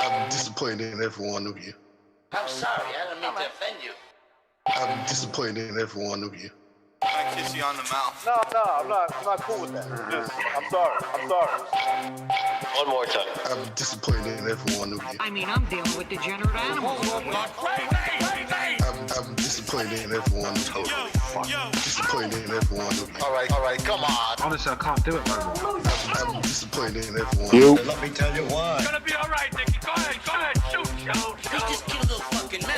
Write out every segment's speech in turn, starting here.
I'm disappointed in every one of you. I'm sorry, I don't mean to offend you. I'm disappointed in every one of you. I kiss you on the mouth. No, I'm not cool with that. Just, I'm sorry. One more time. I'm disappointed in every one of you. I mean, I'm dealing with degenerate animals. I'm disappointed in every one of you. Disappointed in every one of you. All right, come on. Honestly, I can't do it, man. I'm disappointed in every one of you. Let me tell you why. It's gonna be all right, Nicky. Go ahead, shoot. We just killed a fucking man.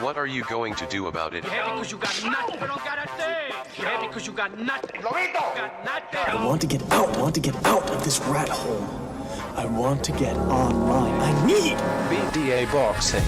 What are you going to do about it? Yeah, because you got nothing. You don't got a thing. Yeah, because you got nothing. You got nothing. I want to get out. I want to get out of this rat hole. I want to get online. I need BDA boxing.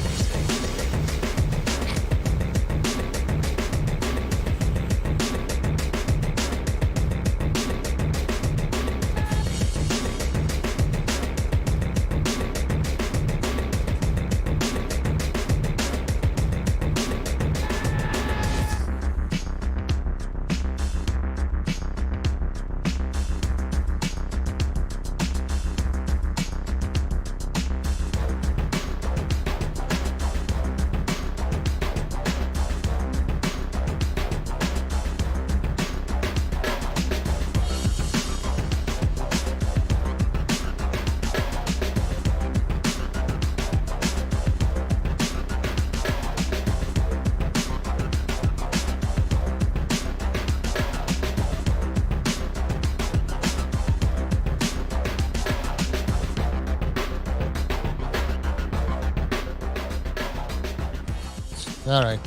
All right.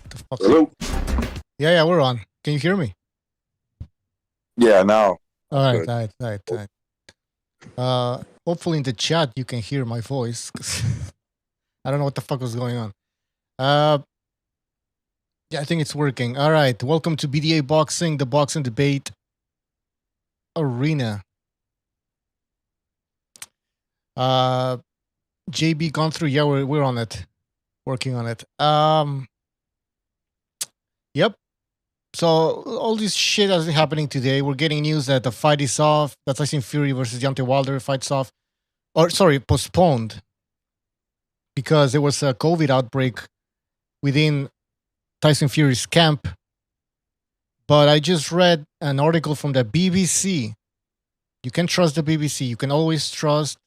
The fuck? Hello? Yeah, we're on. Can you hear me? Yeah, now. All Good. right. Hopefully in the chat you can hear my voice, 'cause I don't know what the fuck was going on. Yeah, I think it's working. All right. Welcome to BDA Boxing, the boxing debate arena. JB gone through. Yeah, we're on it. Working on it. Yep. So all this shit is happening today. We're getting news that the fight is off. That Tyson Fury versus Deontay Wilder fight's off. Or sorry, postponed. Because there was a COVID outbreak within Tyson Fury's camp. But I just read an article from the BBC. You can trust the BBC. You can always trust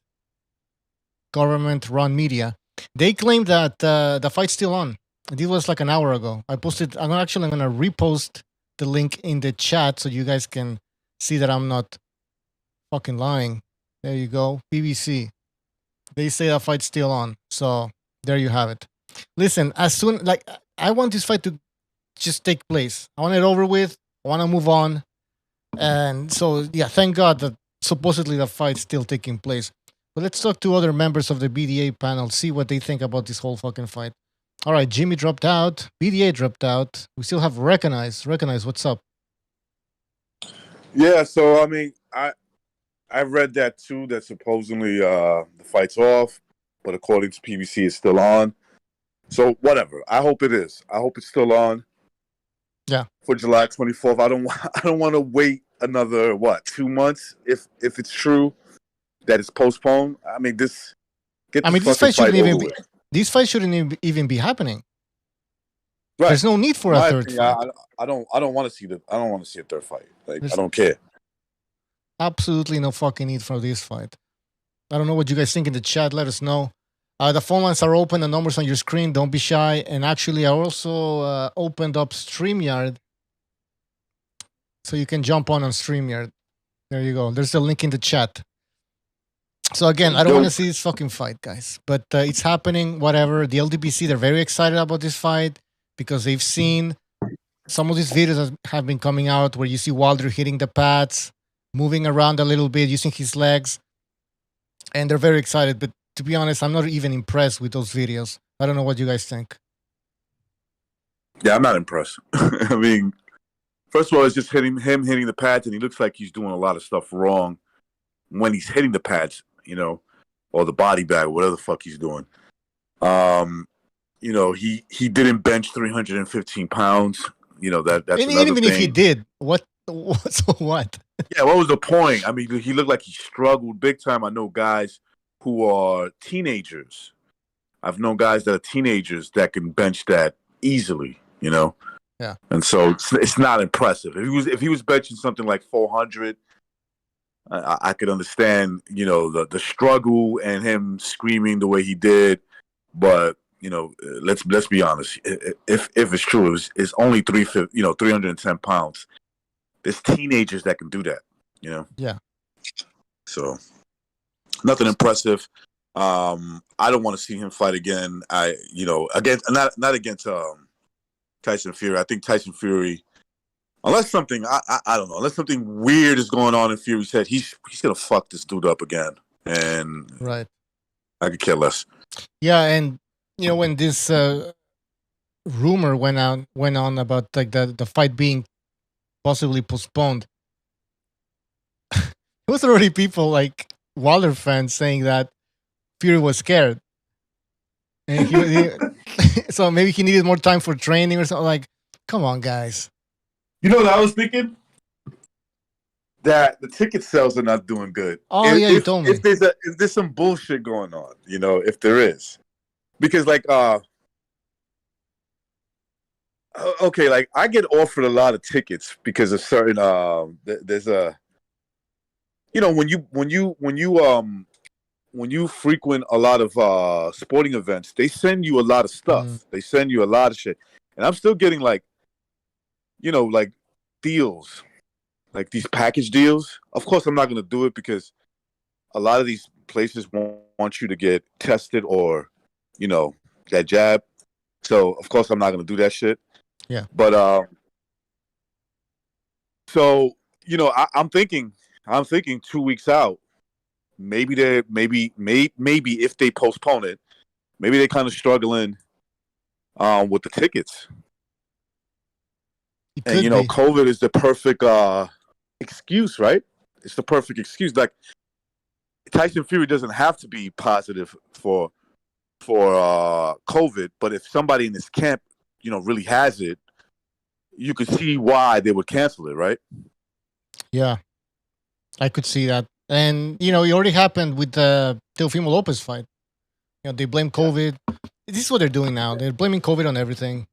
government-run media. They claim that the fight's still on. This was like an hour ago. I'm going to repost the link in the chat so you guys can see that I'm not fucking lying. There you go. BBC. They say the fight's still on. So there you have it. Listen, I want this fight to just take place. I want it over with. I want to move on. And so, yeah, thank God that supposedly the fight's still taking place. But let's talk to other members of the BDA panel, see what they think about this whole fucking fight. All right, Jimmy dropped out. BDA dropped out. We still have Recognize. Recognize, what's up? Yeah, so, I mean, I read that too, that supposedly the fight's off, but according to PBC, it's still on. So, whatever. I hope it is. I hope it's still on. Yeah. For July 24th. I don't want to wait another, 2 months if it's true that it's postponed. I mean, this fight shouldn't even be happening. Right. There's no need for a third fight. I don't want to see a third fight. Like, I don't care. Absolutely no fucking need for this fight. I don't know what you guys think in the chat. Let us know. The phone lines are open. The numbers on your screen. Don't be shy. And actually, I also opened up StreamYard, so you can jump on StreamYard. There you go. There's a link in the chat. So again, I don't want to see this fucking fight, guys. But it's happening, whatever. The LDBC, they're very excited about this fight because they've seen some of these videos that have been coming out where you see Wilder hitting the pads, moving around a little bit, using his legs. And they're very excited. But to be honest, I'm not even impressed with those videos. I don't know what you guys think. Yeah, I'm not impressed. I mean, first of all, it's just him hitting the pads, and he looks like he's doing a lot of stuff wrong when he's hitting the pads, or the body bag, whatever the fuck he's doing. He didn't bench 315 pounds. That's and another even thing. if he did, what? So what? Yeah, what was the point? I mean, he looked like he struggled big time. I know guys who are teenagers. I've known guys that are teenagers that can bench that easily, you know. Yeah. And so it's not impressive. If he was benching something like 400, I could understand, you know, the struggle and him screaming the way he did. But you know, let's be honest. If it's true, it's only 310 pounds. There's teenagers that can do that, you know. Yeah. So nothing impressive. I don't want to see him fight again. Not against Tyson Fury. I think Tyson Fury, unless something I don't know, unless something weird is going on in Fury's head, he's gonna fuck this dude up again, and right. I could care less. Yeah, and you know when this rumor went on about like the fight being possibly postponed, there was already people like Wilder fans saying that Fury was scared, and so maybe he needed more time for training or something. Like, come on, guys. You know what I was thinking? That the ticket sales are not doing good. Oh, you told me. If there's some bullshit going on, you know, if there is, because like okay, like I get offered a lot of tickets because of certain there's a, you know, when you frequent a lot of sporting events, they send you a lot of stuff. They send you a lot of shit, and I'm still getting like, you know, like deals, like these package deals. Of course, I'm not going to do it because a lot of these places want you to get tested or, you know, that jab. So of course, I'm not going to do that shit. Yeah. But so you know, I'm thinking 2 weeks out. Maybe if they postpone it, maybe they're kind of struggling with the tickets. And you know, COVID is the perfect excuse, right? It's the perfect excuse. Like Tyson Fury doesn't have to be positive for COVID, but if somebody in this camp, you know, really has it, you could see why they would cancel it, right? Yeah, I could see that. And, you know, it already happened with the Teofimo Lopez fight. You know, they blame COVID. This is what they're doing now. They're blaming COVID on everything.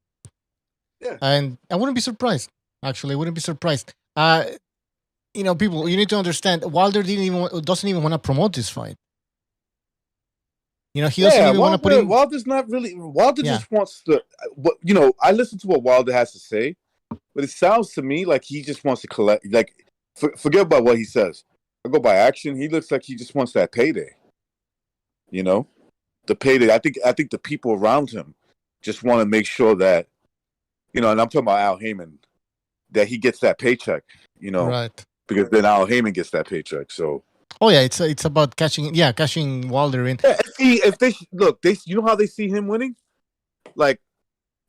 Yeah. And I wouldn't be surprised. Actually, I wouldn't be surprised. You know, people, you need to understand, Wilder doesn't even want to promote this fight. You know, he doesn't even want to put in... Wilder's not really... Wilder just wants to... You know, I listen to what Wilder has to say, but it sounds to me like he just wants to collect... Like, forget about what he says. I go by action. He looks like he just wants that payday. You know? The payday. I think the people around him just want to make sure that, you know, and I'm talking about Al Heyman, that he gets that paycheck, you know? Right. Because then Al Heyman gets that paycheck, so... Oh, yeah, it's about cashing Wilder in. Yeah, if they look, you know how they see him winning? Like,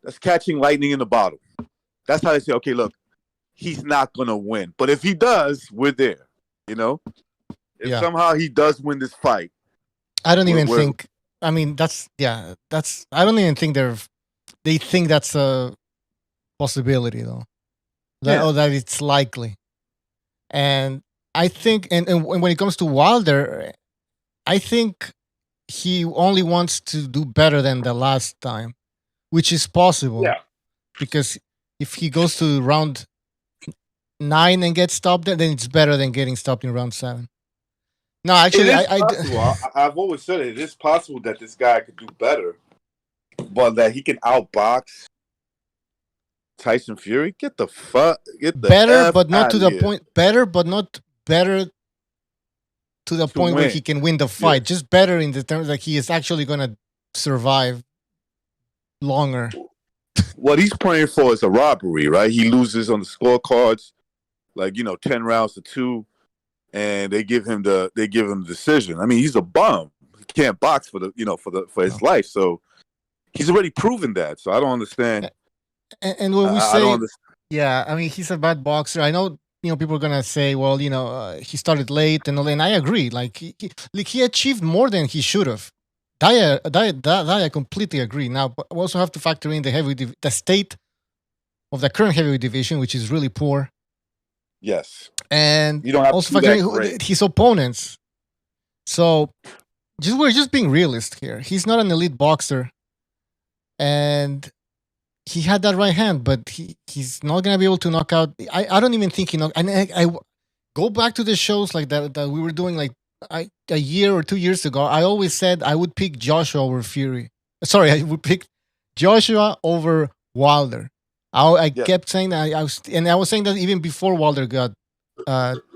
that's catching lightning in the bottle. That's how they say, okay, look, he's not going to win. But if he does, we're there, you know? If somehow he does win this fight. I don't even think, I mean, I don't even think they think that's a possibility, though. That it's likely. And I think, and when it comes to Wilder, I think he only wants to do better than the last time, which is possible. Yeah. Because if he goes to round 9 and gets stopped, then it's better than getting stopped in round 7. No, actually, I've always said it is possible that this guy could do better, but that he can outbox Tyson Fury. Get the better, but not to the point. Better, but not better to the point where he can win the fight. Yeah. Just better in the terms that he is actually going to survive longer. What he's praying for is a robbery, right? He loses on the scorecards, like, you know, 10 rounds to 2, and they give him the decision. I mean, he's a bum. He can't box for his life. So he's already proven that. So I don't understand. And when we say, yeah, I mean, he's a bad boxer. I know, you know, people are gonna say, well, you know, he started late and all, and I agree. Like he achieved more than he should have. That I completely agree. Now, but we also have to factor in the state of the current heavyweight division, which is really poor. Yes, and you don't have also factor in his opponents. So we're just being realist here. He's not an elite boxer, and he had that right hand, but he's not gonna be able to knock out. I don't even think he knocked. And I go back to the shows like that we were doing like a year or 2 years ago. I always said I would pick Joshua over Fury. Sorry, I would pick Joshua over Wilder. I kept saying that. I was saying that even before Wilder got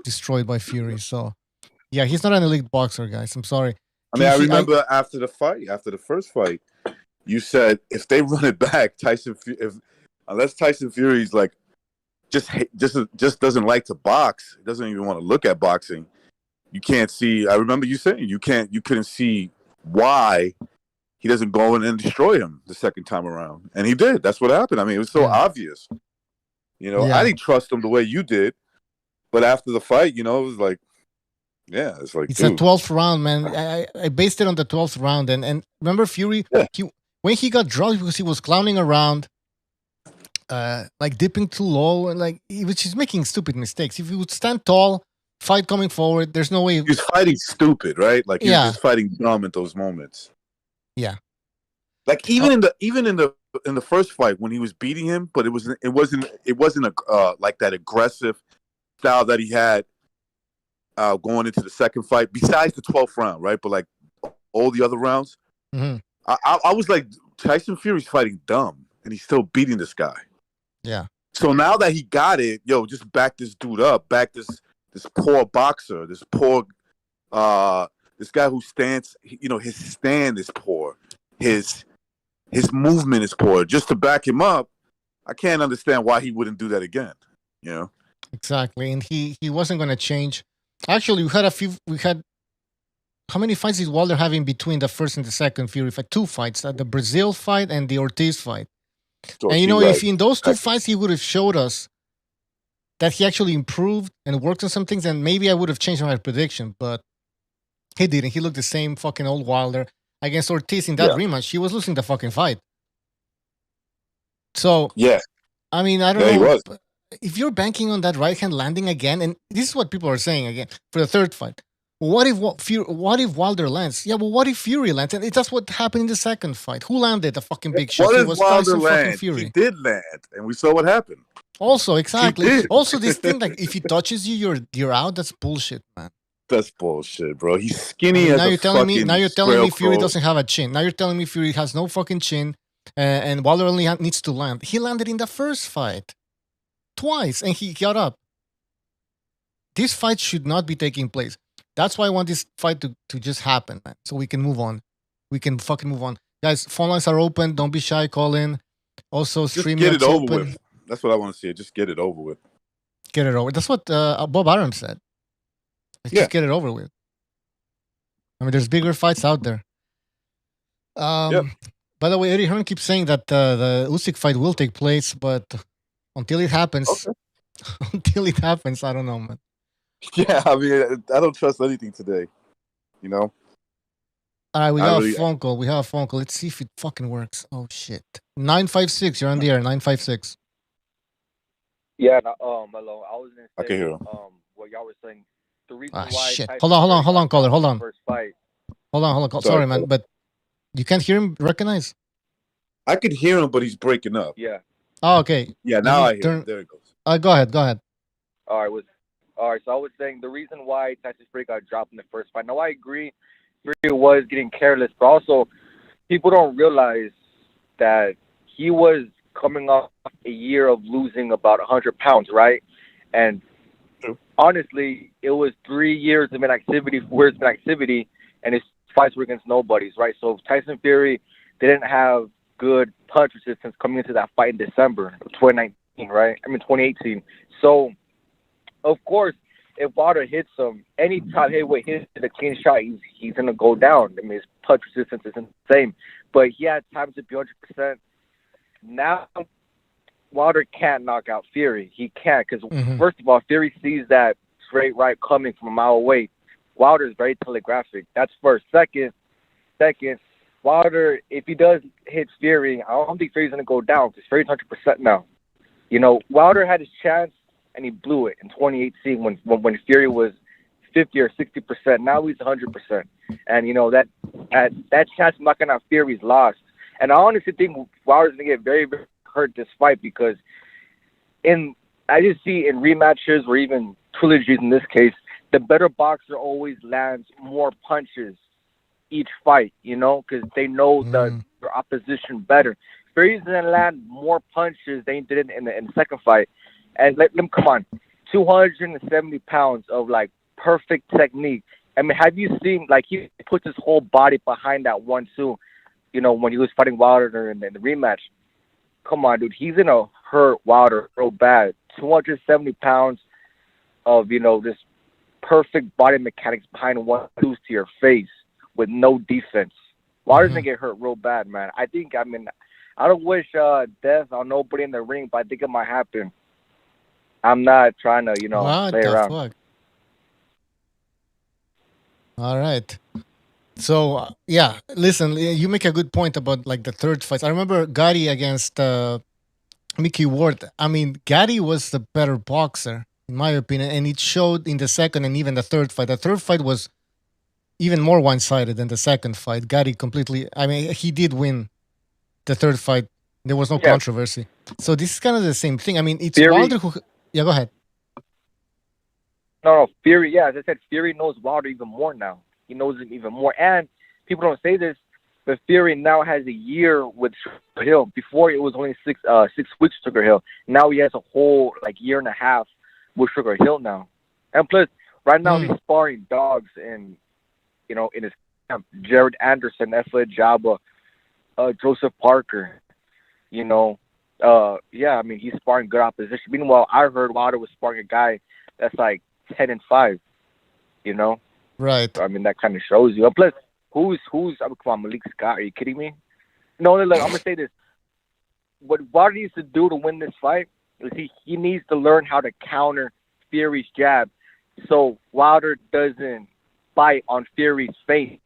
destroyed by Fury. So yeah, he's not an elite boxer, guys. I'm sorry. I mean, I remember after the first fight, you said if they run it back, unless Tyson Fury's like just doesn't like to box, doesn't even want to look at boxing, you can't see. I remember you saying you couldn't see why he doesn't go in and destroy him the second time around, and he did. That's what happened. I mean, it was so obvious. I didn't trust him the way you did, but after the fight, it was like, yeah, it's like it's a 12th round, man. I based it on the 12th round, and remember Fury, when he got dropped because he was clowning around, like dipping too low, and like he was just making stupid mistakes. If he would stand tall, fight coming forward, there's no way he was fighting stupid, right? Like he was just fighting dumb at those moments. Yeah, like even in the first fight when he was beating him, but it wasn't like that aggressive style that he had going into the second fight. Besides the 12th round, right? But like all the other rounds, I was like, Tyson Fury's fighting dumb, and he's still beating this guy. Yeah. So now that he got it, just back this dude up, back this poor boxer, this poor this guy who stands, his stand is poor. His movement is poor. Just to back him up, I can't understand why he wouldn't do that again. Exactly, and he wasn't going to change. Actually, we had how many fights did Wilder have in between the first and the second Fury fight? 2 fights, the Brazil fight and the Ortiz fight. And if in those 2 fights he would have showed us that he actually improved and worked on some things, and maybe I would have changed my prediction, but he didn't. He looked the same fucking old Wilder. Against Ortiz in that rematch, he was losing the fucking fight. So, I mean, I don't know. He was. If you're banking on that right hand landing again, and this is what people are saying again for the third fight. What if Wilder lands? Yeah, well, what if Fury lands? And that's what happened in the second fight. Who landed the fucking big shot? What It if was Wilder Tyson land? fucking Fury. He did land, and we saw what happened. Also, exactly. Also, this thing like if he touches you, you're out. That's bullshit, man. That's bullshit, bro. He's skinny as now you're telling me Fury crow. doesn't have a chin. Now you're telling me Fury has no fucking chin, and Wilder only needs to land. He landed in the first fight twice, and he got up. This fight should not be taking place. That's why I want this fight to just happen, man. So we can move on. We can fucking move on, guys. Phone lines are open. Don't be shy. Call in. Also, stream. Just get it over with. That's what I want to see. Just get it over with. Get it over. That's what Bob Arum said. Just get it over with. I mean, there's bigger fights out there. By the way, Eddie Hearn keeps saying that the Usyk fight will take place, but until it happens, I don't know, man. Yeah, I mean, I don't trust anything today. All right, we have a phone call. Let's see if it fucking works. Oh, shit. 956, you're on the air, 956. Yeah, hello. I was going to say, I can hear him. What y'all were saying. The reason why shit. Hold on, caller. Hold on. First fight. Hold on. Sorry, man, but you can't hear him recognize? I could hear him, but he's breaking up. Yeah. Oh, okay. Yeah, now I hear him. There it goes. Go ahead. All right, so I was saying the reason why Tyson Fury got dropped in the first fight. Now, I agree Fury was getting careless, but also people don't realize that he was coming off a year of losing about 100 pounds, right? And honestly, it was 3 years of inactivity, and his fights were against nobodies, right? So Tyson Fury didn't have good punch resistance coming into that fight in December of 2019, right? 2018. So, of course, if Wilder hits him, anytime heavyweight hits a clean shot, he's going to go down. I mean, his punch resistance isn't the same. But he had time to be 100%. Now, Wilder can't knock out Fury. He can't because, first of all, Fury sees that straight right coming from a mile away. Wilder is very telegraphic. That's first. Second, Wilder, if he does hit Fury, I don't think Fury's going to go down because Fury's 100% now. Wilder had his chance, and he blew it in 2018 when Fury was 50 or 60%. Now he's 100%. And, you know, that chance of knocking out Fury's lost. And I honestly think Wilder's going to get very, very hurt this fight because I just see in rematches or even trilogies in this case, the better boxer always lands more punches each fight, you know, because they know their opposition better. Fury's going to land more punches than he did in the second fight. And let them come on, 270 pounds of like perfect technique. I mean, have you seen like he puts his whole body behind that 1-2, you know, when he was fighting Wilder in the rematch? Come on, dude, he's gonna hurt Wilder so bad. 270 pounds of, you know, this perfect body mechanics behind 1-2 to your face with no defense. Wilder's gonna get hurt real bad, man. I don't wish death on nobody in the ring, but I think it might happen. I'm not trying to, you know, play around. Fuck? All right. So, yeah, listen, you make a good point about, like, the third fight. I remember Gotti against Mickey Ward. I mean, Gotti was the better boxer, in my opinion, and it showed in the second and even the third fight. The third fight was even more one-sided than the second fight. Gotti completely, I mean, he did win the third fight. There was no controversy. So this is kind of the same thing. I mean, it's Fury. Wilder who... Yeah, go ahead. No, Fury, yeah, as I said, Fury knows Wilder even more now. He knows him even more. And people don't say this, but Fury now has a year with Sugar Hill. Before, it was only 6 weeks Sugar Hill. Now he has a whole, like, year and a half with Sugar Hill now. And plus, right now he's sparring dogs in, you know, in his camp. Jared Anderson, Efa Jabba, Joseph Parker, you know. Yeah, I mean, he's sparring good opposition. Meanwhile, I heard Wilder was sparring a guy that's like 10-5, you know? Right. So, I mean, that kind of shows you. And plus, who's I mean, come on, Malik Scott, are you kidding me? No, look, I'm going to say this. What Wilder needs to do to win this fight is he needs to learn how to counter Fury's jab so Wilder doesn't bite on Fury's face.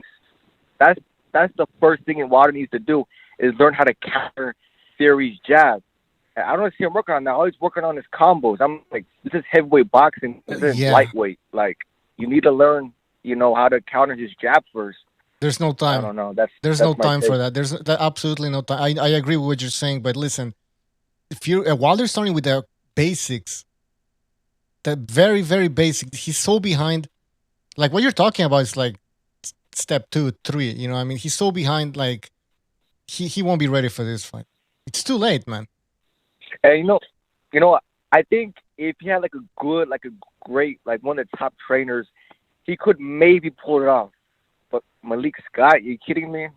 That's the first thing that Wilder needs to do is learn how to counter Fury's jab. I don't see him working on that. All he's working on is combos. I'm like, this is heavyweight boxing. This is lightweight. Like, you need to learn, you know, how to counter his jab first. There's no time. I don't know. There's that's no time for that. There's absolutely no time. I agree with what you're saying, but listen, if you're Wilder's starting with the basics, the very, very basic, he's so behind. Like, what you're talking about is like step 2, 3. You know, I mean, he's so behind. Like, he won't be ready for this fight. It's too late, man. And you know, I think if he had like a great, like one of the top trainers, he could maybe pull it off. But Malik Scott, you kidding me?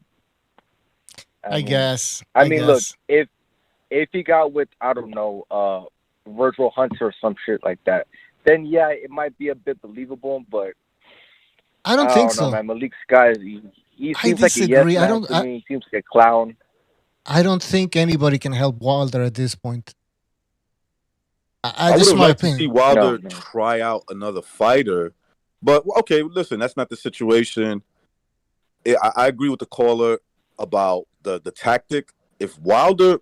I guess. I mean, look, if he got with, I don't know, Virgil Hunter or some shit like that, then yeah, it might be a bit believable. But I don't think so. Know, man. Malik Scott, he seems like a yes man to me. He seems like a clown. I don't think anybody can help Wilder at this point. I would have liked to see Wilder try out another fighter. But, okay, listen, that's not the situation. I agree with the caller about the tactic. If Wilder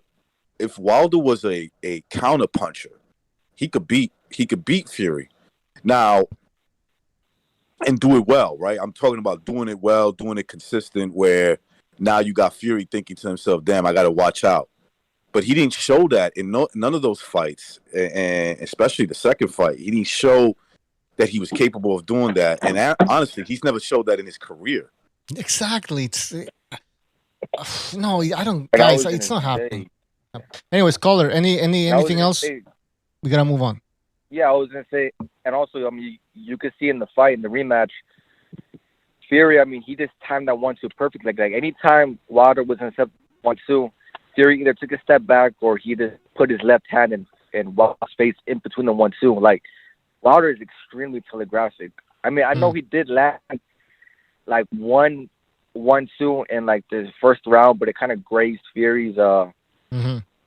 was a counter puncher, he could beat Fury. Now, and do it well, right? I'm talking about doing it well, doing it consistent, where now you got Fury thinking to himself, damn, I got to watch out. But he didn't show that in none of those fights, and especially the second fight. He didn't show that he was capable of doing that. And honestly, he's never showed that in his career. Exactly. It's no, I don't, guys. It's not happening. Anyways, caller, anything else? We got to move on. Yeah, I was going to say, and also, I mean, you could see in the fight, in the rematch, Fury, I mean, he just timed that 1-2 perfectly. Like anytime Wilder was in step 1-2, Fury either took a step back or he just put his left hand in Wilder's face in between the 1-2. Like, Wilder is extremely telegraphic. I mean, I know he did land like 1-2 in like the first round, but it kind of grazed Fury's, you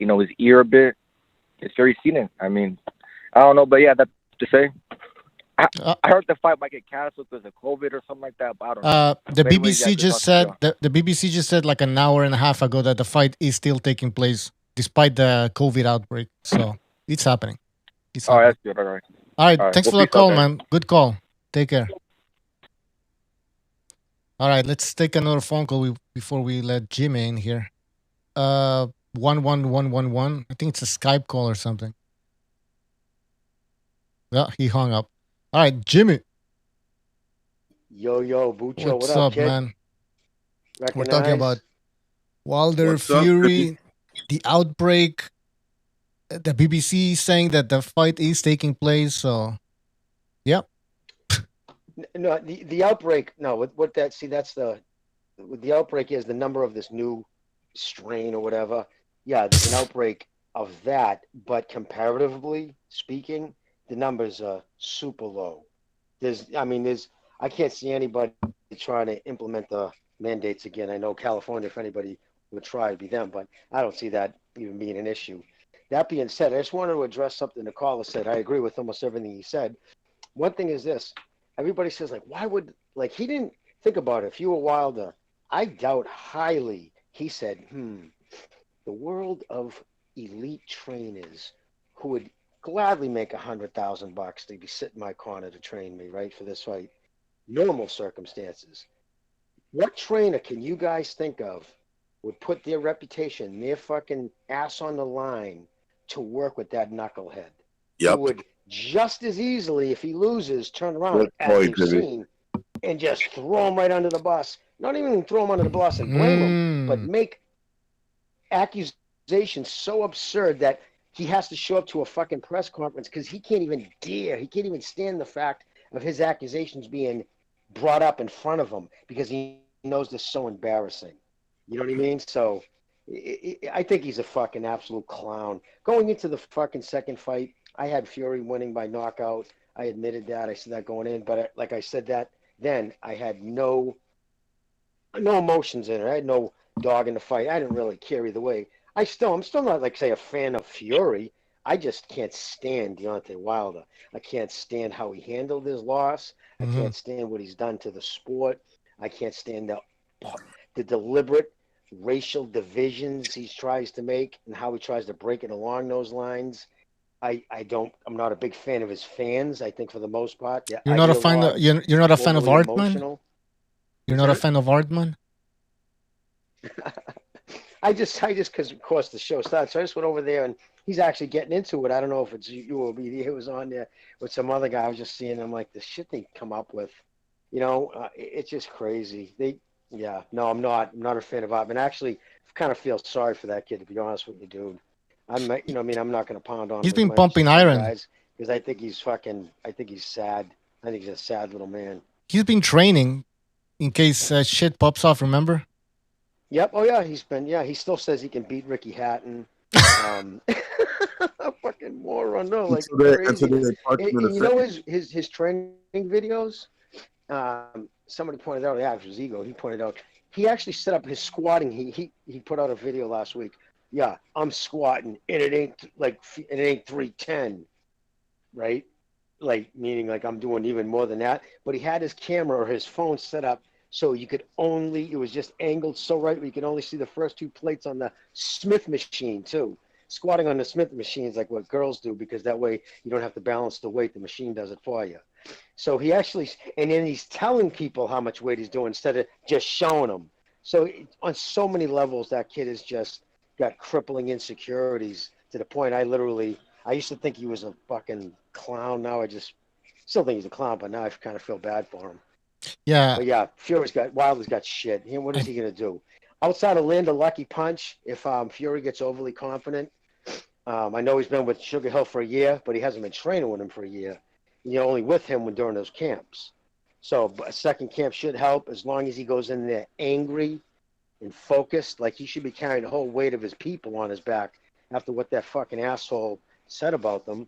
know, his ear a bit. It's very scenic. I mean, I don't know, but yeah, that's to say. I heard the fight might get canceled because of COVID or something like that, but I don't know. The BBC just said the BBC just said like an hour and a half ago that the fight is still taking place despite the COVID outbreak. So it's happening. That's good. All right. Thanks for the call, man. Good call. Take care. All right, let's take another phone call before we let Jimmy in here. 11111. I think it's a Skype call or something. Yeah, he hung up. All right, Jimmy. Yo, Bucho, What's what up, kid? man? Recognize? We're talking about Wilder, What's up, Fury, the outbreak. The BBC saying that the fight is taking place. So, yeah. No, the outbreak. No, what that? See, that's what the outbreak is. The number of this new strain or whatever. Yeah, there's an outbreak of that, but comparatively speaking, the numbers are super low. I can't see anybody trying to implement the mandates again. I know California, if anybody would try, it'd be them, but I don't see that even being an issue. That being said, I just wanted to address something the caller said. I agree with almost everything he said. One thing is this: everybody says, like, why would, like, he didn't think about it. If you were Wilder, I doubt highly he said, the world of elite trainers who would gladly make $100,000 to be sitting in my corner to train me, right, for this fight. Normal circumstances. What trainer can you guys think of would put their reputation, their fucking ass on the line to work with that knucklehead? Yep. Who would just as easily, if he loses, turn around as you've seen and just throw him right under the bus. Not even throw him under the bus and blame him, but make accusations so absurd that he has to show up to a fucking press conference because he can't even stand the fact of his accusations being brought up in front of him because he knows they're so embarrassing. You know what I mean? So I think he's a fucking absolute clown. Going into the fucking second fight, I had Fury winning by knockout. I admitted that. I said that going in, but like I said that then, I had no emotions in it. I had no dog in the fight. I didn't really care either way. I'm still not, like, say, a fan of Fury. I just can't stand Deontay Wilder. I can't stand how he handled his loss. I can't stand what he's done to the sport. I can't stand the deliberate racial divisions he tries to make and how he tries to break it along those lines. I'm not a big fan of his fans. I think for the most part, you're not a fan. You're not a fan of Artman. You're not a fan of Artman. I just because of course the show starts. So I just went over there and he's actually getting into it. I don't know if it's you or me. It was on there with some other guy. I was just seeing him, like, the shit they come up with. It's just crazy. I'm not a fan of Artman. Actually, I kind of feel sorry for that kid, to be honest with you, dude. I'm not going to pound on him. He's been pumping iron because I think he's sad. I think he's a sad little man. He's been training in case shit pops off. Remember? Yep. Oh yeah, he still says he can beat Ricky Hatton. A fucking moron, no, like crazy. And you know his training videos. Somebody pointed out, it was ego. He pointed out he actually set up his squatting. He put out a video last week. Yeah, I'm squatting, and it ain't 310, right? Like, meaning like I'm doing even more than that. But he had his camera or his phone set up so it was just angled so right where you could only see the first two plates on the Smith machine too. Squatting on the Smith machine is like what girls do because that way you don't have to balance the weight. The machine does it for you. So and then he's telling people how much weight he's doing instead of just showing them. So on so many levels, that kid has just got crippling insecurities to the point I used to think he was a fucking clown. Now I just still think he's a clown, but now I kind of feel bad for him. Yeah. But yeah, Wilder's got shit. What is he going to do? Outside of land a lucky punch, if Fury gets overly confident, I know he's been with Sugar Hill for a year, but he hasn't been training with him for a year. You're only with him during those camps. So a second camp should help as long as he goes in there angry and focused. Like, he should be carrying the whole weight of his people on his back after what that fucking asshole said about them.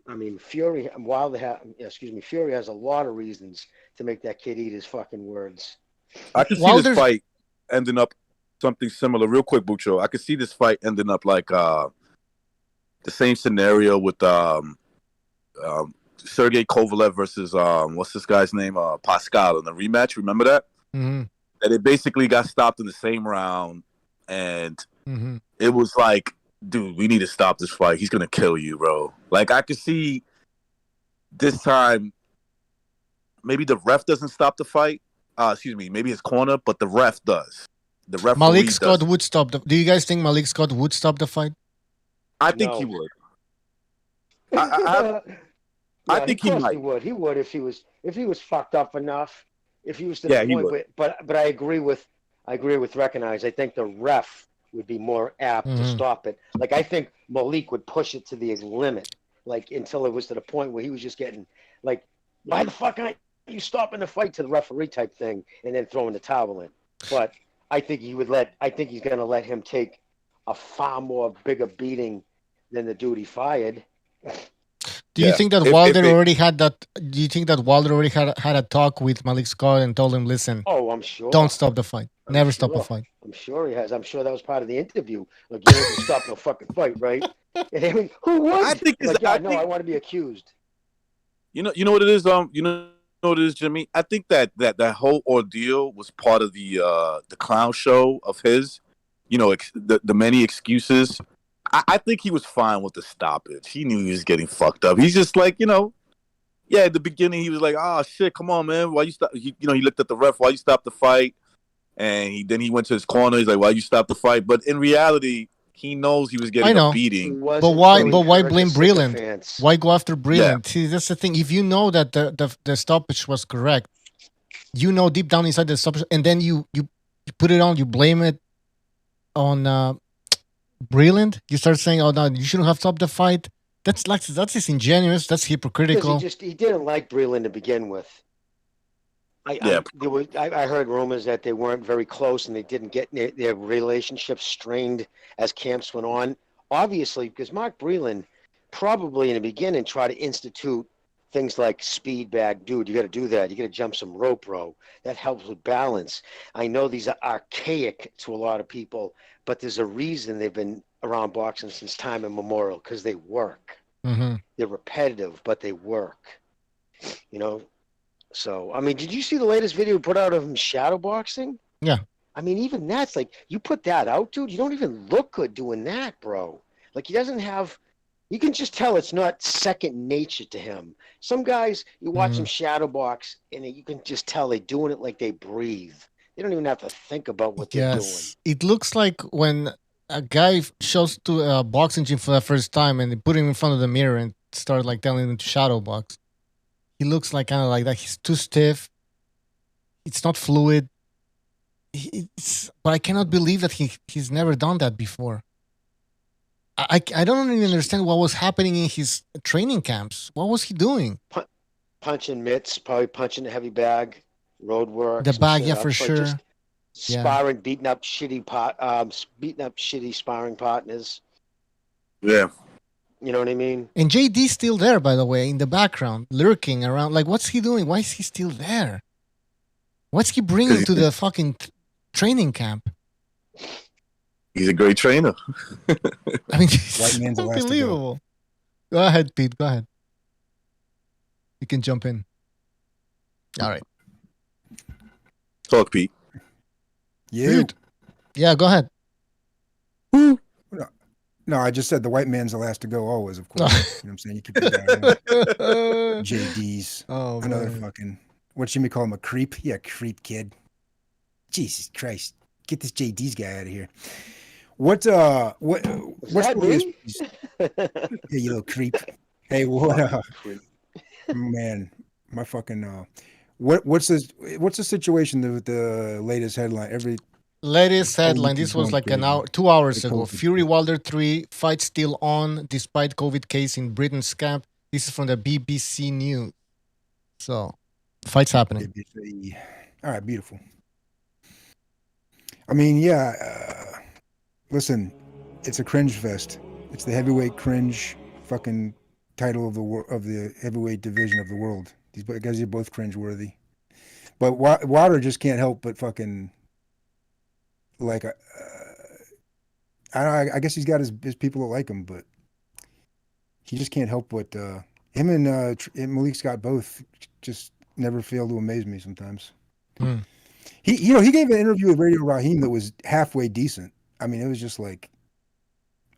I mean, Fury has a lot of reasons to make that kid eat his fucking words. I could see this fight ending up something similar. Real quick, Bucho. I could see this fight ending up like the same scenario with Sergey Kovalev versus what's this guy's name? Pascal in the rematch. Remember that? Mm-hmm. That it basically got stopped in the same round, and it was like, dude, we need to stop this fight. He's gonna kill you, bro. Like, I could see this time maybe the ref doesn't stop the fight, excuse me, maybe his corner, but the ref does. The referee Malik Scott does. would stop the. Do you guys think Malik Scott would stop the fight? I think No. he would. Yeah, I think he of course might. he would. He would if he was fucked up enough. If he was to Yeah, the he point, would. but I agree with Recognize. I think the ref would be more apt to stop it. Like I think Malik would push it to the limit, like until it was to the point where he was just getting like, why the fuck aren't you stopping the fight to the referee type thing, and then throwing the towel in. But I think he's going to let him take a far more bigger beating than the dude he fired. Do you think that Wilder already had that? Do you think that Wilder already had a talk with Malik Scott and told him, "Listen, Oh, I'm sure. don't stop the fight. Never stop a fight." I'm sure he has. I'm sure that was part of the interview. Like, you don't stop no fucking fight, right? I mean, who would? I think like, yeah, no, I want to be accused. You know what it is. You know what it is, Jimmy. I think that whole ordeal was part of the clown show of his. You know, the many excuses. I think he was fine with the stoppage. He knew he was getting fucked up. He's just like, at the beginning he was like, "Oh shit, come on, man, why you stop?" He looked at the ref, "Why you stop the fight?" And then he went to his corner. He's like, "Why you stop the fight?" But in reality, he knows he was getting a beating. But why blame Breeland? Why go after Breeland? See, that's the thing. If you know that the stoppage was correct, you know deep down inside the stoppage, and then you put it on, you blame it on Breeland. You start saying, "Oh no, you shouldn't have stopped the fight." That's disingenuous. ingenuous. That's hypocritical. Because he didn't like Breeland to begin with. I heard rumors that they weren't very close and they didn't get their relationship strained as camps went on. Obviously, because Mark Breeland probably in the beginning tried to institute things like speed bag. Dude, you got to do that. You got to jump some rope, bro. That helps with balance. I know these are archaic to a lot of people, but there's a reason they've been around boxing since time immemorial, because they work. Mm-hmm. They're repetitive, but they work. So, I mean, did you see the latest video put out of him shadowboxing? Yeah. I mean, even that's like, you put that out, dude, you don't even look good doing that, bro. Like, he doesn't have, you can just tell it's not second nature to him. Some guys, you watch them shadowbox, and you can just tell they're doing it like they breathe. They don't even have to think about what they're doing. It looks like when a guy shows to a boxing gym for the first time and they put him in front of the mirror and start like telling him to shadow box. He looks like kind of like that. He's too stiff. It's not fluid. But I cannot believe that he's never done that before. I don't even understand what was happening in his training camps. What was he doing? Punching mitts, probably punching the heavy bag, road work. The bag, yeah, for sure. Sparring, beating up shitty sparring partners. Yeah. You know what I mean? And JD's still there, by the way, in the background, lurking around. Like, what's he doing? Why is he still there? What's he bringing to the fucking training camp? He's a great trainer. I mean, it's unbelievable. Go ahead, Pete. Go ahead. You can jump in. All right. Talk, Pete. Yeah, go ahead. No, I just said the white man's the last to go always, of course. You know what I'm saying? You keep it down. JD's. Oh, another man. fucking, what Jimmy call him, a creep? Yeah, creep kid. Jesus Christ. Get this JD's guy out of here. What's that the yeah, you little creep. Hey, what man, my fucking what's the situation with the latest headline? Latest headline. This was like 2 hours ago. Fury Wilder 3 fight still on despite COVID case in Britain's camp. This is from the BBC News. So, fight's happening. BBC. All right, beautiful. I mean, yeah. Listen, it's a cringe fest. It's the heavyweight cringe fucking title of the heavyweight division of the world. These guys are both cringe worthy. But Wilder just can't help but fucking. Like, I guess he's got his people that like him, but he just can't help but him and Malik Scott both just never fail to amaze me sometimes. He gave an interview with Radio Raheem that was halfway decent. I mean, it was just like,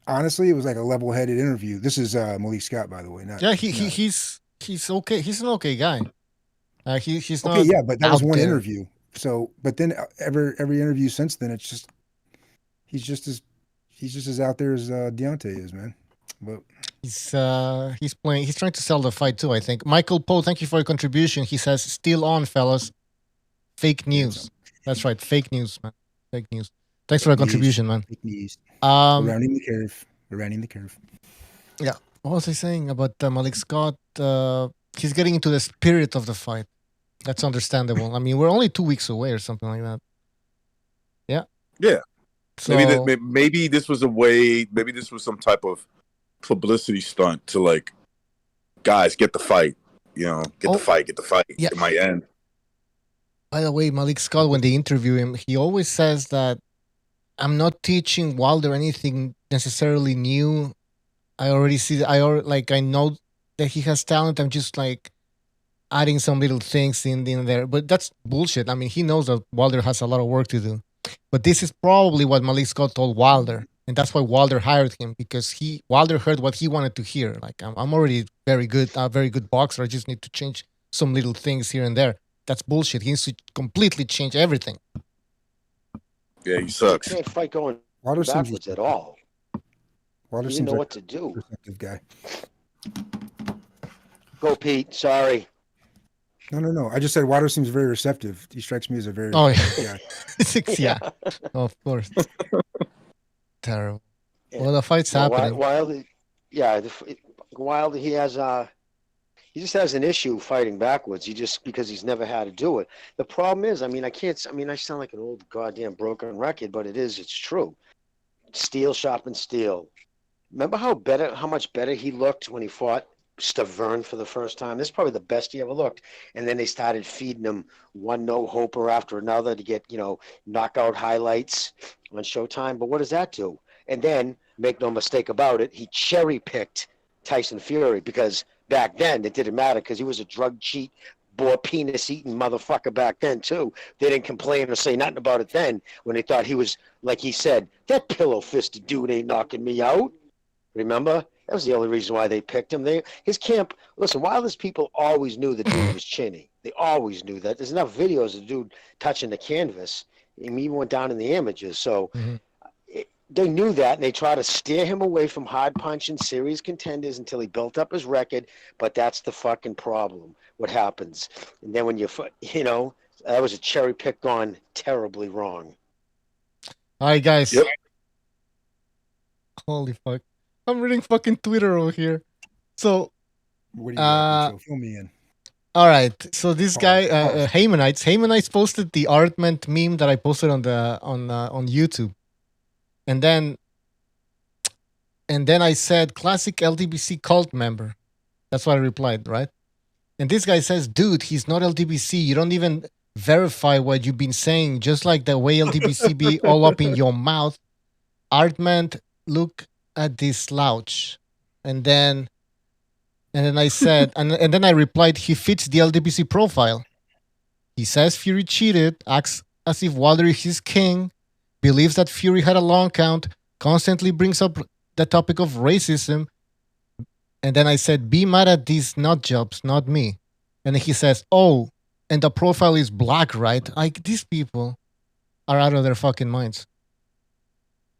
honestly, it was like a level-headed interview. This is Malik Scott, by the way. He's he's okay. He's an okay guy. He's not okay. Yeah, but that was one there. interview. So, but then every interview since then, it's just he's just as out there as Deontay is, man. But he's playing. He's trying to sell the fight too. I think. Michael Poe, thank you for your contribution. He says, "Still on, fellas. Fake news." That's right, fake news, man. Fake news. Thanks for the contribution, man. Fake news. Rounding the curve. We're rounding the curve. Yeah. What was I saying about Malik Scott? He's getting into the spirit of the fight. That's understandable. I mean, we're only 2 weeks away or something like that. Yeah. Yeah. So, maybe this was a way. Maybe this was some type of publicity stunt to like, guys, get the fight. You know, get the fight. Yeah. It might end. By the way, Malik Scott, when they interview him, he always says that I'm not teaching Wilder anything necessarily new. I already see. I know that he has talent. I'm just like adding some little things in there. But that's bullshit. I mean, he knows that Wilder has a lot of work to do. But this is probably what Malik Scott told Wilder, and that's why Wilder hired him, because Wilder heard what he wanted to hear. Like, I'm already very good boxer. I just need to change some little things here and there. That's bullshit. He needs to completely change everything. Yeah, he sucks. He can't fight going Wilder backwards at all. Wilder He seems didn't know like what to do. a receptive guy. Go, Pete. Sorry. No. I just said Wilder seems very receptive. He strikes me as a very yeah. guy. Yeah. Of course. Terrible. Well, the fight's happening. Wilder, Wilder, he just has an issue fighting backwards. Because he's never had to do it. The problem is, I sound like an old goddamn broken record, but it's true. Steel sharpens steel. Remember how much better he looked when he fought Stavern for the first time? This is probably the best he ever looked. And then they started feeding him one no-hoper after another to get, knockout highlights on Showtime. But what does that do? And then, make no mistake about it, he cherry-picked Tyson Fury, because back then it didn't matter, because he was a drug cheat, boar penis-eating motherfucker back then, too. They didn't complain or say nothing about it then, when they thought he was, like he said, that pillow-fisted dude ain't knocking me out. Remember? That was the only reason why they picked him. His camp, listen, Wilder's people always knew the dude was chinny. They always knew that. There's enough videos of the dude touching the canvas. He even went down in the images. So they knew that, and they tried to steer him away from hard-punching serious contenders until he built up his record. But that's the fucking problem, what happens. And then when that was a cherry pick gone terribly wrong. All right, guys. Yep. Holy fuck. I'm reading fucking Twitter over here. So, what do you got? Fill me in. All right. So this guy, Haymanites posted the Artman meme that I posted on YouTube, and then I said classic LDBC cult member. That's what I replied, right? And this guy says, dude, he's not LDBC. You don't even verify what you've been saying. Just like the way LDBC be all up in your mouth. Artman, look at this slouch. And then I said, and then I replied, he fits the LDBC profile. He says Fury cheated, acts as if Wilder is his king, believes that Fury had a long count, constantly brings up the topic of racism. And then I said, be mad at these nut jobs, not me. And then he says, oh, and the profile is black, right? Like, these people are out of their fucking minds.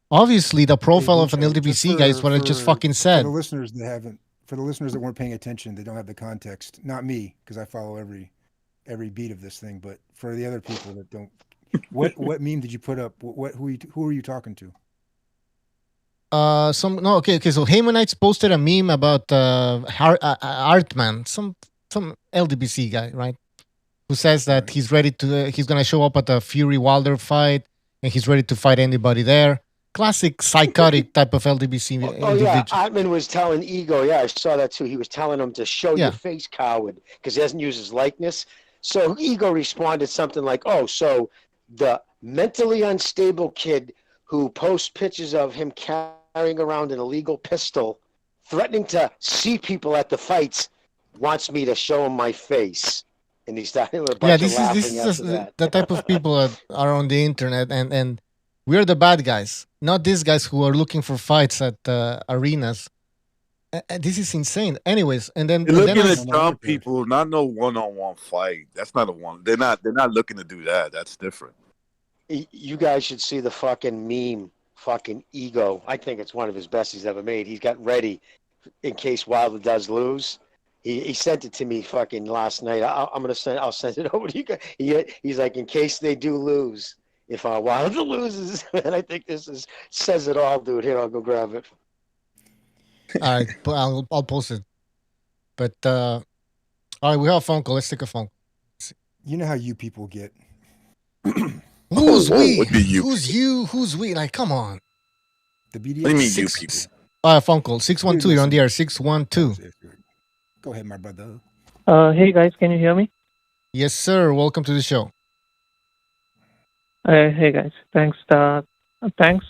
Obviously, the profile of an LDBC guy is what I just fucking said. For the listeners that weren't paying attention, they don't have the context. Not me, because I follow every beat of this thing. But for the other people that don't, what meme did you put up? Who are you talking to? So Haymanites posted a meme about Artman, some LDBC guy, right? Who says that he's ready to, he's gonna show up at the Fury Wilder fight, and he's ready to fight anybody there. Classic psychotic type of LDBC individual. Yeah, Artman was telling Ego, I saw that too. He was telling him to show your face, coward, because he hasn't used his likeness. So Ego responded something like, oh, so the mentally unstable kid who posts pictures of him carrying around an illegal pistol, threatening to see people at the fights, wants me to show him my face. And he started with a bunch of laughing after that. The type of people that are on the internet, and we're the bad guys, not these guys who are looking for fights at arenas. This is insane. Anyways, and then You're and then looking I, at some people, not no one-on-one fight. That's not a one. They're not looking to do that. That's different. You guys should see the fucking meme, fucking ego. I think it's one of his best he's ever made. He's got ready in case Wilder does lose. He sent it to me fucking last night. I'll send it over to you guys. He's like, in case they do lose, if Wilder loses, and I think this says it all, dude. Here, I'll go grab it. all right, but I'll post it. But all right, we have a phone call. Let's take a phone. You know how you people get. Who's we? What do you? Who's you? Who's we? Like, come on. The BDS. What do you mean, you people? Phone call 612. You're on the air. 612. Go ahead, my brother. Hey guys, can you hear me? Yes, sir. Welcome to the show. Hey guys, thanks. Thanks.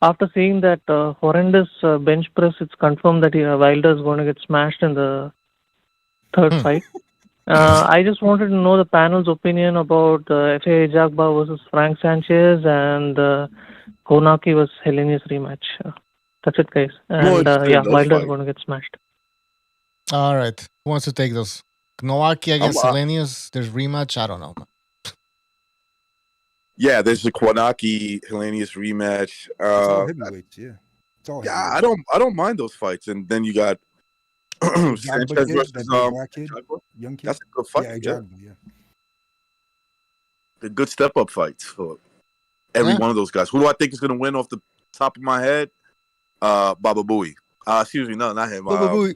After seeing that horrendous bench press, it's confirmed that Wilder is going to get smashed in the third fight. I just wanted to know the panel's opinion about F.A. Jagba versus Frank Sanchez and Konaki versus Hellenius rematch. That's it, guys. And Wilder is going to get smashed. All right. Who wants to take those? Konaki against Hellenius. There's rematch. I don't know. Yeah, there's the Konaki Hellenius rematch. It's all heavyweights, yeah. It's all heavyweights. I don't mind those fights. And then you got Sanchez versus young kid. That's a good fight. Yeah, exactly. Yeah. The good step up fights for every one of those guys. Who do I think is going to win off the top of my head? Baba Booey. Excuse me, no, not him. Baba Booey.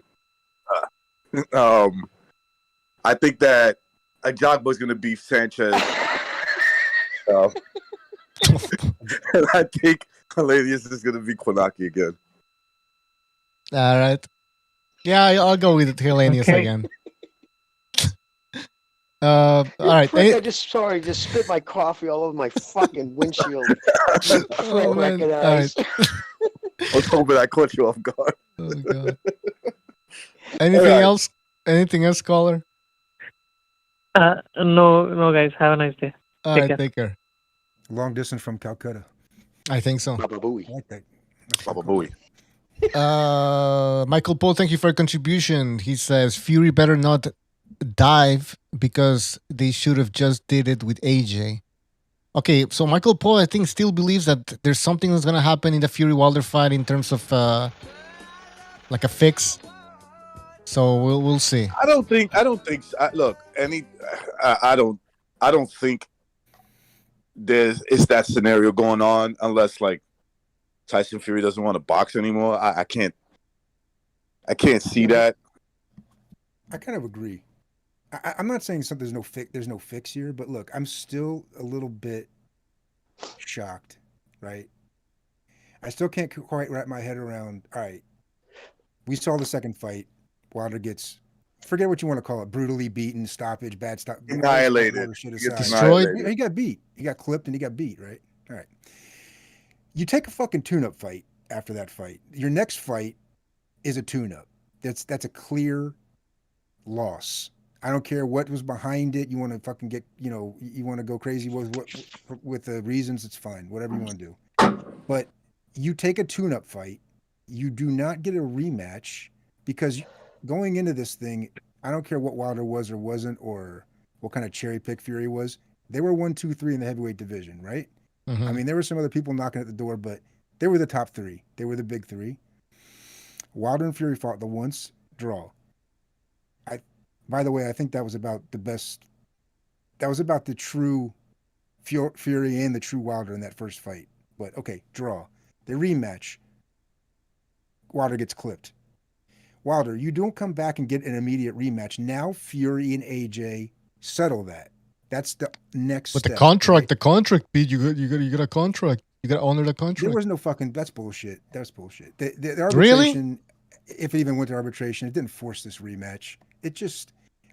I think that Ajagba is going to beat Sanchez. And I think Hellenius is going to beat Konaki again. All right. Yeah, I'll go with Hellenius again. All right. I just spit my coffee all over my fucking windshield. Oh, man. All right. I was hoping I caught you off guard. Oh, God. Anything else? Anything else, caller? No, guys. Have a nice day. All right, take care. Long distance from Calcutta. I think so. Baba Booey. I like that. Baba Booey. Michael Paul, thank you for your contribution. He says Fury better not dive because they should have just did it with AJ. Okay, so Michael Paul, I think, still believes that there's something that's gonna happen in the Fury Wilder fight in terms of like a fix. So we'll see. I don't think. Look, I don't think it's that scenario going on unless like Tyson Fury doesn't want to box anymore. I can't see that. I kind of agree. I'm not saying there's no fix here, but look, I'm still a little bit shocked, right? I still can't quite wrap my head around. All right, we saw the second fight. Wilder gets, forget what you want to call it, brutally beaten, stoppage, bad stop, annihilated, destroyed. He got beat. He got clipped and he got beat. Right. All right. You take a fucking tune-up fight after that fight. Your next fight is a tune-up. That's a clear loss. I don't care what was behind it. You want to fucking get, you want to go crazy with the reasons. It's fine. Whatever you want to do. But you take a tune-up fight. You do not get a rematch because going into this thing, I don't care what Wilder was or wasn't, or what kind of cherry pick Fury was. They were 1, 2, 3 in the heavyweight division, right? Mm-hmm. I mean, there were some other people knocking at the door, but they were the top three. They were the big three. Wilder and Fury fought the once draw. By the way, I think that was about the best. That was about the true Fury and the true Wilder in that first fight. But okay, draw. The rematch. Wilder gets clipped. Wilder, you don't come back and get an immediate rematch. Now Fury and AJ settle that. That's the next step. But the contract, Pete, you got a contract. You got to honor the contract. There was no fucking. That's bullshit. That's bullshit. The arbitration, if it even went to arbitration, it didn't force this rematch.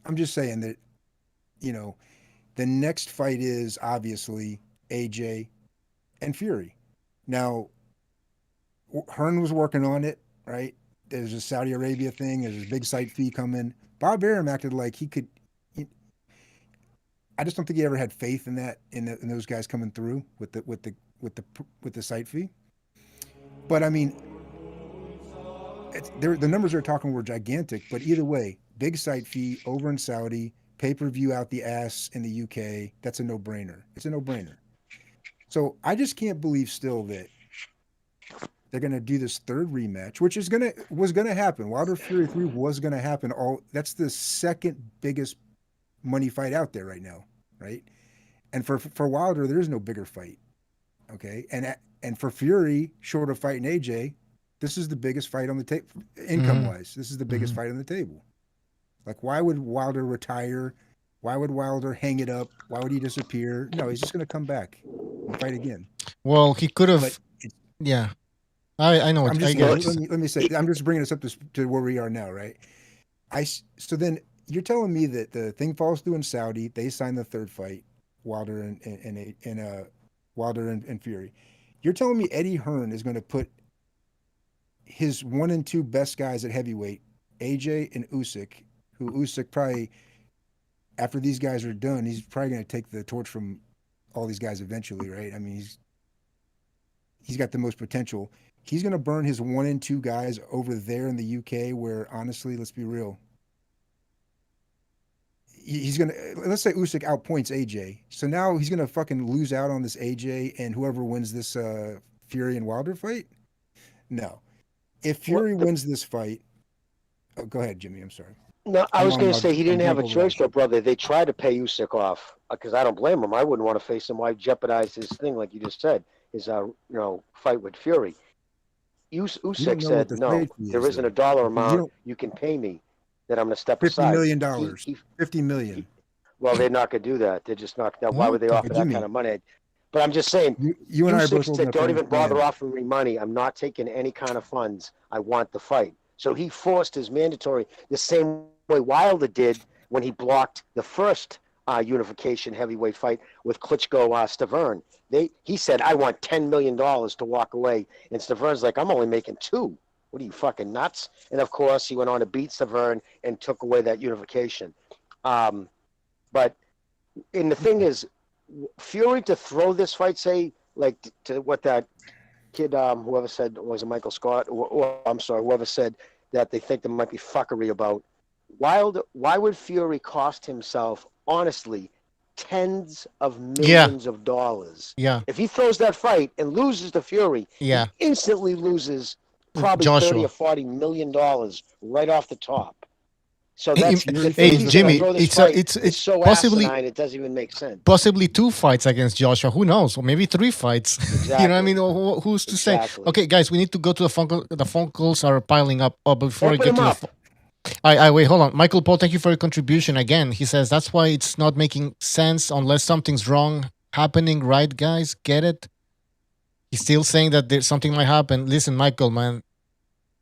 I'm just saying that, the next fight is obviously AJ and Fury. Now, Hearn was working on it, right? There's a Saudi Arabia thing. There's a big site fee coming. Bob Arum acted like he could. I just don't think he ever had faith in that, in those guys coming through with the site fee. But I mean, the numbers they're talking were gigantic, but either way, big site fee over in Saudi, pay-per-view out the ass in the UK. That's a no-brainer. It's a no-brainer. So I just can't believe still that they're going to do this third rematch, which was going to happen. Wilder Fury 3 was going to happen. That's the second biggest money fight out there right now, right? And for Wilder, there is no bigger fight. Okay, and for Fury, short of fighting AJ, this is the biggest fight on the table, income-wise. This is the biggest fight on the table. Like, why would Wilder retire? Why would Wilder hang it up? Why would he disappear? No, he's just going to come back and fight again. Well, he could have. Yeah, I know. Let me say, I'm just bringing us up to where we are now, right? So then you're telling me that the thing falls through in Saudi. They sign the third fight, Wilder and Fury. You're telling me Eddie Hearn is going to put his 1 and 2 best guys at heavyweight, AJ and Usyk, who Usyk probably, after these guys are done, he's probably going to take the torch from all these guys eventually, right? I mean, he's got the most potential. He's going to burn his 1 and 2 guys over there in the UK, where honestly, let's be real, he's going to, let's say Usyk outpoints AJ. So now he's going to fucking lose out on this AJ and whoever wins this Fury and Wilder fight? No. If Fury wins this fight, go ahead, Jimmy. I'm sorry. No, I was going to say he didn't have a choice, though, brother. They tried to pay Usyk off because I don't blame him. I wouldn't want to face him. Why jeopardize his thing, like you just said, his fight with Fury? Usyk said, no, there isn't a dollar amount you can pay me that I'm going to step aside. $50 million. $50 million. Well, they're not going to do that. They're just not. Why would they offer that kind of money? But I'm just saying, you and I both said, don't even bother offering me money. I'm not taking any kind of funds. I want the fight. So he forced his mandatory the same way Wilder did when he blocked the first unification heavyweight fight with Klitschko Stavern. He said, I want $10 million to walk away. And Stavern's like, I'm only making $2 million. What are you, fucking nuts? And of course, he went on to beat Stavern and took away that unification. But the thing is, Fury to throw this fight, say, like to what that kid, whoever said, was it Michael Scott? Or I'm sorry, whoever said that they think there might be fuckery about. Why would Fury cost himself, honestly, tens of millions of dollars? Yeah. If he throws that fight and loses to Fury, he instantly loses probably $30 or $40 million right off the top. So that's Jimmy, it's so possibly asinine, it doesn't even make sense. Possibly 2 fights against Joshua. Who knows? Or maybe 3 fights. Exactly. You know what I mean? Who's to say? Okay, guys, we need to go to the phone call. The phone calls are piling up. Oh, before I get to the I wait, hold on. Michael Paul, thank you for your contribution again. He says that's why it's not making sense unless something's wrong happening, right, guys? Get it? He's still saying that there's something might happen. Listen, Michael, man,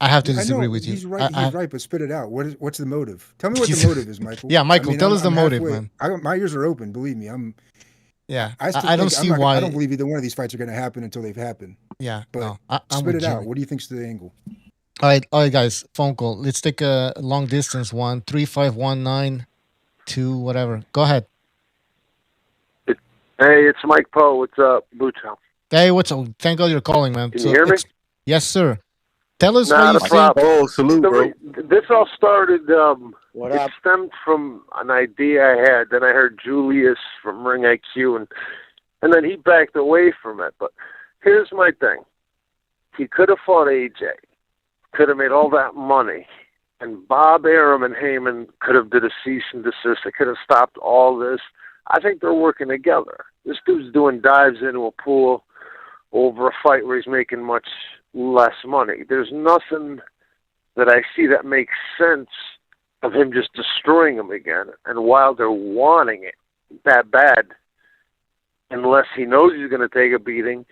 I have to disagree with you. He's right. He's right, but spit it out. What's the motive? Tell me what the motive is, Michael. Yeah, Michael, tell us the motive, man. My ears are open. Believe me, I don't see why. I don't believe either one of these fights are going to happen until they've happened. Yeah, but I'm spit it out. What do you think's the angle? All right, guys. Phone call. Let's take a long distance one. 3519 2 whatever. Go ahead. Hey, it's Mike Poe. What's up, Bucho? Hey, what's up? Thank God you're calling, man. Can you hear me? Yes, sir. Tell us Not what you a think. problem. Oh, salute, bro. This all started. It stemmed from an idea I had. Then I heard Julius from Ring IQ, and then he backed away from it. But here's my thing: he could have fought AJ, could have made all that money, and Bob Arum and Heyman could have did a cease and desist. They could have stopped all this. I think they're working together. This dude's doing dives into a pool over a fight where he's making much less money. There's nothing that I see that makes sense of him just destroying him again. And Wilder wanting it that bad, unless he knows he's going to take a beating,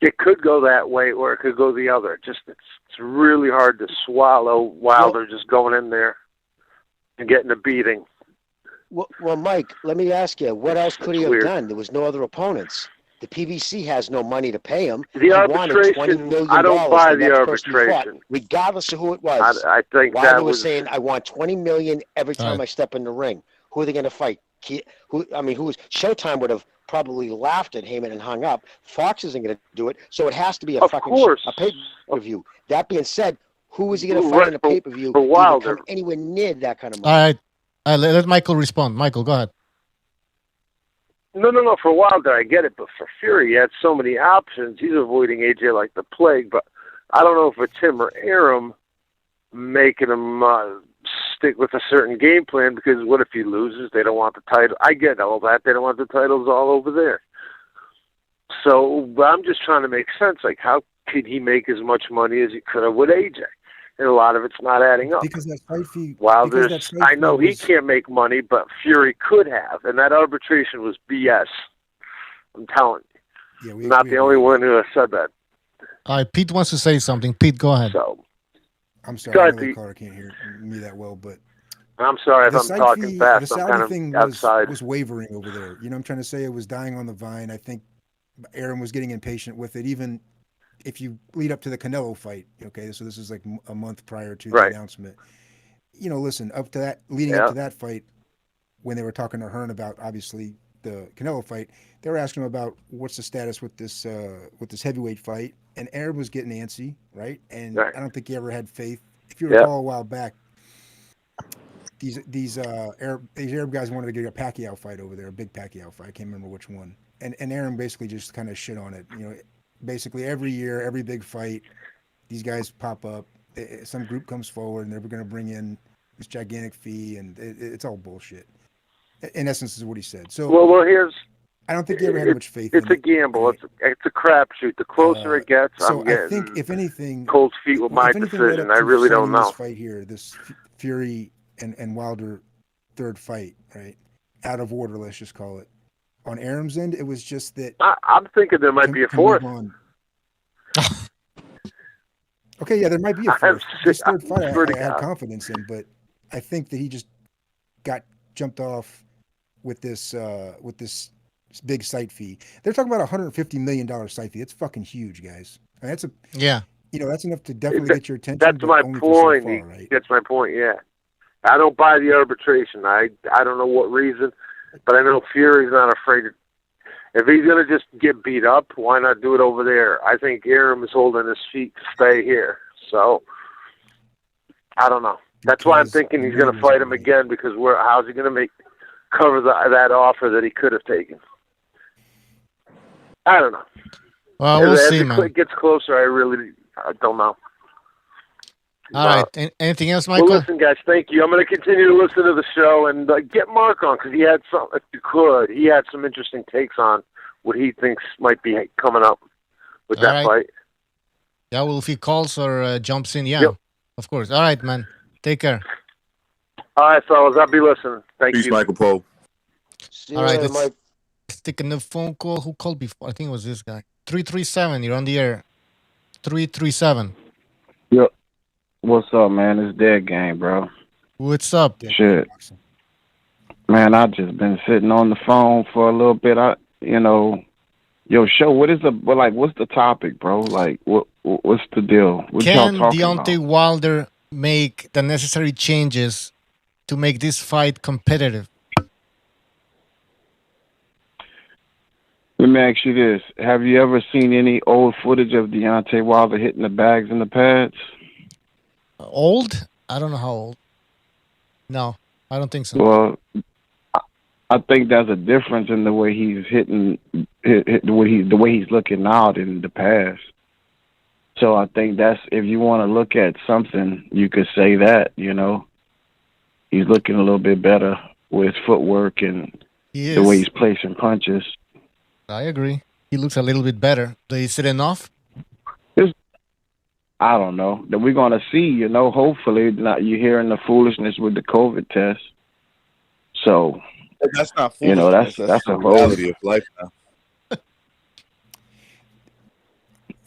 it could go that way or it could go the other. It's really hard to swallow Wilder just going in there and getting a beating. Well, Mike, let me ask you, what else could he have done? There was no other opponents. The PBC has no money to pay him. The arbitration, I don't buy the arbitration. Regardless of who it was. I think Wilder that was saying, I want $20 million every time I step in the ring. Who are they going to fight? Showtime would have probably laughed at Heyman and hung up. Fox isn't going to do it, so it has to be a pay-per-view. That being said, who was he going to fight in a pay-per-view for to even Wilder. come anywhere near that kind of All money? right. Let Michael respond. Michael, go ahead. No. For Wilder, I get it, but for Fury, he had so many options. He's avoiding AJ like the plague. But I don't know if it's him or Aram making him stick with a certain game plan, because what if he loses? They don't want the title. I get all that. They don't want the titles all over there. So I'm just trying to make sense. Like, how could he make as much money as he could have with AJ? And a lot of it's not adding up. Because that fight fee. I know he can't make money, but Fury could have. And that arbitration was BS. I'm telling you. Yeah, I'm not the only one who has said that. All right, Pete wants to say something. Pete, go ahead. So, I'm sorry, I know the caller can't hear me that well, but I'm sorry if I'm talking fast. The I'm Saudi kind of thing outside. was wavering over there. You know, I'm trying to say it was dying on the vine. I think Aaron was getting impatient with it, even if you lead up to the Canelo fight. Okay, so this is like a month prior to the announcement. You know, listen, up to that, leading up to that fight, when they were talking to Hearn about obviously the Canelo fight, they were asking him about what's the status with this heavyweight fight, and Arab was getting antsy, right? And I don't think he ever had faith. If you recall a while back, these Arab guys wanted to get a Pacquiao fight over there, a big Pacquiao fight. I can't remember which one. And Aaron basically just kind of shit on it. You know, basically every year, every big fight, these guys pop up. Some group comes forward, and they're going to bring in this gigantic fee, and it's all bullshit. In essence, is what he said. So, well, here's. I don't think he ever had much faith. It's a gamble. It's a crapshoot. The closer it gets, so I think if anything, cold feet with my decision. I really don't know. This fight here, this Fury and Wilder third fight, right? Out of order, let's just call it. On Aram's end, it was just that. I'm thinking there might be a fourth. Okay, yeah, there might be a fourth. This third fight, I had confidence in, but I think that he just got jumped off with this big site fee. They're talking about $150 million site fee. It's fucking huge, guys. I mean, that's that's enough to definitely get your attention. That's my point. So far, right? That's my point. Yeah, I don't buy the arbitration. I don't know what reason, but I know Fury's not afraid. If he's gonna just get beat up, why not do it over there? I think Aram is holding his feet to stay here. So I don't know. That's why I'm thinking he's gonna fight him again, because how's he gonna cover that offer that he could have taken? I don't know. Well, we'll see, man. As it gets closer, I don't know. All right. Anything else, Michael? Well, listen, guys, thank you. I'm going to continue to listen to the show and get Mark on, because he had some. If you could, he had some interesting takes on what he thinks might be coming up with that fight. Yeah, well, if he calls or jumps in, of course. All right, man. Take care. All right, fellas. I'll be listening. Thank Peace, you. Michael Poe. All right, let's take a phone call. Who called before? I think it was this guy. 337. You're on the air. 337. Yep. What's up, man? It's Dead Game, bro. What's up? Shit. Man, I just been sitting on the phone for a little bit. Your show, what's the topic, bro? Like, what's the deal? What Can y'all talking Deontay about? Wilder make the necessary changes to make this fight competitive? Let me ask you this. Have you ever seen any old footage of Deontay Wilder hitting the bags and the pads? Old? I don't know how old. No, I don't think so. Well, I think there's a difference in the way he's hitting, the way he's looking out in the past. So I think that's, if you want to look at something, you could say that, he's looking a little bit better with his footwork and the way he's placing punches. I agree. He looks a little bit better. Is it enough? I don't know. That we're going to see, hopefully not you hearing the foolishness with the COVID test. So, that's not foolishness. That's a reality of life now.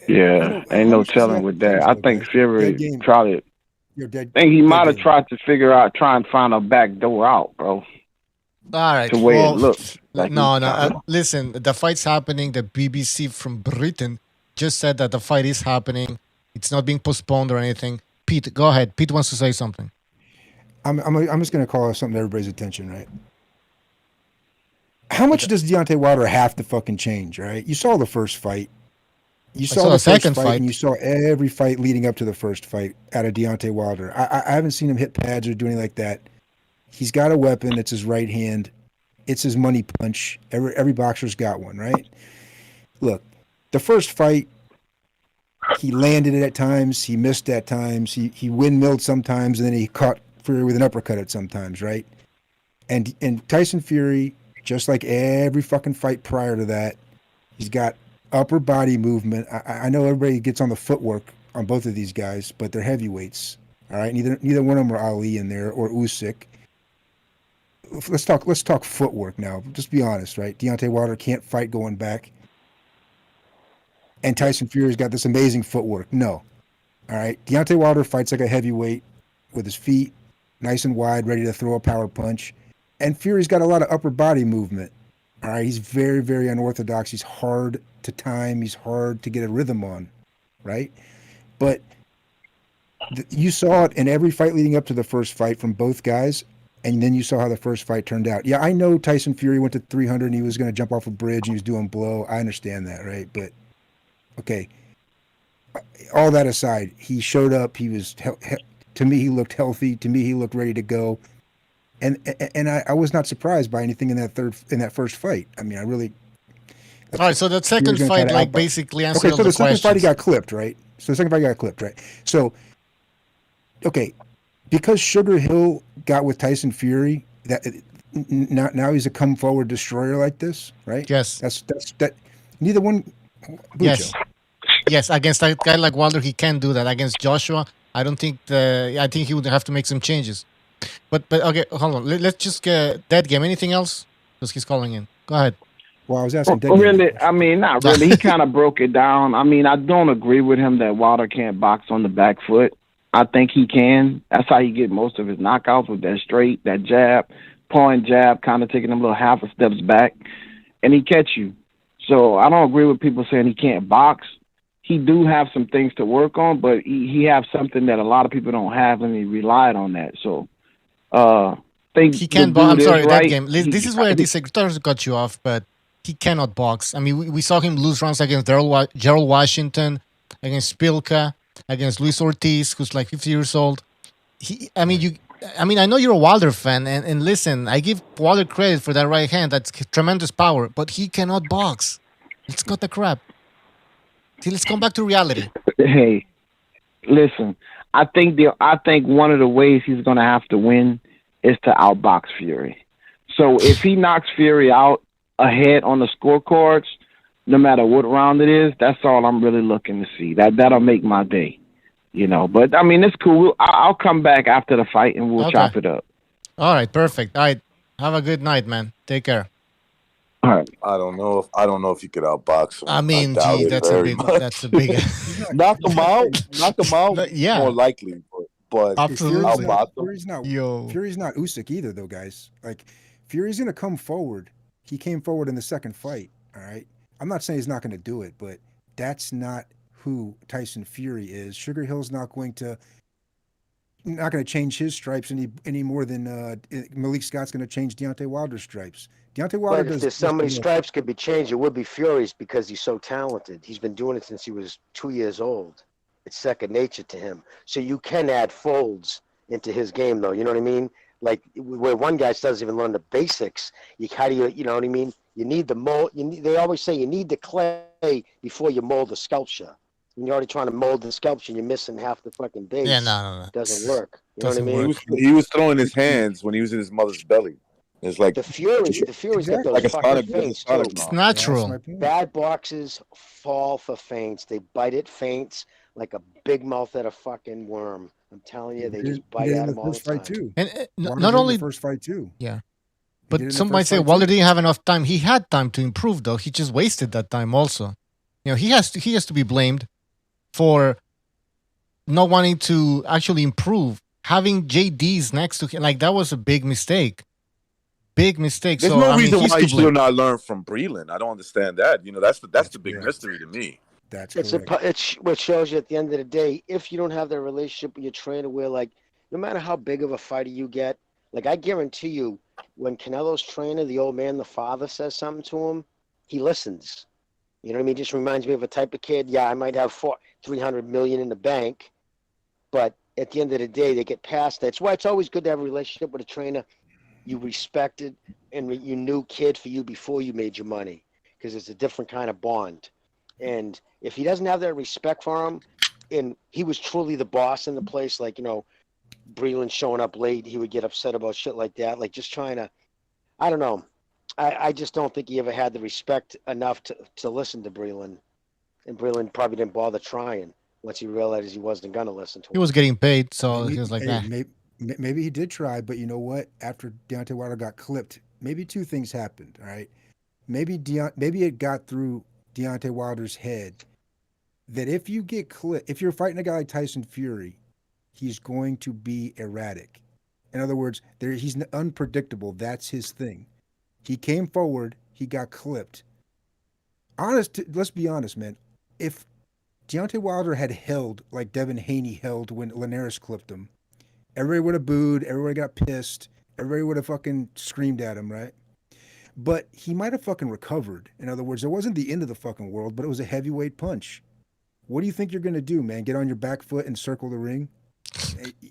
Yeah, ain't no telling with that. I think Fury probably. I think he might have tried to try and find a back door out, bro. All right. The way it looks. Like listen, the fight's happening. The BBC from Britain just said that the fight is happening. It's not being postponed or anything. Pete, go ahead. Pete wants to say something. I'm just going to call something to everybody's attention, right? How much does Deontay Wilder have to fucking change, right? You saw the first fight. You I saw saw the the first second fight, fight. and you saw every fight leading up to the first fight out of Deontay Wilder. I haven't seen him hit pads or do anything like that. He's got a weapon. It's his right hand. It's his money punch. Every boxer's got one, right? Look, the first fight, he landed it at times. He missed at times. He windmilled sometimes, and then he caught Fury with an uppercut at sometimes, right? And Tyson Fury, just like every fucking fight prior to that, he's got upper body movement. I know everybody gets on the footwork on both of these guys, but they're heavyweights. All right, neither one of them are Ali in there or Usyk. Let's talk footwork now. Just be honest, right? Deontay Wilder can't fight going back, and Tyson Fury's got this amazing footwork. No, all right. Deontay Wilder fights like a heavyweight with his feet nice and wide, ready to throw a power punch, and Fury's got a lot of upper body movement. All right, he's very, very unorthodox. He's hard to time. He's hard to get a rhythm on, right? But you saw it in every fight leading up to the first fight from both guys. And then you saw how the first fight turned out. Yeah, I know Tyson Fury went to 300 and he was going to jump off a bridge and he was doing blow. I understand that, right? But, okay, all that aside, he showed up. He was, to me, he looked healthy. To me, he looked ready to go. And I was not surprised by anything in that first fight. I mean, I really. All right, so that second fight, like, basically answered all so the the second questions. fight he got clipped, right? So, okay. Because Sugar Hill got with Tyson Fury, that now he's a come forward destroyer like this, right? Yes. That's neither one. Yes. Yes, against a guy like Wilder, he can do that. Against Joshua, I don't think I think he would have to make some changes. But okay, hold on. Let's just get Dead Game. Anything else? Because he's calling in. Go ahead. Well, I was asking Dead Well, Game. really, I mean, not really. He kind of broke it down. I mean, I don't agree with him that Wilder can't box on the back foot. I think he can. That's how he get most of his knockouts, with that straight, that jab, pulling jab, kind of taking them little half a steps back, and he catch you. So I don't agree with people saying he can't box. He do have some things to work on, but he have something that a lot of people don't have, and he relied on that. So think he can box. I'm sorry, right. Dead Game. This is where the secretaries got you off, but he cannot box. I mean, we saw him lose rounds against Gerald Washington, against Spilka, against Luis Ortiz, who's like 50 years old. I know you're a Wilder fan, and listen, I give Wilder credit for that right hand. That's tremendous power, but he cannot box. Let's cut the crap. See, let's come back to reality. Hey, listen, I think one of the ways he's going to have to win is to outbox Fury. So if he knocks Fury out ahead on the scorecards, no matter what round it is, that's all I'm really looking to see. That'll make my day, you know. But I mean, it's cool. I'll come back after the fight and we'll chop it up. All right, perfect. All right, have a good night, man. Take care. All right. I don't know if you could outbox him. I mean, doubt gee, it that's very a much. big. knock him out. Yeah, more likely, but absolutely. outbox him. Fury's not Usyk either, though, guys. Like, Fury's gonna come forward. He came forward in the second fight. All right. I'm not saying he's not going to do it, but that's not who Tyson Fury is. Sugar Hill's not going to change his stripes any more than Malik Scott's going to change Deontay Wilder's stripes. Deontay Wilder But if does. there's so many stripes could be changed, it would be Fury's because he's so talented. He's been doing it since he was 2 years old. It's second nature to him. So you can add folds into his game, though. You know what I mean? Like where one guy doesn't even learn the basics. You know what I mean? You need the mold. They always say you need the clay before you mold the sculpture. When you're already trying to mold the sculpture, you're missing half the fucking base. Yeah, no. It doesn't work. You know what I mean? He was throwing his hands when he was in his mother's belly. It's like the Fury's got those like a fucking sonic, feints too. It's natural. Bad boxes fall for feints. They bite at feints like a big mouth at a fucking worm. I'm telling you, they just bite at them all the time. Too. And not only the first fight too. Yeah. But some might say Wilder didn't have enough time. He had time to improve, though. He just wasted that time also. You know, he has to be blamed for not wanting to actually improve. Having JD's next to him, like, that was a big mistake. Big mistake. There's no reason why you should not learn from Breeland. I don't understand that. You know, that's the big mystery to me. It's what shows you at the end of the day, if you don't have that relationship with your trainer where, like, no matter how big of a fighter you get, like, I guarantee you, when Canelo's trainer, the old man, the father, says something to him, he listens. You know what I mean? Just reminds me of a type of kid. Yeah, I might have 300 million in the bank, but at the end of the day, they get past that. That's why it's always good to have a relationship with a trainer you respected and you knew kid for you before you made your money, because it's a different kind of bond. And if he doesn't have that respect for him, and he was truly the boss in the place, like, you know, Breeland showing up late, he would get upset about shit like that, like just trying to, I don't know. I just don't think he ever had the respect enough to listen to Breeland. And Breeland probably didn't bother trying once he realized he wasn't going to listen to him. He was getting paid, so he was like, nah. Maybe he did try, but you know what? After Deontay Wilder got clipped, maybe two things happened, all right? Maybe it got through Deontay Wilder's head that if you get clipped, if you're fighting a guy like Tyson Fury, he's going to be erratic. In other words, he's unpredictable. That's his thing. He came forward, he got clipped. Let's be honest, man. If Deontay Wilder had held like Devin Haney held when Linares clipped him, everybody would have booed, everybody got pissed, everybody would have fucking screamed at him, right? But he might have fucking recovered. In other words, it wasn't the end of the fucking world, but it was a heavyweight punch. What do you think you're going to do, man? Get on your back foot and circle the ring?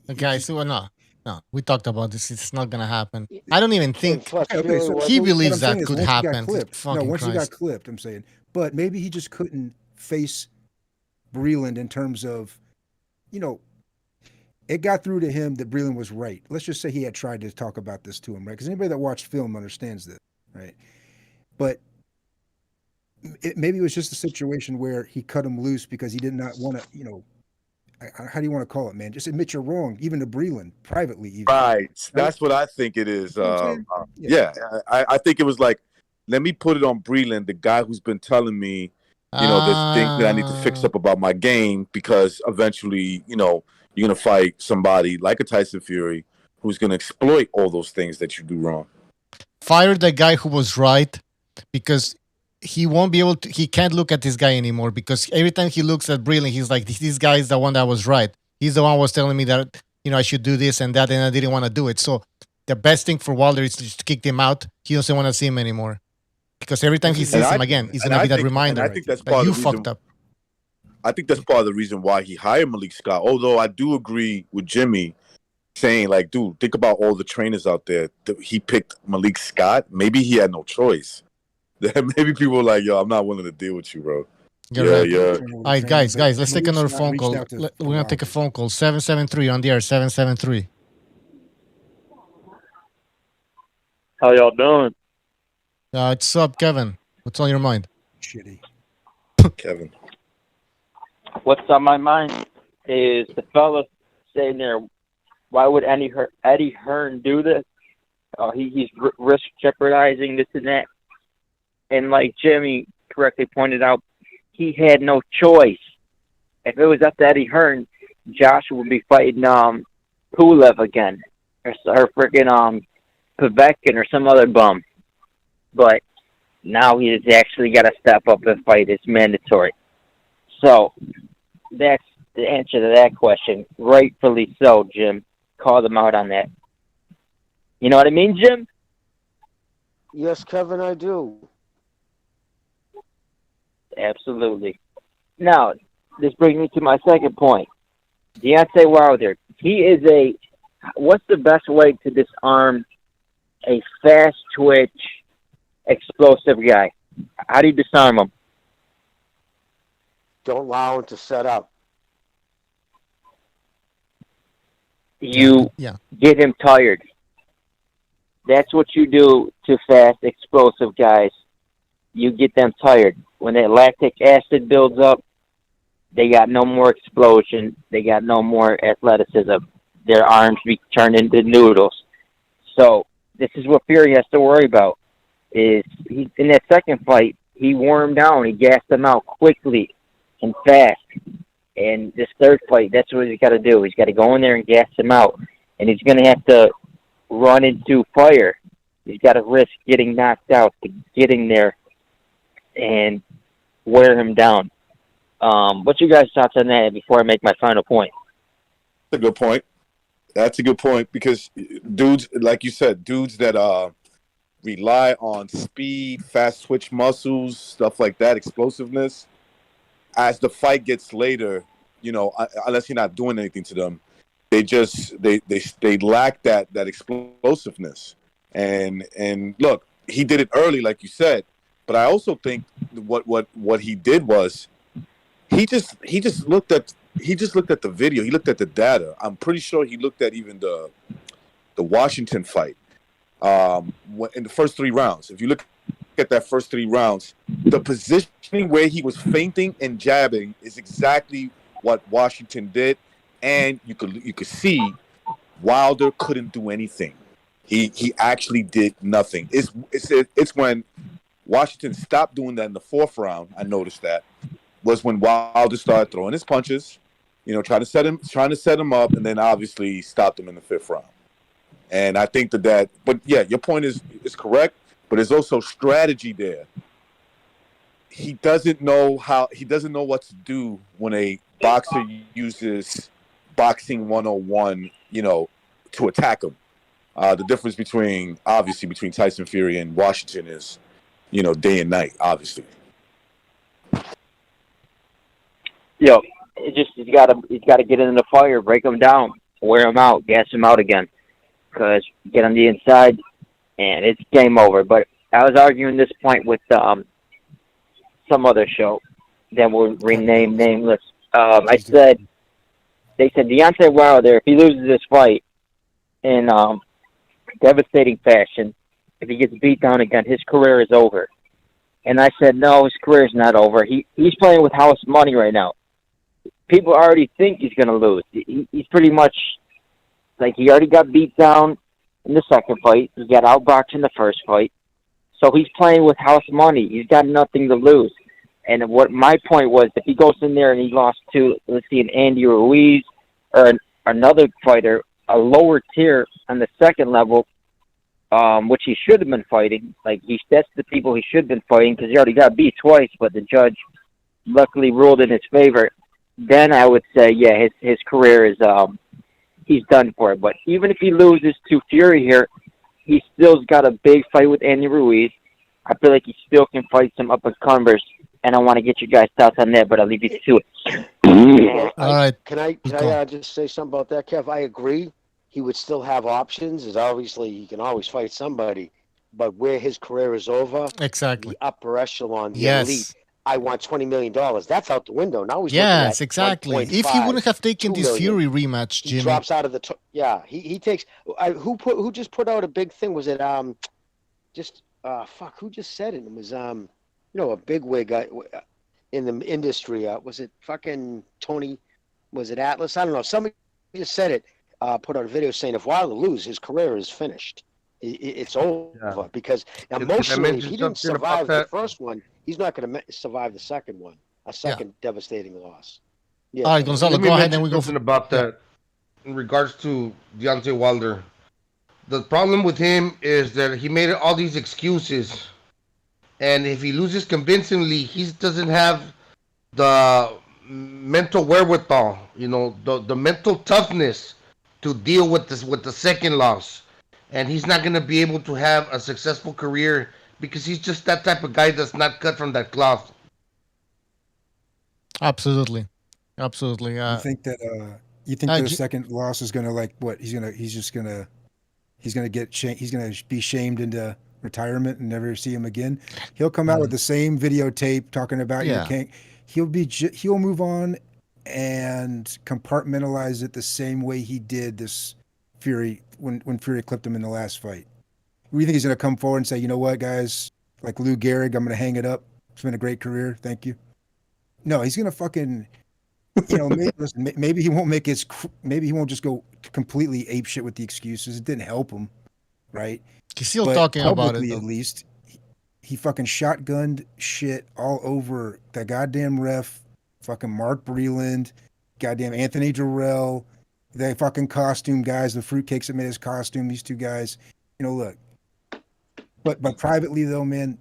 Okay, so no, we talked about this. It's not gonna happen. I don't even think so he believes that is could once he got happen. clipped- once he got clipped, I'm saying. But maybe he just couldn't face Breeland in terms of, you know, it got through to him that Breeland was right. Let's just say he had tried to talk about this to him, right? Because anybody that watched film understands this, right? But maybe it was just a situation where he cut him loose because he did not want to, you know, how do you want to call it, man? Just admit you're wrong, even to Breeland, privately. Even. Right. That's what I think it is. Yeah, I think it was like, let me put it on Breeland, the guy who's been telling me, you know, there's things that I need to fix up about my game, because eventually, you know, you're going to fight somebody like a Tyson Fury who's going to exploit all those things that you do wrong. Fire the guy who was right, because he won't be able to, he can't look at this guy anymore, because every time he looks at Breeland, he's like, this guy is the one that was right. He's the one who was telling me that, you know, I should do this and that, and I didn't want to do it. So the best thing for Wilder is to just kick him out. He doesn't want to see him anymore, because every time he sees him again, he's going to be that reminder. I think that's that part you of the reason, fucked up. I think that's part of the reason why he hired Malik Scott. Although I do agree with Jimmy saying, like, dude, think about all the trainers out there. He picked Malik Scott. Maybe he had no choice. Maybe people were like, yo, I'm not willing to deal with you, bro. Yeah. All right, guys, let's take another phone call. We're going to take a phone call. 773 on the air, 773. How y'all doing? What's up, Kevin? What's on your mind? Shitty. Kevin. What's on my mind is the fella saying there, why would Eddie Hearn do this? He's risk jeopardizing this and that. And like Jimmy correctly pointed out, he had no choice. If it was up to Eddie Hearn, Joshua would be fighting Pulev again, or freaking Povetkin or some other bum. But now he's actually got to step up and fight. It's mandatory. So that's the answer to that question. Rightfully so, Jim. Call them out on that. You know what I mean, Jim? Yes, Kevin, I do. Absolutely. Now, this brings me to my second point. Deontay Wilder. He is what's the best way to disarm a fast twitch, explosive guy? How do you disarm him? Don't allow him to set up. You get him tired. That's what you do to fast, explosive guys. You get them tired. When that lactic acid builds up, they got no more explosion. They got no more athleticism. Their arms be turned into noodles. So this is what Fury has to worry about. Is he, in that second fight, he wore him down. He gassed him out quickly and fast. And this third fight, that's what he's got to do. He's got to go in there and gas him out. And he's going to have to run into fire. He's got to risk getting knocked out to getting there and wear him down. What's your guys' thoughts on that before I make my final point? That's a good point. That's a good point, because dudes, like you said, dudes that rely on speed, fast twitch muscles, stuff like that, explosiveness. As the fight gets later, you know, unless you're not doing anything to them, they lack that explosiveness. And look, he did it early, like you said, but I also think what he did was he just looked at the video, he looked at the data. I'm pretty sure he looked at even the Washington fight in the first 3 rounds. If you look at that first 3 rounds, the positioning where he was feinting and jabbing is exactly what Washington did, and you could see Wilder couldn't do anything. He actually did nothing. It's when Washington stopped doing that in the 4th round. I noticed that was when Wilder started throwing his punches, you know, trying to set him up, and then obviously stopped him in the 5th round. And I think that but yeah, your point is correct, but there's also strategy there. He doesn't know what to do when a boxer uses boxing 101, you know, to attack him. The difference between Tyson Fury and Washington is, you know, day and night, obviously. Yo, he's got to get in the fire, break him down, wear him out, gas him out again, because get on the inside, and it's game over. But I was arguing this point with some other show that will rename nameless. They said Deontay Wilder, if he loses this fight in devastating fashion, if he gets beat down again, his career is over. And I said, no, his career is not over. He's playing with house money right now. People already think he's going to lose. He's pretty much like he already got beat down in the 2nd fight. He got outboxed in the 1st fight. So he's playing with house money. He's got nothing to lose. And what my point was, if he goes in there and he lost to, let's see, an Andy Ruiz or another fighter, a lower tier on the 2nd level, which he should have been fighting. Like that's the people he should have been fighting because he already got beat twice, but the judge luckily ruled in his favor. Then I would say, yeah, his career is he's done for it. But even if he loses to Fury here, he still's got a big fight with Andy Ruiz. I feel like he still can fight some up-and-comers, and I want to get your guys' thoughts on that, but I'll leave you to it. All right. Can I just say something about that, Kev? I agree. He would still have options. Is obviously he can always fight somebody, but where his career is over, exactly, the upper echelon, the elite. I want $20 million. That's out the window. Now he's yes, exactly. If he wouldn't have taken this Fury rematch, Jimmy, he drops out of the he takes. Who just put out a big thing? Was it who just said it? It was a big wig in the industry. Was it fucking Tony? Was it Atlas? I don't know. Somebody just said it. Put out a video saying if Wilder loses, his career is finished. It's over because emotionally, if he didn't survive the first one, he's not going to survive the second one. A second devastating loss. Yeah. All right, Gonzalo, go ahead. Then we go about that in regards to Deontay Wilder. The problem with him is that he made all these excuses, and if he loses convincingly, he doesn't have the mental wherewithal, you know, the mental toughness to deal with this with the second loss. And he's not going to be able to have a successful career because he's just that type of guy that's not cut from that cloth. Absolutely. You think that the second loss is going to he's going to be shamed into retirement and never see him again. He'll come out with the same videotape talking about you can't. He'll move on and compartmentalize it the same way he did this Fury when Fury clipped him in the last fight. Do you think he's going to come forward and say, you know what, guys, like Lou Gehrig, I'm going to hang it up. It's been a great career. Thank you. No, he's going to fucking, you know, maybe he won't maybe he won't just go completely ape shit with the excuses. It didn't help him, right? He's still talking about it, at least. He fucking shotgunned shit all over the goddamn ref, fucking Mark Breeland, goddamn Anthony Jarrell, the fucking costume guys, the fruitcakes that made his costume, these two guys. You know, look. But privately though, man,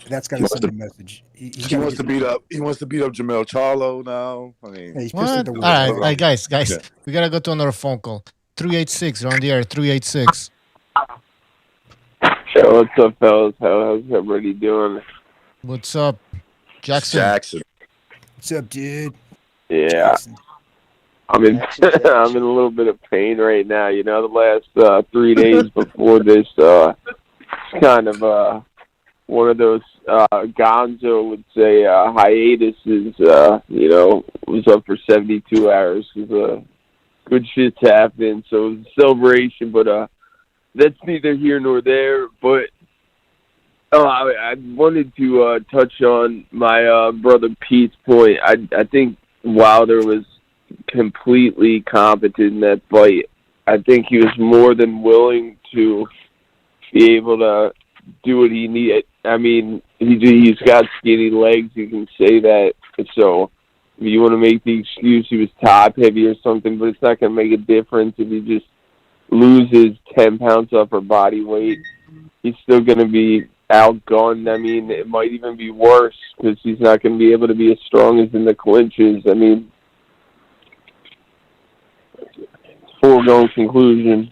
that's got to send a message. He wants to beat up Jamel Charlo now. I mean, he's what? All right, guys, yeah. We gotta go to another phone call. 386, you're on the air. 386. Yo, what's up, fellas? How's everybody doing? What's up, Jackson? Jackson. What's up, dude? Yeah, Jackson. I'm in I'm in a little bit of pain right now. You know, the last 3 days before this, it's kind of one of those Gonzo would say hiatuses. You know, was up for 72 hours because good shit's happened. So it was a celebration, but that's neither here nor there. But I wanted to touch on my brother Pete's point. I think Wilder was completely competent in that fight. I think he was more than willing to be able to do what he needed. I mean, he's got skinny legs. You can say that. So if you want to make the excuse he was top heavy or something, but it's not going to make a difference if he just loses 10 pounds off her body weight. He's still going to be outgunned. I mean, it might even be worse because he's not going to be able to be as strong as in the clinches. I mean, foregone conclusion.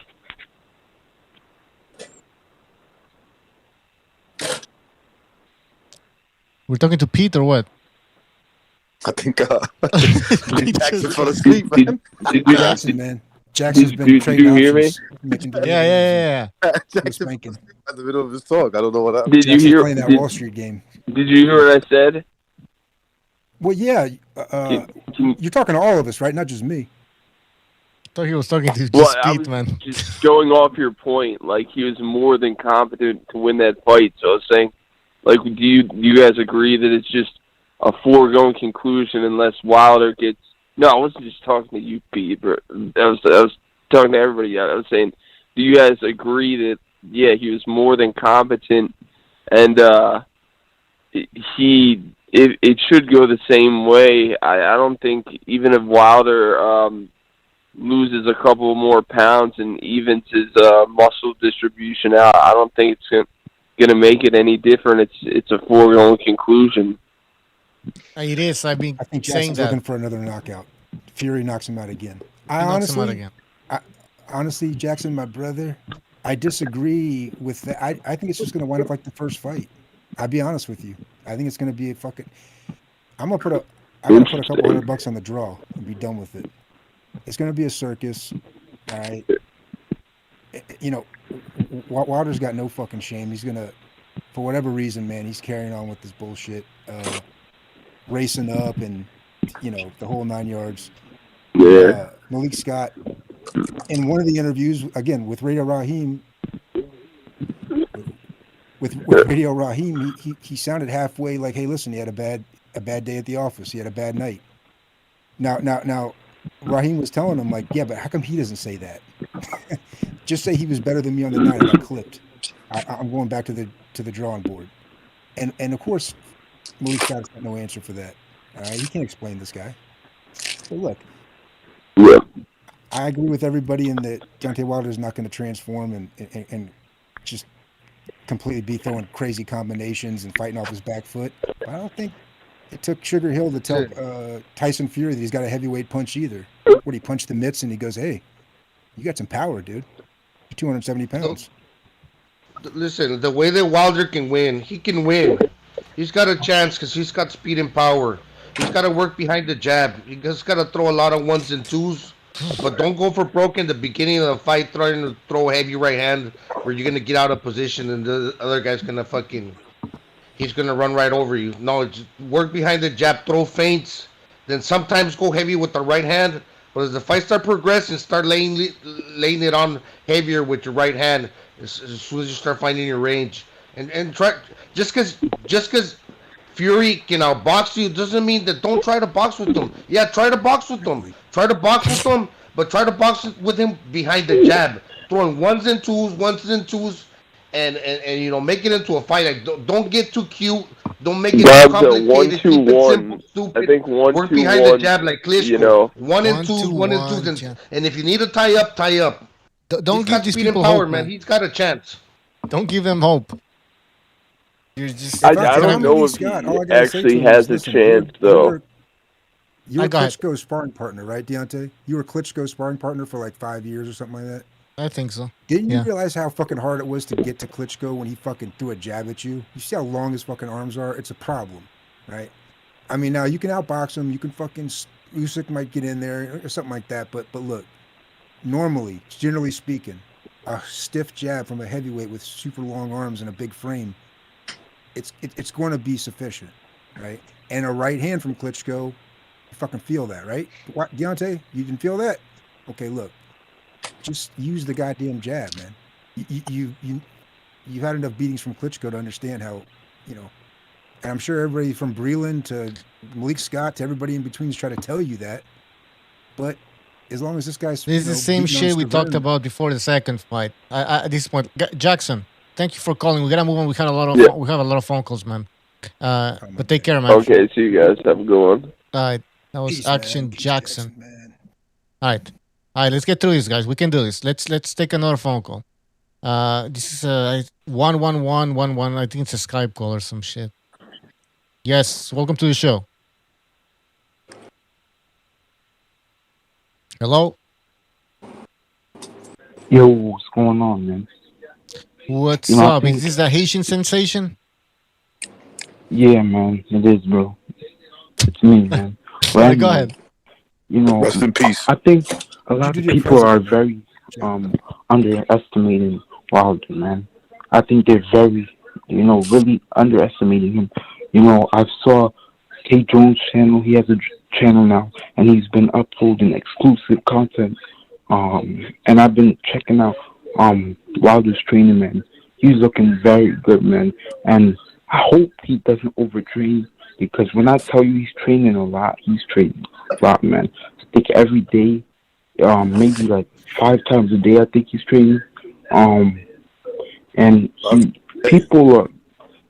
We're talking to Pete or what? I think Jackson fell asleep, man. Jackson, man. Jackson's been did you hear me? Yeah. Jackson was in the middle of his talk. I don't know what happened. Did you hear playing that Wall Street game? Did you hear what I said? Well, yeah. You're talking to all of us, right? Not just me. I thought he was talking to just Pete, man. Just going off your point, like he was more than competent to win that fight. So I was saying, like, do you guys agree that it's just a foregone conclusion unless Wilder gets? No, I wasn't just talking to you, Pete. But I was talking to everybody. I was saying, do you guys agree that yeah, he was more than competent, and it should go the same way. I don't think even if Wilder loses a couple more pounds and evens his muscle distribution out, I don't think it's gonna make it any different. It's a foregone conclusion. It is. I think Jackson's looking for another knockout. Fury knocks him out again. Honestly, Jackson, my brother, I disagree with that. I think it's just going to wind up like the first fight. I'll be honest with you. I think it's going to be a fucking. I'm gonna put a couple $100 on the draw and be done with it. It's going to be a circus. All right. You know, Wilder's got no fucking shame. He's going to, for whatever reason, man, he's carrying on with this bullshit, racing up and, you know, the whole 9 yards. Yeah. Malik Scott, in one of the interviews, again, with Radio Raheem, he sounded halfway like, hey, listen, he had a bad day at the office. He had a bad night. Now, Raheem was telling him, like, yeah, but how come he doesn't say that? Just say he was better than me on the night and I clipped. I'm going back to the drawing board. And of course, Malik Scott's got no answer for that. All right, you can't explain this guy. So look, I agree with everybody in that Deontay Wilder is not going to transform and just completely be throwing crazy combinations and fighting off his back foot. But I don't think it took Sugar Hill to tell Tyson Fury that he's got a heavyweight punch either. What, he punched the mitts and he goes, hey, you got some power, dude. You're 270 pounds. Listen, the way that Wilder can win, he can win. He's got a chance because he's got speed and power. He's got to work behind the jab. He just got to throw a lot of ones and twos. But don't go for broke in the beginning of the fight trying to throw a heavy right hand where you're going to get out of position and the other guy's going to he's going to run right over you. No, just work behind the jab, throw feints, then sometimes go heavy with the right hand. But as the fight start progressing, start laying it on heavier with your right hand as soon as you start finding your range. And try just because Fury can outbox you doesn't mean that don't try to box with him. Yeah, try to box with him. Try to box with him, but try to box with him behind the jab, throwing ones and twos, and you know, make it into a fight. Like, don't get too cute. Don't make it too complicated. Keep it simple, stupid. I think 1-2-1. Work behind the jab like Klitschko. You know, one and twos, and if you need to tie up, tie up. Don't give these people power, hope, man. He's got a chance. Don't give them hope. You're just. I don't know if he actually has a chance, though. You were Klitschko's sparring partner, right, Deontay? You were Klitschko's sparring partner for like 5 years or something like that? I think so. Didn't you Yeah. realize how fucking hard it was to get to Klitschko when he fucking threw a jab at you? You see how long his fucking arms are? It's a problem, right? I mean, now you can outbox him. You can fucking Usyk might get in there or something like that. But look, normally, generally speaking, a stiff jab from a heavyweight with super long arms and a big frame, it's going to be sufficient, right? And a right hand from Klitschko, you fucking feel that, right? What, Deontay, you didn't feel that? Okay, look, just use the goddamn jab, man. You've had enough beatings from Klitschko to understand how, you know. And I'm sure everybody from Breeland to Malik Scott to everybody in between is trying to tell you that. But as long as this guy's, This is the same shit we talked about before the second fight. At this point, Jackson, thank you for calling. We gotta move on. We have a lot of phone calls, man. But take care, man. Okay, see you guys. Have a good one. All right, that was Action Jackson. All right, let's get through this, guys. We can do this. Let's take another phone call. This is 11111. I think it's a Skype call or some shit. Yes, welcome to the show. Hello? Yo, what's going on, man? What's up? Is this the Haitian sensation? Yeah, man, it is, bro. It's me, man. Well, go ahead. You know, rest in peace. I think a lot of people are very underestimating Wilder, man. I think they're very, really underestimating him. You know, I saw K. Jones' channel. He has a channel now, and he's been uploading exclusive content. And I've been checking out Wilder's training, man. He's looking very good, man. And I hope he doesn't overtrain, because when I tell you he's training a lot, he's training a lot, man. I think every day, maybe like 5 times a day, I think he's training. And people are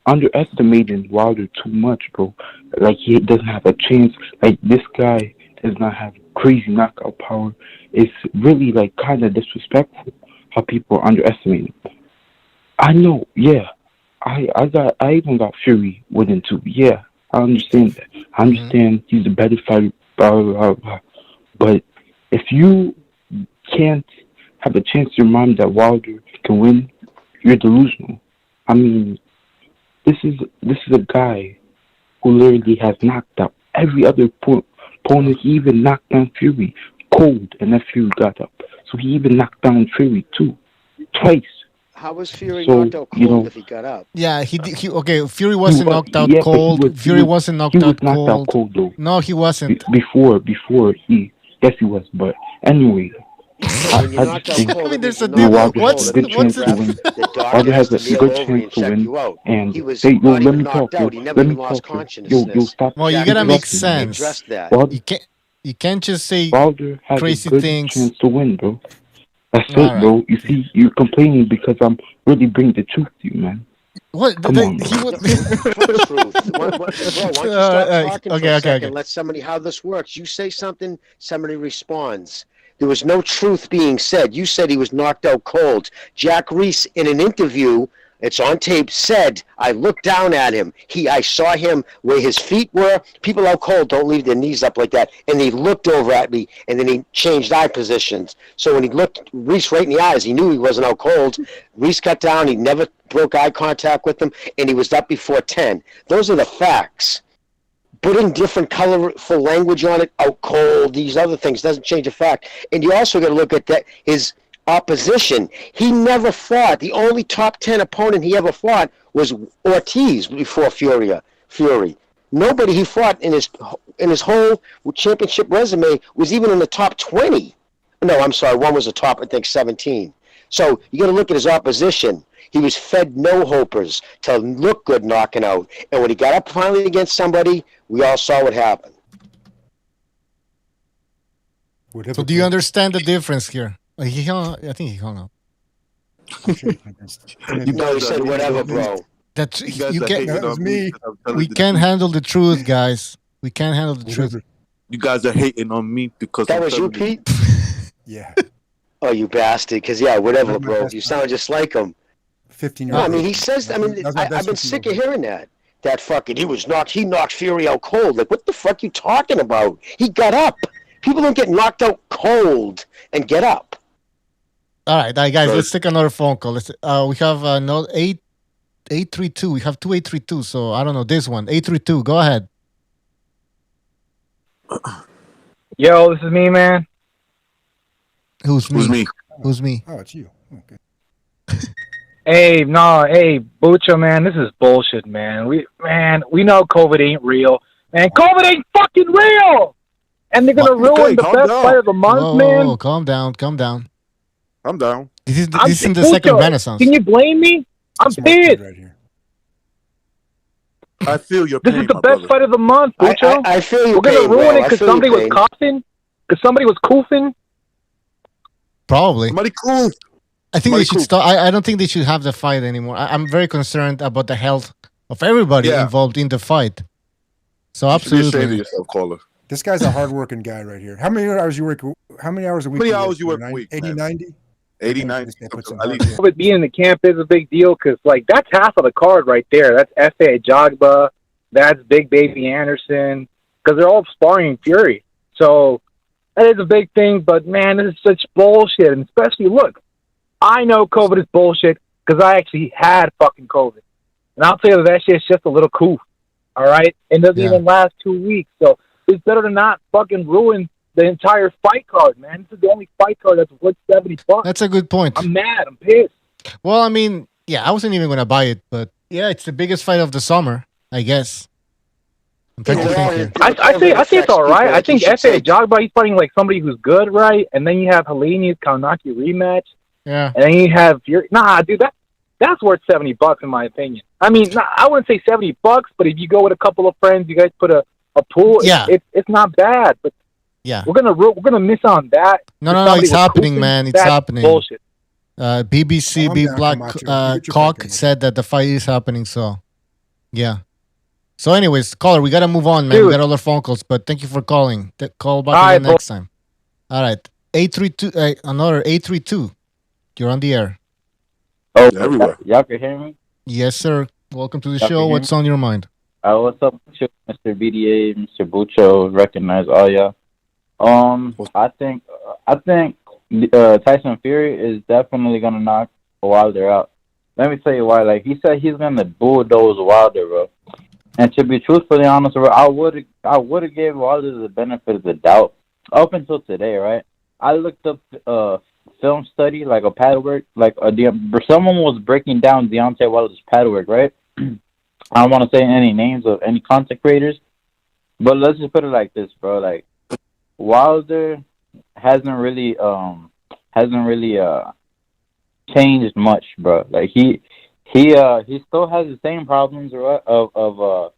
underestimating Wilder too much, bro. Like, he doesn't have a chance. Like, this guy does not have crazy knockout power. It's really, like, kind of disrespectful how people are underestimating. I know, yeah. I even got Fury winning too. Yeah, I understand that. I understand he's a better fighter, blah, blah, blah, blah. But if you can't have a chance in your mind that Wilder can win, you're delusional. I mean, this is a guy who literally has knocked out every other opponent. He even knocked down Fury cold, and that Fury got up. So he even knocked down Fury too, twice. How was Fury knocked out cold if he got up? Yeah, okay, Fury wasn't knocked out cold. Fury wasn't knocked out cold. Though. No, he wasn't. Before he, yes, he was. But anyway, I just think Wilder has a good chance to win. Wilder has a good chance to win. And hey, let me talk. Let me talk. Yo, stop. Well, you gotta make sense. You can't just say Wilder has crazy a good things. chance to win, bro. That's it, bro. You see, you're complaining because I'm really bringing the truth to you, man. What? Come on, Okay. Let somebody, how this works. You say something, somebody responds. There was no truth being said. You said he was knocked out cold. Jack Reese, in an interview, it's on tape, said, I looked down at him. I saw him where his feet were. People out cold don't leave their knees up like that. And he looked over at me, and then he changed eye positions. So when he looked Reese right in the eyes, he knew he wasn't out cold. Reese cut down. He never broke eye contact with him, and he was up before 10. Those are the facts. Putting different colorful language on it, out cold, these other things, doesn't change the fact. And you also got to look at that, his opposition. He never fought. The only top 10 opponent he ever fought was Ortiz before Fury. Nobody he fought in his whole championship resume was even in the top 20. No, I'm sorry, one was the top, I think, 17. So you got to look at his opposition. He was fed no-hopers to look good knocking out. And when he got up finally against somebody, we all saw what happened. So do you understand the difference here? I think he hung up. No, he said whatever, bro. We can't handle the truth, guys. We can't handle the truth. You guys are hating on me because that was you, Pete? Yeah. Oh, you bastard. Because, yeah, whatever, bro. You sound just like him. 15-year-old. No, I mean, he says, I mean, I've been sick of hearing that. That fucking, he knocked Fury out cold. Like, what the fuck you talking about? He got up. People don't get knocked out cold and get up. All right, guys, let's take another phone call. We have no 832. We have 2832. So I don't know this one. 832. Go ahead. Yo, this is me, man. Who's me? Who's me? Oh, it's you. Okay. Hey, Bucho, man, this is bullshit, man. We know COVID ain't real, man. COVID ain't fucking real, and they're gonna ruin the best fight of the month, man. Whoa, calm down. I'm down. This isn't the second Renaissance. Can you blame me? I'm pissed. Right here. I feel your This pain, is the my best brother. fight of the month, Bucho. I feel your We're gonna pain, ruin bro. it because somebody was coughing, because somebody was coughing. Probably. Somebody cool. I think they should stop. I don't think they should have the fight anymore. I'm very concerned about the health of everybody involved in the fight. So You should be ashamed of absolutely. yourself, caller. This guy's a hardworking guy right here. How many hours you work? How many hours a week? How many hours you work a week? 80, 90? 80, 90. But being in the camp is a big deal because, like, that's half of the card right there. That's F.A. Jogba. That's Big Baby Anderson. Because they're all sparring in Fury. So that is a big thing. But, man, this is such bullshit. And especially, look, I know COVID is bullshit because I actually had fucking COVID. And I'll tell you that shit's just a little coof. All right? It doesn't even last 2 weeks. So it's better to not fucking ruin the entire fight card, man. This is the only fight card that's worth $70. That's a good point. I'm mad. I'm pissed. Well, I mean, I wasn't even gonna buy it, but yeah, it's the biggest fight of the summer, I guess. I'm trying to think here. I say it's all right. I think F.A. Jogba, he's fighting like somebody who's good, right? And then you have Helenius Kaunaki rematch. Yeah. And then you have Fury. Nah, dude, that's worth $70 in my opinion. I mean, I wouldn't say $70, but if you go with a couple of friends, you guys put a pool. Yeah. It's not bad, but yeah, we're gonna miss on that. No, it's happening, man. It's That's happening. bullshit. BBC Calm Big down, Black Camacho. Get your Cock fucking- said that the fight is happening. So, yeah. So, anyways, caller, we gotta move on, man. We Dude. got other phone calls, but thank you for calling. Call back All again right, next time. All right, 832. Another 832. You're on the air. Oh, everywhere. Y'all can hear me? Yes, sir. Welcome to the Y'all can show. hear What's on your mind? What's up, Mr. BDA, Mr. Bucho? Recognize all y'all. I think Tyson Fury is definitely gonna knock Wilder out. Let me tell you why. Like, he said he's gonna bulldoze Wilder, bro. And to be truthfully honest, bro, I would have gave Wilder the benefit of the doubt up until today, right? I looked up film study, like a pad work, like someone was breaking down Deontay Wilder's pad work, right? I don't want to say any names of any content creators, but let's just put it like this, bro. Like, Wilder hasn't really changed much, bro. Like, he still has the same problems, bro, of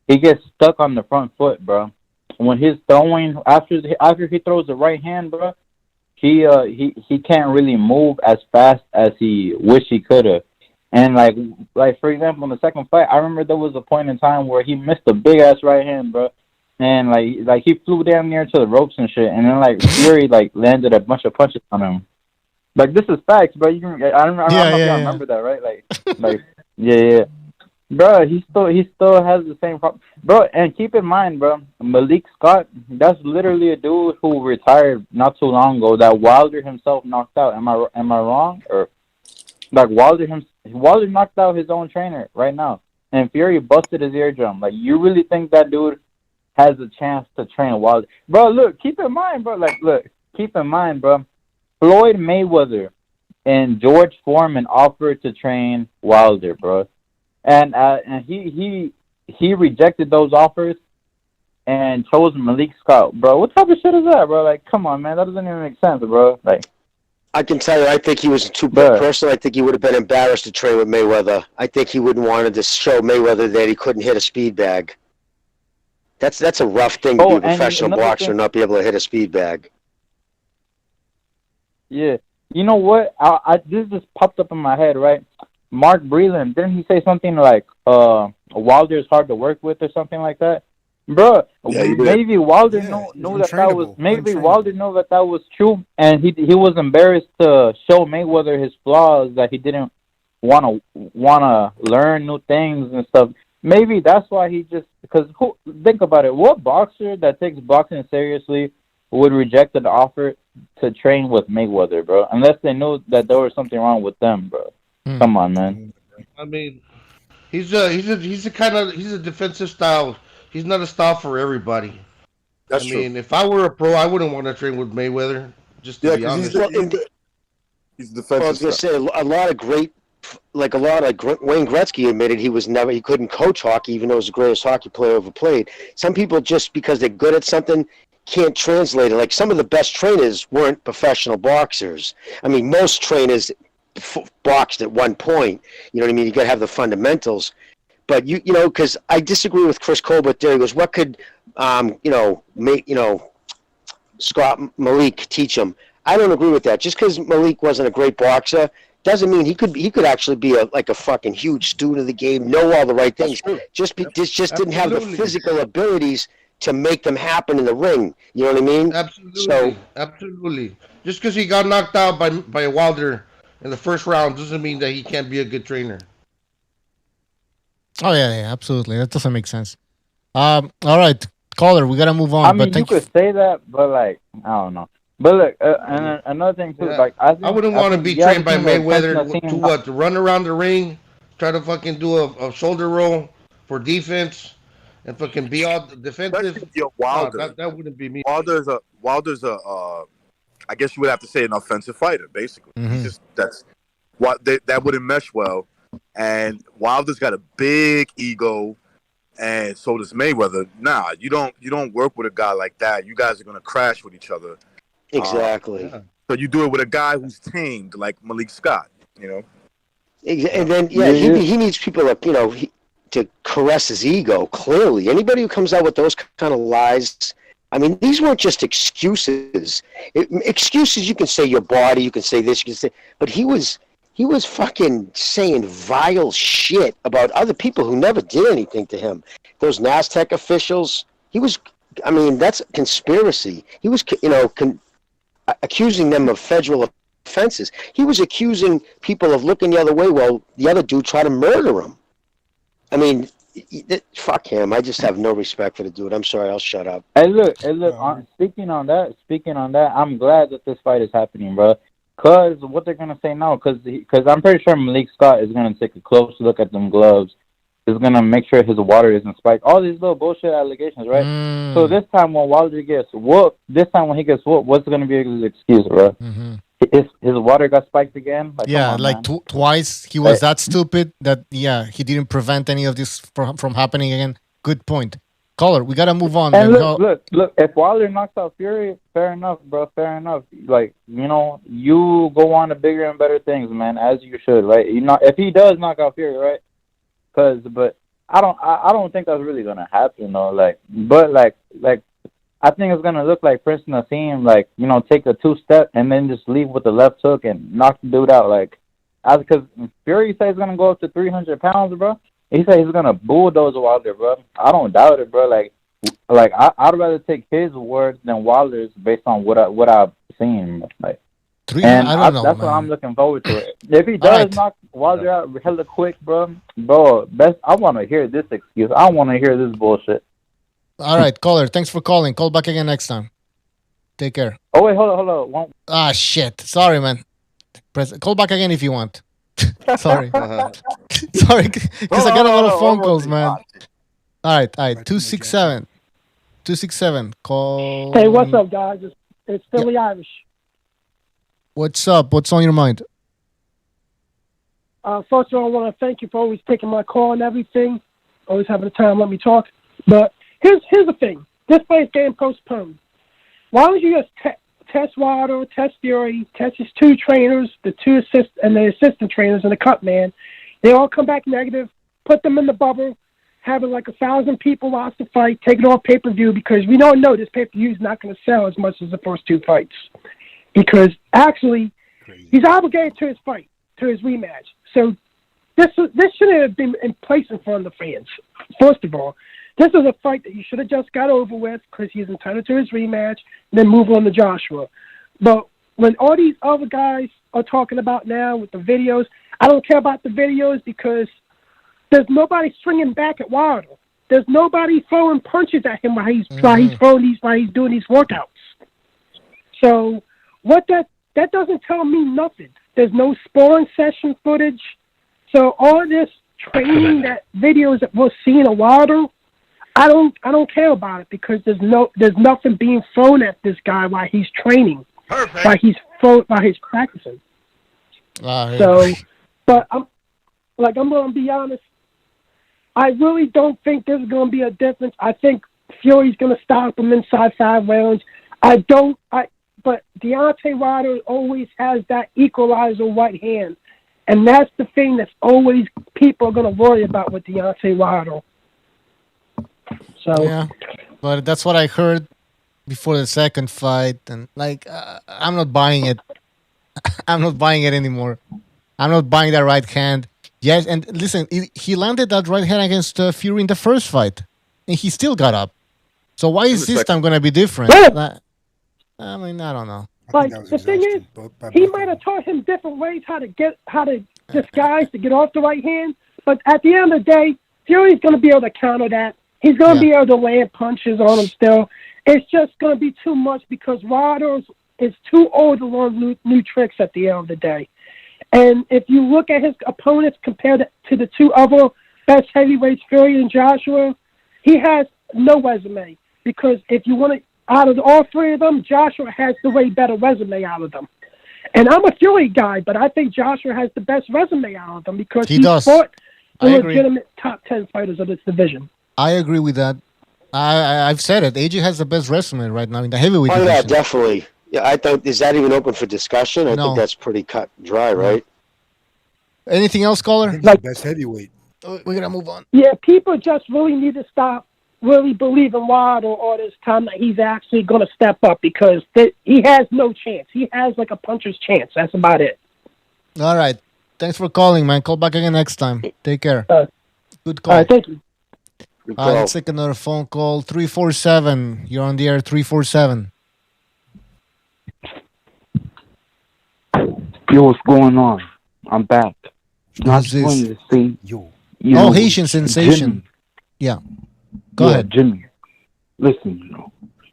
he gets stuck on the front foot, bro. When he's throwing after he throws the right hand, bro, he can't really move as fast as he wish he could have. And like for example, in the second fight, I remember there was a point in time where he missed a big ass right hand, bro. And like he flew damn near to the ropes and shit, and then like Fury like landed a bunch of punches on him. Like, this is facts, bro. I don't know if y'all remember that, right? Like yeah. Bro, he still has the same problem, bro. And keep in mind, bro, Malik Scott, that's literally a dude who retired not too long ago that Wilder himself knocked out. Am I wrong? Or like Wilder knocked out his own trainer right now, and Fury busted his eardrum. Like, you really think that dude has a chance to train Wilder? Bro, look, keep in mind, bro. Floyd Mayweather and George Foreman offered to train Wilder, bro. And he rejected those offers and chose Malik Scott, bro. What type of shit is that, bro? Like, come on, man, that doesn't even make sense, bro. Like, I can tell you, I think he was too big. Personally, I think he would have been embarrassed to train with Mayweather. I think he wouldn't want to show Mayweather that he couldn't hit a speed bag. That's a rough thing to be a professional boxer and not be able to hit a speed bag. Yeah, you know what? This just popped up in my head, right? Mark Breeland, didn't he say something like Wilder is hard to work with or something like that? Bro, maybe Wilder knew that was Wilder knew that was true, and he was embarrassed to show Mayweather his flaws, that he didn't wanna learn new things and stuff. Maybe that's why he just think about it. What boxer that takes boxing seriously would reject the offer to train with Mayweather, bro, unless they knew that there was something wrong with them, bro. Come on, man. I mean, he's a defensive style. He's not a style for everybody. That's I true. mean, if I were a pro, I wouldn't want to train with Mayweather. Just to be honest. He's defensive. Well, I was gonna say a lot of Wayne Gretzky admitted he couldn't coach hockey, even though he was the greatest hockey player ever played. Some people, just because they're good at something, can't translate it. Like, some of the best trainers weren't professional boxers. I mean, most trainers boxed at one point. You know what I mean? You got to have the fundamentals. But you know, because I disagree with Chris Colbert there. He goes, "What could Scott Malik teach him?" I don't agree with that. Just because Malik wasn't a great boxer doesn't mean he could actually be a fucking huge student of the game, know all the right things. Just didn't have the physical abilities to make them happen in the ring. You know what I mean? Absolutely. Just because he got knocked out by Wilder in the first round doesn't mean that he can't be a good trainer. Oh yeah, absolutely. That doesn't make sense. All right, caller, we gotta move on. I mean, you could say that, but like, I don't know. But look, and another thing too, like I wouldn't want to be trained by Mayweather to run around the ring, try to fucking do a shoulder roll for defense, and fucking be all defensive. Wilder. No, that wouldn't be me. Wilder's a I guess you would have to say an offensive fighter, basically. That wouldn't mesh well. And Wilder's got a big ego, and so does Mayweather. Nah, you don't work with a guy like that. You guys are gonna crash with each other. Exactly. So you do it with a guy who's tamed, like Malik Scott. You know. And then he needs people to caress his ego. Clearly, anybody who comes out with those kind of lies. I mean, these weren't just excuses. Excuses, you can say your body, you can say this, you can say, but he was fucking saying vile shit about other people who never did anything to him. Those NASDAQ officials, that's conspiracy. He was, accusing them of federal offenses. He was accusing people of looking the other way while the other dude tried to murder him. I mean, fuck him. I just have no respect for the dude. I'm sorry. I'll shut up. Hey, look. Speaking on that, I'm glad that this fight is happening, bro. Cause what they're gonna say now, cause I'm pretty sure Malik Scott is gonna take a close look at them gloves. He's gonna make sure his water isn't spiked. All these little bullshit allegations, right? So this time when Wilder gets whooped, what's gonna be his excuse, bro? His water got spiked again. Like, twice. He was that stupid that he didn't prevent any of this from happening again. Good point. Caller, we gotta move on. And look. If Wilder knocks out Fury, fair enough, bro. Fair enough. Like, you go on to bigger and better things, man, as you should, right? If he does knock out Fury, right? But I don't think that's really gonna happen, though. I think it's gonna look like Prince Nassim, take a 2-step and then just leave with the left hook and knock the dude out, because Fury says he's gonna go up to 300 pounds, bro. He said he's gonna bulldoze Wilder, bro. I don't doubt it, bro. I'd rather take his words than Wilder's based on what I've seen. I don't know. That's what I'm looking forward to. If he does knock Wilder out hella quick, bro, I want to hear this excuse. I want to hear this bullshit. All right, caller. Thanks for calling. Call back again next time. Take care. Oh wait, hold on. Shit. Sorry, man. Call back again if you want. Sorry. Sorry, because I got a lot of phone calls, man. All right. 267. 267. Call. Hey, what's up, guys? It's Philly Irish. What's up? What's on your mind? First of all, I want to thank you for always taking my call and everything. Always having the time to let me talk. But here's the thing. This fight's getting postponed. Why don't you just test Wilder, test Fury, test his 2 trainers, the 2 assistant trainers, and the cut man. They all come back negative. Put them in the bubble. Having 1,000 people watch the fight. Take it off pay-per-view, because we don't know this pay-per-view is not going to sell as much as the first 2 fights. Because actually, he's obligated to his fight, to his rematch. So this shouldn't have been in place in front of the fans. First of all, this is a fight that you should have just got over with, because he's entitled to his rematch, and then move on to Joshua. But when all these other guys are talking about now with the videos, I don't care about the videos, because there's nobody swinging back at Wilder. There's nobody throwing punches at him while he's doing these workouts. So what that doesn't tell me nothing. There's no sparring session footage. So all this training that videos that we're seeing a Wilder, I don't care about it because there's nothing being thrown at this guy while he's training, while he's practicing. So, but I'm gonna be honest. I really don't think there's gonna be a difference. I think Fury's gonna stop him inside 5 rounds. But Deontay Wilder always has that equalizer right hand, and that's the thing that's always people are gonna worry about with Deontay Wilder. So yeah, but that's what I heard before the second fight, and I'm not buying it. I'm not buying it anymore. I'm not buying that right hand. Yes, and listen, he landed that right hand against Fury in the first fight, and he still got up. So why is this time going to be different? I mean, I don't know. Like the thing is, he might have taught him different ways how to disguise to get off the right hand. But at the end of the day, Fury's going to be able to counter that. He's going to be able to land punches on him still. It's just going to be too much because Wilder is too old to learn new tricks at the end of the day. And if you look at his opponents compared to the two other best heavyweights, Fury and Joshua, he has no resume. Because if you want to, out of all three of them, Joshua has the way better resume out of them. And I'm a Fury guy, but I think Joshua has the best resume out of them because he fought the legitimate top 10 fighters of this division. I agree with that. I've said it. AJ has the best resume right now in the heavyweight division. Yeah, definitely. Yeah, I thought, is that even open for discussion? I think that's pretty cut and dry, right? Anything else, caller? I think he's the best heavyweight. We're going to move on. Yeah, people just really need to stop really believing Wilder all this time that he's actually going to step up because he has no chance. He has like a puncher's chance. That's about it. All right. Thanks for calling, man. Call back again next time. Take care. Good call. All right, thank you. Let's take another phone call. 347. You're on the air. 347. Yo, what's going on? I'm back. I just wanted to say, Haitian sensation. Jimmy. Yeah. Go ahead. Jimmy. Listen,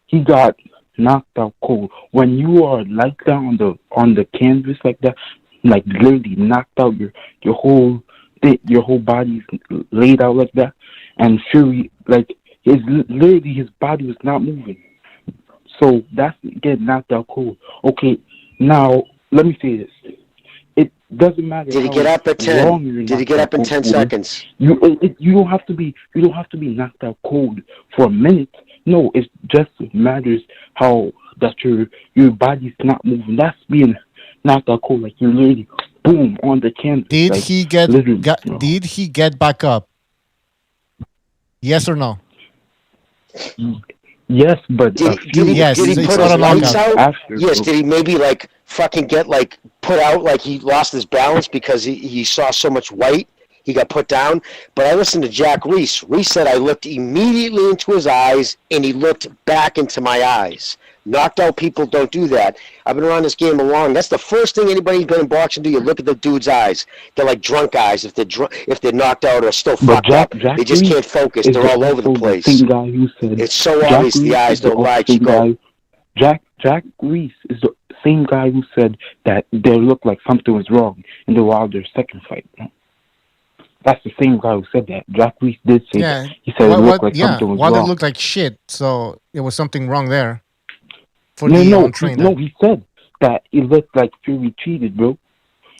he got knocked out cold. When you are like that on the canvas like that, like literally knocked out, your whole body's laid out like that, and Fury, like his body was not moving. So that's getting knocked out cold. Okay, now let me say this. It doesn't matter. Did he get up at 10? Did he get up in 10 seconds? You don't have to be knocked out cold for a minute. No, it just matters how that your body's not moving. That's being knocked out cold. Like you're literally boom on the canvas. Did like, he Did he get back up? Yes or no? Yes, but did he put his lights out? Yes. Did he maybe like fucking get like put out, like he lost his balance because he saw so much white? He got put down. But I listened to Jack Reese. Reese said I looked immediately into his eyes and he looked back into my eyes. Knocked out people don't do that. I've been around this game a long. That's the first thing anybody's been in boxing do. You look at the dude's eyes. They're like drunk eyes. If they're knocked out or still fucked up, they just can't focus. They're all over the place. It's so obvious the eyes don't lie, Chico. Jack Reese is the same guy who said that they looked like something was wrong in the Wilder second fight. That's the same guy who said that. Jack Reese did say that. He said it looked like something was wrong. Wilder looked like shit, so there was something wrong there. No, he said that it looked like Fury cheated, bro.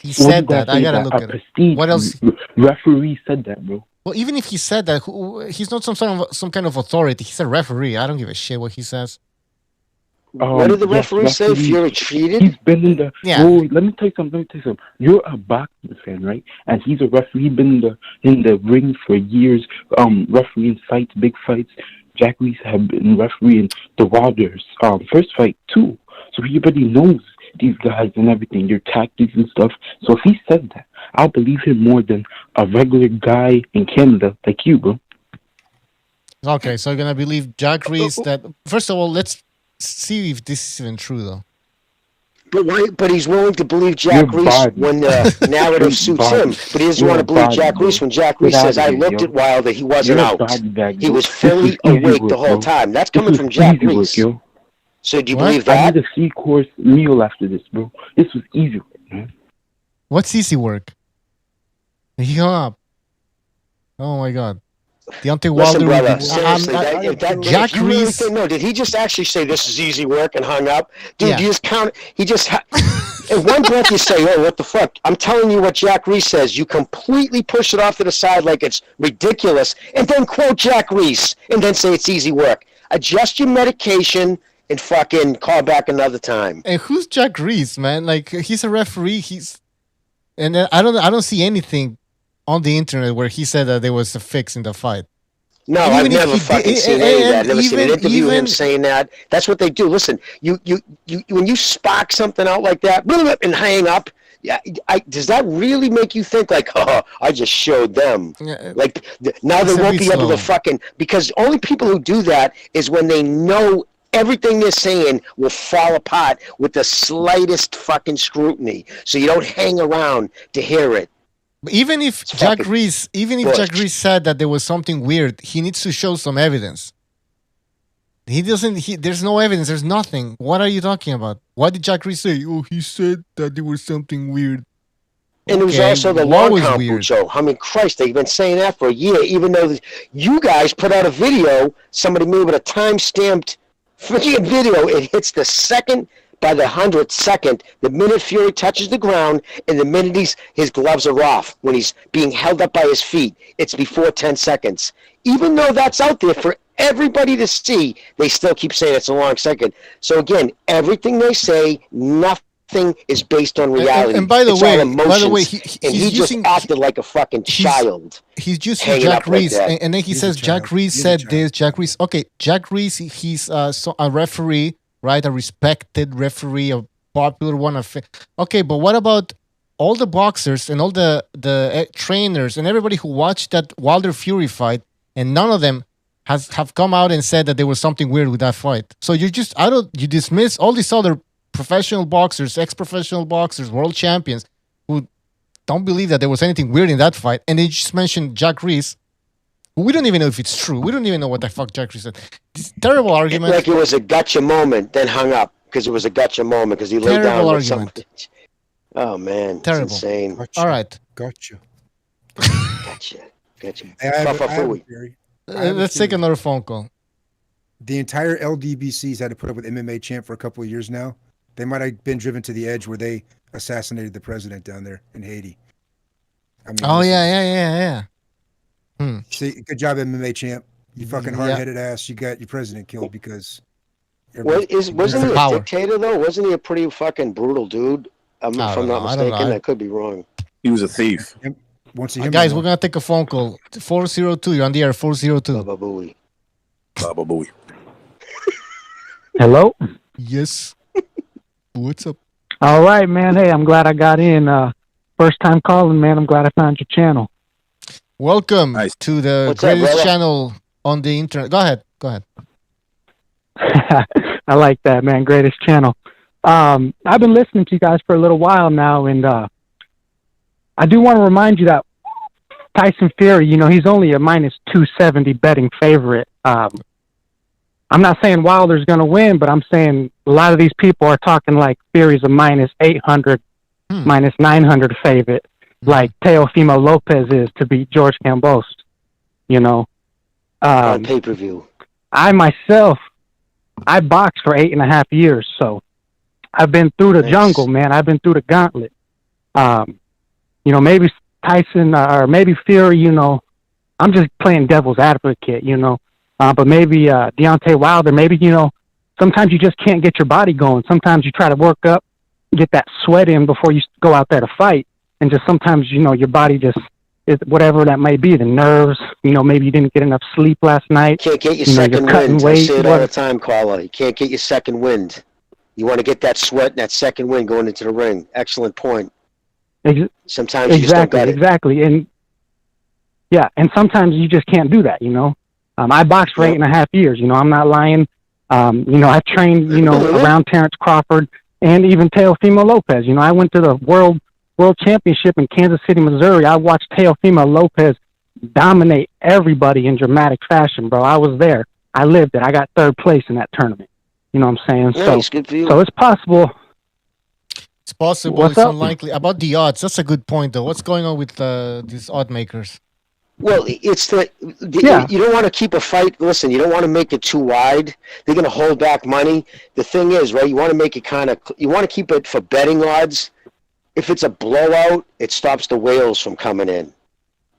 He said that. I gotta look at it. What else? Referee said that, bro. Well, even if he said that, he's not some kind of authority. He's a referee. I don't give a shit what he says. What did the referee say? Fury cheated? He's been in the... Yeah. Oh, let me tell you something. You're a boxing fan, right? And he's a referee. He's been in the ring for years, refereeing fights, big fights. Jack Reese have been refereeing the Wilder's first fight too. So everybody knows these guys and everything, their tactics and stuff. So if he said that, I'll believe him more than a regular guy in Canada like you, bro. Okay, so you're going to believe Jack Reese that... First of all, let's see if this is even true, though. But why? But he's willing to believe Jack Reese when the narrative suits him. But he doesn't want to believe Jack Reese when Jack Reese says, "I looked at Wilder, he wasn't out. He was fully awake the whole time." That's coming from Jack Reese. So do you What? believe I that? need a C-course meal after this, bro. This was easy, man. What's easy work? He hung up. Oh my god. Deontay Listen, Wilder. brother, seriously, Jack if you really Reese. think, no, did he just actually say this is easy work and hung up? Dude, Yeah. you just count, he just, in one breath you say, oh, what the fuck? I'm telling you what Jack Reese says. You completely push it off to the side like it's ridiculous, and then quote Jack Reese, and then say it's easy work. Adjust your medication and fucking call back another time. And who's Jack Reese, man? Like he's a referee. And I don't see anything on the internet where he said that there was a fix in the fight. No, And I've even if never he fucking did- seen any of that. and Never seen an even- interview of him even- saying that. That's what they do. Listen, you when you spark something out like that and hang up, does that really make you think like, oh, I just showed them? Like now they It's a won't bit be able slow. to fucking, because only people who do that is when they know everything they're saying will fall apart with the slightest fucking scrutiny. So you don't hang around to hear it. Even if Jack Reese said that there was something weird, he needs to show some evidence. He doesn't. There's no evidence. There's nothing. What are you talking about? What did Jack Reese say? Oh, he said that there was something weird. And it was Okay, also the what long was count, weird? Bucho. I mean, Christ, they've been saying that for a year, even though you guys put out a video, somebody made with a time-stamped freaking video. It hits the second by the 100th second, the minute Fury touches the ground, and the minute his gloves are off, when he's being held up by his feet. It's before 10 seconds. Even though that's out there for everybody to see, they still keep saying it's a long second. So again, everything they say, nothing is based on reality. And by the It's way, all emotions. he and he just acted like a fucking child. He's using hanging Jack up like Reese, that. and then he says Jack Reese said this. Jack Reese, okay, Jack Reese, he's a referee, right? A respected referee, a popular one. Okay, but what about all the boxers and all the trainers and everybody who watched that Wilder Fury fight, and none of them have come out and said that there was something weird with that fight. So you dismiss all these other professional boxers, ex-professional boxers, world champions who don't believe that there was anything weird in that fight, and they just mentioned Jack Reese. We don't even know if it's true. We don't even know what the fuck Jack Reese said. This terrible argument. Like it was a gotcha moment, then hung up because it was a gotcha moment because he laid down with something. Oh man, Terrible. It's insane. All right. Gotcha. Gotcha. Let's take another phone call. The entire LDBC's had to put up with MMA champ for a couple of years now. They might have been driven to the edge where they assassinated the president down there in Haiti. I mean, Yeah. See, good job, MMA champ. You fucking hard-headed ass. You got your president killed because. Wasn't he a dictator though? Wasn't he a pretty fucking brutal dude? If I'm not mistaken, I could be wrong. He was a thief. Guys, we're gonna take a phone call. 402. You're on the air. 402. Baba Booey. Baba Booey. Hello? Yes. What's up? All right, man. Hey, I'm glad I got in. First time calling, man. I'm glad I found your channel. Welcome to the What's up, greatest brother? channel on the internet. Go ahead. I like that, man. Greatest channel. I've been listening to you guys for a little while now, and I do want to remind you that Tyson Fury, he's only a minus 270 betting favorite. I'm not saying Wilder's going to win, but I'm saying a lot of these people are talking like Fury's a minus 800, minus 900 favorite, like Teofimo Lopez is to beat George Kambosos, On pay-per-view. I myself, I boxed for 8.5 years, so I've been through the jungle, man. I've been through the gauntlet. Maybe Tyson or maybe Fury, I'm just playing devil's advocate, but maybe Deontay Wilder, maybe, sometimes you just can't get your body going. Sometimes you try to work up, get that sweat in before you go out there to fight. And just sometimes, your body just is whatever that may be, the nerves, maybe you didn't get enough sleep last night. Can't get your you're second cutting wind. I weight, say it all the time, caller. You can't get your second wind. You want to get that sweat and that second wind going into the ring. Excellent point. Sometimes you just don't got it. Exactly. And and sometimes you just can't do that, I boxed for 8.5 years, I'm not lying. I trained, around Terrence Crawford and even Teofimo Lopez. I went to the World Championship in Kansas City, Missouri. I watched Teofimo Lopez dominate everybody in dramatic fashion, bro. I was there. I lived it. I got third place in that tournament. You know what I'm saying? Nice, good for you. So it's possible. It's possible. What's It's up? unlikely. About the odds, that's a good point, though. What's going on with these odd makers? Well, it's Yeah. you don't want to keep a fight. Listen, you don't want to make it too wide. They're going to hold back money. The thing is, right? You want to make it you want to keep it for betting odds. If it's a blowout, it stops the whales from coming in.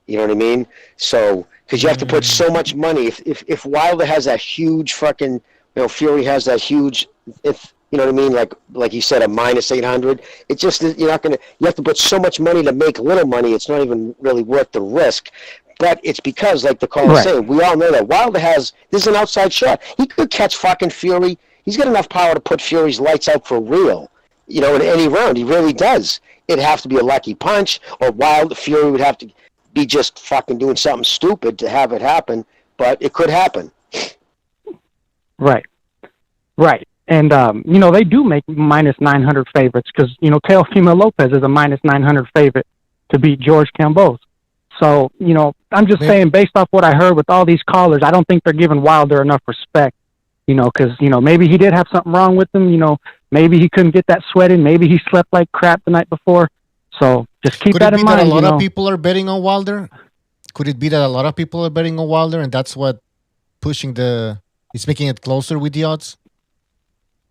You know what I mean? So, because you have to put so much money. If Wilder has that huge fucking, Fury has that huge, you know what I mean? Like you said, a minus 800. It's just that you have to put so much money to make little money. It's not even really worth the risk. But it's because, like the caller Right. saying, we all know that Wilder this is an outside shot. He could catch fucking Fury. He's got enough power to put Fury's lights out for real. In any round. He really does. It'd have to be a lucky punch, or Fury would have to be just fucking doing something stupid to have it happen. But it could happen. Right. And, they do make minus 900 favorites because, Teofimo Lopez is a minus 900 favorite to beat George Camboos. So, I'm just saying, based off what I heard with all these callers, I don't think they're giving Wilder enough respect, because, maybe he did have something wrong with him. Maybe he couldn't get that sweat in. Maybe he slept like crap the night before. So just keep that in mind. Could it be that a lot of people are betting on Wilder? Could it be that a lot of people are betting on Wilder, and that's what it's making it closer with the odds?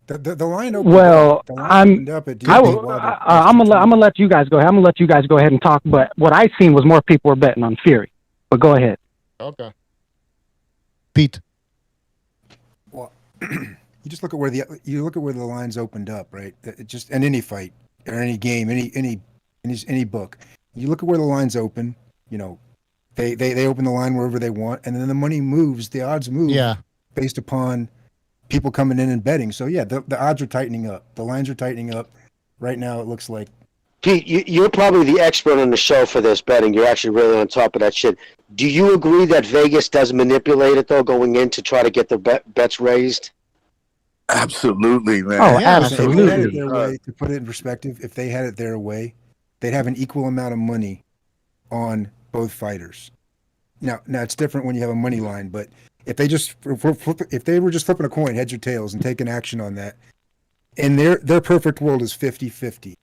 The line opened Well, up. The line opened up at I'm gonna let you guys go ahead. I'm gonna let you guys go ahead and talk. But what I seen was more people were betting on Fury. But go ahead. Okay. Pete. Well, you just look at where the lines opened up, right? It just in any fight or any game, any book. You look at where the lines open. They open the line wherever they want, and then the money moves. The odds move. Yeah. Based upon people coming in and betting. So yeah, the odds are tightening up. The lines are tightening up. Right now, it looks like. Pete, you're probably the expert on the show for this betting. You're actually really on top of that shit. Do you agree that Vegas does manipulate it, though, going in to try to get the bets raised? Absolutely, man. Oh, Yeah, absolutely. If they had it their way, to put it in perspective, if they had it their way, they'd have an equal amount of money on both fighters. Now it's different when you have a money line, but if they were just flipping a coin, heads or tails, and taking action on that, and their perfect world is 50-50.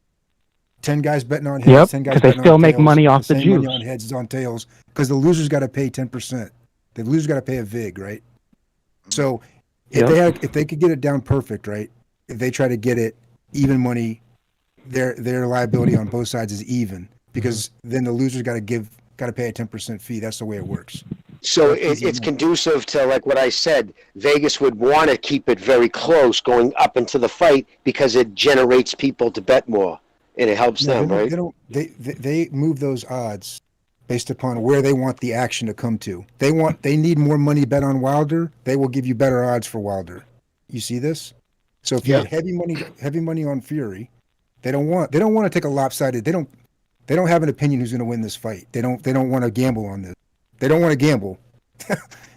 10 guys betting on heads, Yep, 10 guys because they betting still on make tails, money off the same juice. money on heads is on tails, because the loser's got to pay 10%. The loser's got to pay a vig, right? So if they could get it down perfect, right? If they try to get it even money, their liability on both sides is even, because then the loser's got to pay a 10% fee. That's the way it works. So it's conducive to, like what I said, Vegas would want to keep it very close going up into the fight because it generates people to bet more, and it helps them, right? They move those odds based upon where they want the action to come to. They need more money bet on Wilder. They will give you better odds for Wilder. You see this? So if you have heavy money on Fury, they don't want to take a lopsided. They don't have an opinion who's going to win this fight. They don't want to gamble on this. They don't want to gamble.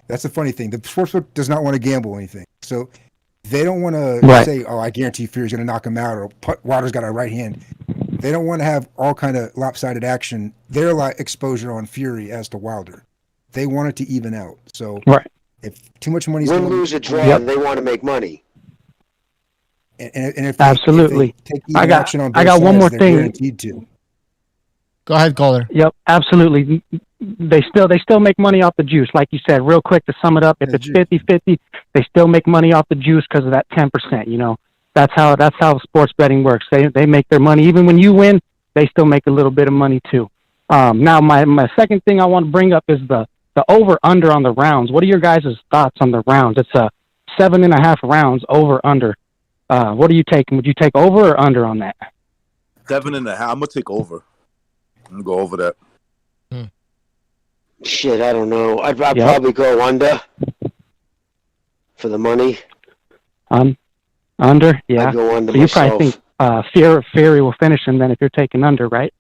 That's the funny thing. The sportsbook does not want to gamble anything. So they don't want to say, "Oh, I guarantee Fury's going to knock him out," or Wilder's got a right hand. They don't want to have all kind of lopsided action. Their exposure on Fury as to Wilder. They want it to even out. So if too much money's win, lose, or draw, they want to make money. And if absolutely, if they take even action on both I got one sides, more they're thing. guaranteed to. Go ahead, caller. Yep, absolutely. They still make money off the juice. Like you said, real quick to sum it up, if it's 50-50, they still make money off the juice because of that 10%. That's how sports betting works. They make their money. Even when you win, they still make a little bit of money too. Now my second thing I want to bring up is the over under on the rounds. What are your guys' thoughts on the rounds? It's a 7.5 rounds over under. What are you taking? Would you take over or under on that? 7.5. I'm gonna take over. I'm gonna go over that. Shit, I don't know. I'd probably go under for the money. Under, yeah. I'd go under so you myself. probably think Fury will finish him then if you're taking under, right?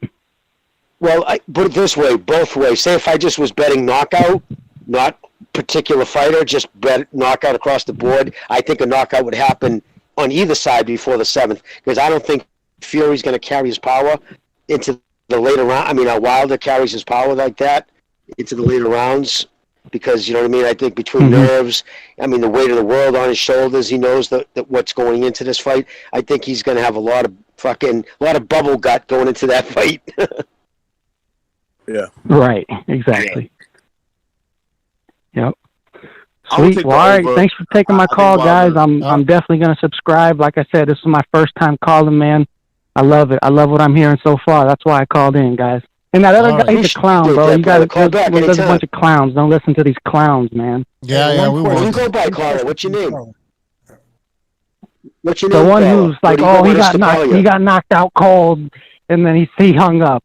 Well, I put it this way, both ways. Say if I just was betting knockout, not particular fighter, just bet knockout across the board, I think a knockout would happen on either side before the 7th, because I don't think Fury's going to carry his power into the later round. I mean, Wilder carries his power like that into the later rounds. because you know what I mean. I think between nerves, I mean the weight of the world on his shoulders, he knows that what's going into this fight. I think he's going to have a lot of bubble gut going into that fight. Yeah. Right. Exactly. Yep. I'm gonna Sweet. take Well, the all right. over. Thanks for taking my I think call, guys. Wilder- I'm definitely going to subscribe. Like I said, this is my first time calling, man. I love it. I love what I'm hearing so far. That's why I called in, guys. And that other guy, he's a clown, bro. You guys, there's a bunch of clowns. Don't listen to these clowns, man. Yeah, we What do you won't. go by, Carla? What's your name? What's your The name, one Carla? who's like, What do you oh, want us to call you? he got knocked out cold, and then he hung up.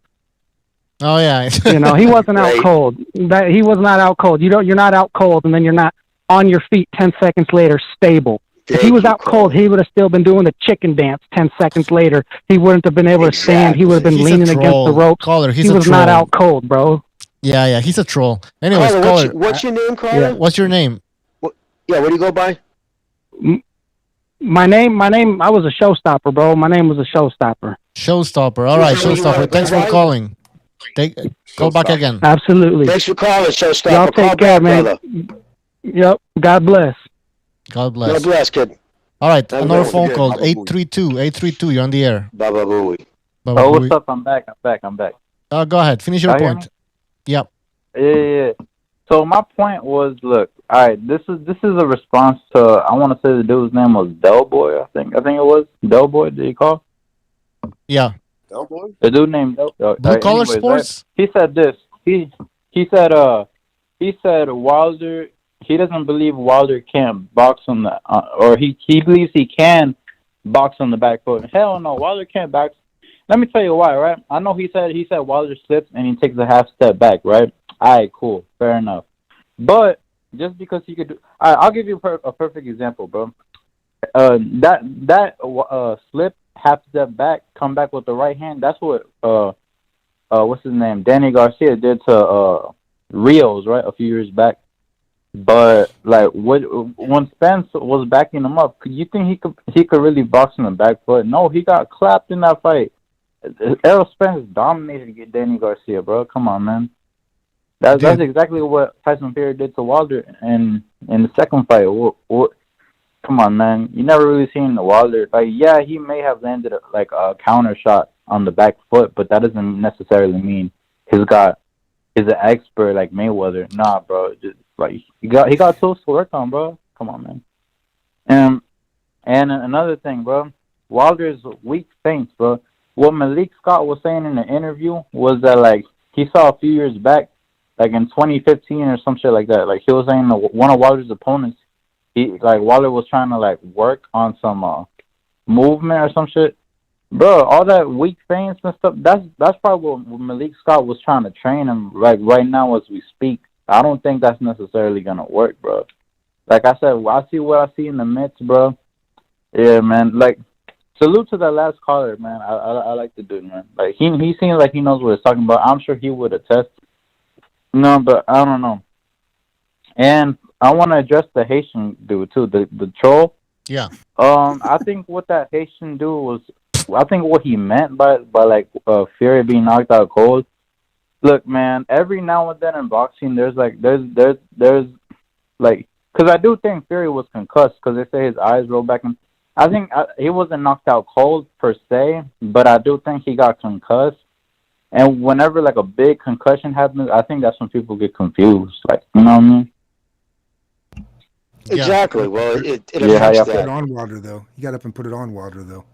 Oh yeah. You know, he wasn't out Right. cold. He was not out cold. You're not out cold, and then you're not on your feet 10 seconds later, stable. If he was out cold, he would have still been doing the chicken dance 10 seconds later. He wouldn't have been able to stand. He would have been He's a leaning against troll. the ropes. Caller, he's he a was not troll. out cold, bro. Yeah, he's a troll. Anyways, Carla, caller, what's your name, Carla? Yeah. what's your name? Yeah, what do you go by? My name, I was a showstopper, bro. My name was a showstopper. Showstopper. All right, Is that what you Showstopper. wanna Thanks go for by? calling. Call back again. Absolutely. Thanks for calling, Showstopper. Y'all Call take care, back, man. brother. Yep. God bless. God bless. God bless, kid. All right, Have a another good phone one. call. Baba Booey. 832. You're on the air. Baba Booey. Baba Oh, Booey. what's up? I'm back. Go ahead. Finish your Y'all hear point. Yep. Yeah. So my point was, look, all right, this is a response to, I want to say the dude's name was Delboy, I think it was Delboy. Did he call? Yeah. The dude named Delboy. Blue Collar anyways, Sports? Right? He said this. He said Wilder. He doesn't believe Wilder can't box on the, or he believes he can box on the back foot. Hell no, Wilder can't box. Let me tell you why, right? I know he said Wilder slips and he takes a half step back, right? All right, cool, fair enough. But just because he could do, I'll give you a perfect example, bro. That slip, half step back, come back with the right hand. That's what what's his name, Danny Garcia did to Rios, right, a few years back. But like, when Spence was backing him up, you think he could really box in the back foot? No, he got clapped in that fight. Errol Spence dominated Danny Garcia, bro. Come on, man. That's exactly what Tyson Fury did to Wilder in the second fight. Come on, man. You never really seen Wilder. Like, yeah, he may have landed like a counter shot on the back foot, but that doesn't necessarily mean he's an expert like Mayweather. Nah, bro. Just like he got tools to work on, bro. Come on, man. And another thing, bro. Wilder's weak feints, bro. What Malik Scott was saying in the interview was that like he saw a few years back, like in 2015 or some shit like that. Like he was saying one of Wilder's opponents, Wilder was trying to like work on some movement or some shit. Bro, all that weak feints and stuff, that's probably what Malik Scott was trying to train him right now as we speak. I don't think that's necessarily gonna work, bro. Like I said, I see what I see in the midst, bro. Yeah, man. Like, salute to that last caller, man. I like the dude, man. Like he seems like he knows what he's talking about. I'm sure he would attest. No, but I don't know. And I want to address the Haitian dude too, the troll. Yeah. I think what that Haitian dude was, I think what he meant by like Fury being knocked out cold. Look, man, every now and then in boxing, there's like, because I do think Fury was concussed because they say his eyes roll back. And I think he wasn't knocked out cold per se, but I do think he got concussed. And whenever like a big concussion happens, I think that's when people get confused. Like, you know what I mean? Exactly. Well, it Yeah, affects put it that. on Wilder though. You got up and put it on Wilder though.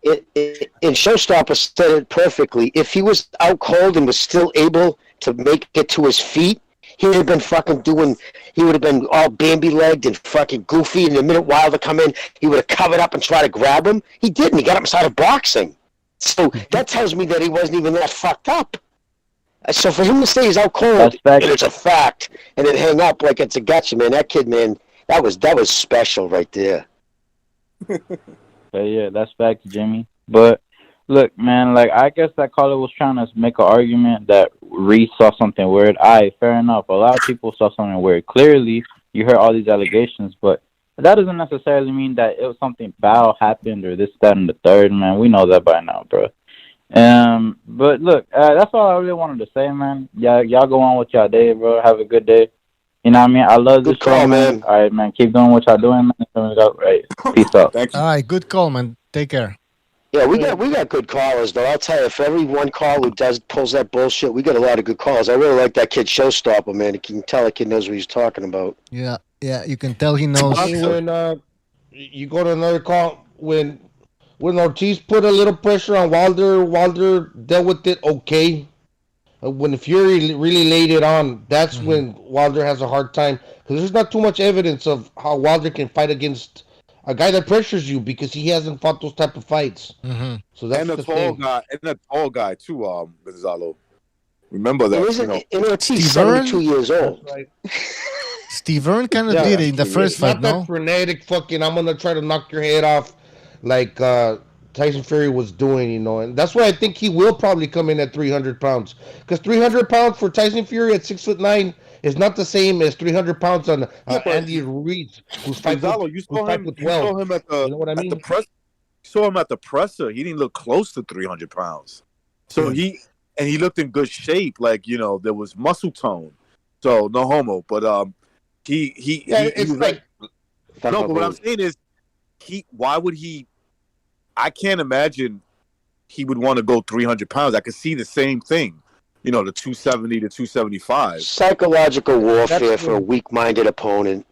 And Showstopper said it perfectly. If he was out cold and was still able to make it to his feet, he would have been he would have been all Bambi-legged and fucking goofy, and the minute Wilder come in, he would have covered up and tried to grab him. He didn't. He got up and started boxing. So that tells me that he wasn't even that fucked up. So for him to say he's out cold, and it's a fact, and then hang up like it's a gotcha, man, that kid, man, that was special right there. Yeah, that's facts, Jimmy. But look, man, like I guess that caller was trying to make an argument that Reese saw something weird. Fair enough. A lot of people saw something weird. Clearly, you heard all these allegations, but that doesn't necessarily mean that it was something foul happened or this, that, and the third, man. We know that by now, bro. But look, that's all I really wanted to say, man. Y'all go on with y'all day, bro. Have a good day. You know what I mean? I love this show, man. All right, man. Keep doing what y'all doing, man. Right. Peace out. Thank you. All right, good call, man. Take care. Yeah, we got good callers though. I'll tell you, for every one call who pulls that bullshit, we got a lot of good calls. I really like that kid Showstopper, man. You can tell the kid knows what he's talking about. Yeah, you can tell he knows. When you go to another call, when Ortiz put a little pressure on Wilder dealt with it okay. When Fury really laid it on, that's when Wilder has a hard time, because there's not too much evidence of how Wilder can fight against a guy that pressures you, because he hasn't fought those type of fights. So that's and the thing. And a tall guy too, Gonzalo. Remember that. And Ortiz 72 years old. Right. Steve Earn kind of did it in the first fight, not that frenetic fucking, I'm gonna try to knock your head off like Tyson Fury was doing, and that's why I think he will probably come in at 300 pounds, because 300 pounds for Tyson Fury at 6'9" is not the same as 300 pounds on Andy Ruiz, who's 5'12". You saw him at the, you know what I mean? at the press. You saw him at the presser. He didn't look close to 300 pounds. So he looked in good shape. Like, there was muscle tone. So no homo, but he was like, no. But what I'm saying is, why would he? I can't imagine he would want to go 300 pounds. I could see the same thing. The 270 to 275. Psychological warfare for a weak-minded opponent.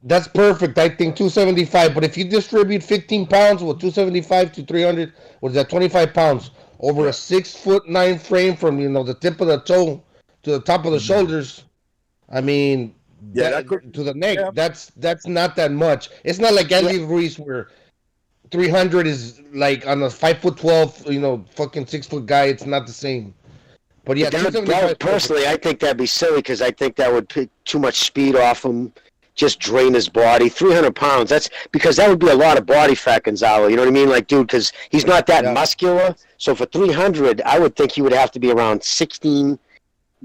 That's perfect. I think 275. But if you distribute 15 pounds with 275 to 300, what is that? 25 pounds over a 6'9" frame from the tip of the toe to the top of the shoulders. I mean, to the neck. Yeah. That's not that much. It's not like Andy Ruiz where 300 is like on a 5'12", fucking 6 foot guy. It's not the same. But yeah, personally, I think that'd be silly, because I think that would pick too much speed off him, just drain his body. 300 pounds, that's because that would be a lot of body fat, Gonzalo. You know what I mean? Like, dude, because he's not that muscular. So for 300, I would think he would have to be around 16,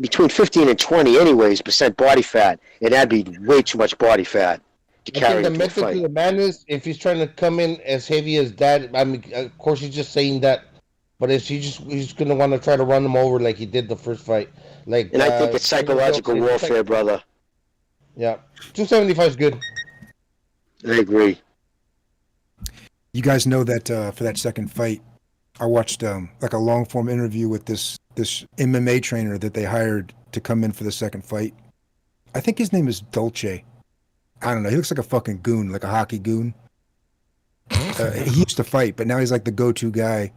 between 15 and 20 anyways, % body fat. And that'd be way too much body fat to carry the method to the madness, if he's trying to come in as heavy as that, I mean, of course he's just saying that. But he's gonna want to try to run him over like he did the first fight. And I think it's psychological warfare, brother. Yeah, 275 is good. I agree. You guys know that for that second fight, I watched like a long form interview with this MMA trainer that they hired to come in for the second fight. I think his name is Dolce. I don't know. He looks like a fucking goon, like a hockey goon. He used to fight, but now he's like the go-to guy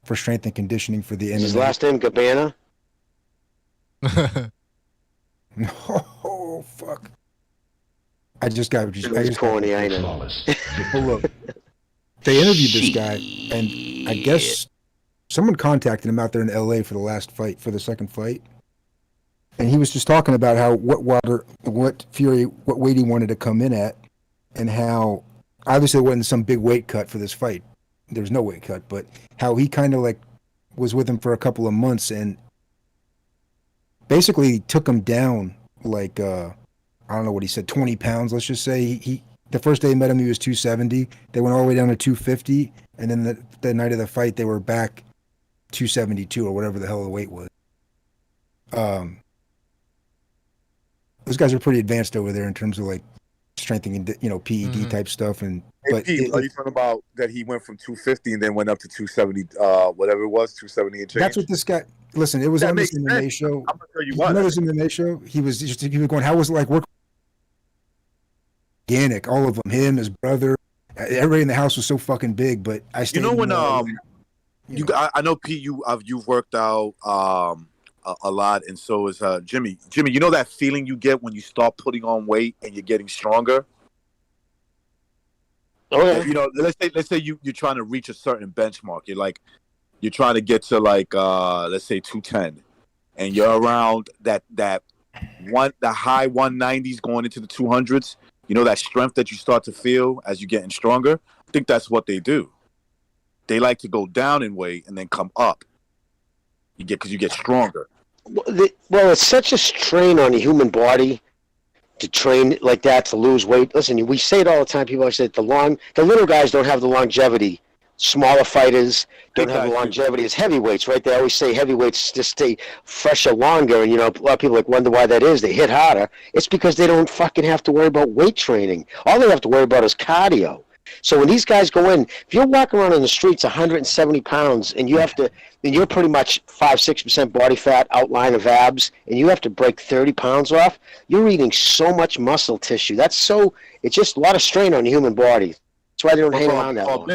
for strength and conditioning for the MMA. His last name Gabbana? Oh, fuck. I just got corny, I know. Look, they interviewed this guy, and I guess someone contacted him out there in LA for the second fight. And he was just talking about how what weight he wanted to come in at, and how obviously it wasn't some big weight cut for this fight. There was no weight cut, but how he kind of like was with him for a couple of months and basically took him down like I don't know what he said, 20 pounds. Let's just say he the first day he met him, he was 270. They went all the way down to 250, and then the night of the fight, they were back 272 or whatever the hell the weight was. Those guys are pretty advanced over there in terms of like strengthening, PED type stuff. And are you talking about that he went from 250 and then went up to 270, whatever it was, 270 and change? That's what this guy. Listen, it was on this MMA show. I'm gonna tell you what. This MMA show, he was going, how was it like working? Organic, all of them, him, his brother, everybody in the house was so fucking big. But I stayed. I know Pete, you've worked out a lot, and so is Jimmy. Jimmy, you know that feeling you get when you start putting on weight and you're getting stronger. Oh yeah. Let's say you're trying to reach a certain benchmark. You're trying to get to like let's say 210, and you're around the high 190s going into the 200s. You know that strength that you start to feel as you're getting stronger? I think that's what they do. They like to go down in weight and then come up. Because you get stronger. Well, it's such a strain on the human body to train like that, to lose weight. Listen, we say it all the time. People always say the little guys don't have the longevity smaller fighters don't Big have the guys do. longevity as heavyweights, right? They always say heavyweights just stay fresher longer, and a lot of people wonder why that is. They hit harder. It's because they don't fucking have to worry about weight training. All they have to worry about is cardio. So when these guys go in, if you're walking around in the streets 170 pounds and you're pretty much 5-6% body fat, outline of abs, and you have to break 30 pounds off, you're eating so much muscle tissue. It's just a lot of strain on the human body. That's why they don't hang around that long.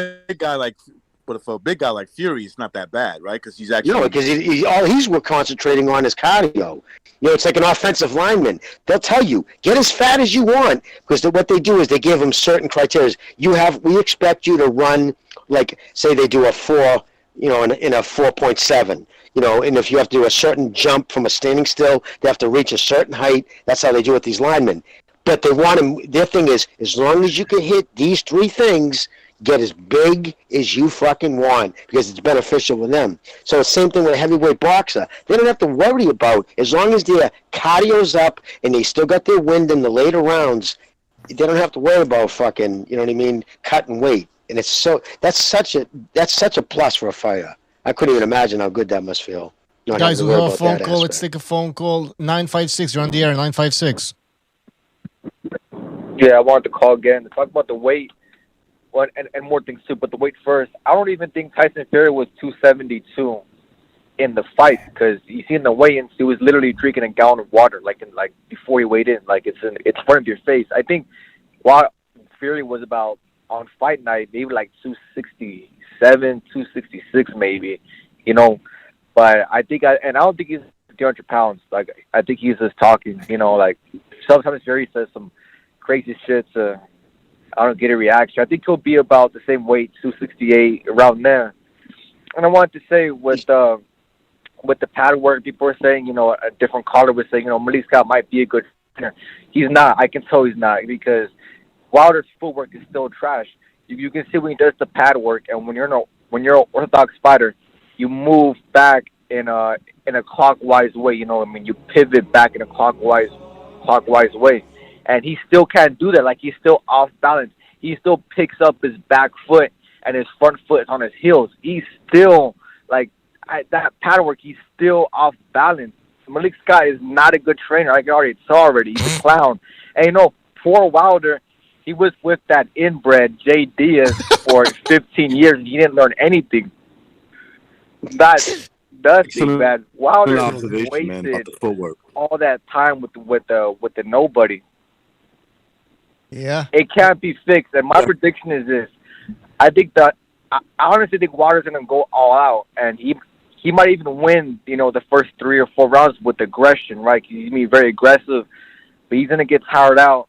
But for a big guy like Fury, it's not that bad, right? Because he's actually because all he's concentrating on is cardio. It's like an offensive lineman. They'll tell you, get as fat as you want, because what they do is they give them certain criteria. We expect you to run, like, say they do a 4, in a 4.7, and if you have to do a certain jump from a standing still, they have to reach a certain height. That's how they do it with these linemen. But they want them, their thing is, as long as you can hit these 3 things, get as big as you fucking want, because it's beneficial for them. So it's the same thing with a heavyweight boxer. They don't have to worry about, as long as their cardio's up and they still got their wind in the later rounds, they don't have to worry about fucking, cutting weight. And that's such a plus for a fighter. I couldn't even imagine how good that must feel. Guys, we have a phone call. Let's take a phone call. 956, you're on the air, 956. Yeah, I wanted to call again to talk about the weight. And more things too, but the weight first. I don't even think Tyson Fury was 272 in the fight, because you see in the weigh-ins he was literally drinking a gallon of water, before he weighed in, it's in front of your face. I think while Fury was about on fight night maybe 267, 266 maybe, but I don't think he's 300 pounds. I think he's just talking, sometimes Fury says some crazy shit to I don't get a reaction. I think he'll be about the same weight, 268, around there. And I wanted to say with the pad work, people are saying, a different caller was saying, Malik Scott might be a good trainer. He's not. I can tell he's not, because Wilder's footwork is still trash. You can see when he does the pad work, and when you're an orthodox fighter, you move back in a clockwise way. You pivot back in a clockwise way. And he still can't do that. He's still off balance. He still picks up his back foot, and his front foot is on his heels. He's still, that pad work, he's still off balance. Malik Scott is not a good trainer. I already saw already. He's a clown. And, poor Wilder, he was with that inbred Jay Diaz for 15 years, and he didn't learn anything. That's bad. Wilder wasted all that time with the nobody. Yeah, it can't be fixed. And my prediction is this: I honestly think Wilder's gonna go all out, and he might even win. The first 3 or 4 rounds with aggression. Right? He's gonna be very aggressive, but he's gonna get tired out.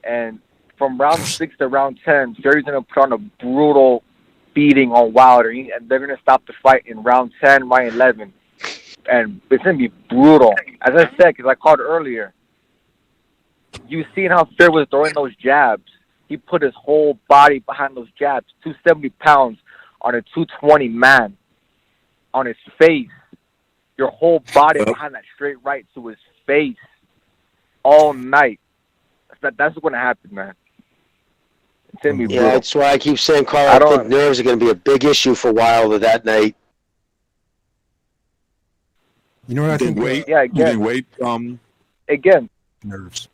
And from round 6 to round 10, Fury's gonna put on a brutal beating on Wilder, and they're gonna stop the fight in round 10, round 11, and it's gonna be brutal. As I said, because I called earlier. You seen how Fury was throwing those jabs. He put his whole body behind those jabs. 270 pounds on a 220 man. On his face. Your whole body behind that straight right to his face. All night. That's what's going to happen, man. It's going to be brutal. That's why I keep saying, Carl, I think nerves are going to be a big issue for Wilder that night. You know what I think? Again. Nerves.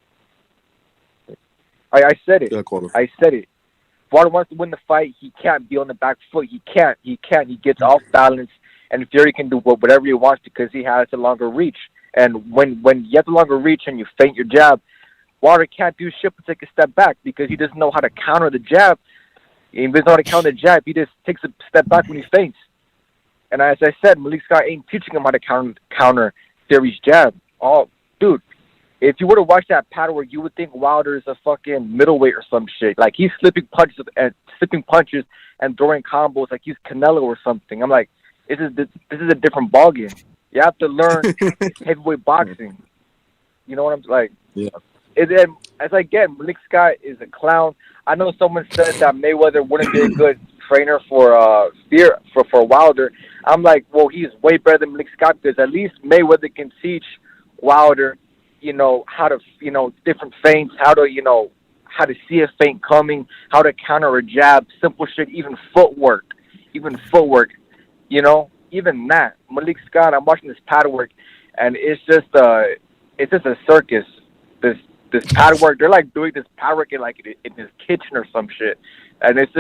I said it. I said it. Wilder wants to win the fight. He can't be on the back foot. He can't. He gets off balance, and Fury can do whatever he wants because he has a longer reach. And when you have the longer reach and you feint your jab, Wilder can't do shit but take a step back because he doesn't know how to counter the jab. He doesn't know how to counter the jab. He just takes a step back when he feints. And as I said, Malik Scott ain't teaching him how to counter Fury's jab. Oh, dude. If you were to watch that pad work, you would think Wilder is a fucking middleweight or some shit. He's slipping punches and throwing combos like he's Canelo or something. I'm like, this is a different ballgame. You have to learn heavyweight boxing. You know what I'm like? Yeah. As I get, Malik Scott is a clown. I know someone said that Mayweather wouldn't be a good trainer for Wilder. I'm like, well, he's way better than Malik Scott because at least Mayweather can teach Wilder how to, different feints, how to see a feint coming, how to counter a jab, simple shit, even footwork. even footwork, you know, even that. Malik Scott, I'm watching this pad work, and it's just a circus. This pad work, they're like doing this pad work in his kitchen or some shit, and it's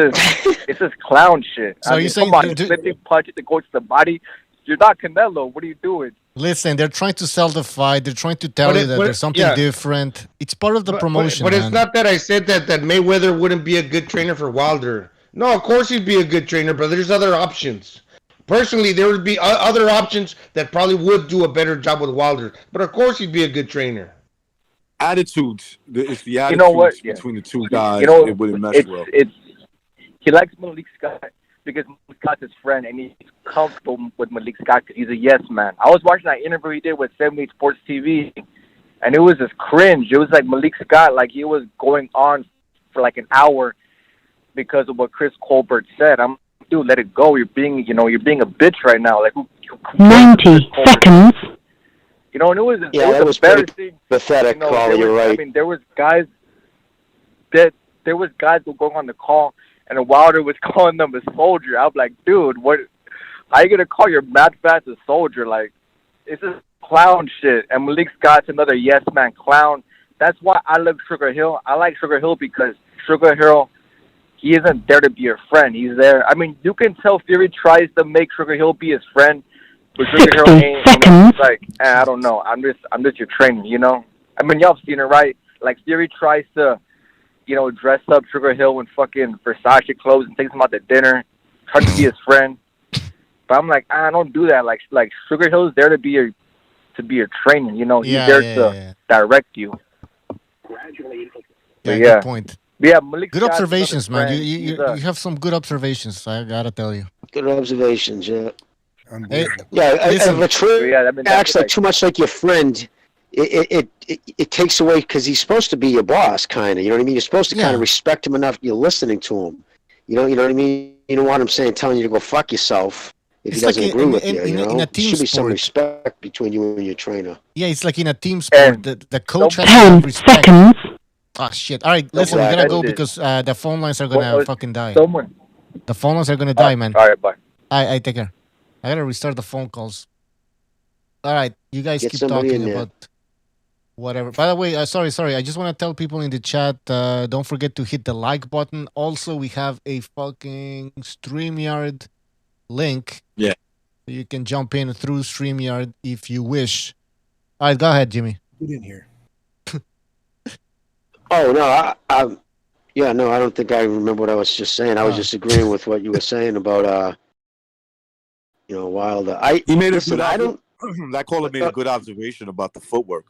just clown shit. So you saying come on, flipping punches to go to the body? You're not Canelo. What are you doing? Listen, they're trying to sell the fight. They're trying to tell you that there's something different. It's part of the promotion, But man. it's not that I said that Mayweather wouldn't be a good trainer for Wilder. No, of course he'd be a good trainer, but there's other options. Personally, there would be other options that probably would do a better job with Wilder. But of course he'd be a good trainer. Attitudes. It's the attitudes You know what? between the two guys. You know, it wouldn't mesh well. He likes Malik Scott because Malik Scott's his friend, and he's comfortable with Malik Scott because he's a yes man. I was watching that interview he did with 78 Sports TV, and it was just cringe. It was like Malik Scott, like he was going on for like an hour because of what Chris Colbert said. I'm, dude, let it go. You're being a bitch right now. Like, 90 seconds. You know, and it was embarrassing. Pathetic, you know, Carl. You're right. I mean, there was guys who were going on the call, and Wilder was calling them a soldier. I'm like, dude, what? How you gonna call your mad fast a soldier? Like, it's just clown shit. And Malik Scott's another yes man clown. That's why I love Sugar Hill. I like Sugar Hill because Sugar Hill, he isn't there to be your friend. He's there. I mean, you can tell Fury tries to make Sugar Hill be his friend, but Sugar Hill ain't. It's like, I don't know. I'm just your trainer, you know. I mean, y'all seen it, right? Like Fury tries to, you know, dress up Sugar Hill in fucking Versace clothes and takes him out to dinner, trying to be his friend. But I'm like, I don't do that. Like Sugar Hill's there to be your trainer, you know. He's there to direct you. Good point. Yeah, Malik good Scott's observations, man. friend. You have some good observations. I gotta tell you. Good observations, yeah. Hey, if a trainer acts like like too much like your friend, it takes away because he's supposed to be your boss, kind of. You know what I mean? You're supposed to kind of respect him enough. You're listening to him. You know what I mean? You don't want him telling you to go fuck yourself if he doesn't agree with you. You know, in a team there should be some sport. respect between you and your trainer. Yeah, it's like in a team sport. The coach has to have respect. Oh shit! All right, listen, we gotta go because the phone lines are gonna fucking die. The phone lines are gonna die, man. All right, bye. I take care. I gotta restart the phone calls. All right, you guys Get keep somebody talking in there. about whatever. By the way, sorry. I just want to tell people in the chat, don't forget to hit the like button. Also, we have a fucking StreamYard link. Yeah. You can jump in through StreamYard if you wish. All right, go ahead, Jimmy. Get in here. Oh no, I don't think I remember what I was just saying. I was just agreeing with what you were saying about Wilder. He made a listen, good. That caller made a good observation about the footwork.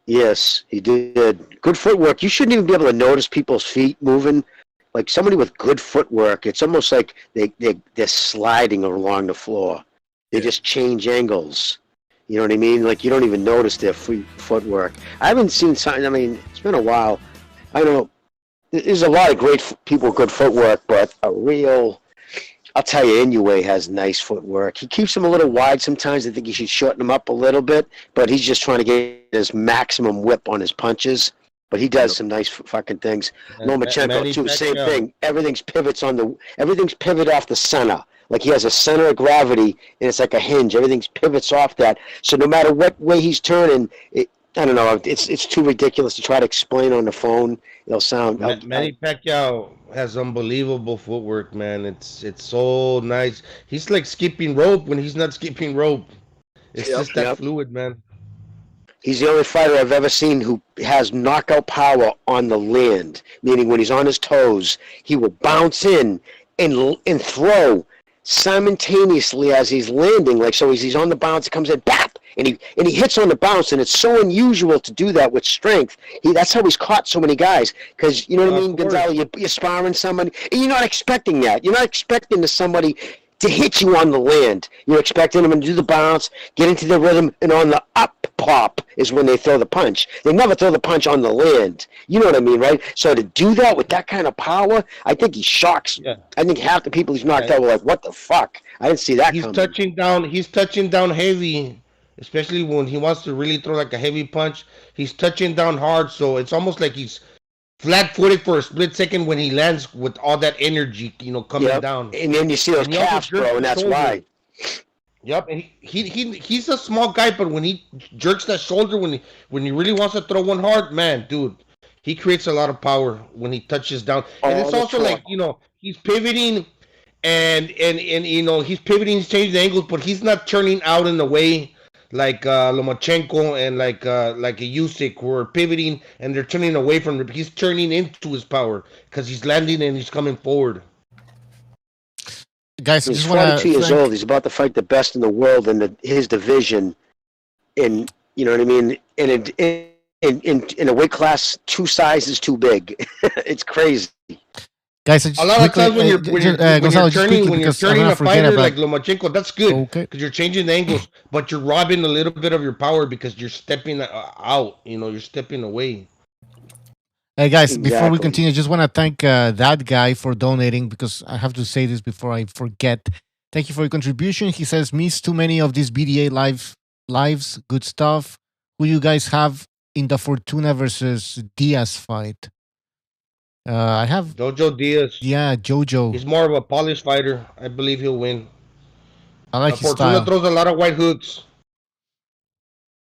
Yes, he did. Good footwork. You shouldn't even be able to notice people's feet moving. Like somebody with good footwork, it's almost like they're sliding along the floor. They just change angles. You know what I mean? Like you don't even notice their footwork. I haven't seen something. I mean, it's been a while. I know there's a lot of great people with good footwork, but I'll tell you, Inoue has nice footwork. He keeps him a little wide sometimes. I think he should shorten him up a little bit, but he's just trying to get his maximum whip on his punches. But he does some nice fucking things. Lomachenko too, same thing. Everything's pivot off the center. Like he has a center of gravity, and it's like a hinge. Everything's pivots off that. So no matter what way he's turning, I don't know. It's too ridiculous to try to explain on the phone. It'll sound. Manny Pacquiao has unbelievable footwork, man. It's so nice. He's like skipping rope when he's not skipping rope. It's just that fluid, man. He's the only fighter I've ever seen who has knockout power on the land, meaning when he's on his toes, he will bounce in and throw simultaneously as he's landing. Like so, he's on the bounce, he comes in, bap, and he hits on the bounce, and it's so unusual to do that with strength. That's how he's caught so many guys, because you know what I mean, Gonzalo. You're sparring somebody, and you're not expecting that. You're not expecting somebody to hit you on the land. You're expecting them to do the bounce, get into the rhythm, and on the up pop is when they throw the punch. They never throw the punch on the land. You know what I mean, right? So to do that with that kind of power, I think he shocks. Yeah. I think half the people he's knocked out were like, "What the fuck?" I didn't see that coming. He's touching down heavy, especially when he wants to really throw like a heavy punch. He's touching down hard, so it's almost like he's flat-footed for a split second when he lands with all that energy, coming down. And then you see those And he also calves, jerks bro, and the that's shoulder. why. Yep, and he's a small guy, but when he jerks that shoulder, when he really wants to throw one hard, man, dude, he creates a lot of power when he touches down. And it's also like, he's pivoting and he's pivoting, he's changing the angles, but he's not turning out in the way like Lomachenko and like a Usyk who are pivoting and they're turning away from it. He's turning into his power because he's landing and he's coming forward. Guys, he's 42 years old. He's about to fight the best in the world in his division. You know what I mean? In a weight class 2 sizes too big. It's crazy. Guys, a lot of times when you're turning a fighter like Lomachenko, that's good because you're changing the angles, but you're robbing a little bit of your power because you're stepping out. You're stepping away. Hey guys, before we continue, just want to thank that guy for donating because I have to say this before I forget. Thank you for your contribution. He says, miss too many of these BDA lives. Good stuff. Who you guys have in the Fortuna versus Diaz fight? I have Jojo Diaz. Yeah, Jojo. He's more of a polished fighter. I believe he'll win. I like his Fortuna style. throws a lot of white hooks.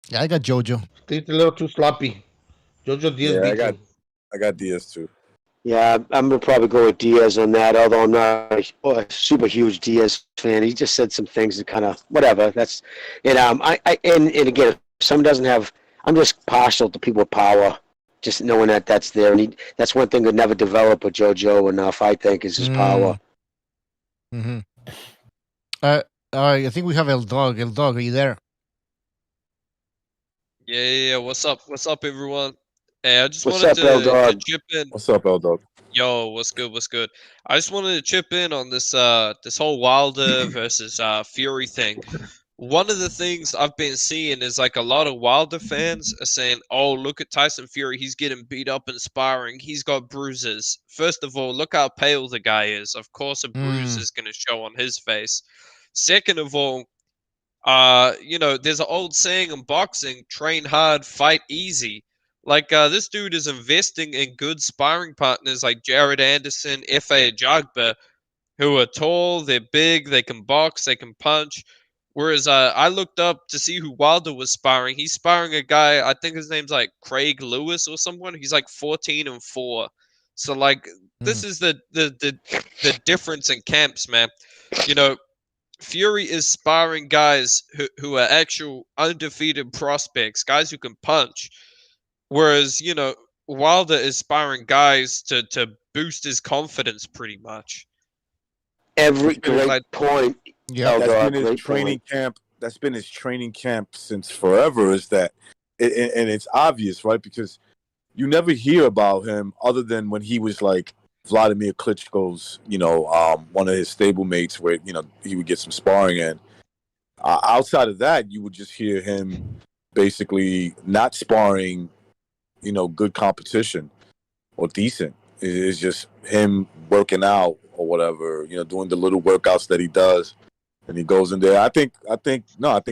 Yeah, I got Jojo. He's a little too sloppy. Jojo Diaz beats him. I got Diaz too. Yeah, I'm gonna probably go with Diaz on that. Although I'm not a super huge Diaz fan, he just said some things that kind of whatever. That's and and again, if someone doesn't have, I'm just partial to people with power. Just knowing that that's there, and that's one thing that never developed with JoJo enough. I think is his power. Mm-hmm. All right, I think we have El Dog. El Dog, are you there? Yeah. What's up, everyone? Hey, I just What's wanted up, El to Dog? chip in. What's up, El Dog? Yo, what's good? I just wanted to chip in on this this whole Wilder versus Fury thing. One of the things I've been seeing is like a lot of Wilder fans are saying, "Oh, look at Tyson Fury. He's getting beat up in sparring. He's got bruises." First of all, look how pale the guy is. Of course, a bruise is going to show on his face. Second of all, there's an old saying in boxing: train hard, fight easy. Like, this dude is investing in good sparring partners like Jared Anderson, F.A. Ajagba, who are tall, they're big, they can box, they can punch. Whereas I looked up to see who Wilder was sparring. He's sparring a guy, I think his name's like Craig Lewis or someone. He's like 14-4. So like this is the difference in camps, man. Fury is sparring guys who are actual undefeated prospects, guys who can punch. Whereas, Wilder is sparring guys to boost his confidence pretty much. Every great point. Yeah, that's been his training camp. That's been his training camp since forever. Is that, and it's obvious, right? Because you never hear about him other than when he was like Vladimir Klitschko's, one of his stablemates, where he would get some sparring in. Outside of that, you would just hear him basically not sparring, good competition or decent. It's just him working out or whatever, doing the little workouts that he does. And he goes in there. I think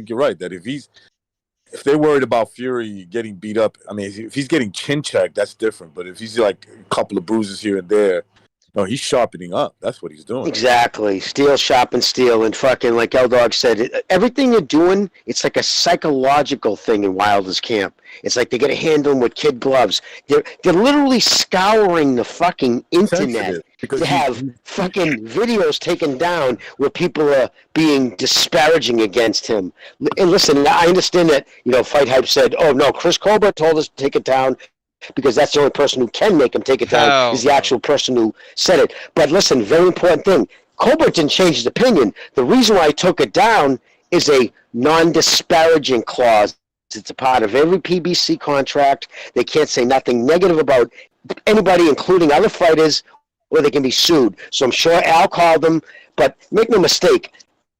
you're right that if they're worried about Fury getting beat up, I mean, if he's getting chin checked, that's different. But if he's like a couple of bruises here and there, no, he's sharpening up. That's what he's doing. Exactly. Steel, sharpen steel. And fucking, like L Dog said, everything you're doing, it's like a psychological thing in Wilder's camp. It's like they get a handle with kid gloves. They're literally scouring the fucking internet to have fucking videos taken down where people are being disparaging against him. And listen, I understand that, Fight Hype said, oh, no, Chris Colbert told us to take it down, because that's the only person who can make him take it down is the actual person who said it. But listen, very important thing. Colbert didn't change his opinion. The reason why I took it down is a non-disparaging clause. It's a part of every PBC contract. They can't say nothing negative about anybody, including other fighters, or they can be sued. So I'm sure Al called them, but make no mistake,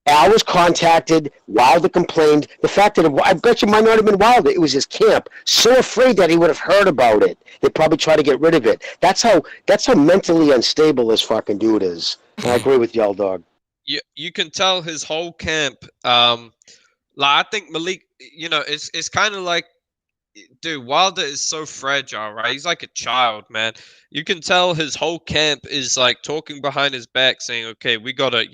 Al was contacted, Wilder complained. The fact that I bet you might not have been Wilder, it was his camp. So afraid that he would have heard about it. They probably try to get rid of it. That's how mentally unstable this fucking dude is. And I agree with y'all, dog. You can tell his whole camp. I think Malik, it's kind of like dude, Wilder is so fragile, right? He's like a child, man. You can tell his whole camp is like talking behind his back, saying, "Okay, we gotta,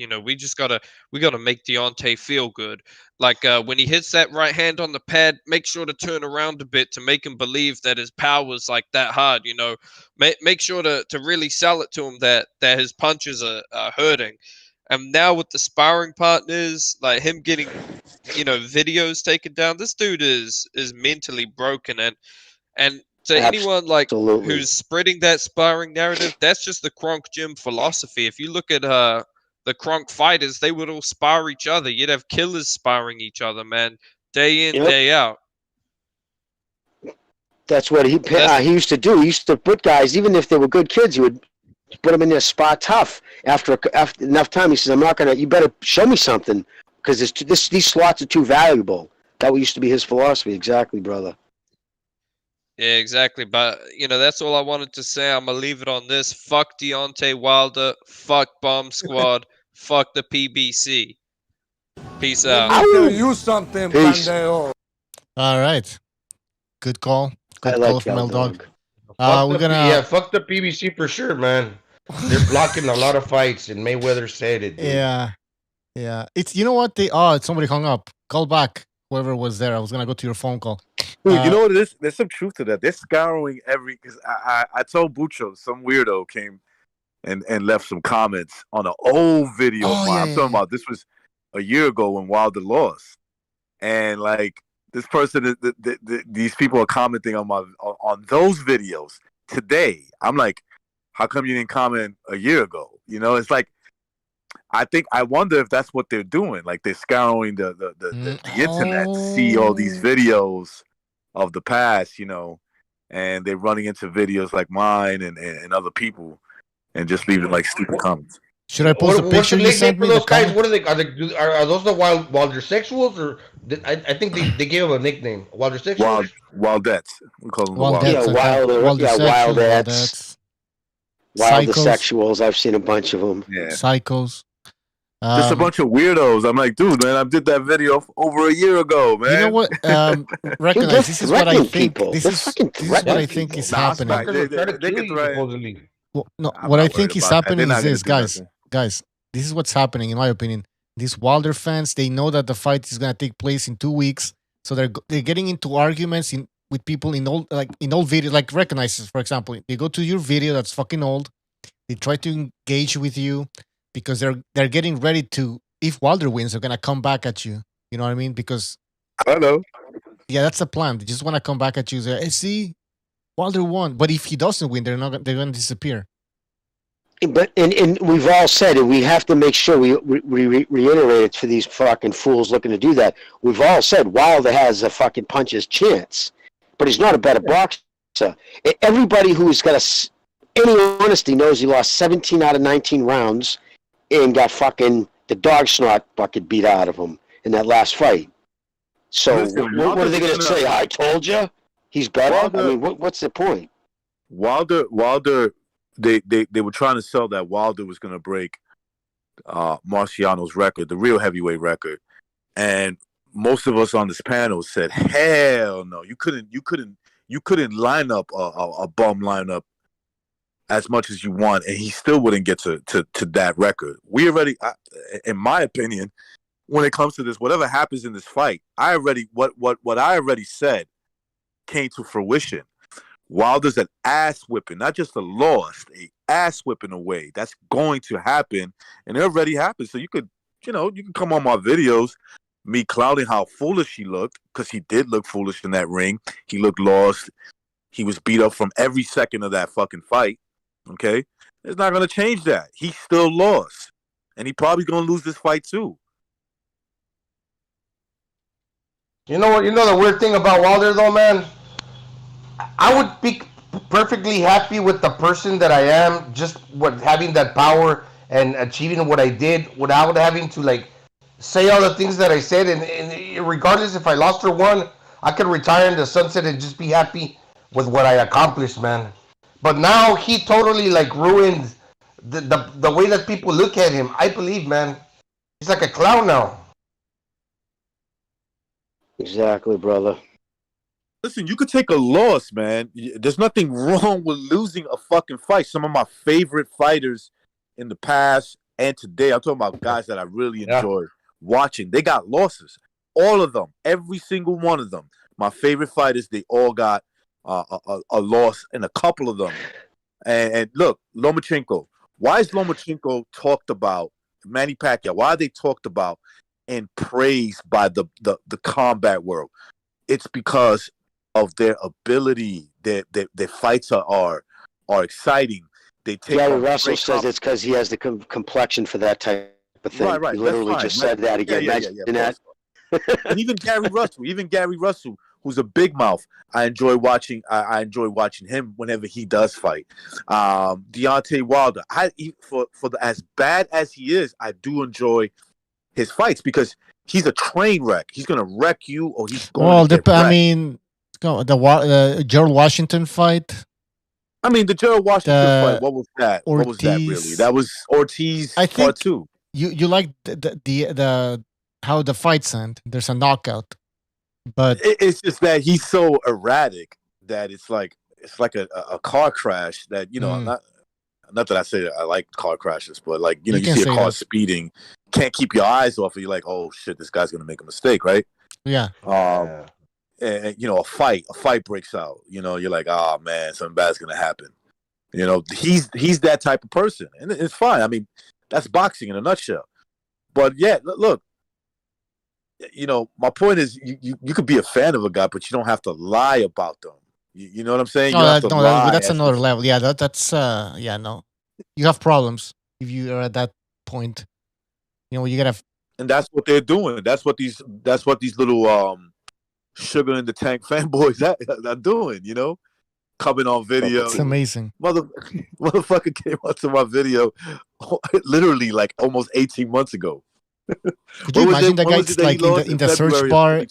we gotta make Deontay feel good." Like when he hits that right hand on the pad, make sure to turn around a bit to make him believe that his power's like that hard. Make sure to really sell it to him that his punches are hurting. And now with the sparring partners, like him getting videos taken down, this dude is mentally broken. And to anyone like who's spreading that sparring narrative, that's just the Kronk gym philosophy. If you look at the Kronk fighters, they would all spar each other. You'd have killers sparring each other, man, day in, day out. That's what he used to do. He used to put guys, even if they were good kids, he would put them in their spot tough. After enough time, he says, "I'm not gonna. You better show me something, because these slots are too valuable." That used to be his philosophy. Exactly, brother. Yeah, exactly. But that's all I wanted to say. I'm gonna leave it on this. Fuck Deontay Wilder. Fuck Bomb Squad. Fuck the PBC. Peace out. Let me tell you something, Pandeo. All right. Good call. Good call from L-Dog. Fuck the PBC for sure, man. They're blocking a lot of fights, and Mayweather said it. Dude. Yeah. It's somebody hung up. Call back. Whoever was there. I was gonna go to your phone call. Dude, you know what it is? There's some truth to that. They're scouring because I told Bucho, some weirdo came and left some comments on an old video. I'm talking about this was a year ago when Wilder lost, and like this person, these people are commenting on those videos today. I'm like, how come you didn't comment a year ago? It's like I wonder if that's what they're doing. Like they're scouring the internet to see all these videos of the past, and they're running into videos like mine and other people, and just leaving like stupid comments. Should I post a picture you sent me? Those guys, what are they? Are those the Wilder sexuals, or I think they gave him a nickname, Wilder sexuals? Wildettes. We call them Wildettes. Wilder sexuals. I've seen a bunch of them. Yeah. Psychos. Just a bunch of weirdos. I'm like, dude, man, I did that video over a year ago, man. You know what? Recognize this is what I think. This is what I think is happening. What I think is happening is this, guys. This is what's happening, in my opinion. These Wilder fans, they know that the fight is gonna take place in 2 weeks, so they're getting into arguments with people in old videos. Like Recognize, for example, they go to your video that's fucking old. They try to engage with you because they're getting ready to. If Wilder wins, they're gonna come back at you. You know what I mean? Because I know. Yeah, that's the plan. They just want to come back at you. Say, hey, see, Wilder won. But if he doesn't win, they're gonna disappear. But and we've all said it. We have to make sure we reiterate it for these fucking fools looking to do that. We've all said Wilder has a fucking puncher's chance, but he's not a better boxer. Everybody who's got any honesty knows he lost 17 out of 19 rounds and got fucking the dog snot bucket beat out of him in that last fight. So what are they going to say? I told you he's better. Wilder, I mean, what's the point? Wilder. They were trying to sell that Wilder was going to break Marciano's record, the real heavyweight record, and most of us on this panel said, "Hell no, you couldn't line up a bum lineup as much as you want, and he still wouldn't get to that record." We already, in my opinion, when it comes to this, whatever happens in this fight, what I already said came to fruition. Wilder's an ass whipping, not just a loss, a ass whipping away. That's going to happen, and it already happened. So you can come on my videos, me clouding how foolish he looked, because he did look foolish in that ring. He looked lost. He was beat up from every second of that fucking fight. Okay, it's not gonna change that. He still lost, and he probably gonna lose this fight too. You know what? You know the weird thing about Wilder, though, man. I would be perfectly happy with the person that I am, just having that power and achieving what I did without having to say all the things that I said. And regardless if I lost or won, I could retire in the sunset and just be happy with what I accomplished, man. But now he totally ruined the way that people look at him. I believe, man, he's like a clown now. Exactly, brother. Listen, you could take a loss, man. There's nothing wrong with losing a fucking fight. Some of my favorite fighters in the past and today, I'm talking about guys that I really enjoy watching. They got losses. All of them. Every single one of them. My favorite fighters, they all got a loss in a couple of them. And look, Lomachenko. Why is Lomachenko talked about, Manny Pacquiao, why are they talked about and praised by the combat world? It's because of their ability. Their fights are exciting. They take Gary Russell says it's because he has the complexion for that type of thing. Right. He literally just said that again. Imagine that. And even Gary Russell, who's a big mouth, I enjoy watching. I enjoy watching him whenever he does fight. Deontay Wilder, as bad as he is, I do enjoy his fights because he's a train wreck. He's gonna wreck you, or he's going to get wrecked. I mean, the Gerald Washington fight. I mean, the Gerald Washington fight. What was that? What was that really? That was Ortiz part 2. You like the how the fights end. There's a knockout, but it's just that he's so erratic that it's like a car crash. That not that I say I like car crashes, but like you see a car speeding, can't keep your eyes off it. You're like, oh shit, this guy's gonna make a mistake, right? Yeah. And a fight breaks out. You're like, oh man, something bad's gonna happen. He's that type of person, and it's fine. I mean, that's boxing in a nutshell. But yeah, look, my point is, you could be a fan of a guy, but you don't have to lie about them. You know what I'm saying? That's another level. Yeah, that's no. You have problems if you are at that point. You gotta. And that's what they're doing. That's what these little sugar in the tank fanboys are doing. Coming on video. It's amazing. Motherfucker came onto my video literally like almost 18 months ago. Could you imagine that guy's like in the search bar?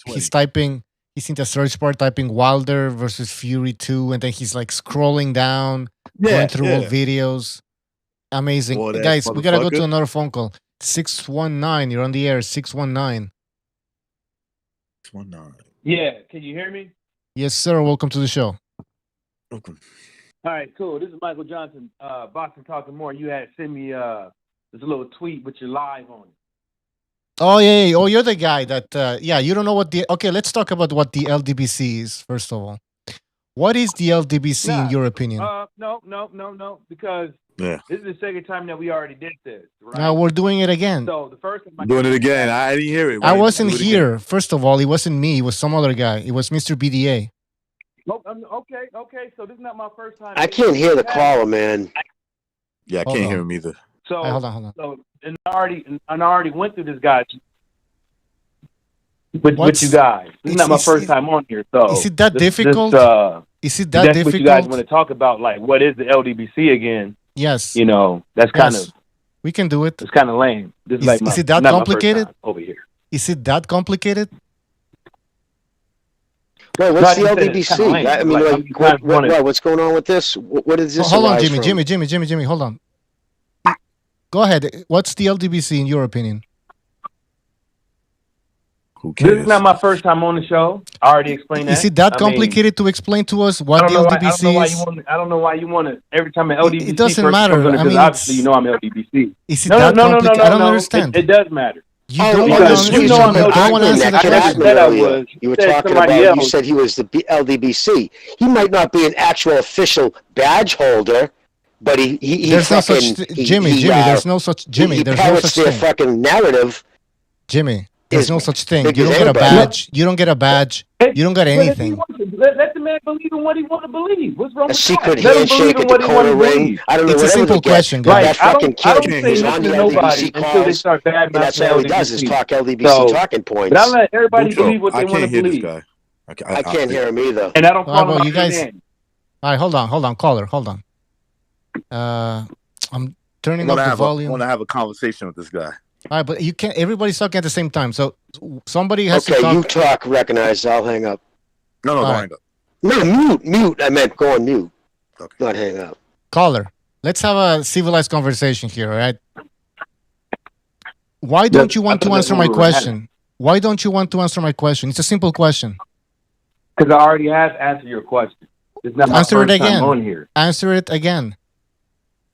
He's in the search bar typing Wilder versus Fury 2, and then he's like scrolling down, going through old videos. Amazing. Guys, we gotta go to another phone call. 619, you're on the air. 619. 619. Yeah, can you hear me? Yes, sir. Welcome to the show. Welcome. All right, cool. This is Michael Johnson, Boxing Talking More. You had sent me this little tweet with your live on it. Oh, yeah. Oh, you're the guy that, you don't know what okay, let's talk about what the LDBC is, first of all. What is the LDBC in your opinion? No, because this is the second time that we already did this, right? Now we're doing it again. So the first time doing it again. I didn't hear it. I wasn't here. First of all, it wasn't me. It was some other guy. It was Mr. BDA. Okay. So this is not my first time. I can't hear the caller, man. Yeah, I can't hear him either. So hold on. So I already went through this guy with you guys. This is not my first time on here. So is it that difficult? Is it that that's difficult? What you guys want to talk about? Like, what is the LDBC again? Yes. That's kind of. We can do it. It's kind of lame. This is it that complicated? Over here. Is it that complicated? Wait, what's the LDBC? I mean, what's going on with this? What is this? Hold on, Jimmy. Hold on. Go ahead. What's the LDBC in your opinion? Who cares? This is not my first time on the show. I already explained that. Is it that complicated to explain to us what the LDBC is? I don't know why you want to every time an LDBC. It doesn't matter. I mean, obviously I'm LDBC. Is it that complicated? I don't understand. It does matter. You don't understand. You were talking about. You said he was the LDBC. He might not be an actual official badge holder, but he there's no such Jimmy. There's no such Jimmy. There's no such thing. Fucking narrative. Jimmy, there's no such thing. You don't get a badge. You don't get a badge. You don't get anything. Let the man believe in what he want to believe. What's wrong with that? A secret handshake at the corner ring. I don't know. It's a simple question, guys. That fucking kid who's on the LDBC until they start bad. That's all he does is talk LDBC talking points. But I let everybody believe what they want to believe. I can't hear him either. And I don't follow you guys. All right, hold on, caller, hold on. I'm turning up the volume. I want to have a conversation with this guy. All right, but you can't. Everybody's talking at the same time, so somebody has to talk. Okay, you talk. Recognize. I'll hang up. No, don't hang up. No, mute. I meant go on mute. Okay. Not hang up. Caller, let's have a civilized conversation here, all right? Why don't you want to answer my question? Why don't you want to answer my question? It's a simple question. Because I already have answered your question. It's not my Answer it first time again. on here. Answer it again.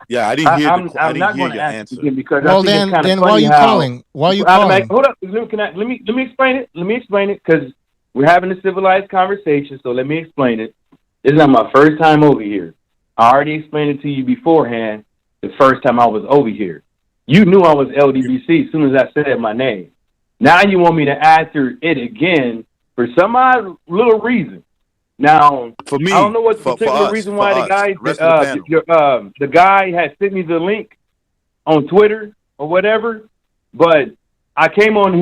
Yeah, I didn't hear. I'm not going to answer again because Well, I think it's kind of then funny why are you how, calling? Why are you calling? Hold up. Let me explain it. Let me explain it because we're having a civilized conversation. So let me explain it. This is not my first time over here. I already explained it to you beforehand. The first time I was over here, you knew I was LDBC as soon as I said my name. Now you want me to answer it again for some odd little reason. Now, for me, I don't know what the particular reason why the guy had sent me the link on Twitter or whatever, but I came on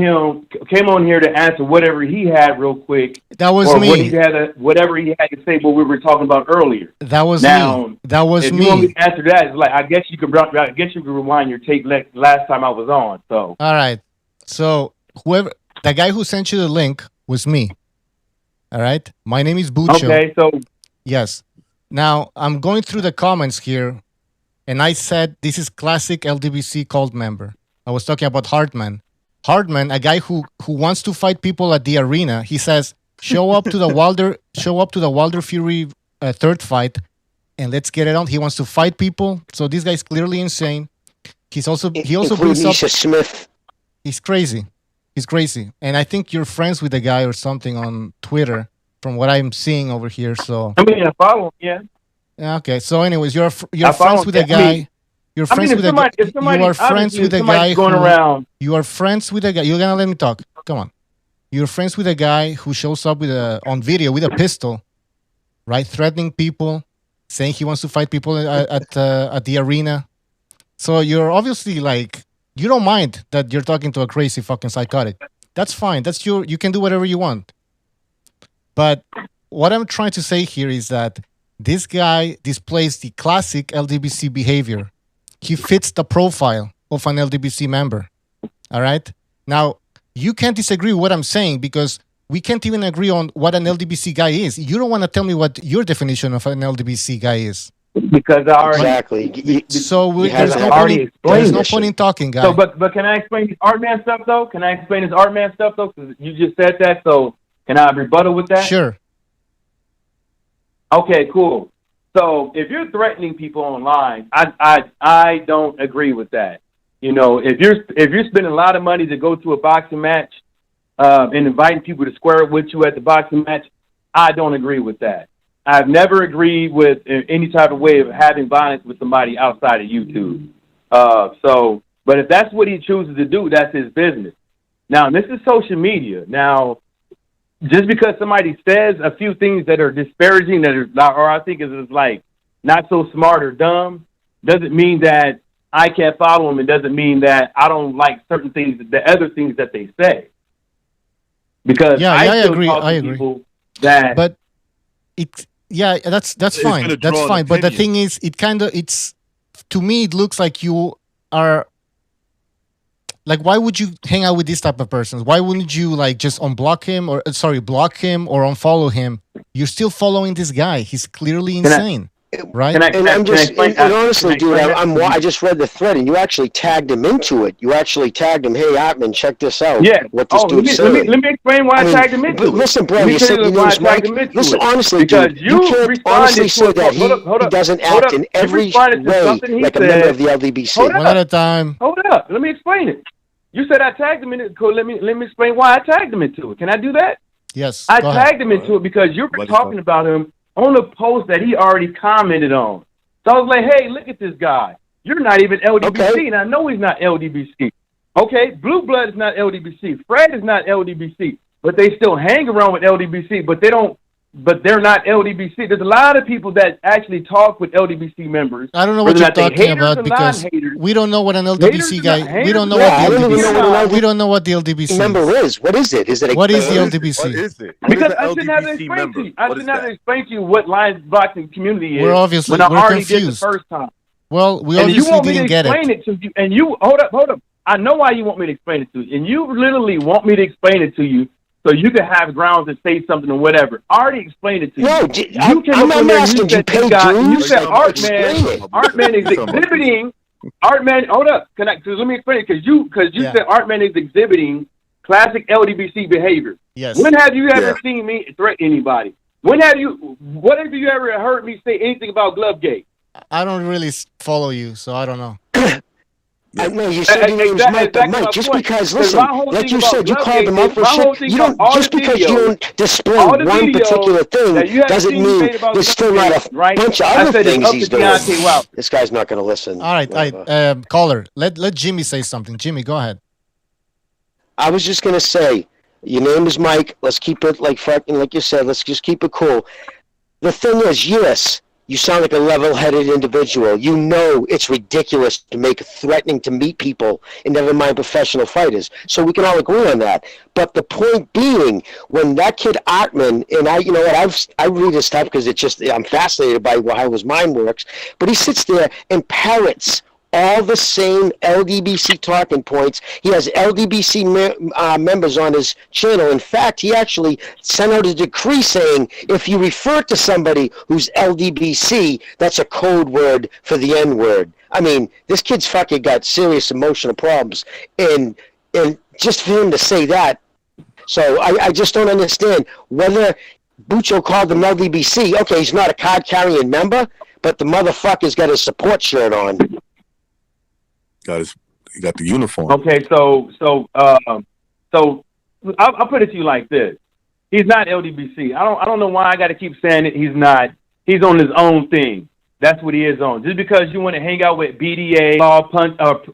here to answer whatever he had real quick. That was or me. Whatever he had to say, what we were talking about earlier. That was me. That was if me. You want me to answer that? It's like I guess you could rewind your tape last time I was on. So all right. So the guy who sent you the link was me. All right. My name is Bucho. Okay. So yes. Now I'm going through the comments here, and I said this is classic LDBC cult member. I was talking about Artman. Artman, a guy who wants to fight people at the arena. He says, show up to the Wilder Fury third fight, and let's get it on. He wants to fight people. So this guy's clearly insane. He also brings up Smith. He's crazy. He's crazy. And I think you're friends with the guy or something on Twitter, from what I'm seeing over here. So I mean, I follow him. Yeah. Okay. So, anyways, you're friends with the guy. You're friends with the guy. You are friends with the guy going around. You are friends with the guy. You're gonna let me talk. Come on. You're friends with a guy who shows up on video with a pistol, right? Threatening people, saying he wants to fight people at the arena. So you're obviously like, you don't mind that you're talking to a crazy fucking psychotic. That's fine. You can do whatever you want. But what I'm trying to say here is that this guy displays the classic LDBC behavior. He fits the profile of an LDBC member. All right? Now, you can't disagree with what I'm saying because we can't even agree on what an LDBC guy is. You don't want to tell me what your definition of an LDBC guy is. Because I already there's no point in talking, guys. So, but can I explain this Artman stuff though? Can I explain this Artman stuff though? Because you just said that, so can I rebuttal with that? Sure. Okay, cool. So if you're threatening people online, I don't agree with that. You know, if you're spending a lot of money to go to a boxing match and inviting people to square up with you at the boxing match, I don't agree with that. I've never agreed with any type of way of having violence with somebody outside of YouTube. But if that's what he chooses to do, that's his business. Now, this is social media. Now, just because somebody says a few things that are disparaging, or I think is like not so smart or dumb, doesn't mean that I can't follow them. It doesn't mean that I don't like certain things, the other things that they say. Because I agree. I agree. But that's fine. That's fine. But the thing is, to me, it looks like you are. Like, why would you hang out with this type of persons? Why wouldn't you just block him or unfollow him? You're still following this guy. He's clearly insane, right? Honestly, dude, I just read the thread, and you actually tagged him into it. You actually tagged him. Hey, Artman, check this out. Yeah. What this dude's saying. Let me explain why I tagged him into it. Listen, bro, you said you lose Mike. Listen, honestly, dude, you can't honestly say that he doesn't act in every way like a member of the LDBC. One at a time. Hold up. Let me explain it. You said I tagged him in it. Cool. Let me explain why I tagged him into it. Can I do that? Yes. I tagged him into it because you were talking about him on a post that he already commented on. So I was like, hey, look at this guy. You're not even LDBC, and I know he's not LDBC. Okay, Blue Blood is not LDBC. Fred is not LDBC, but they still hang around with LDBC, but they're not LDBC. There's a lot of people that actually talk with LDBC members. I don't know what you're talking about because we don't know what an LDBC guy. We don't know what the LDBC member is. What is it? What is the LDBC? What is it? Because I should not explain to you. I should not explain to you what Lions boxing community is. We're obviously when I already confused. did the first time. Well, we obviously didn't get it. And you hold up. I know why you want me to explain it to you, and you literally want me to explain it to you. So you can have grounds to say something or whatever. I already explained it to you. No, I'm asking you paid dues. You said Artman is exhibiting. Artman, hold up. Let me explain it because you said Artman is exhibiting Classic LDBC behavior. Yes. When have you ever seen me threaten anybody? What have you ever heard me say anything about Glovegate? I don't really follow you, so I don't know. I know you said your name's Mike, but Mike, just because, listen, like you said, you called them out for shit. You don't just because you don't display one particular thing doesn't mean there's still not a bunch of other things he's doing. This guy's not going to listen. All right, caller, let Jimmy say something. Jimmy, go ahead. I was just going to say, your name is Mike. Let's keep it like fucking, like you said, let's just keep it cool. The thing is, yes, you sound like a level-headed individual. You know it's ridiculous to make threatening to meet people, and never mind professional fighters. So we can all agree on that. But the point being, when that kid Artman, and you know what, I read his stuff because I'm fascinated by how his mind works. But he sits there and parrots all the same LDBC talking points. He has LDBC members on his channel. In fact, he actually sent out a decree saying if you refer to somebody who's LDBC, that's a code word for the N-word. I mean, this kid's fucking got serious emotional problems. And just for him to say that, so I just don't understand whether Bucho called him LDBC. Okay, he's not a card-carrying member, but the motherfucker's got his support shirt on. He got the uniform. Okay, so I'll put it to you like this: he's not LDBC. I don't know why I got to keep saying it. He's not. He's on his own thing. That's what he is on. Just because you want to hang out with BDA,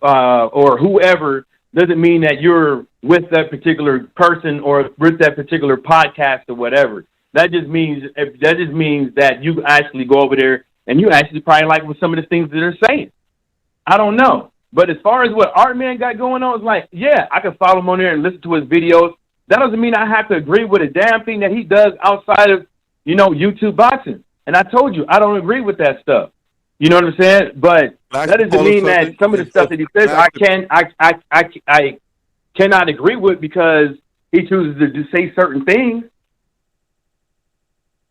or whoever, doesn't mean that you're with that particular person or with that particular podcast or whatever. That just means that you actually go over there and you actually probably like with some of the things that they're saying. I don't know. But as far as what Artman got going on, it's like, yeah, I can follow him on there and listen to his videos. That doesn't mean I have to agree with a damn thing that he does outside of, YouTube boxing. And I told you, I don't agree with that stuff. You know what I'm saying? But that doesn't mean that some of the stuff that he says I cannot agree with because he chooses to say certain things.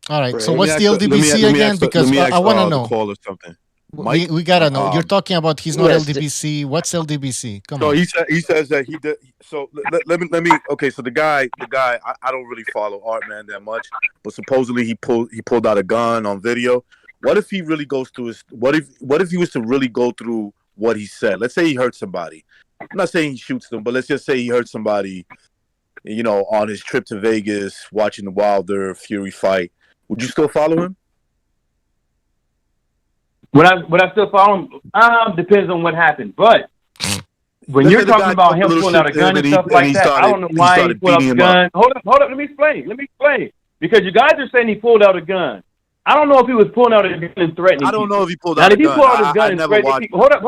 All right. So what's the LDBC again? Because I want to know. Call or something. We gotta know. You're talking about he's not LDBC. What's LDBC? Come on. He says that he did. So let me. Okay, so the guy. I don't really follow Artman that much, but supposedly he pulled out a gun on video. What if he really goes through his? What if he was to really go through what he said? Let's say he hurt somebody. I'm not saying he shoots them, but let's just say he hurt somebody. On his trip to Vegas, watching the Wilder Fury fight. Would you still follow him? Would I still follow him? Depends on what happened. But when you're talking about him pulling out a gun and stuff like that, I don't know why he pulled out a gun. Hold up. Let me explain. Because you guys are saying he pulled out a gun. I don't know if he was pulling out a gun and threatening. I don't know if he pulled out a gun. Now, if he pulled out his gun and threatening people, hold up.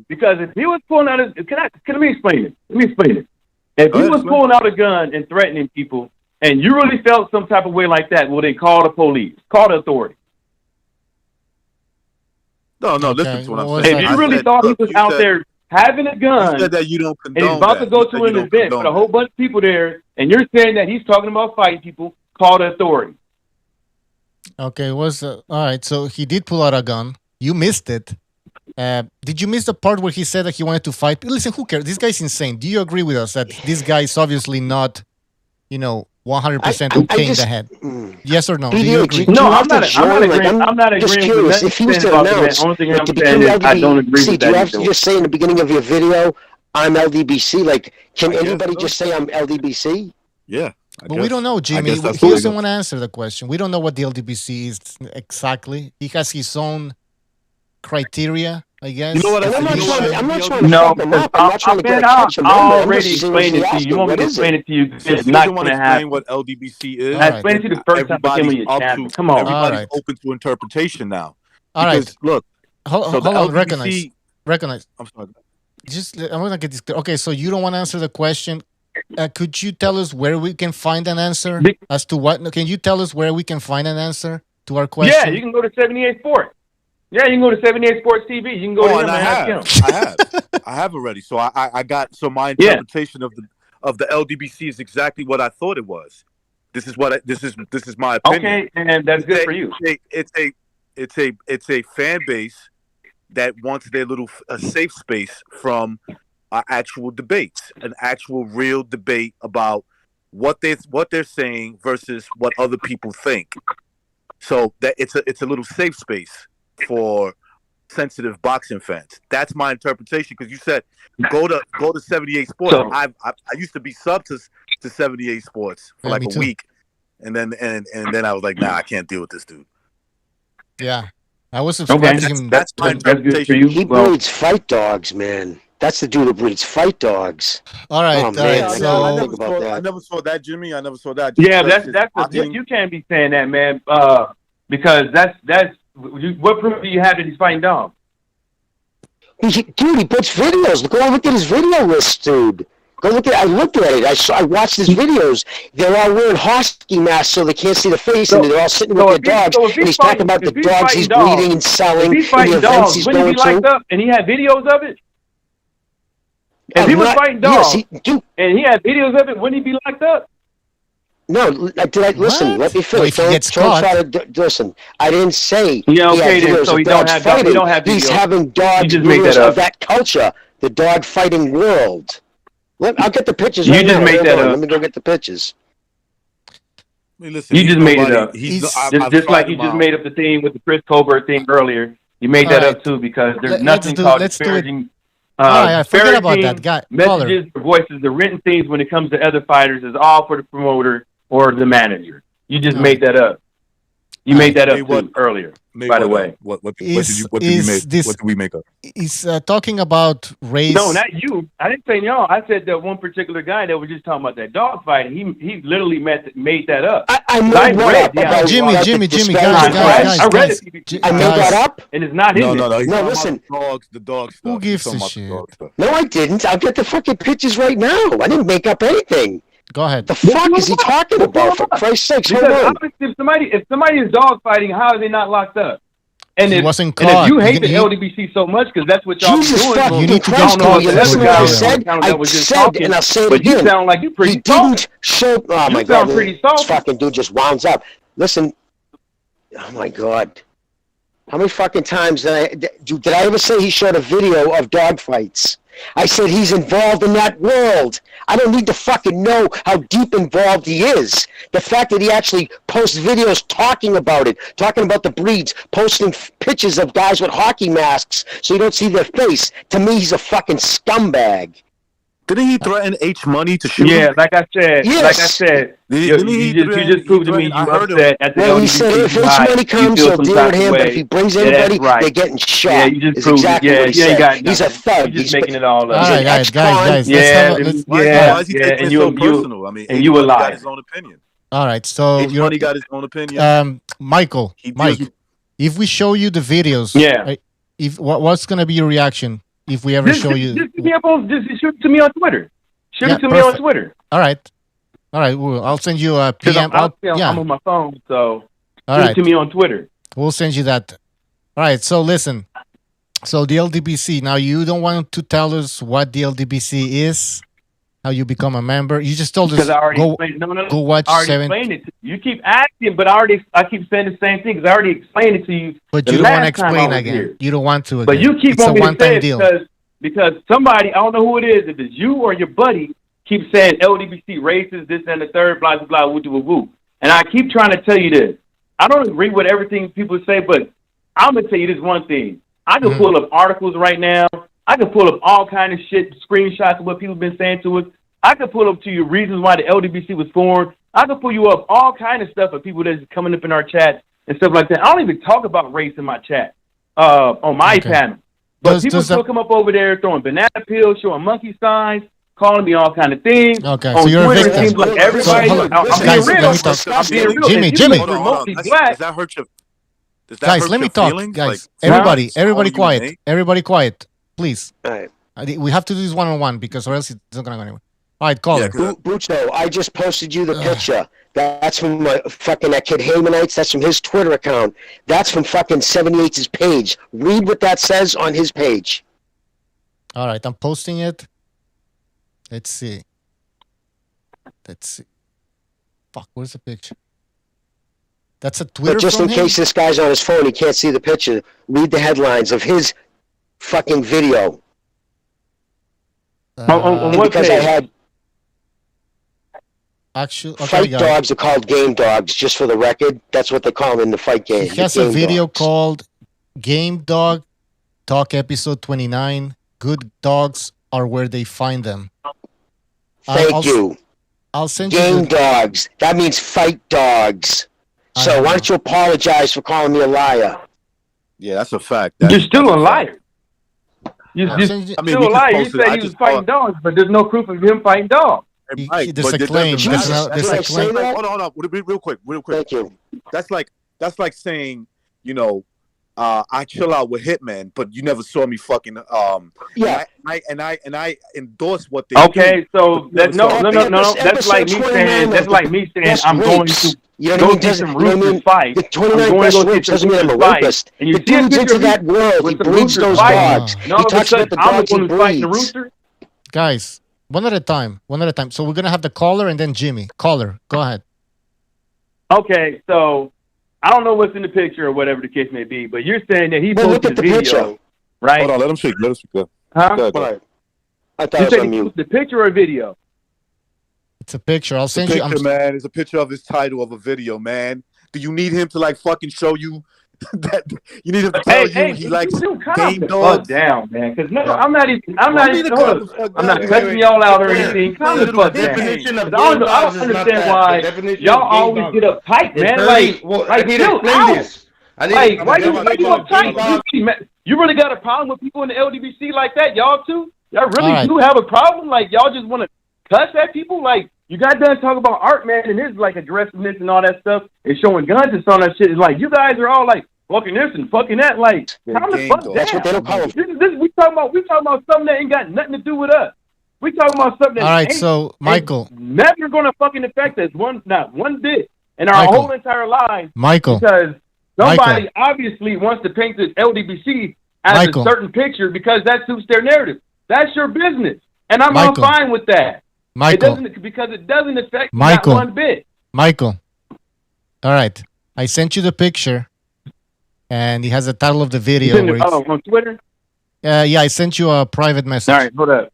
Because if he was pulling out his, let me explain it. If he was pulling out a gun and threatening people, and you really felt some type of way like that, well, then call the police, call the authorities. No, listen to what I'm saying. If you really thought he was out there having a gun, said that you don't condone and he's about to go to an event with a whole bunch of people there, and you're saying that he's talking about fighting people, call the authorities. Okay, all right. So he did pull out a gun. You missed it. Did you miss the part where he said that he wanted to fight? Listen, who cares? This guy's insane. Do you agree with us that this guy is obviously not, 100% okay in the head? Yes or no? Do you agree? No, I'm not agreeing with that. If he was to announce to become LDBC, I don't agree with that. Do you have to just say in the beginning of your video, I'm LDBC? Like, can anybody just say I'm LDBC? Yeah. But we don't know, Jimmy. He doesn't want to answer the question. We don't know what the LDBC is exactly. He has his own criteria, I guess. You know what? I'm not trying to fuck him up. I'm not trying to catch him. I already explained it to you. You want me to explain it to you? It's not going to happen. What LDBC is. I explained it to you the first time I came on your channel. Come on. Everybody's open to interpretation now. All right. Look. Hold on. Recognize. I'm sorry. I'm going to get this. Okay, so you don't want to answer the question. Could you tell us where we can find an answer as to what? Can you tell us where we can find an answer to our question? Yeah, you can go to 78 Sports. Yeah, you can go to 78 Sports TV. You can go to him and ask him. I have already. So I got. So my interpretation of the LDBC is exactly what I thought it was. This is my opinion. Okay, and that's good for you. It's a fan base that wants their little safe space from are actual debates, an actual real debate about what they're saying versus what other people think. So that it's a little safe space for sensitive boxing fans. That's my interpretation. Because you said go to 78 Sports. So- I used to be sub to 78 Sports for like me a too. week, and then I was like, nah, I can't deal with this dude. Yeah, I was subscribed to him. That's my interpretation. He breeds fight dogs, man. That's the dude who breeds fight dogs. All right, Oh, all man, right. I So gotta think about I that. never saw that, Jimmy. I never saw that. Yeah, Just that's you can't be saying that, man. Because that's what proof do you have that he's fighting dogs? Dude, he puts videos. Go look at his video list, dude. Go look at. I looked at it. I watched his videos. They're all wearing husky masks so they can't see the face, and they're all sitting with their dogs. And he's talking about the dogs he's breeding and selling, If he's and the fighting events dogs, he's wouldn't he going be locked to. up? And he had videos of it. If he was fighting dogs, and he had videos of it, wouldn't he be locked up? No, listen? Let me finish. Well, if he gets don't caught- try to listen. I didn't say Yeah, okay, he had then. videos So of he don't dogs have dog- he fighting. don't have He's videos. having dog You just made videos that up. of that culture, the dog fighting world. I'll get the pictures You right just now. made Hold that on, up. Let me go get the pictures. Listen, You he's just made it nobody. up. I've Just like tried you him just out. made up the thing with the Chris Colbert thing earlier. You made that up too because there's nothing called disparaging. Forget about disparaging that guy. Messages or voices, the written things when it comes to other fighters is all for the promoter or the manager. You just made that up. You made that up too earlier. By the way, what did we make up? He's talking about race. No, not you. I didn't say y'all. I said that one particular guy that was just talking about that dog fighting. He literally made that up. I made what up about Jimmy, guys, I read guys, it. I made that up. And it's not in No, there. he's No, talking listen. about the dog stuff. Who gives He's a talking about the shit? dog stuff. No, I didn't. I'll get the fucking pictures right now. I didn't make up anything. Go ahead. The fuck is he talking about? For Christ's sakes, hold Because on. obviously if somebody is dog fighting, how are they not locked up? And He if, wasn't and if caught. you hate the He- LDBC so much because that's what y'all be Jesus doing, fucking You need to Christ, go will caught you that listen to what I was said? that was just said, talking, and I'll say it but you again. sound like you pretty He didn't show. Oh my You God! sound pretty This salty. fucking dude just wounds up. Listen. Oh my God! How many fucking times did I ever say he showed a video of dog fights? I said he's involved in that world. I don't need to fucking know how deep involved he is. The fact that he actually posts videos talking about it, talking about the breeds, posting pictures of guys with hockey masks so you don't see their face. To me, he's a fucking scumbag. Didn't he threaten H Money to shoot Yeah, him? like I said, Yes. you just proved to me you upset at the Well, he LDBC. said if you H hide, Money you comes, feel he'll some deal type with of him. But way. if he brings Yeah, anybody, that's right. they're getting shot. Yeah, you just is proved exactly it. Yeah, what he you ain't said. got He's a nothing. thug. You just He's making it all up. All right, guys. Let's Yeah, have a, let's, Why is he taking it so personal? I mean, and H you a Money got liar. his own opinion. all right. So H Money got his own opinion. Michael, Mike, if we show you the videos, Yeah. right, if what's gonna be your reaction if we ever show you? Just shoot it to me on Twitter. Shoot Yeah, it to me on perfect. Twitter. All right. Well, I'll send you a Because PM. I'm on my phone, so All shoot right. it to me on Twitter. We'll send you that. All right. So listen. So the LDBC. Now you don't want to tell us what the LDBC is, how you become a member. You just told us Because I already go, explained. No. go watch I already 7. explained it. You keep asking, but I keep saying the same thing because I already explained it to you. But the you don't want to last time I explain was again. here. You don't want to. Again. But you keep it's on a me to say one-time it deal. because somebody, I don't know who it is, if it's you or your buddy, keeps saying LDBC racist, this and the third, blah, blah, blah, woo, woo, woo. And I keep trying to tell you this. I don't agree with everything people say, but I'm going to tell you this one thing. I can pull up articles right now. I can pull up all kind of shit, screenshots of what people have been saying to us. I can pull up to you reasons why the LDBC was formed. I can pull you up all kind of stuff of people that's coming up in our chat and stuff like that. I don't even talk about race in my chat on my panel. But people still come up over there throwing banana peels, showing monkey signs, calling me all kind of things. Okay, on so you're Twitter, a victim. it seems like everybody, So, hold on. I'm Guys, being real. let me talk. I'm being real. Jimmy, If you Jimmy. look remotely black, Does that hurt your? Does that Guys, hurt let me your talk. feelings? Guys, Like, everybody calling you quiet. Nate? Everybody quiet, please. All right. We have to do this one-on-one because or else it's not gonna go anywhere. All right, caller. Bucho, I just posted you the picture. That's from fucking that kid Haymanites. That's from his Twitter account. That's from fucking 78's page. Read what that says on his page. All right, I'm posting it. Let's see. Fuck, where's the picture? That's a Twitter. But just from in him? case this guy's on his phone, he can't see the picture. Read the headlines of his fucking video. On what because page? I had fight dogs are called game dogs, just for the record. That's what they call them in the fight game. He has a video called Game Dog Talk Episode 29. Good dogs are where they find them. Thank you. I'll send game you dogs. That means fight dogs. So why don't you apologize for calling me a liar? Yeah, that's a fact. You're still a liar. You're still a liar. You said he was fighting dogs, but there's no proof of him fighting dogs. There's a claim. There's a claim. Hold on, real quick. Thank you. That's like saying, you know, I chill out with Hitman, but you never saw me fucking yeah. And I endorse what they okay, do. So that no. That's like me saying I'm going to go see some roosters fight. The 29 best rapes doesn't mean I'm a rapist. The dude's into that world. He breeds those dogs. He talks about the dogs he breeds. Guys, one at a time. So we're gonna have the caller and then Jimmy. Caller, go ahead. Okay, so I don't know what's in the picture or whatever the case may be, but you're saying that he posted the video, right? Hold on, let him speak. Huh? Go ahead. I thought it was on mute. Posted the picture or video? It's a picture. I'll send you. Man, it's a picture of his title of a video, man. Do you need him to like fucking show you that? You need him to tell you he likes game dogs? Down, man. Because I'm not cutting y'all out or anything. Calm the fuck down. I don't understand why y'all always get uptight, man. Like, chill out. Like, why you uptight? You really got a problem with people in the LDBC like that, y'all too? Y'all really do have a problem? Like, y'all just want to cuss at people? Like, you got done talking about Artman and his, like, aggressiveness and all that stuff and showing guns and all that shit. It's like, you guys are all like, fucking this and fucking that. Like, calm the fuck down. That's what they don't call them. We talking about something that ain't got nothing to do with us. We talking about something that so Michael, never gonna fucking affect us not one bit in our whole entire lives. Michael, because somebody obviously wants to paint the LDBC as a certain picture because that suits their narrative. That's your business, and I'm fine with that. Michael, it doesn't affect not one bit. Michael, all right, I sent you the picture. And he has the title of the video. On Twitter? Yeah, I sent you a private message. All right, hold up.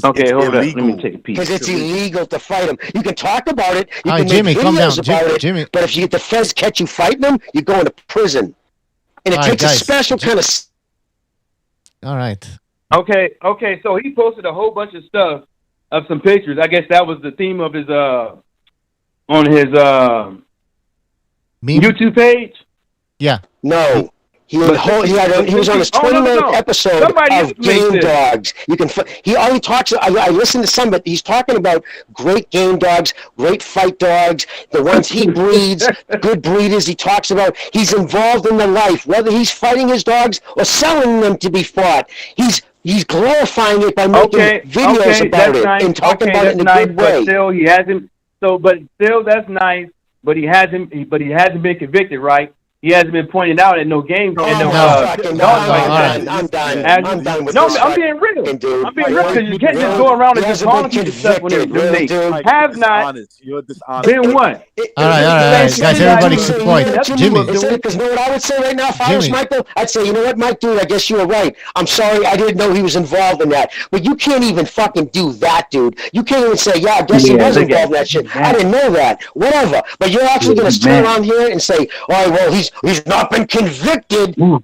Okay, hold up. Let me take a peek. Because it's illegal to fight him. You can talk about it. You can Jimmy, make calm down. videos about it. Jimmy. But if the feds catch you fighting them, you're going to prison. And it takes a special kind of... All right. Okay. So he posted a whole bunch of stuff of some pictures. I guess that was the theme of his on his YouTube page. Yeah. No. He was on his 29th episode of Game Dogs. He only talks. I listened to some, but he's talking about great game dogs, great fight dogs, the ones he breeds, good breeders. He talks about. He's involved in the life, whether he's fighting his dogs or selling them to be fought. He's glorifying it by making videos about it and talking about it in a good way. But still, he hasn't. But still, that's nice. But he hasn't been convicted, right? He hasn't been pointed out at no games. I'm done with this. I'm being real. I'm being real because you can't just go around and just calling people stuff when they have not. You're dishonest. Then what? All right, guys, everybody keep quiet. Jimmy. Because you know what I would say right now if I was Michael? I'd say, you know what, Mike, dude, I guess you were right. I'm sorry, I didn't know he was involved in that. But you can't even fucking do that, dude. You can't even say, yeah, I guess he was involved in that shit. I didn't know that. Whatever. But you're actually going to turn around here and say, all right, well, he's not been convicted. Dude,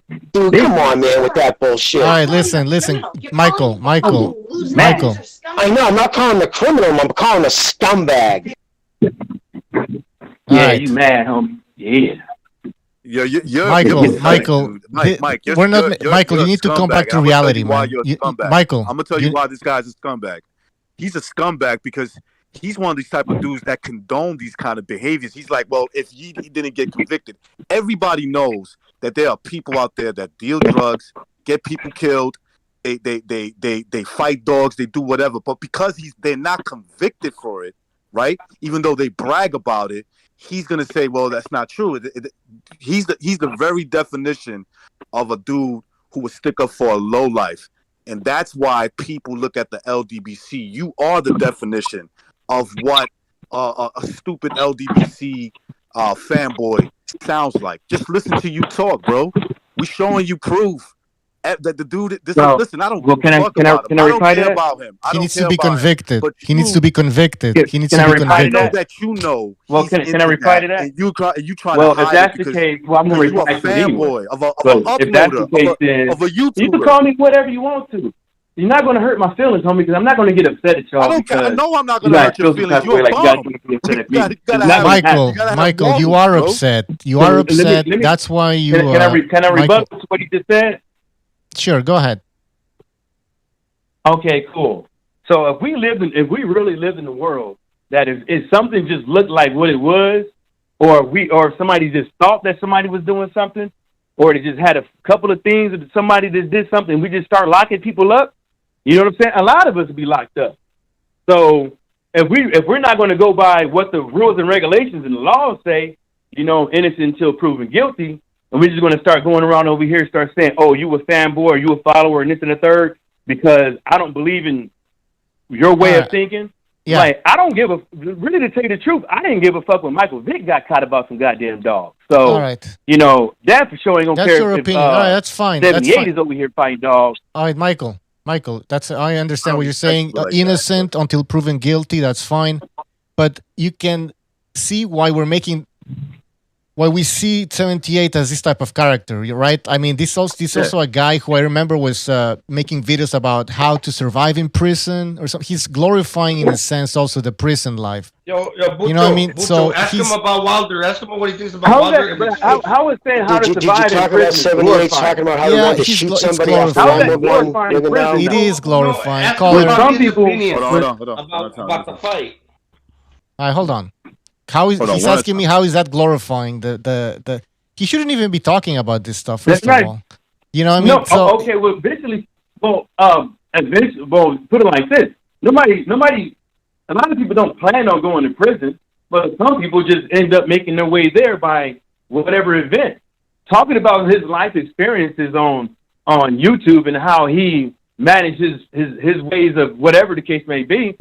come on, man, with that bullshit. All right, listen. Michael. I know, I'm not calling the criminal, I'm calling the scumbag. Yeah, you mad, homie. Yeah. Michael, Michael, you need to come back to reality, man. Michael, I'm gonna tell you why this guy's a scumbag. He's a scumbag because he's one of these type of dudes that condone these kind of behaviors. He's like, well, if he didn't get convicted, everybody knows that there are people out there that deal drugs, get people killed, they fight dogs, they do whatever. But because they're not convicted for it, right? Even though they brag about it, he's gonna say, well, that's not true. He's the very definition of a dude who would stick up for a low life. And that's why people look at the LDBC. You are the definition of what a stupid LDBC fanboy sounds like. Just listen to you talk, bro. We showing you proof The dude. Well, Listen, I don't well, give can a I fuck can I about him. can I I don't reply to care that? about him. I He don't needs care to be about him. convicted. But He needs to be convicted. He needs Can to I be reply to I know convicted. that? that you know Well, he's can I into reply to that, that? and you trying Well, to if hide it that's the because case, well, I'm gonna you a reply to it anyway. fanboy of an But if that's uploader the case, then of a you can YouTuber. call me whatever you want to. You're not gonna hurt my feelings, homie, because I'm not gonna get upset at y'all. I don't care. I because know I'm not you gonna guys hurt your feel some feelings. type of You're way a like you guys bum. want to be upset You at me. gotta It's not have gonna happen. you gotta have Michael, you morals, are bro. upset. You So, are let me- upset. let me- That's why you. Can I rebuttal to what he just said? Sure, go ahead. Okay, cool. So if we really lived in a world that if something just looked like what it was, or somebody just thought that somebody was doing something, or they just had a couple of things that somebody just did something, we just start locking people up. You know what I'm saying? A lot of us would be locked up. So if we're not going to go by what the rules and regulations and the laws say, innocent until proven guilty, and we're just going to start going around over here, start saying, "Oh, you a fanboy, or you a follower, and this and the third," because I don't believe in your way of thinking. Yeah. Like, I don't give really, to tell you the truth, I didn't give a fuck when Michael Vick got caught about some goddamn dogs. So, All right. that for sure ain't going to That's care your if opinion. All right, that's fine. That's 78 fine. is over here fighting dogs. All right, Michael, I understand what you're saying. like Innocent until proven guilty, that's fine. But you can see why we see 78 as this type of character, right? I mean, this also a guy who I remember was making videos about how to survive in prison or something. He's glorifying, in a sense, also the prison life. Yo, you know what I mean? Bucho, So ask him about Wilder. Ask him what he thinks about How Wilder. is that, how is saying how to Did you survive in talk about prison is 78 glorifying? talking about how he wanted to shoot it's somebody after glorifying. round How is that one? glorifying Bring him prison, down? It though? is glorifying. Ask Call him it. about Some his people- opinion Hold on. about the fight. All right, hold on. How is he's asking me how is that glorifying the he shouldn't even be talking about this stuff, first That's right. of all. You know what I mean? No, So okay, well, eventually, put it like this. Nobody, a lot of people don't plan on going to prison, but some people just end up making their way there by whatever event. Talking about his life experiences on YouTube and how he managed his ways of whatever the case may be,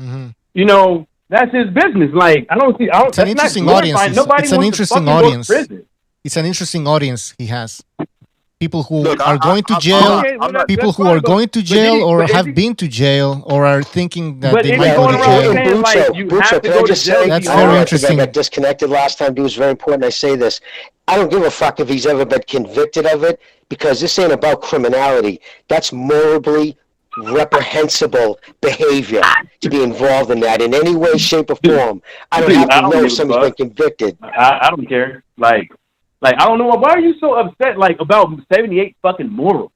that's his business. Like, it's an interesting audience. It's an interesting audience. Prison. It's an interesting audience he has. People who Look, are going to jail, people who are going to jail or have been to jail or are thinking that they might go to jail. Bucho, can I just say, That's I very think interesting. I got disconnected last time. It was very important I say this. I don't give a fuck if he's ever been convicted of it, because this ain't about criminality. That's morally reprehensible behavior to be involved in that in any way, shape, or form. I don't have to know if somebody's been convicted. I don't care. Like, I don't know. Why are you so upset, like, about 78 fucking morals?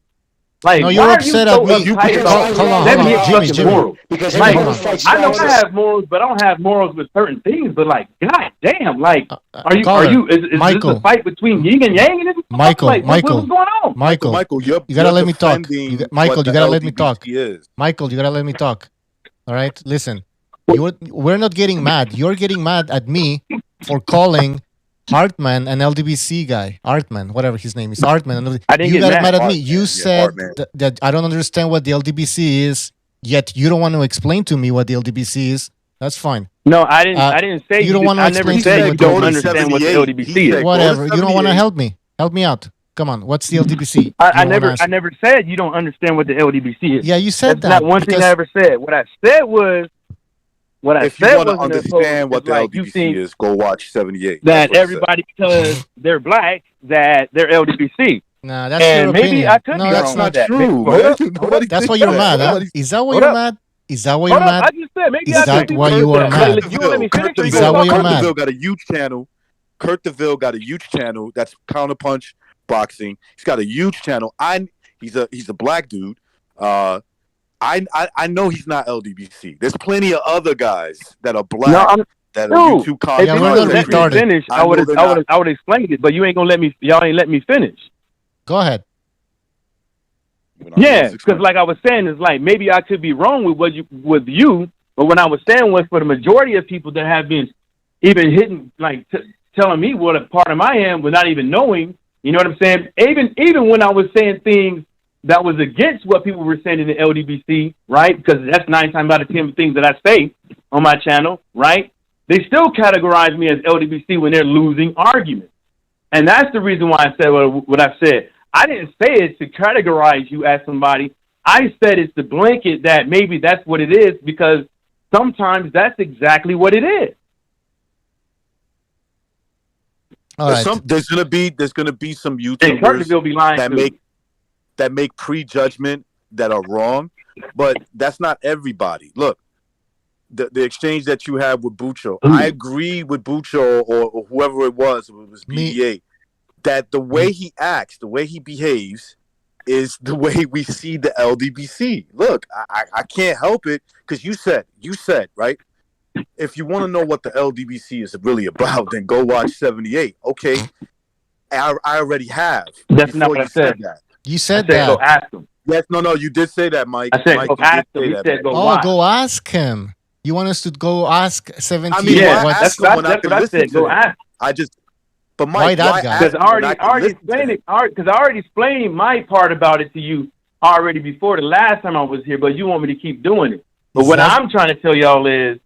Like, No, you're why upset are at you me. so uptight about Hold on, 78 Jimmy, fucking Jimmy. morals? Because Like, everybody fights I know back. I have morals, but I don't have morals with certain things. But, like, god damn, like, is Michael. this a fight between yin and yang? In this Michael, like, what's going on? Michael, you gotta let me talk. defending Michael, what you the gotta let me talk. LDBC is. Michael, you gotta let me talk. All right, listen. We're not getting mad. You're getting mad at me for calling Artman an LDBC guy. Artman, whatever his name is, Artman. I didn't You get got mad at me. Artman, You yeah, said Artman. that I don't understand what the LDBC is, yet you don't want to explain to me what the LDBC is. That's fine. No, I didn't say you don't want to I never explain to said me you what the don't LDBC understand what the LDBC is. Whatever. You don't want to help me. Help me out. Come on. What's the LDBC? I never said you don't understand what the LDBC is. Yeah, you said That's that. not one thing I ever said. What I said was, If you want to understand what the LDBC is, go watch 78. That everybody, because they're black, that they're LDBC. Nah, that's and your maybe opinion. I could No, be that's wrong not with that. true. That's why you're mad, huh? Is that why Hold you're up. mad? Is that why you're Hold up, mad? I just said maybe Is I that could be why wrong you with are that. mad? Like, you want to let me finish? Or you Is gonna that why talk you're about mad? it? DeVille got a huge channel. Kurt DeVille got a huge channel. That's Counterpunch Boxing. He's got a huge channel. He's a black dude. I know he's not LDBC. There's plenty of other guys that are black that are YouTube content. If you would let me finish, I would explain it. But you ain't gonna let me. Y'all ain't let me finish. Go ahead. Yeah, because like I was saying, it's like maybe I could be wrong with with you, but when I was saying was for the majority of people that have been even hitting, like telling me what a part of I am without even knowing, you know what I'm saying? Even when I was saying things that was against what people were saying in the LDBC, right? Because that's 9 times out of 10 things that I say on my channel, right? They still categorize me as LDBC when they're losing arguments. And that's the reason why I said what I said. I didn't say it to categorize you as somebody. I said it's the blanket that maybe that's what it is because sometimes that's exactly what it is. There's gonna be some YouTubers that make prejudgment that are wrong, but that's not everybody. Look, the exchange that you have with Bucho, I agree with Bucho or whoever it was BDA, that the way he acts, the way he behaves, is the way we see the LDBC. Look, I can't help it because you said right. If you want to know what the LDBC is really about, then go watch 78. Okay, I already have. That's not what I said. That. You said that. Go ask him. Yes, no, you did say that, Mike. I said Mike, go ask him. He said go watch. Go ask him. You want us to go ask 78? I mean, that's what I said. Go ask. But Mike, because I already explained it. Because I already explained my part about it to you already before the last time I was here. But you want me to keep doing it. But what I'm trying to tell y'all is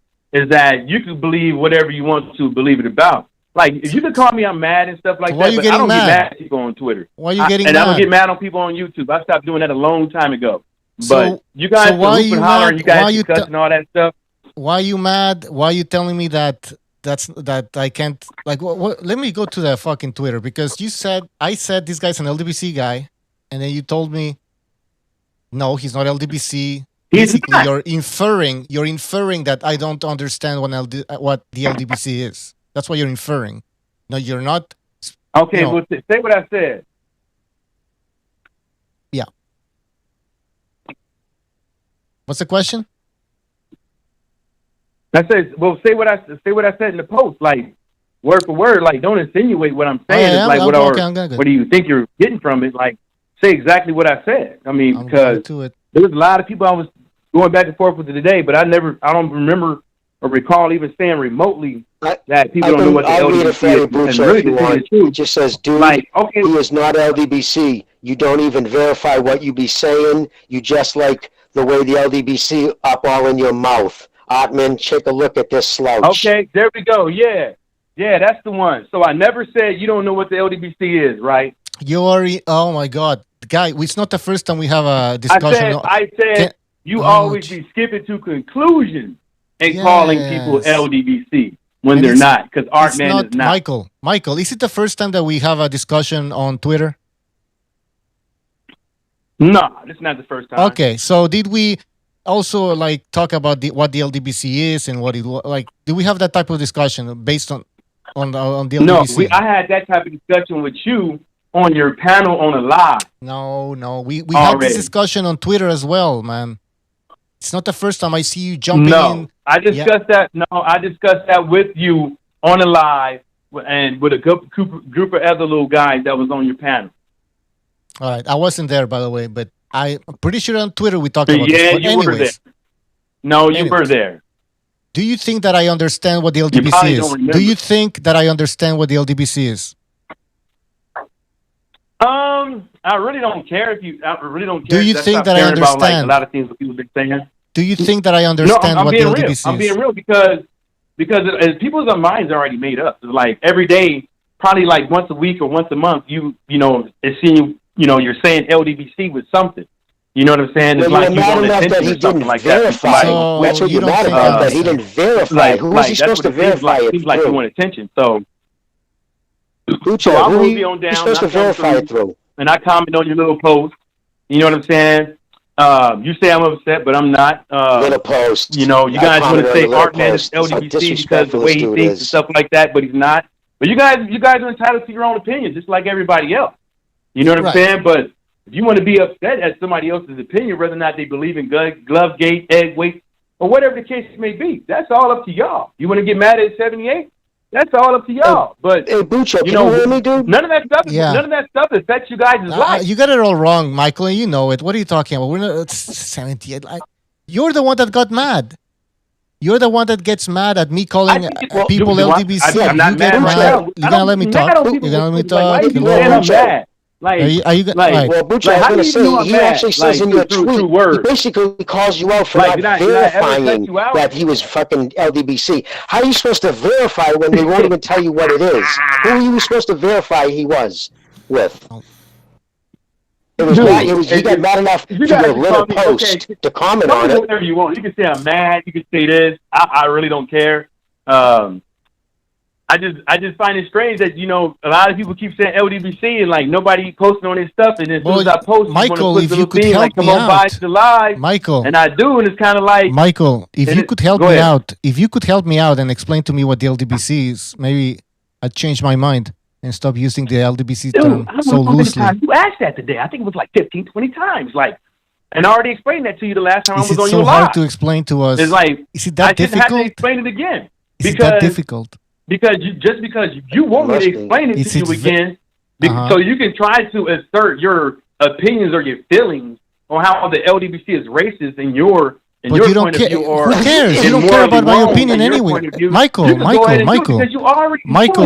that you can believe whatever you want to believe it about. Like, if you can call me, I'm mad and stuff like that, but I don't get mad at people on Twitter. Why are you getting mad? And I don't get mad on people on YouTube. I stopped doing that a long time ago. But you guys so why are you mad? You guys discussing all that stuff. Why are you mad? Why are you telling me that I can't, like, let me go to the fucking Twitter, because I said this guy's an LDBC guy, and then you told me, no, he's not LDBC. Basically, you're inferring that I don't understand what the LDBC is. That's what you're inferring. No, you're not. Okay, well, say what I said. Yeah. What's the question? I said, well, say what I said in the post, like word for word. Like, don't insinuate what I'm saying. It's like what do you think you're getting from it? Like, say exactly what I said. I mean, because there was a lot of people I was going back and forth with today, but I don't remember or recall even saying remotely that people don't know what the LDBC is. And really, the truth, it just says, dude, okay, he is not LDBC. You don't even verify what you be saying. You just like the way the LDBC up all in your mouth. Artman, take a look at this slouch. Okay, there we go. Yeah, that's the one. So I never said you don't know what the LDBC is, right? You already. Oh my God, guy! It's not the first time we have a discussion. I said you always be skipping to conclusions and calling people LDBC when they're not, because Artman is not. Michael, is it the first time that we have a discussion on Twitter? No, this is not the first time. Okay, so did we also like talk about what the LDBC is and what it like? Do we have that type of discussion based on the LDBC? No, I had that type of discussion with you on your panel on a live. No, we had this discussion on Twitter as well, man. It's not the first time I see you jumping in. I discussed that. No, I discussed that with you on a live and with a group of other little guys that was on your panel. All right, I wasn't there, by the way, but I'm pretty sure on Twitter we talked about this. Yeah, you were there. No, you were there. Do you think that I understand what the LDBC is? Do you think that I understand what the LDBC is? I really don't care if you. I really don't care. Do you think that I understand? About, like, a lot of things that people been saying. Do you think that I understand what the LDBC is? I'm being real because people's minds are already made up. It's like every day, probably like once a week or once a month, you know, it's seeing, you're saying LDBC with something. You know what I'm saying? It's like you want attention or something like that. That's what you're mad about, that he didn't verify. Who was he supposed to verify it? Seems like you want attention. So I'm moving on down. You're supposed to verify it through. And I comment on your little post. You know what I'm saying? You say I'm upset, but I'm not. Little post. You know, you guys want to say Artman is LDBC because the way he thinks and stuff like that, but he's not. But you guys are entitled to your own opinion, just like everybody else. You know what I'm saying? But if you want to be upset at somebody else's opinion, whether or not they believe in glove gate, egg weight, or whatever the case may be, that's all up to y'all. You want to get mad at 78? That's all up to y'all. But hey, Bucho, can you hear me, dude? None of that stuff affects you guys' life. You got it all wrong, Michael, and you know it. What are you talking about? We're not 78. You're the one that got mad. You're the one that gets mad at me calling people LDBC. I'm not mad myself. You're gonna let me talk? You're gonna let me talk? Why I'm mad? Well, Bucho, I was going to say, he actually says in your tweet, he basically calls you out for not verifying that he was fucking LDBC. How are you supposed to verify when they won't even tell you what it is? Who are you supposed to verify he was with? It was Dude, not. It was. He got mad enough you to guys do a can little call me, post okay, to comment call on me it. whatever you want. You can say I'm mad. You can say this. I really don't care. I just find it strange that a lot of people keep saying LDBC and like nobody posting on this stuff, and as soon as I post, Michael, if you could thing, help like, come me on by out, to the live, Michael, and I do, and it's kind of like Michael, if you could help go me ahead. out, if you could help me out and explain to me what the LDBC is, maybe I'd change my mind and stop using the LDBC Dude, term I don't so know how many loosely. times you asked that today. I think it was like 15, 20 times. Like, and I already explained that to you the last time I Is was it on so your hard live. to explain to us? It's like Is it that I just difficult? have to explain it again. Is it that difficult? Because you want me to explain it to you again, so you can try to assert your opinions or your feelings on how the LDBC is racist in your But you don't point care. of view. Or Who cares? You don't care about my opinion anyway. Michael,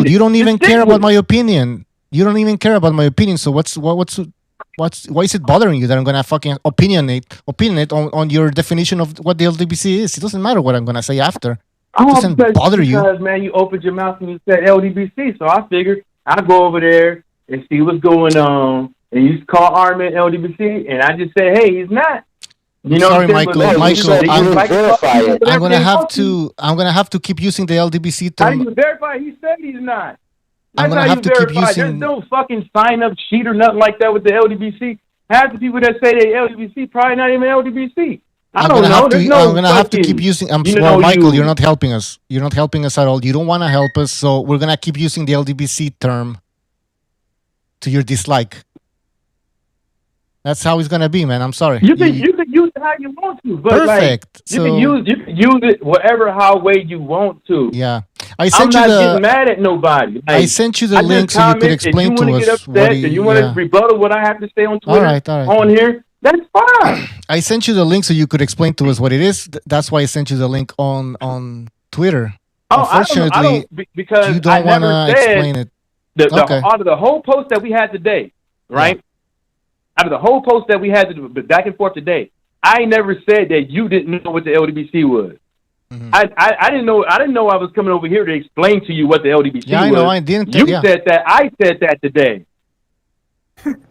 you don't even care about my opinion. You don't even care about my opinion. So why is it bothering you that I'm gonna fucking opinionate on your definition of what the LDBC is? It doesn't matter what I'm gonna say after. It doesn't bother you. Because, man, you opened your mouth and you said LDBC, so I figured I'd go over there and see what's going on. And you call Artman LDBC, and I just say, hey, he's not. You know, Sorry, Michael. I'm gonna have to. I'm gonna have to keep using the LDBC How term. do you verify? He said he's not. I'm That's gonna how have you to keep verify. There's using. no fucking sign up sheet or nothing like that with the LDBC. Half the people that say they LDBC probably not even LDBC. I don't know. I'm gonna have to keep using. Michael, you're not helping us. You're not helping us at all. You don't want to help us, so we're gonna keep using the LDBC term to your dislike. That's how it's gonna be, man. I'm sorry. You can use it how you want to, but Perfect. Like, you can use it whatever way you want to. Yeah, I'm not getting mad at nobody. Like, I sent you the link so you could explain to us. If you want to get upset and you want to rebuttal what I have to say on Twitter, all right. on here, that's fine. I sent you the link so you could explain to us what it is. That's why I sent you the link on Twitter. Unfortunately, because you don't want to explain it. Out of the whole post that we had today, right? Yeah. Out of the whole post that we had back and forth today, I never said that you didn't know what the LDBC was. Mm-hmm. I didn't know. I didn't know I was coming over here to explain to you what the LDBC was. Yeah, I know. I didn't. You said that. I said that today.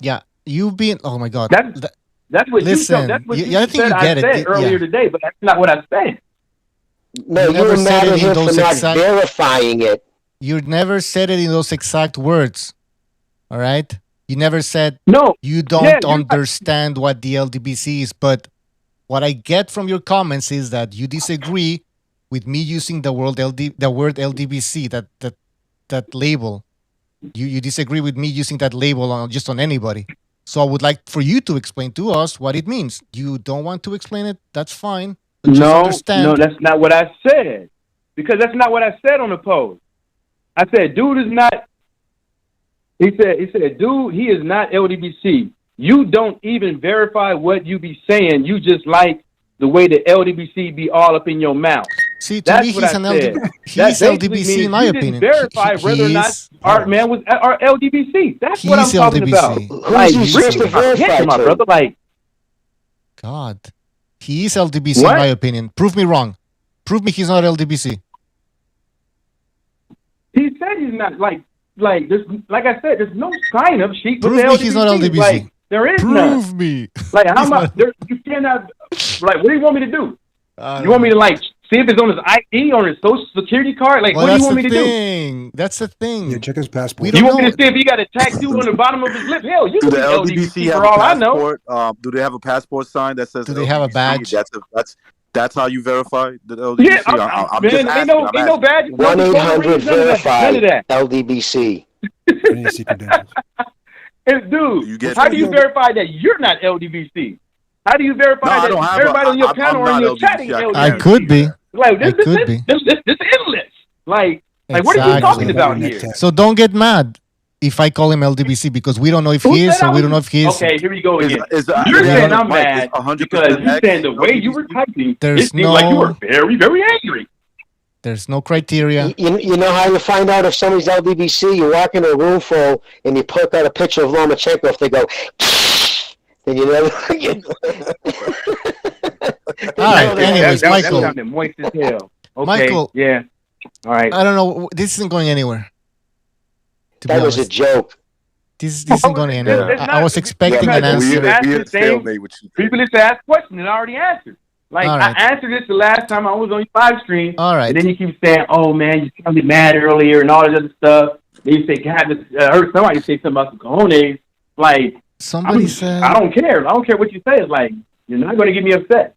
Yeah, you've been. Oh my God. That's what listen, you. That's what I think you get it earlier today, but that's not what I said. No, you were mad at him for not verifying it. You never said it in those exact words. All right. You never said you don't understand what the LDBC is, but what I get from your comments is that you disagree with me using the word LDBC, that label. You disagree with me using that label on anybody. So I would like for you to explain to us what it means. You don't want to explain it, that's fine. But no, that's not what I said. Because that's not what I said on the post. I said, dude is not. He said, dude, he is not LDBC. You don't even verify what you be saying. You just like the way the LDBC be all up in your mouth. See, to me, he's an LDBC. He's LDBC, in my opinion. Verify whether or not Artman was our LDBC. That's what I'm talking about. Like, really, my brother. Like, God, he is LDBC, in my opinion. Prove me wrong. Prove me he's not LDBC. He said he's not. Like there's, like I said, there's no sign up sheet. Prove me he's not LDBC. Like, there is none. Prove me. Like, how much? You cannot. Like, what do you want me to do? You want me to see if it's on his ID or his social security card? Like, what do you want me to do? That's the thing. Yeah, check his passport. You want me to see if he got a tattoo on the bottom of his lip? Hell, you do can the LDBC have for all I know. Do they have a passport sign that says? Do they have a badge? That's how you verify the LDBC. Yeah, I'm just asking. Ain't no badge. 1-800 LDBC. Dude, how do you verify that you're not LDBC? How do you verify that everybody on your panel or in your chatting LDBC? I could be. Like, this endless. Like what are you talking about here? So don't get mad if I call him LDBC because we don't know if he is or we don't know if he is. Okay, here we go again. You're saying I'm mad because you're saying the way you were typing, it seemed like you were very, very angry. There's no criteria. You know how you find out if somebody's LDBC? You walk into a room full and you poke out a picture of Lomachenko. If they go, then you never get. All right. Anyways, Michael. That sounded moist as hell. Okay, Michael. Yeah. All right. I don't know. This isn't going anywhere. That was a joke. This isn't going to end. It's I was expecting an answer. People just ask questions and I already answered. Like, I answered this the last time I was on your live stream. All right. And then you keep saying, oh, man, you sounded mad earlier and all this other stuff. Then you say, God, I heard somebody say something about the cojones. Like, somebody said... I don't care. I don't care what you say. It's like, you're not going to get me upset.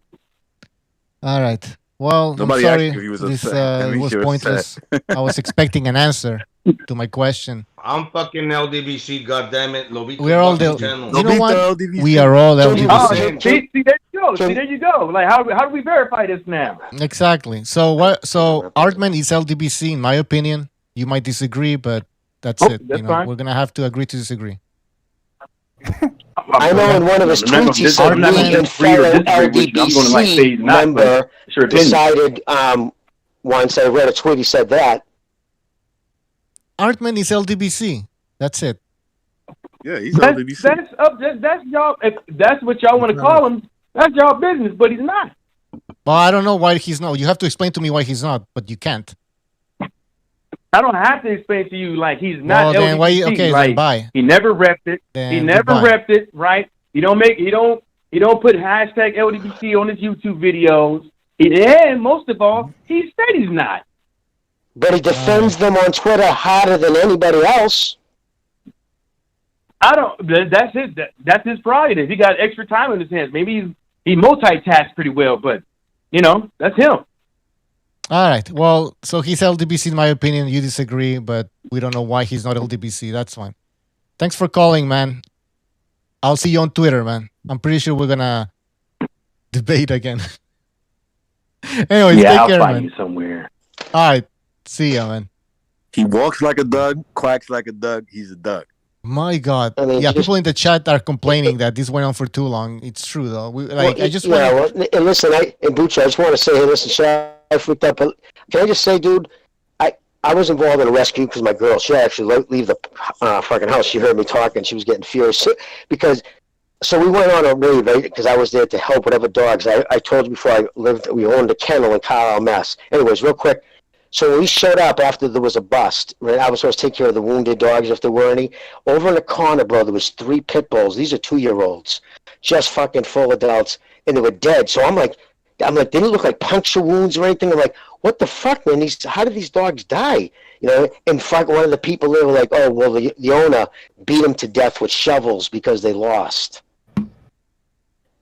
All right. Well, Nobody I'm sorry. asked if he was This upset. was pointless. I was expecting an answer to my question. I'm fucking LDBC, goddammit. Lobito, We are all the... You know what? We are all LDBC. Oh, see, there you go. See, there you go. Like, how do we verify this now? Exactly. So what? So Artman is LDBC, in my opinion. You might disagree, but that's it. That's fine. We're gonna have to agree to disagree. I know in one of his tweets he said me and fellow LDBC member decided once I read a tweet he said that. Artman is LDBC. That's it. Yeah, he's LDBC. That's y'all. If that's what y'all want to call him, that's y'all business. But he's not. Well, I don't know why he's not. You have to explain to me why he's not, but you can't. I don't have to explain to you like he's not. Well, then why? Okay, like, then bye. He never repped it. Then he never repped it. Right? He don't put hashtag LDBC on his YouTube videos. And most of all, he said he's not. But he defends them on Twitter harder than anybody else. I don't. That's his prerogative. He got extra time in his hands. Maybe he multitasks pretty well, but that's him. All right. Well, so he's LDBC in my opinion. You disagree, but we don't know why he's not LDBC. That's fine. Thanks for calling, man. I'll see you on Twitter, man. I'm pretty sure we're gonna debate again. Anyways, take I'll care, find man. you somewhere. All right. See ya, man. He walks like a Doug, quacks like a Doug. He's a Doug. My God. People in the chat are complaining that this went on for too long. It's true, though. And listen, Bucci, I just want to say, hey, listen, Shay, I freaked out, but can I just say, dude, I was involved in a rescue because my girl, she actually leave the fucking house. She heard me talking. She was getting furious because, so we went on a raid, right? Because I was there to help whatever dogs. I told you before we owned a kennel in Carlisle, Mass. Anyways, real quick. So when we showed up after there was a bust, right? I was supposed to take care of the wounded dogs if there were any. Over in the corner, bro, there was 3 pit bulls. These are 2-year-olds, just fucking full adults, and they were dead. So I'm like, they didn't look like puncture wounds or anything. I'm like, what the fuck, man? How did these dogs die? And fuck, one of the people there were like, oh, well, the owner beat them to death with shovels because they lost.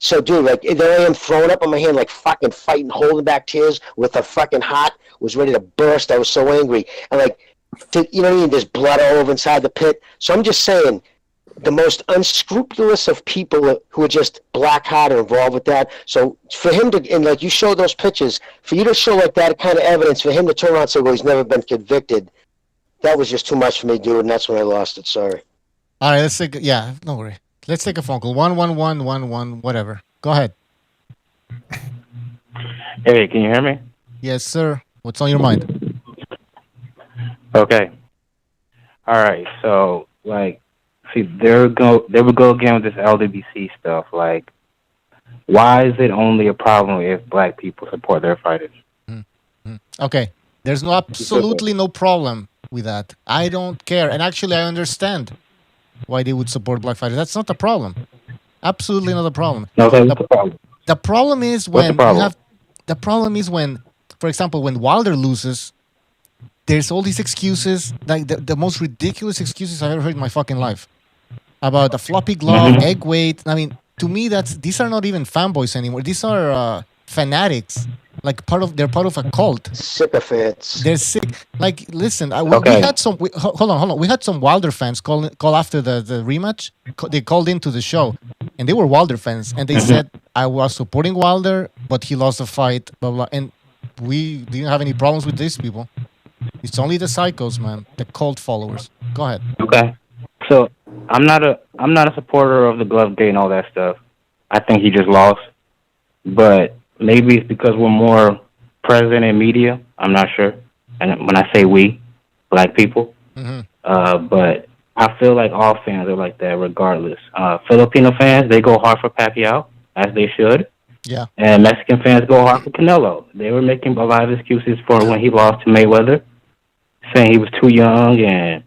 So, dude, like, there I am throwing up on my hand, like, fucking fighting, holding back tears with a fucking heart, was ready to burst. I was so angry. And, like, you know what I mean? There's blood all over inside the pit. So I'm just saying, the most unscrupulous of people who are just black-hearted involved with that. So for him to, and like you showed those pictures, for you to show like that kind of evidence, for him to turn around and say, well, he's never been convicted, that was just too much for me, dude, and that's when I lost it. Sorry. All right, let's take, no worry. Let's take a phone call. 11111, whatever. Go ahead. Hey, can you hear me? Yes, sir. What's on your mind? Okay. All right. So, like, see, there we go again with this LDBC stuff. Like, why is it only a problem if black people support their fighters? Okay. There's absolutely no problem with that. I don't care. And actually, I understand why they would support black fighters. That's not the problem. Absolutely not a problem. No, that's the problem. The problem is when the problem is when, for example, when Wilder loses, there's all these excuses, like the most ridiculous excuses I've ever heard in my fucking life. About a floppy glove, egg weight. I mean, to me, these are not even fanboys anymore. These are fanatics. Like they're part of a cult. Sycophants. They're sick. Like, listen, we had some. Hold on. We had some Wilder fans call after the rematch. They called into the show, and they were Wilder fans, and they said I was supporting Wilder, but he lost the fight. Blah blah. And we didn't have any problems with these people. It's only the psychos, man, the cult followers. Go ahead. Okay. So I'm not a supporter of the glove gate and all that stuff. I think he just lost, but maybe it's because we're more present in media. I'm not sure. And when I say we, black people, but I feel like all fans are like that regardless. Filipino fans, they go hard for Pacquiao, as they should. Yeah. And Mexican fans go hard for Canelo. They were making a lot of excuses for when he lost to Mayweather, saying he was too young and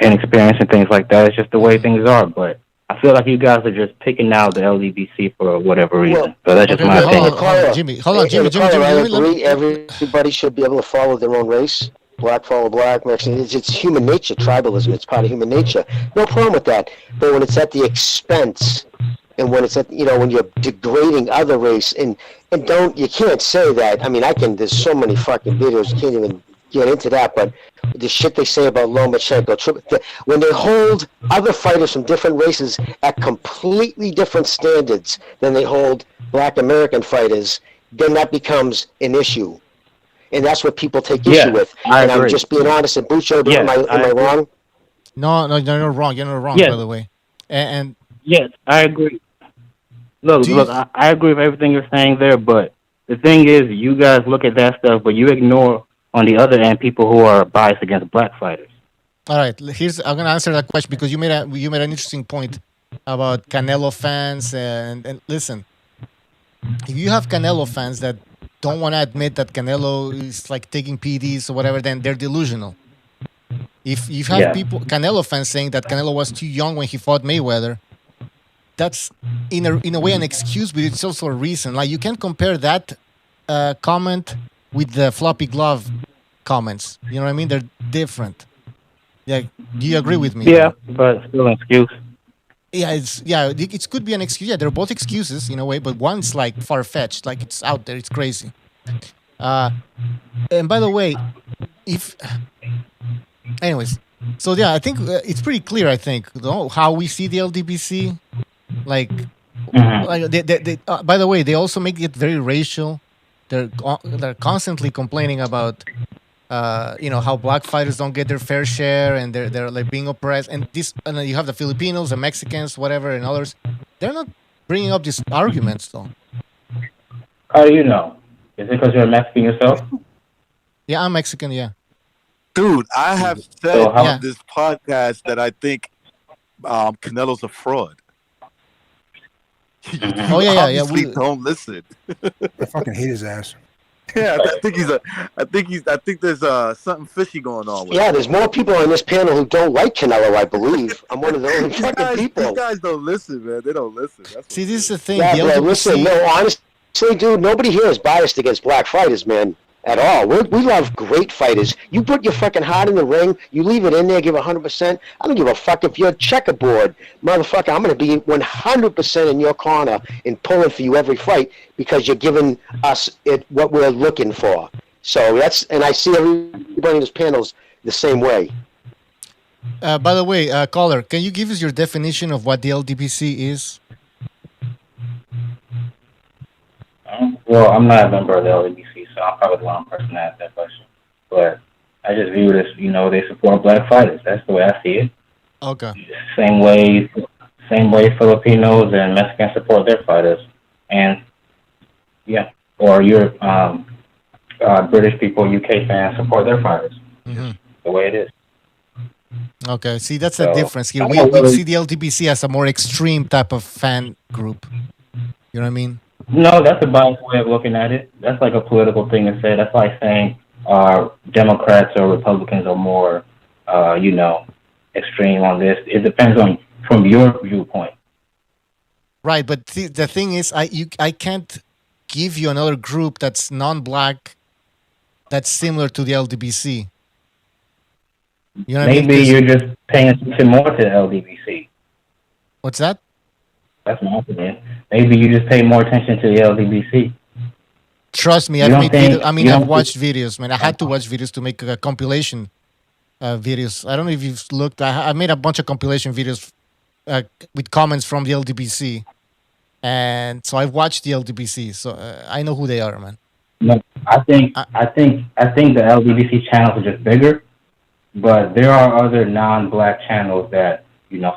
inexperience and things like that. It's just the way things are. But I feel like you guys are just picking out the LDBC for whatever reason. So that's just my opinion. Jimmy. I agree. Everybody should be able to follow their own race. Black follow black, Mexican. It's human nature, tribalism. It's part of human nature. No problem with that. But when it's at the expense, and when it's at, when you're degrading other race, and you can't say that. I mean, there's so many fucking videos, you can't even get into that, but the shit they say about Lomachenko, when they hold other fighters from different races at completely different standards than they hold black American fighters, then that becomes an issue. And that's what people take issue with. And I'm just being honest. And Bucho, am I wrong? No, you're not wrong. You're not wrong, by the way. And yes, I agree. Look, I agree with everything you're saying there, but the thing is, you guys look at that stuff, but you ignore, on the other end, people who are biased against black fighters. All right, I'm gonna answer that question because you made an interesting point about Canelo fans, and listen, if you have Canelo fans that don't want to admit that Canelo is like taking PDs or whatever, then they're delusional. If you have Canelo fans saying that Canelo was too young when he fought Mayweather, that's in a way an excuse, but it's also a reason. Like, you can't compare that comment with the floppy glove comments. You know what I mean? They're different. Yeah, do you agree with me? Yeah, but still an excuse. Yeah, it could be an excuse. Yeah, they're both excuses in a way, but one's like far-fetched, like it's out there, it's crazy. And by the way, anyways, so yeah, I think it's pretty clear. I think how we see the LDBC, like they by the way, they also make it very racial. They're constantly complaining about how black fighters don't get their fair share and they're like being oppressed. And then you have the Filipinos, the Mexicans, whatever, and others. They're not bringing up these arguments, though. How do you know? Is it because you're a Mexican yourself? Yeah, I'm Mexican, yeah. Dude, I have said on this podcast that I think Canelo's a fraud. Oh yeah. We don't listen. I fucking hate his ass. Yeah, I think there's something fishy going on with him. There's more people on this panel who don't like Canelo, I believe. I'm one of the only fucking people. These guys don't listen, man. They don't listen. See, this is the thing. Yeah, bro, listen, no, honestly, dude, nobody here is biased against black fighters, man, at all. We love great fighters. You put your fucking heart in the ring, you leave it in there, give 100%. I don't give a fuck if you're checkerboard. Motherfucker, I'm going to be 100% in your corner and pulling for you every fight because you're giving us what we're looking for. So and I see everybody in this panel's the same way. By the way, caller, can you give us your definition of what the LDBC is? Well, I'm not a member of the LDBC, so I'm probably the wrong person to ask that question. But I just view it as, they support black fighters. That's the way I see it. Okay. Same way Filipinos and Mexicans support their fighters. And, or your British people, UK fans support their fighters. Mm-hmm. The way it is. Okay, see, that's the difference here. We see the LDBC as a more extreme type of fan group. You know what I mean? No, that's a biased way of looking at it. That's like a political thing to say. That's like saying Democrats or Republicans are more, extreme on this. It depends on from your viewpoint. Right, but the thing is, I can't give you another group that's non-black that's similar to the LDBC. You know what Maybe I mean? you're just paying attention more to the LDBC. What's that? That's my opinion. Maybe you just pay more attention to the LDBC. Trust me, I've watched videos, man. I had to watch videos to make a compilation videos. I don't know if you've looked. I made a bunch of compilation videos with comments from the LDBC, and so I've watched the LDBC, so I know who they are, man. No, I think the LDBC channels are just bigger, but there are other non-black channels that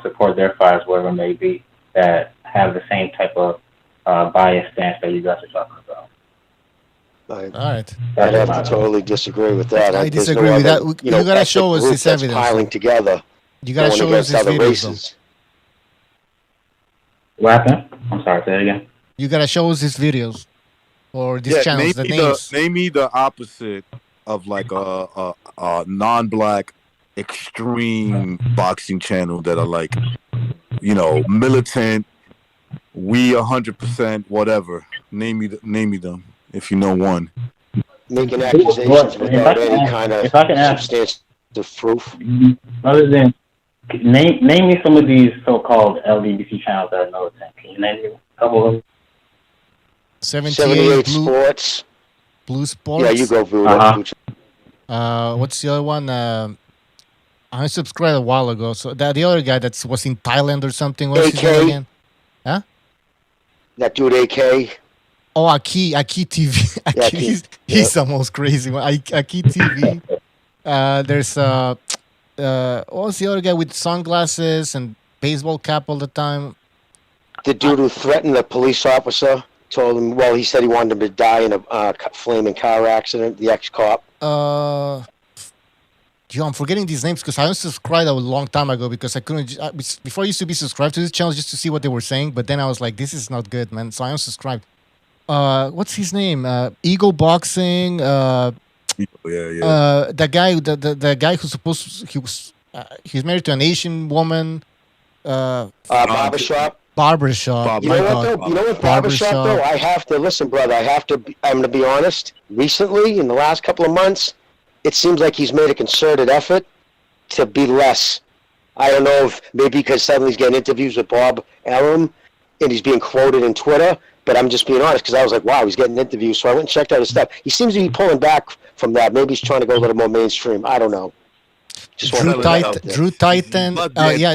support their fighters, whatever it may be, that have the same type of bias stance that you guys are talking about. All right. I'd have to totally disagree with that. I disagree with that. You gotta show us this evidence. Piling together. You gotta show us this videos. What happened? I'm sorry. Say it again. You gotta show us these videos or these channels. Name me the opposite of like a non-black extreme boxing channel that are like, militant. We 100% whatever. Name me them if you know one. Making accusations without any kind of substantial proof. Other than name me some of these so-called LDBC channels that are militant. Can you name me a couple of them? 78 Sports. Blue Sports. Yeah, you go, Blue. What's the other one? I subscribed a while ago. So the other guy that was in Thailand or something. What's his name again? Huh? That dude, AK. Oh, Aki TV. Aki, he's the most crazy one. Aki TV. There's what was the other guy with sunglasses and baseball cap all the time? The dude who threatened the police officer told him. Well, he said he wanted him to die in a flaming car accident. The ex-cop. I'm forgetting these names because I unsubscribed a long time ago because I couldn't. Before I used to be subscribed to this channel just to see what they were saying, but then I was like, this is not good, man. So I unsubscribed. What's his name? Eagle Boxing. The guy, the guy who's supposed he's married to an Asian woman. Barbershop. Barbershop. You know what though? You know what barbershop though? I have to listen, brother. I'm gonna be honest. Recently, in the last couple of months, it seems like he's made a concerted effort to be less. I don't know if maybe because suddenly he's getting interviews with Bob Arum and he's being quoted in Twitter. But I'm just being honest because I was like, wow, he's getting interviews. So I went and checked out his stuff. He seems to be pulling back from that. Maybe he's trying to go a little more mainstream. I don't know. Drew Titan.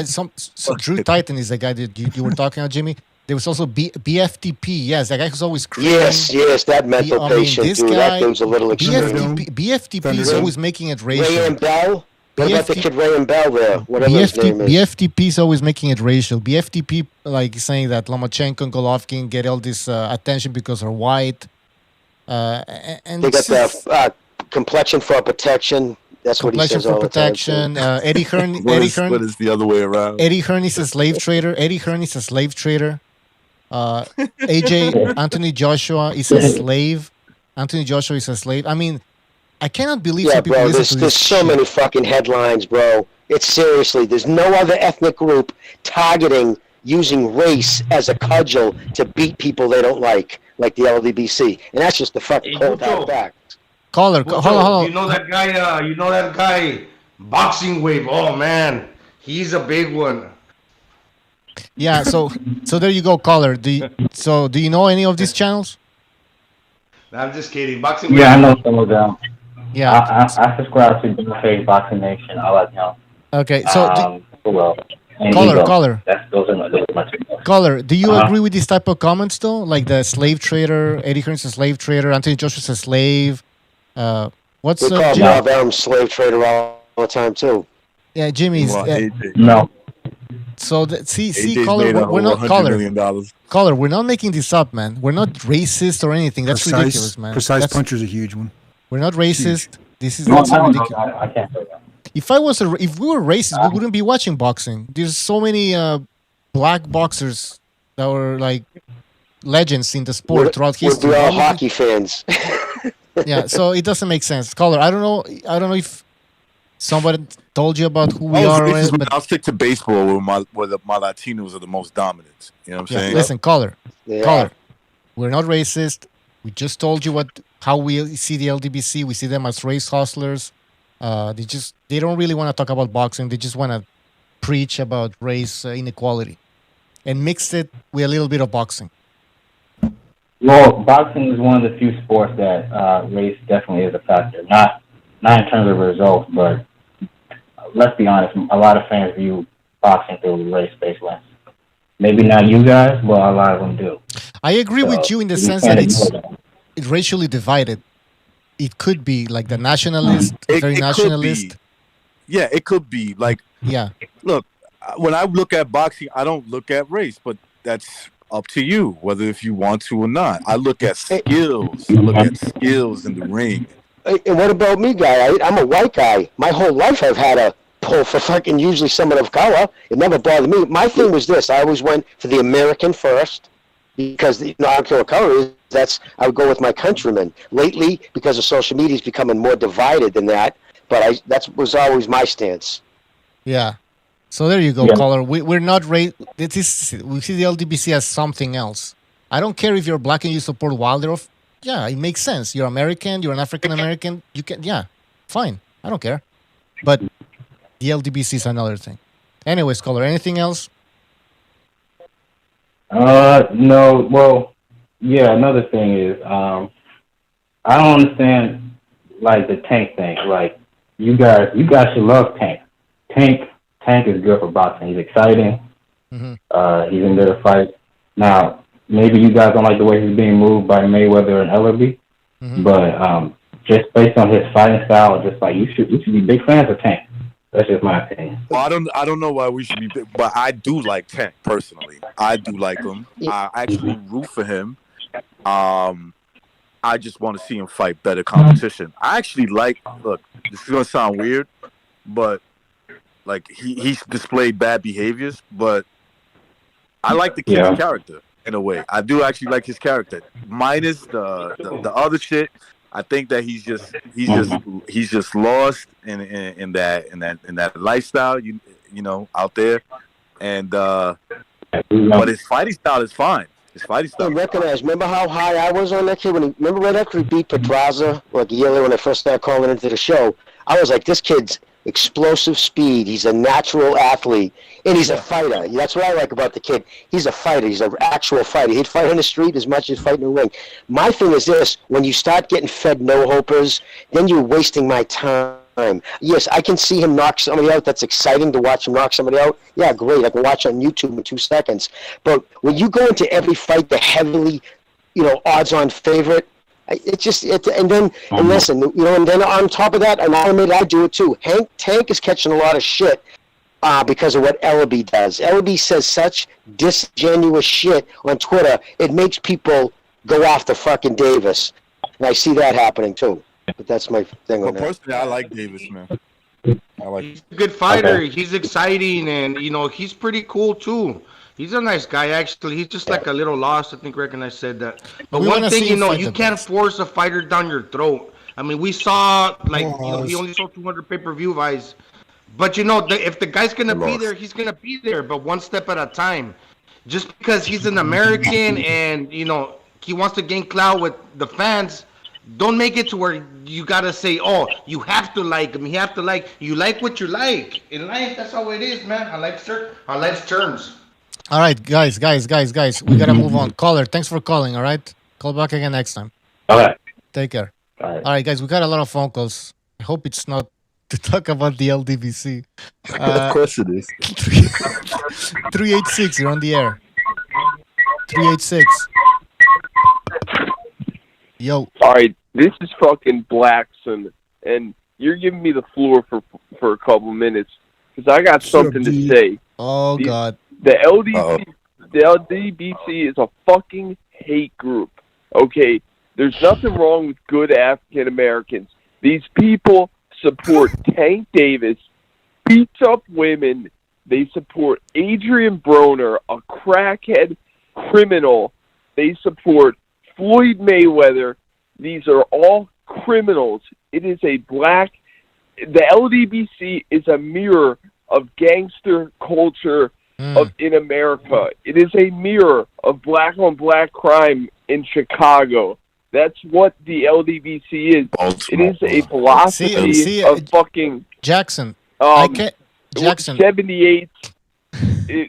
So Drew Titan is the guy that you were talking about, Jimmy. There was also BFTP. Yes, that guy who's always crazy. Yes, that mental patient, this dude. Guy, that dude's a little extreme. BFTP is always making it racial. Ray and Bell? What about the kid Ray and Bell there? Whatever his name is. BFTP is always making it racial. BFTP, like saying that Lomachenko and Golovkin get all this attention because they're white. And they got the complexion for protection. That's what he says all the time. Eddie Hearn. What is the other way around? Eddie Hearn is a slave trader. AJ Anthony Joshua is a slave. I mean, I cannot believe some people listen to this. There's so many fucking headlines, bro. It's seriously, there's no other ethnic group targeting using race as a cudgel to beat people they don't like the LDBC. And that's just the fucking cold hard fact. Caller, hold on. You know that guy, Boxing Wave. Oh, man. He's a big one. Yeah, so there you go, caller. Do you know any of these channels? I'm just kidding. Boxing Wave. Yeah, I know some of them. Yeah, I subscribe to Deontay Boxing Nation. I like him. Okay, so caller. Those are my two. Caller, do you agree with this type of comments though? Like the slave trader, Eddie Hearn's a slave trader, Anthony Joshua's a slave. What's we call Bob Arum slave trader all the time too. Yeah, Jimmy's no. So see, caller, we're not caller. We're not making this up, man. We're not racist or anything. That's ridiculous, man. Precise Puncher's a huge one. We're not racist. Huge. This is ridiculous. I can't say that. If we were racist, we wouldn't be watching boxing. There's so many black boxers that were like legends in the sport throughout history. We're all hockey fans. Yeah, so it doesn't make sense. Caller, I don't know if somebody told you about who we are. But I'll stick to baseball where my Latinos are the most dominant. You know what I'm saying? Listen, caller, we're not racist. We just told you how we see the LDBC. We see them as race hustlers. They don't really want to talk about boxing. They just want to preach about race inequality and mix it with a little bit of boxing. Well, boxing is one of the few sports that race definitely is a factor. Not in terms of results, but let's be honest, a lot of fans view boxing through race-based lens. Maybe not you guys, but a lot of them do. I agree with you in the sense that it's racially divided. It could be like the nationalist, very nationalist. Yeah, it could be. Like, look, when I look at boxing, I don't look at race, but that's up to you, whether if you want to or not. I look at skills. I look at skills in the ring. And what about me, guy? I'm a white guy. My whole life I've had a pull for fucking usually someone of color. It never bothered me. My thing was this. I always went for the American first because I don't care what color it is. I would go with my countrymen. Lately, because of social media, it's becoming more divided than that. But that was always my stance. Yeah. So there you go, Yeah. caller. We're not we see the LDBC as something else. I don't care if you're black and you support Wilder. Yeah, it makes sense. You're American. You're an African American. You can, yeah, fine. I don't care. But the LDBC is another thing. Anyways, caller. Anything else? No. Well, yeah. Another thing is, I don't understand like the Tank thing. Like you guys should love Tank. Tank is good for boxing. He's exciting. Mm-hmm. He's in there to fight. Now, maybe you guys don't like the way he's being moved by Mayweather and Ellerby, but just based on his fighting style, just like you should be big fans of Tank. That's just my opinion. Well, I don't know why we should be big, but I do like Tank personally. I do like him. I actually root for him. I just want to see him fight better competition. I actually like. Look, this is gonna sound weird, but like he's displayed bad behaviors, but I like the kid's character in a way. I do actually like his character, minus the other shit. I think that he's just lost in that lifestyle, you know, out there, and but his fighting style is fine. His fighting style. Recognize. Remember how high I was on that kid remember right after he beat Pedraza, like a year later when I first started calling into the show. I was like, this kid's explosive speed. He's a natural athlete, and he's a fighter. That's what I like about the kid. He's a fighter. He's an actual fighter. He'd fight on the street as much as fight in the ring. My thing is this: when you start getting fed no-hopers, then you're wasting my time. Yes, I can see him knock somebody out. That's exciting to watch him knock somebody out. Yeah, great. I can watch on YouTube in 2 seconds. But when you go into every fight, the heavily, odds-on favorite, and listen, and then on top of that, and I'll admit I do it too. Tank is catching a lot of shit because of what Ellerby does. Ellerby says such disingenuous shit on Twitter, it makes people go after fucking Davis. And I see that happening too. But that's my thing on that. Personally, I like Davis, man. He's a good fighter. Okay. He's exciting, and he's pretty cool too. He's a nice guy, actually. He's just like a little lost. I think Rick and I said that. But one thing, you can't force a fighter down your throat. I mean, we saw, he only sold 200 pay-per-view buys. But, if the guy's going to be there, he's going to be there, but one step at a time. Just because he's an American and, he wants to gain clout with the fans, don't make it to where you got to say, oh, you have to like him. You like what you like. In life, that's how it is, man. On life's terms. All right, guys. We got to move on. Caller, thanks for calling, all right? Call back again next time. All right. Take care. All right, guys, we got a lot of phone calls. I hope it's not to talk about the LDBC. Of course it is. 386, you're on the air. 386. Yo. All right, this is fucking Blackson, and you're giving me the floor for a couple minutes because I got something to say. Oh, God. The LDBC is a fucking hate group, okay? There's nothing wrong with good African Americans. These people support Tank Davis, beats up women. They support Adrian Broner, a crackhead criminal. They support Floyd Mayweather. These are all criminals. It is the LDBC is a mirror of gangster culture in America. It is a mirror of black on black crime in Chicago. That's what the LDBC is. It is a philosophy of fucking Jackson. Jackson. 78.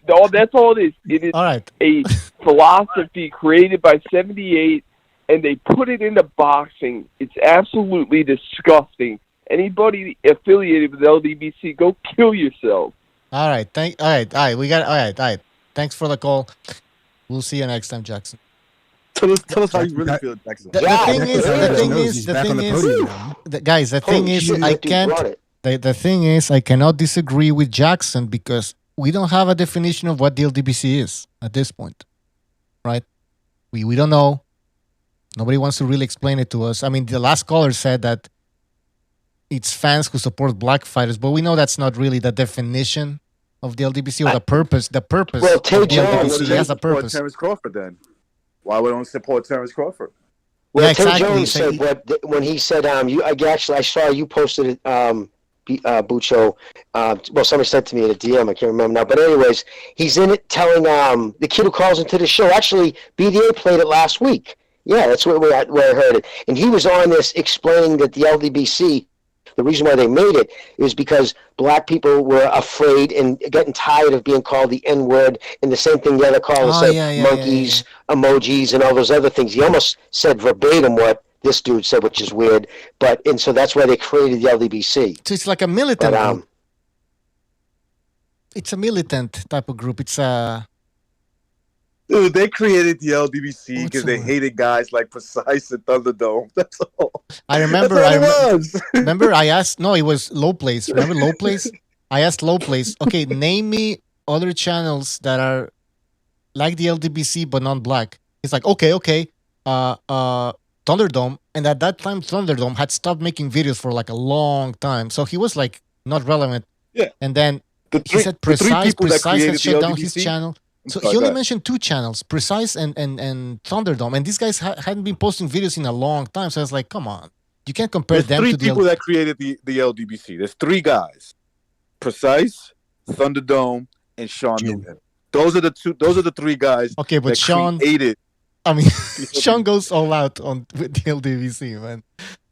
That's all it is. It is a philosophy created by 78, and they put it into boxing. It's absolutely disgusting. Anybody affiliated with LDBC, go kill yourself. All right. All right. Thanks for the call. We'll see you next time, Jackson. Tell us how you really feel, Jackson. The thing is, I cannot disagree with Jackson because we don't have a definition of what the LDBC is at this point, right? We don't know. Nobody wants to really explain it to us. I mean, the last caller said that it's fans who support black fighters, but we know that's not really the definition of the LDBC or the purpose. The purpose of the LDBC has a purpose. Terrence Crawford, then why would we don't support Terrence Crawford? Well, Yeah, Tim exactly. Jones said when he said I saw you posted it, Bucho. Well, somebody sent to me in a DM. I can't remember now. But anyways, he's in it telling the kid who calls into the show. Actually, BDA played it last week. Yeah, that's where I heard it. And he was on this explaining that the LDBC, the reason why they made it is because black people were afraid and getting tired of being called the N-word, and the same thing the other caller said, monkeys, emojis, and all those other things. He almost said verbatim what this dude said, which is weird. And so that's why they created the LDBC. So it's like a militant group. It's a militant type of group. It's a... Dude, they created the LDBC because they hated guys like Precise and Thunderdome. That's all. I remember. Remember, I asked. No, it was Low Place. Remember Low Place? I asked Low Place. Okay, name me other channels that are like the LDBC but non-black. He's like, okay. Thunderdome, and at that time, Thunderdome had stopped making videos for like a long time, so he was like not relevant. Yeah. And then he said Precise had shut down his channel. So he only mentioned 2 channels, Precise and Thunderdome, and these guys hadn't been posting videos in a long time. So I was like, come on, you can't compare them to the 3 people that created the LDBC. There's 3 guys: Precise, Thunderdome, and Sean Newton. Those are the 2. Those are the 3 guys. Okay, but that Sean created. I mean, Sean goes all out with the LDBC, man.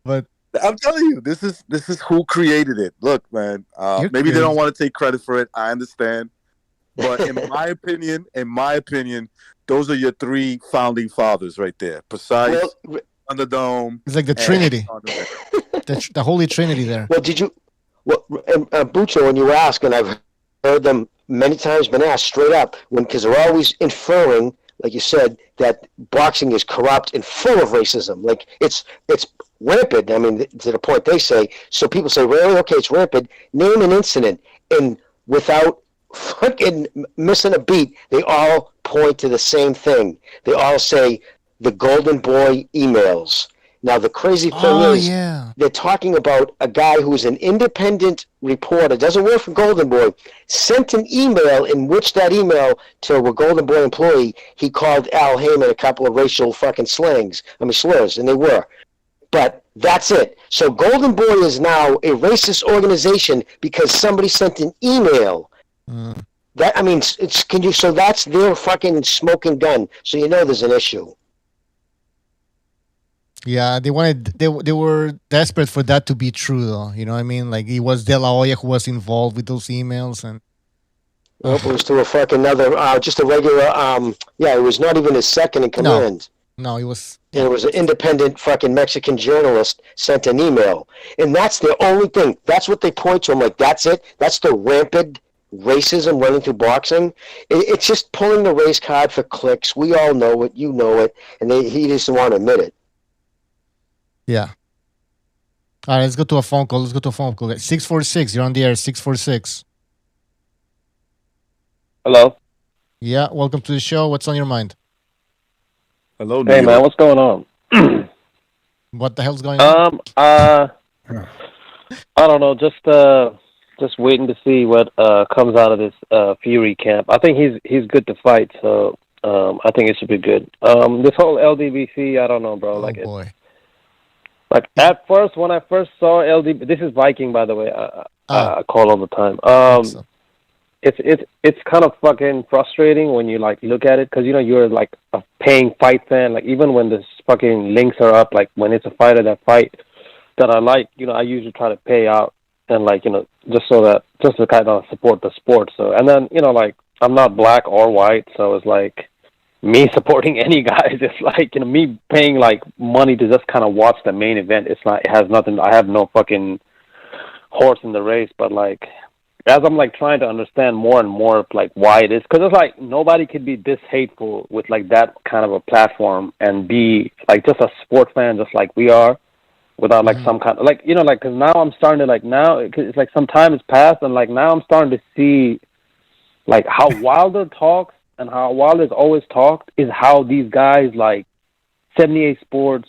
But I'm telling you, this is who created it. Look, man. Maybe they don't want to take credit for it. I understand. But in my opinion, those are your 3 founding fathers right there. Precise, Thunderdome. It's like the Trinity, the Holy Trinity there. Well, did you? Well, Bucho, when you ask, and I've heard them many times, been asked straight up, because they're always inferring, like you said, that boxing is corrupt and full of racism. Like it's rampant. I mean, to the point they say. So people say, really? Okay, it's rampant. Name an incident, and without fucking missing a beat, they all point to the same thing. They all say the Golden Boy emails. Now, the crazy thing is, they're talking about a guy who's an independent reporter, doesn't work for Golden Boy, sent an email in which that email to a Golden Boy employee, he called Al Heyman a couple of racial fucking slurs, and they were. But that's it. So Golden Boy is now a racist organization because somebody sent an email. That, I mean, so that's their fucking smoking gun. So you know there's an issue. Yeah, they were desperate for that to be true, though. You know what I mean? Like, it was De La Hoya who was involved with those emails, and it was to a fucking just a regular. It was not even his second in command. No, it was. And it was an independent fucking Mexican journalist sent an email, and that's the only thing. That's what they point to. I'm like, that's it. That's the rampant racism running through boxing. It's just pulling the race card for clicks. We all know it. You know it, and he doesn't want to admit it. Yeah. All right, let's go to a phone call. 646, you're on the air, 646. Hello? Yeah, welcome to the show. What's on your mind? Hello, Hey, man, what's going on? What the hell's going on? I don't know, just waiting to see what comes out of this Fury camp. I think he's good to fight, so I think it should be good. This whole LDBC, I don't know, bro. Oh, boy. Like at first, when I first saw LD, this is Viking, by the way. I call all the time. It's kind of fucking frustrating when you like look at it because you're like a paying fight fan. Like even when the fucking links are up, like when it's a fighter that I like, I usually try to pay out and like just to kind of support the sport. So and then like I'm not black or white, so it's like. Me supporting any guys, it's like me paying like money to just kind of watch the main event. It's not, it has nothing. I have no fucking horse in the race. But like, as I'm like trying to understand more and more like why it is, because it's like nobody could be this hateful with like that kind of a platform and be like just a sport fan, just like we are, without like some kind of like like because now I'm starting to like cause it's like some time has passed and like now I'm starting to see like how Wilder talks. And how Wilder's always talked is how these guys like 78 Sports,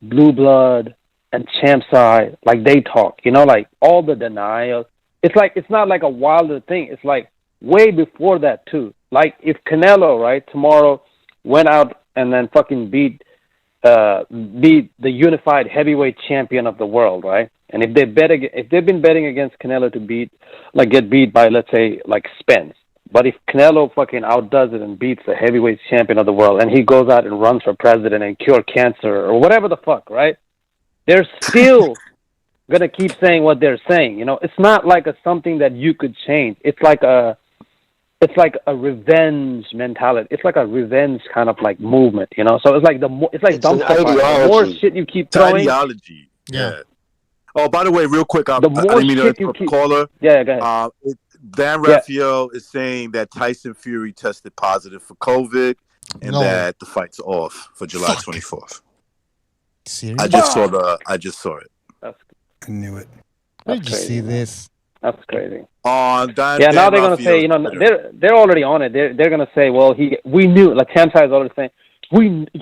Blue Blood, and Champside, like they talk, like all the denial. It's like, it's not like a Wilder thing. It's like way before that too. Like if Canelo, right, tomorrow went out and then fucking beat be the unified heavyweight champion of the world, right? And if they've been betting against Canelo to get beat by, let's say, like Spence, but if Canelo fucking outdoes it and beats the heavyweight champion of the world, and he goes out and runs for president and cure cancer or whatever the fuck, right? They're still gonna keep saying what they're saying. You know, it's not like something that you could change. It's like a revenge mentality. It's like a revenge kind of like movement, you know. So it's like dumpster fire. The more shit you keep throwing, ideology. Yeah. Oh, by the way, real quick, I didn't mean to interrupt the caller. Yeah, go ahead. Dan Raphael is saying that Tyson Fury tested positive for COVID and that the fight's off for July 24th. Serious? I just saw it. I knew it. Where did you see this? That's crazy. Now they're gonna say, you know, they're already on it. They're gonna say, well, we knew. Like Tansai is already saying,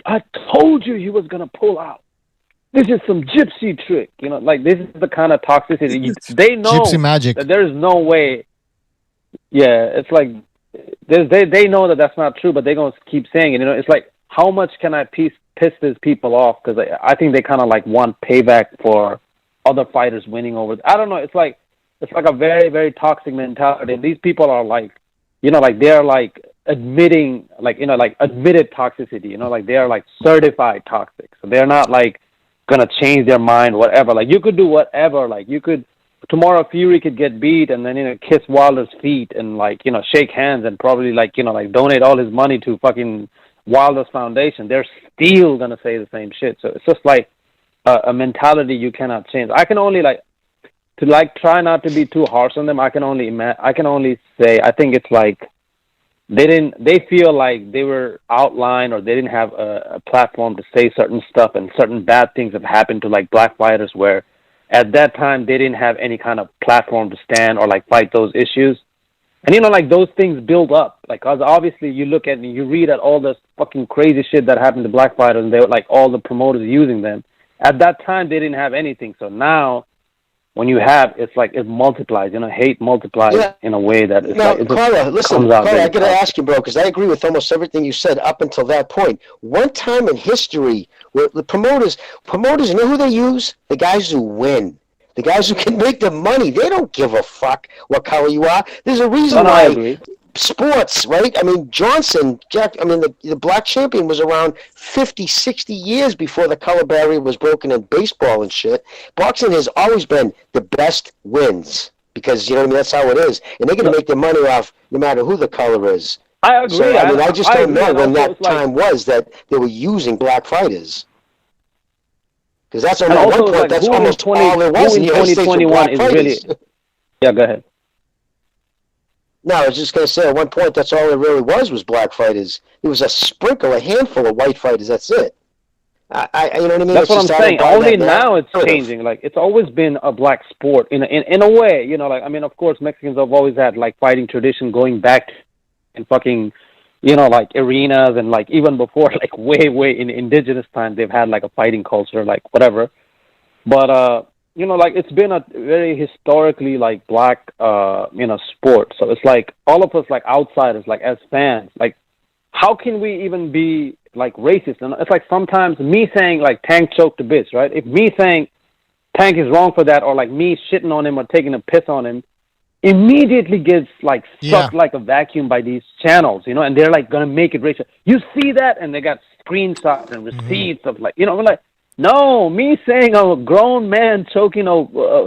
I told you he was gonna pull out. This is some gypsy trick, you know. Like this is the kind of toxicity they know. Gypsy magic. That there is no way. Yeah, it's like they know that that's not true, but they're gonna keep saying it. You know, it's like how much can I piss these people off? Because I think they kind of like want payback for other fighters winning over. I don't know. It's like a very, very toxic mentality. And these people are like, you know, like they're like admitting, like, you know, like admitted toxicity. You know, like they are like certified toxic. So they're not like gonna change their mind, whatever. Like you could do whatever. Like you could tomorrow Fury could get beat and then, you know, kiss Wilder's feet and like, you know, shake hands and probably like, you know, like donate all his money to fucking Wilder's foundation. They're still gonna say the same shit. So it's just like a mentality you cannot change. I can only try not to be too harsh on them. I can only say I think it's like they feel like they were outlined or they didn't have a platform to say certain stuff, and certain bad things have happened to like black fighters where at that time they didn't have any kind of platform to stand or like fight those issues. And you know, like those things build up. Like, cause obviously you look at and you read at all this fucking crazy shit that happened to black fighters, and they were like all the promoters using them. At that time they didn't have anything. So now when you have, it's like it multiplies. You know, hate multiplies in a way that it's now, like it Carla, listen, comes out. Carla, I gotta ask you, bro, because I agree with almost everything you said up until that point. One time in history where the promoters, you know who they use? The guys who win. The guys who can make the money. They don't give a fuck what color you are. There's a reason why. I agree. Sports, right? I mean, the black champion was around 50, 60 years before the color barrier was broken in baseball and shit. Boxing has always been the best wins because, you know what I mean, that's how it is. And they're going to make their money off no matter who the color is. I agree. So, I mean, I just don't know when that time was that they were using black fighters. Because that's at one point, that's almost all there was in the United States with black fighters. Yeah, go ahead. No, I was just going to say, at one point, that's all there really was black fighters. It was a handful of white fighters, that's it. You know what I mean? That's what I'm saying. Only now it's changing. Like, it's always been a black sport in a way, you know, like, I mean, of course, Mexicans have always had, like, fighting tradition going back in fucking, you know, like, arenas and, like, even before, like, way in indigenous time, they've had, like, a fighting culture, like, whatever. But, you know, like, it's been a very historically, like, black, you know, sport. So it's like all of us, like, outsiders, like, as fans, like, how can we even be, like, racist? And it's like sometimes me saying, like, Tank choked a bitch, right? If me saying Tank is wrong for that, or, like, me shitting on him or taking a piss on him, immediately gets, like, sucked like a vacuum by these channels, you know, and they're, like, going to make it racist. You see that? And they got screenshots and receipts of, like, you know, like, no, me saying a grown man choking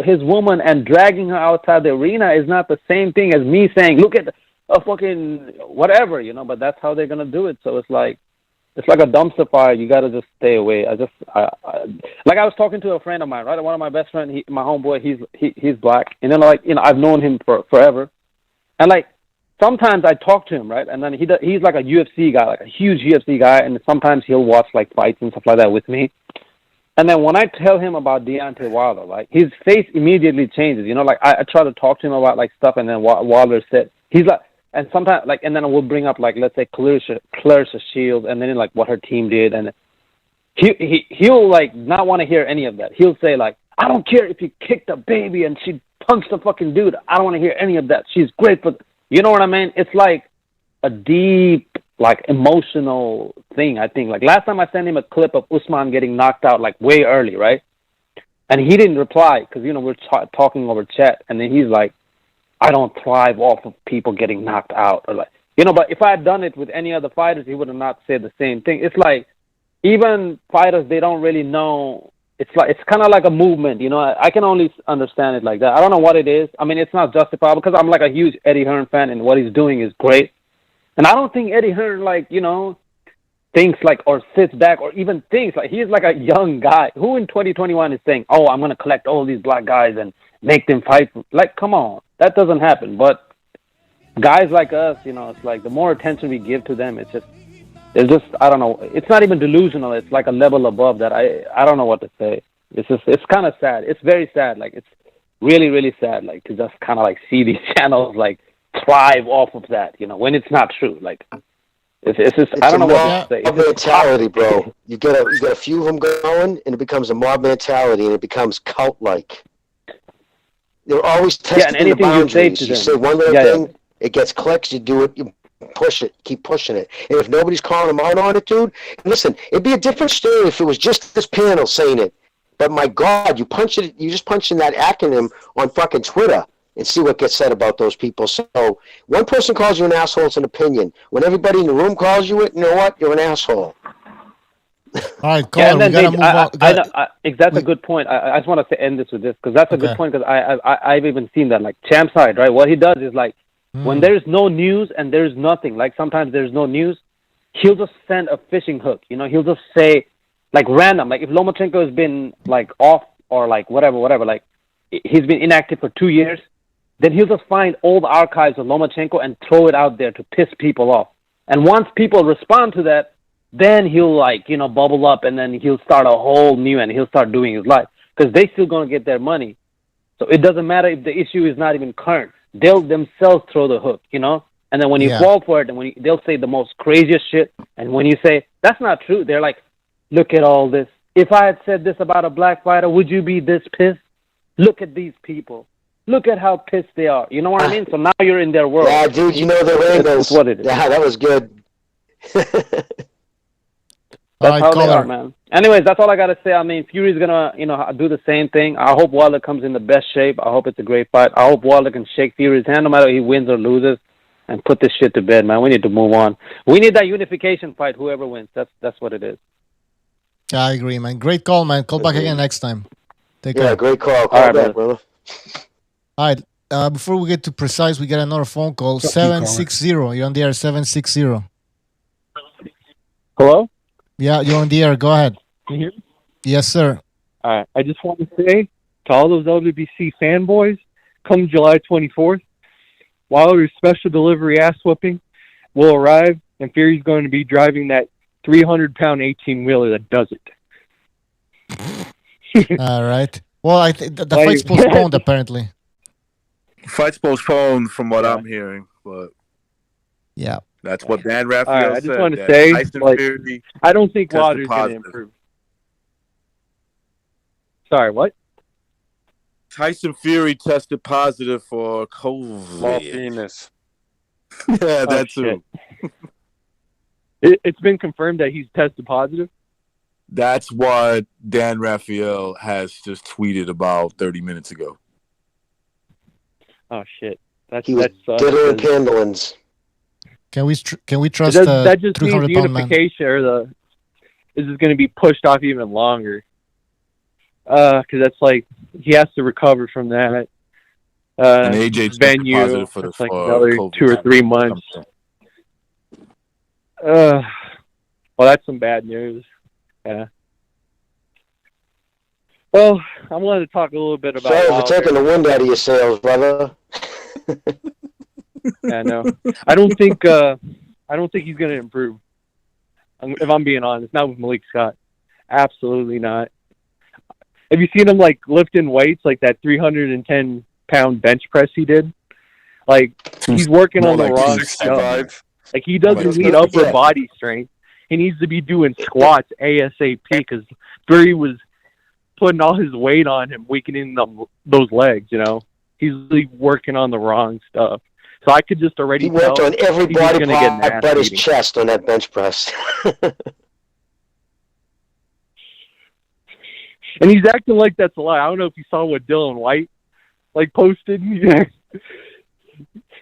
his woman and dragging her outside the arena is not the same thing as me saying, look at a fucking whatever, you know, but that's how they're going to do it. So it's like a dumpster fire. You got to just stay away. Like I was talking to a friend of mine, right? One of my best friends, my homeboy, he's black. And then, like, you know, I've known him for forever. And, like, sometimes I talk to him, right? And then he's like a UFC guy, like a huge UFC guy. And sometimes he'll watch, like, fights and stuff like that with me. And then when I tell him about Deontay Wilder, like, his face immediately changes. You know, like, I try to talk to him about, like, stuff, and then Wilder said, he's like, and sometimes, like, and then we'll bring up, like, let's say Clarissa Shields, and then, like, what her team did, and he'll, like, not want to hear any of that. He'll say, like, I don't care if he kicked a baby and she punched a fucking dude. I don't want to hear any of that. She's great, but you know what I mean? It's like a deep like emotional thing. I think like last time I sent him a clip of Usman getting knocked out like way early, right? And he didn't reply because we're talking over chat, and then he's like, "I don't thrive off of people getting knocked out," or like But if I had done it with any other fighters, he would have not said the same thing. It's like even fighters, they don't really know. It's kind of like a movement, I can only understand it like that. I don't know what it is. I mean, it's not justifiable because I'm like a huge Eddie Hearn fan, and what he's doing is great. And I don't think Eddie Hearn thinks like or sits back or even thinks like he's like a young guy who in 2021 is saying, "Oh, I'm gonna collect all these black guys and make them fight." Like, come on, that doesn't happen. But guys like us, it's like the more attention we give to them, it's just I don't know. It's not even delusional. It's like a level above that. I don't know what to say. It's kind of sad. It's very sad. Like it's really, really sad. Like to just kind of like see these channels like thrive off of that. When it's not true. Like it's just I don't know what to say. Mob mentality, bro. You get a few of them going, and it becomes a mob mentality, and it becomes cult-like. They're always testing the boundaries. You say one little thing, it gets clicks. You do it. You push it, keep pushing it. And if nobody's calling them out on it, dude, listen, it'd be a different story if it was just this panel saying it. But my God, you just punch in that acronym on fucking Twitter and see what gets said about those people. So one person calls you an asshole, it's an opinion. When everybody in the room calls you it, you know what? You're an asshole. All right, Colin, we gotta move on. That's a good point. I just want to end this with this because that's a good point because I've even seen that like Champ Side, right? What he does is like when there's no news and there's nothing, like sometimes there's no news, he'll just send a fishing hook. He'll just say like random, like if Lomachenko has been like off or like whatever, like he's been inactive for 2 years, then he'll just find old archives of Lomachenko and throw it out there to piss people off. And once people respond to that, then he'll like, bubble up and then he'll start a whole new and he'll start doing his life because they still going to get their money. So it doesn't matter if the issue is not even current. They'll themselves throw the hook, And then when you fall for it, and they'll say the most craziest shit. And when you say, that's not true, they're like, look at all this. If I had said this about a black fighter, would you be this pissed? Look at these people. Look at how pissed they are. You know what I mean? So now you're in their world. Yeah, dude, you know their angles. That's what it is. Yeah, that was good. That's how they are, man. Anyways, that's all I got to say. I mean, Fury's going to, do the same thing. I hope Wilder comes in the best shape. I hope it's a great fight. I hope Wilder can shake Fury's hand no matter if he wins or loses and put this shit to bed, man. We need to move on. We need that unification fight, whoever wins. That's what it is. Yeah, I agree, man. Great call, man. Call back again next time. Take care. Yeah, great call. Call back, brother. All right. Before we get to precise, we got another phone call. 760. You're on the air, 760. Hello? Yeah, you're on the air. Go ahead. Can you hear me? Yes, sir. All right. I just want to say to all those LDBC fanboys, come July 24th, Wilder's special delivery ass whooping will arrive, and Fury's going to be driving that 300-pound 18-wheeler that does it. All right. Well, I think the fight's postponed, apparently. Fight's postponed from what I'm hearing, but yeah, that's what Dan Raphael said. I just want to say, I don't think Wilder's going to improve. Sorry, what? Tyson Fury tested positive for COVID. Small penis. Yeah, that too. It's been confirmed that he's tested positive. That's what Dan Raphael has just tweeted about 30 minutes ago. Oh shit! That was sucks. Diddler Candlins. Can we trust that just means 300-pound man? unification or this is going to be pushed off even longer. Because that's like he has to recover from that. And AJ venue positive for like another COVID 2 or 3 months. Well, that's some bad news. Yeah. Well, I wanted to talk a little bit about. Sorry for taking the wind out of your sails, brother. Yeah, no, I don't think he's going to improve. If I'm being honest, not with Malik Scott. Absolutely not. Have you seen him like lifting weights, like that 310-pound bench press he did? Like he's working on the wrong stuff. Like he doesn't need upper body strength. He needs to be doing squats ASAP because Fury was putting all his weight on him, weakening those legs. He's really working on the wrong stuff. So I could just already He worked tell on every he's just body gonna get an part ass but his beating. chest on that bench press. And he's acting like that's a lie. I don't know if you saw what Dylan White posted.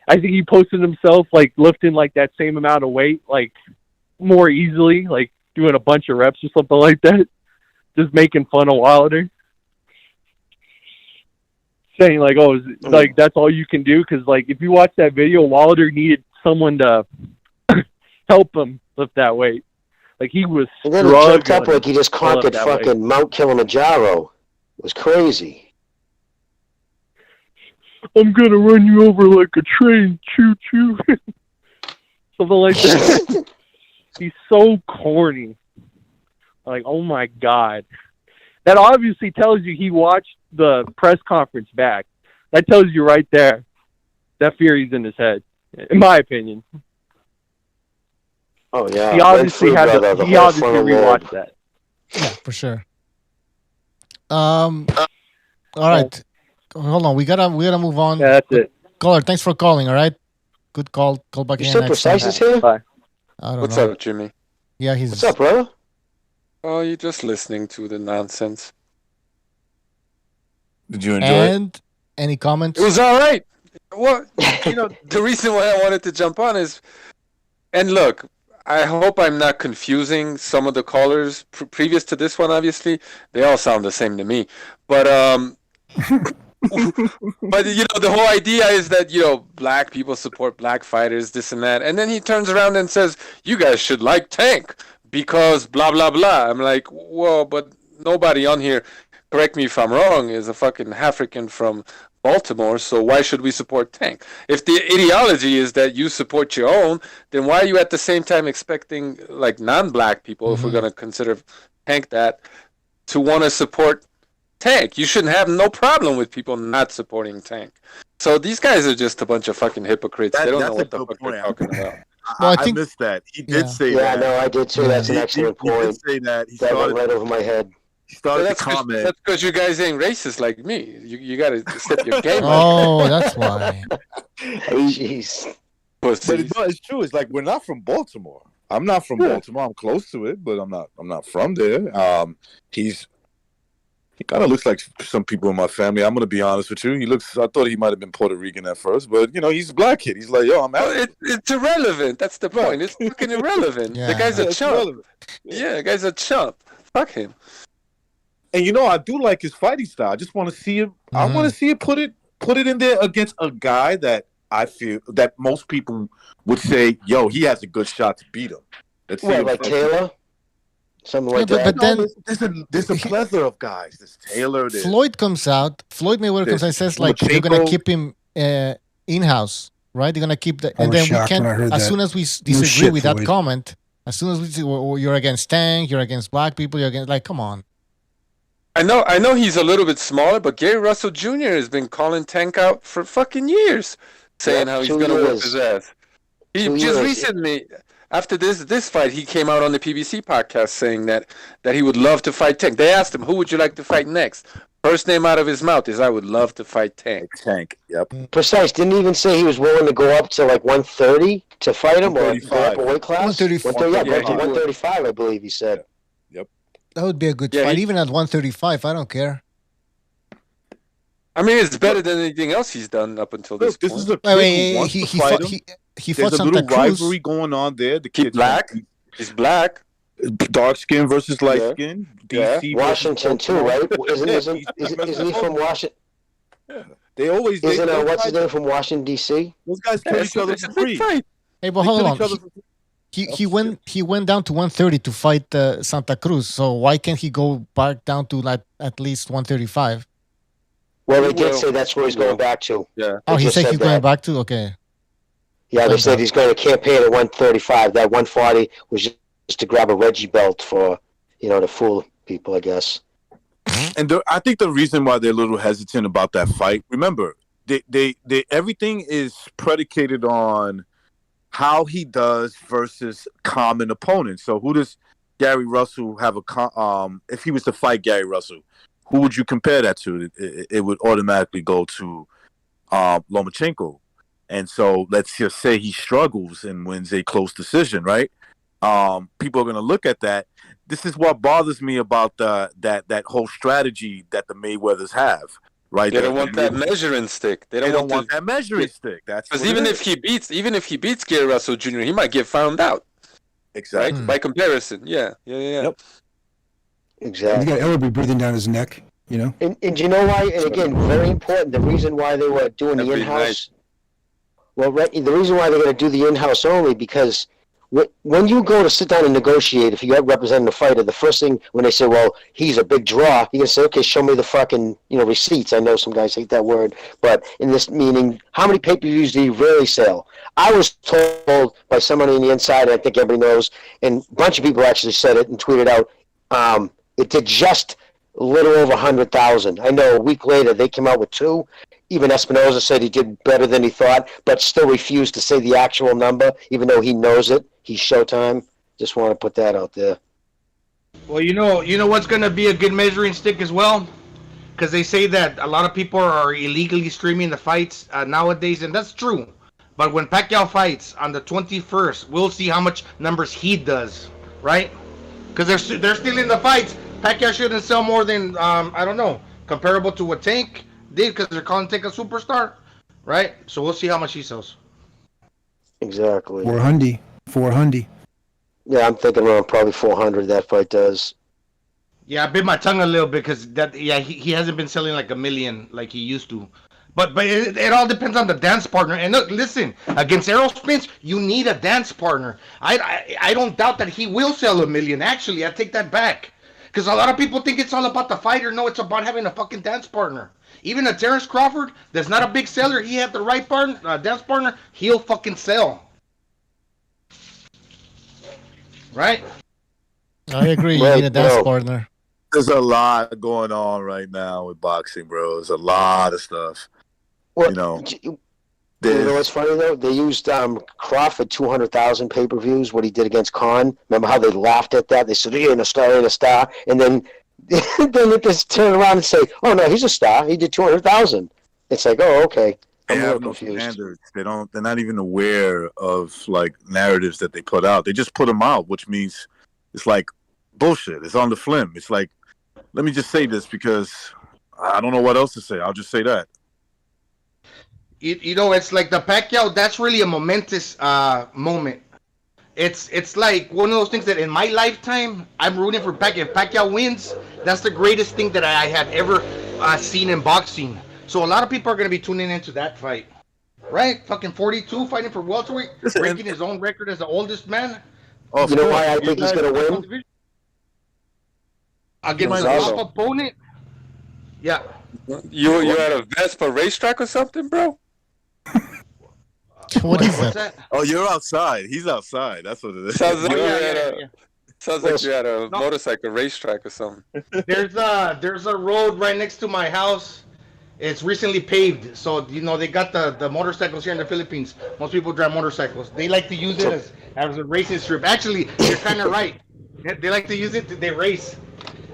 I think he posted himself lifting that same amount of weight more easily, doing a bunch of reps or something like that. Just making fun of Wilder. Saying that's all you can do, because if you watch that video, Wilder needed someone to help him lift that weight. He was And then he jumped up like he just conquered fucking Mount Kilimanjaro. It was crazy. I'm gonna run you over like a train, choo choo. Something like that. He's so corny. Oh my god. That obviously tells you he watched the press conference back. That tells you right there that Fury's in his head, in my opinion. Oh yeah, he obviously rewatched that. Yeah, for sure. All right, hold on. We gotta move on. Yeah, that's it. Caller, thanks for calling. All right, good call. Call back You again said next time. Precise is here? Bye. I don't What's know. up, Jimmy? Yeah, he's. What's up, brother? Oh, you're just listening to the nonsense. Did you enjoy And any comments? It was all right. Well, the reason why I wanted to jump on is, and look, I hope I'm not confusing some of the callers previous to this one. Obviously, they all sound the same to me. But but the whole idea is that black people support black fighters, this and that, and then he turns around and says, "You guys should like Tank because blah blah blah." I'm like, whoa, but nobody on here, correct me if I'm wrong, is a fucking African from Baltimore, so why should we support Tank? If the ideology is that you support your own, then why are you at the same time expecting non-black people, if we're going to consider Tank that, to want to support Tank? You shouldn't have no problem with people not supporting Tank. So these guys are just a bunch of fucking hypocrites. They don't know what the fuck they're talking about. Well, I missed that. He did say that. Yeah, no, I did too. That's an excellent point. He did say that. He that started went right over my head. He started that's to comment. That's because you guys ain't racist like me. You got to step your game up. Oh, that's why. Jeez. But it's true. It's we're not from Baltimore. I'm not from Baltimore. I'm close to it, but I'm not from there. He kind of looks like some people in my family. I'm gonna be honest with you. I thought he might have been Puerto Rican at first, but he's a black kid. He's like, yo, I'm out. It's irrelevant. That's the point. It's fucking irrelevant. Yeah. The guy's a It's chump. irrelevant. Yeah, the guy's a chump. Fuck him. And I do like his fighting style. I just want to see him. I want to see him put it in there against a guy that I feel that most people would say, yo, he has a good shot to beat him. Let's see him Like Taylor? Something like Yeah, that. but then there's a plethora of guys. There's Taylor. There's Floyd Mayweather comes out and says they're gonna keep him in-house, right? They're gonna keep the, and then we can't. As soon as we disagree with that comment, as soon as we say you're against Tank, you're against black people, you're against come on. I know he's a little bit smaller, but Gary Russell Jr. has been calling Tank out for fucking years, saying how he's gonna whip his ass. He just recently, after this fight, he came out on the PBC podcast saying that he would love to fight Tank. They asked him, who would you like to fight next? First name out of his mouth is, I would love to fight Tank. Tank, yep. Precise. Didn't he even say he was willing to go up to 130 to fight him, or go up a weight class? 135. Yeah, go up to 135, I believe he said. Yep. That would be a good fight, even at 135. I don't care. I mean, it's better than anything else he's done up until this point. This is a kid who wants to fight him. He There's fought a little Santa Cruz. rivalry going on there. The He's kid's black. He's black. Dark skin versus light skin. DC Washington too, right? Isn't he from Washington? They always Isn't what's his name from Washington D.C.? Those guys kill each other for free. Hey, but hold on. He went down to 130 to fight Santa Cruz. So why can't he go back down to at least 135? Well, they did say that's where he's going back to. Yeah. Oh, he said he's going back to? Okay. Yeah, they said he's going to campaign at 135. That 140 was just to grab a Reggie belt for, to fool people, I guess. And I think the reason why they're a little hesitant about that fight, remember, they everything is predicated on how he does versus common opponents. So who does Gary Russell have if he was to fight Gary Russell, who would you compare that to? It would automatically go to Lomachenko. And so let's just say he struggles and wins a close decision, right? People are going to look at that. This is what bothers me about that whole strategy that the Mayweathers have, right? They don't want that measuring stick. They don't want that measuring stick. That's because even if he beats Gary Russell Jr., he might get found out. Exactly. Right? By comparison, yeah. Yep. Exactly. You got Ellerby breathing down his neck, you know. And you know why? And again, very important. The reason why they were doing the in-house. Well, the reason why they're going to do the in-house only because when you go to sit down and negotiate, if you got representing a fighter, the first thing when they say, "Well, he's a big draw," you're gonna say, "Okay, show me the fucking receipts." I know some guys hate that word, but in this meaning, how many pay-per-views do you really sell? I was told by someone on the inside, I think everybody knows, and a bunch of people actually said it and tweeted out. It did just a little over 100,000. I know a week later they came out with 2. Even Espinoza said he did better than he thought, but still refused to say the actual number, even though he knows it. He's Showtime. Just want to put that out there. Well, you know what's going to be a good measuring stick as well? Because they say that a lot of people are illegally streaming the fights nowadays, and that's true. But when Pacquiao fights on the 21st, we'll see how much numbers he does, right? Because they're still in the fights. Pacquiao shouldn't sell more than, I don't know, comparable to what Tank did because they're calling Tank a superstar, right? So we'll see how much he sells. Exactly. 400. Yeah, I'm thinking around probably 400 that fight does. Yeah, I bit my tongue a little bit because he hasn't been selling like 1 million like he used to. But it all depends on the dance partner. And look, listen, against Errol Spence, you need a dance partner. I don't doubt that he will sell 1 million. Actually, I take that back. Because a lot of people think it's all about the fighter. No, it's about having a fucking dance partner. Even a Terrence Crawford, that's not a big seller. He had the right dance partner, he'll fucking sell. Right? I agree. You need a dance partner. There's a lot going on right now with boxing, bro. There's a lot of stuff. Well, you know what's funny though? They used Crawford 200,000 pay-per-views. What he did against Khan. Remember how they laughed at that? They said, "He ain't a star, ain't a star," and then they just turn around and say, "Oh no, he's a star. He did 200,000." It's like, oh, okay. They I'm a have little no confused. standards. They're not even aware of like narratives that they put out. They just put them out, which means it's like bullshit. It's on the flim. It's like, let me just say this because I don't know what else to say. I'll just say that. It's like the Pacquiao. That's really a momentous moment. It's like one of those things that in my lifetime I'm rooting for Pacquiao. If Pacquiao wins, that's the greatest thing that I have ever seen in boxing. So a lot of people are going to be tuning into that fight, right? Fucking 42 fighting for welterweight, breaking his own record as the oldest man. Oh, you know why I think he's going to win? Against a top opponent. Yeah. You're at a Vespa racetrack or something, bro? What is that? Oh, you're outside. He's outside. That's what it is. Sounds like you're at a motorcycle racetrack or something. There's a road right next to my house. It's recently paved, so they got the motorcycles here in the Philippines. Most people drive motorcycles. They like to use it as a racing strip. Actually, you're kind of right. They like to use it. They race.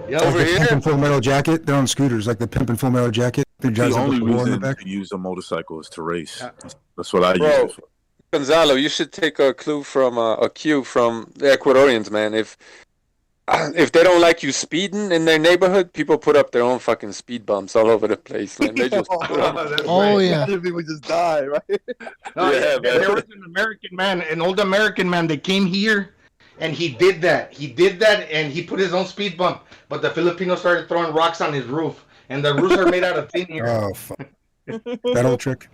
Yeah, over here, Pimp and Full Metal Jacket. They're on scooters, like the Pimp and Full Metal Jacket. The only reason to use a motorcycle is to race. That's what I use it for. Gonzalo, you should take a cue from the Ecuadorians, man. If they don't like you speeding in their neighborhood, people put up their own fucking speed bumps all over the place, man. They just yeah. People just die, right? No, yeah, man. There was an old American man that came here, and he did that. And he put his own speed bump. But the Filipinos started throwing rocks on his roof, and the roofs are made out of thin here. Oh, fuck. That old trick.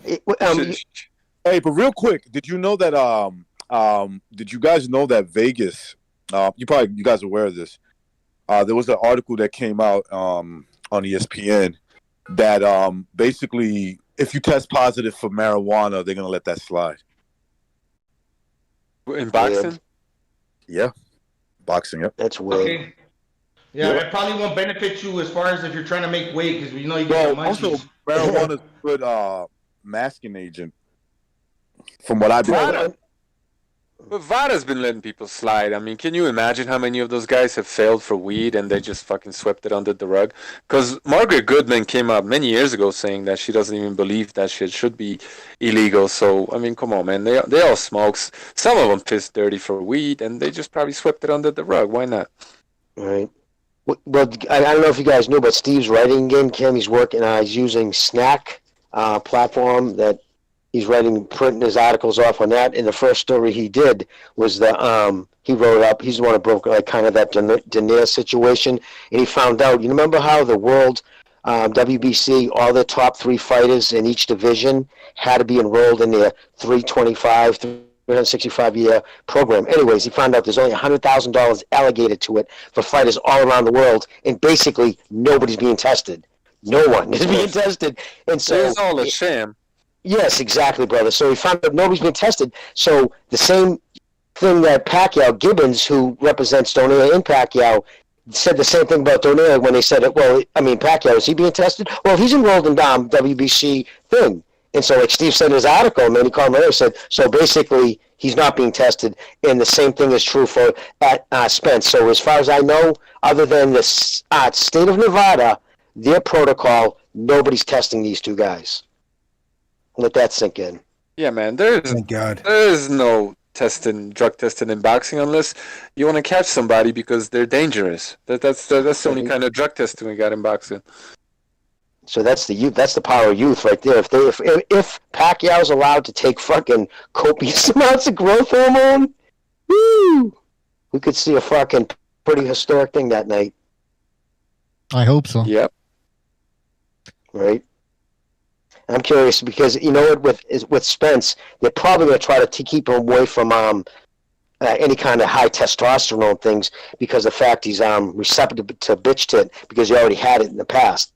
Hey, but real quick, did you know that? Did you guys know that Vegas? You guys are aware of this. There was an article that came out on ESPN that basically, if you test positive for marijuana, they're gonna let that slide. In boxing? Yeah, boxing. Yep. That's weird. Okay. Yeah, it probably won't benefit you as far as if you're trying to make weight because you get the munchies. Also, marijuana is a good masking agent. From what I've been told. But Vada's been letting people slide. I mean, can you imagine how many of those guys have failed for weed and they just fucking swept it under the rug? Because Margaret Goodman came out many years ago saying that she doesn't even believe that shit should be illegal. So, I mean, come on, man. They all smokes. Some of them piss dirty for weed and they just probably swept it under the rug. Why not? Right. Well, I don't know if you guys knew, but Steve's writing again, Kim, he's working, he's using Snack platform that he's printing his articles off on that. And the first story he did was he wrote up, he's the one who broke kind of that Denier situation. And he found out, you remember how the world WBC, all the top 3 fighters in each division had to be enrolled in their 365-year program. Anyways, he found out there's only $100,000 allocated to it for fighters all around the world, and basically nobody's being tested. No one is being tested, and so it's all a sham. Yes, exactly, brother. So he found out nobody's been tested. So the same thing that Gibbons, who represents Donaire and Pacquiao, said the same thing about Donaire when they said, well, I mean, Pacquiao, is he being tested? Well, he's enrolled in WBC thing. And so, like Steve said in his article, Manny Carmelo said, so basically he's not being tested, and the same thing is true for Spence. So as far as I know, other than the state of Nevada, their protocol, nobody's testing these 2 guys. Let that sink in. Yeah, man, there's no drug testing in boxing unless you want to catch somebody because they're dangerous. That's the only kind of drug testing we got in boxing. So that's the youth. That's the power of youth right there. If Pacquiao's allowed to take fucking copious amounts of growth hormone, woo, we could see a fucking pretty historic thing that night. I hope so. Yep. Right. I'm curious because you know what, with Spence, they're probably going to try to keep him away from any kind of high testosterone things because of the fact he's receptive to bitch tit because he already had it in the past.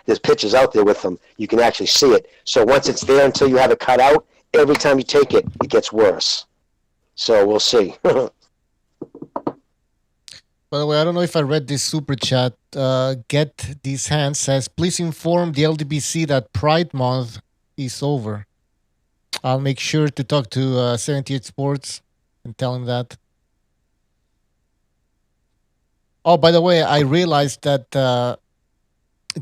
There's pictures out there with him. You can actually see it. So once it's there until you have it cut out, every time you take it, it gets worse. So we'll see. By the way, I don't know if I read this super chat. Get These Hands says, please inform the LDBC that Pride Month is over. I'll make sure to talk to 78 Sports and tell him that. Oh, by the way, I realized that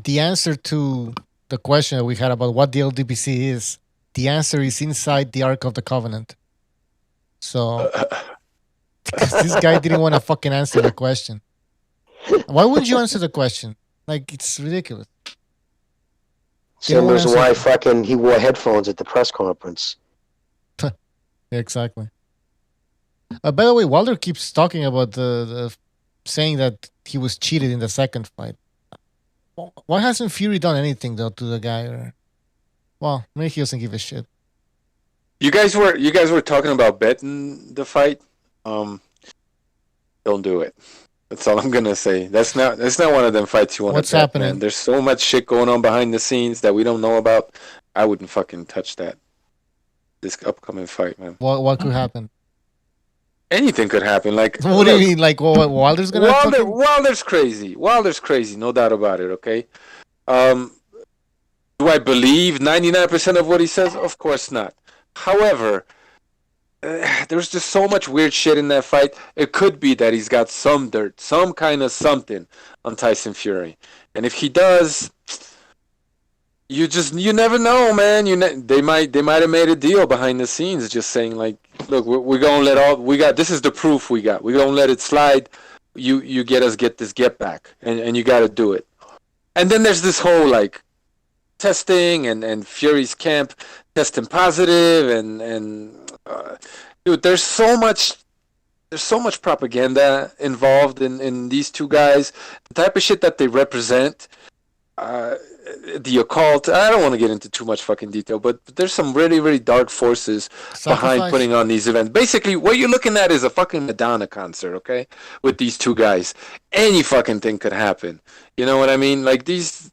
the answer to the question that we had about what the LDBC is, the answer is inside the Ark of the Covenant. So... this guy didn't want to fucking answer the question. Why wouldn't you answer the question? Like, it's ridiculous. Same reason why fucking he wore headphones at the press conference. Exactly. By the way, Wilder keeps talking about the saying that he was cheated in the second fight. Why hasn't Fury done anything though to the guy? Well, maybe he doesn't give a shit. You guys were talking about betting the fight. Don't do it. That's all I'm gonna say. That's not one of them fights you want to bet. What's happening? Man. There's so much shit going on behind the scenes that we don't know about. I wouldn't fucking touch that. This upcoming fight, man. What could happen? Anything could happen. Like, what do you mean? Like, Wilder's gonna? Wilder's crazy. Wilder's crazy. No doubt about it. Okay. Do I believe 99% of what he says? Of course not. However, there's just so much weird shit in that fight. It could be that he's got some dirt, some kind of something on Tyson Fury, and if he does, you never know, man. They might have made a deal behind the scenes, just saying like, look, we're gonna let this is the proof we got. We're gonna let it slide. You get this get back, and you got to do it. And then there's this whole like testing and Fury's camp testing positive and dude, there's so much propaganda involved in these 2 guys. The type of shit that they represent, the occult. I don't want to get into too much fucking detail, but there's some really, really dark forces behind putting on these events. Basically, what you're looking at is a fucking Madonna concert, okay? With these 2 guys. Any fucking thing could happen. You know what I mean? Like these...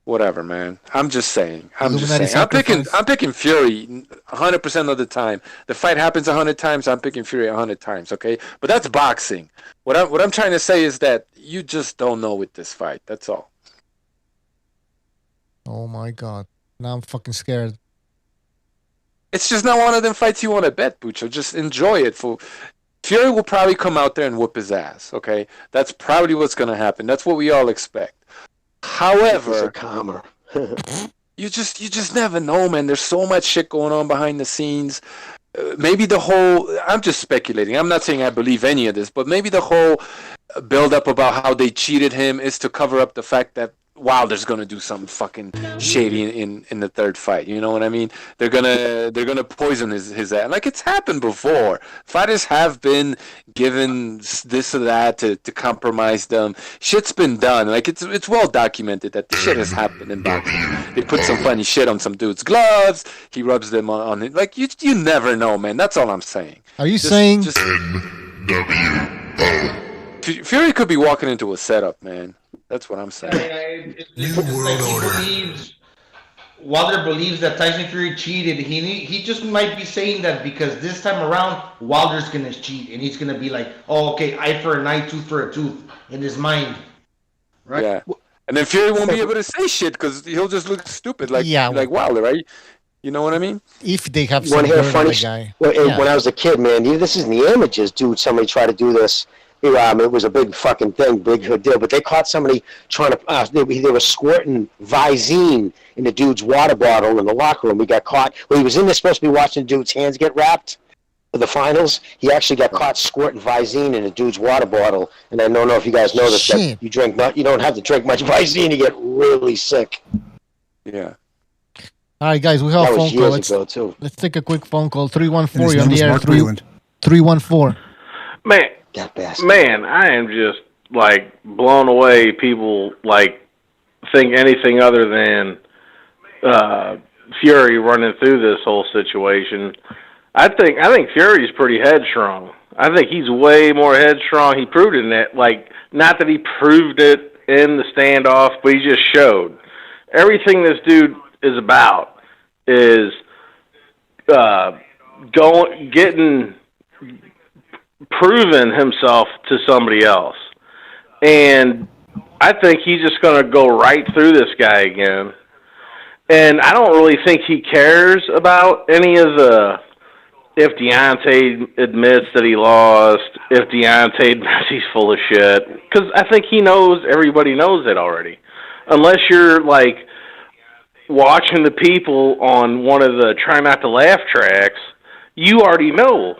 Whatever, man. I'm just saying. I'm picking Fury 100% of the time. The fight happens 100 times. I'm picking Fury 100 times. Okay, but that's boxing. What I'm trying to say is that you just don't know with this fight. That's all. Oh my god! Now I'm fucking scared. It's just not one of them fights you want to bet, Bucho. Just enjoy it. Fury will probably come out there and whoop his ass. Okay, that's probably what's gonna happen. That's what we all expect. However, you just never know, man. There's so much shit going on behind the scenes. Maybe the whole, I'm just speculating. I'm not saying I believe any of this, but maybe the whole build up about how they cheated him is to cover up the fact that Wilder's gonna do something fucking shady in the third fight. You know what I mean? They're gonna poison his ass. Like, it's happened before. Fighters have been given this or that to compromise them. Shit's been done. Like, it's well documented that the shit has happened in boxing. They put some funny shit on some dude's gloves. He rubs them on it. Like, you never know, man. That's all I'm saying. Are you saying? Fury could be walking into a setup, man. That's what I'm saying. Wilder believes that Tyson Fury cheated. He just might be saying that because this time around Wilder's gonna cheat and he's gonna be like, oh, okay, eye for an eye, tooth for a tooth in his mind, right? Yeah. And then Fury won't be able to say shit because he'll just look stupid like Wilder, right? You know what I mean? If they have You some want to hear a dirt on funny? the guy. When I was a kid, man, this is in the images, dude. Somebody tried to do this. It was a big fucking thing, big deal. But they caught somebody trying to. They were squirting Visine in the dude's water bottle in the locker room. He got caught. When he was in there, supposed to be watching the dude's hands get wrapped for the finals. He actually got caught squirting Visine in the dude's water bottle. And I don't know if you guys know this, but you don't have to drink much Visine to get really sick. Yeah. All right, guys, we have That a was phone call. years ago, too. Let's take a quick phone call. 314, And his you're on name the air. was Mark Breeland. 314. Man, I am just like blown away. People like think anything other than Fury running through this whole situation. I think Fury's pretty headstrong. I think he's way more headstrong. He proved it in that, like, not that he proved it in the standoff, but he just showed. Everything this dude is about is proving himself to somebody else. And I think he's just going to go right through this guy again. And I don't really think he cares about any of the, if Deontay admits that he lost, if Deontay admits he's full of shit. Because I think he knows, everybody knows it already. Unless you're, like, watching the people on one of the Try Not to Laugh tracks, you already know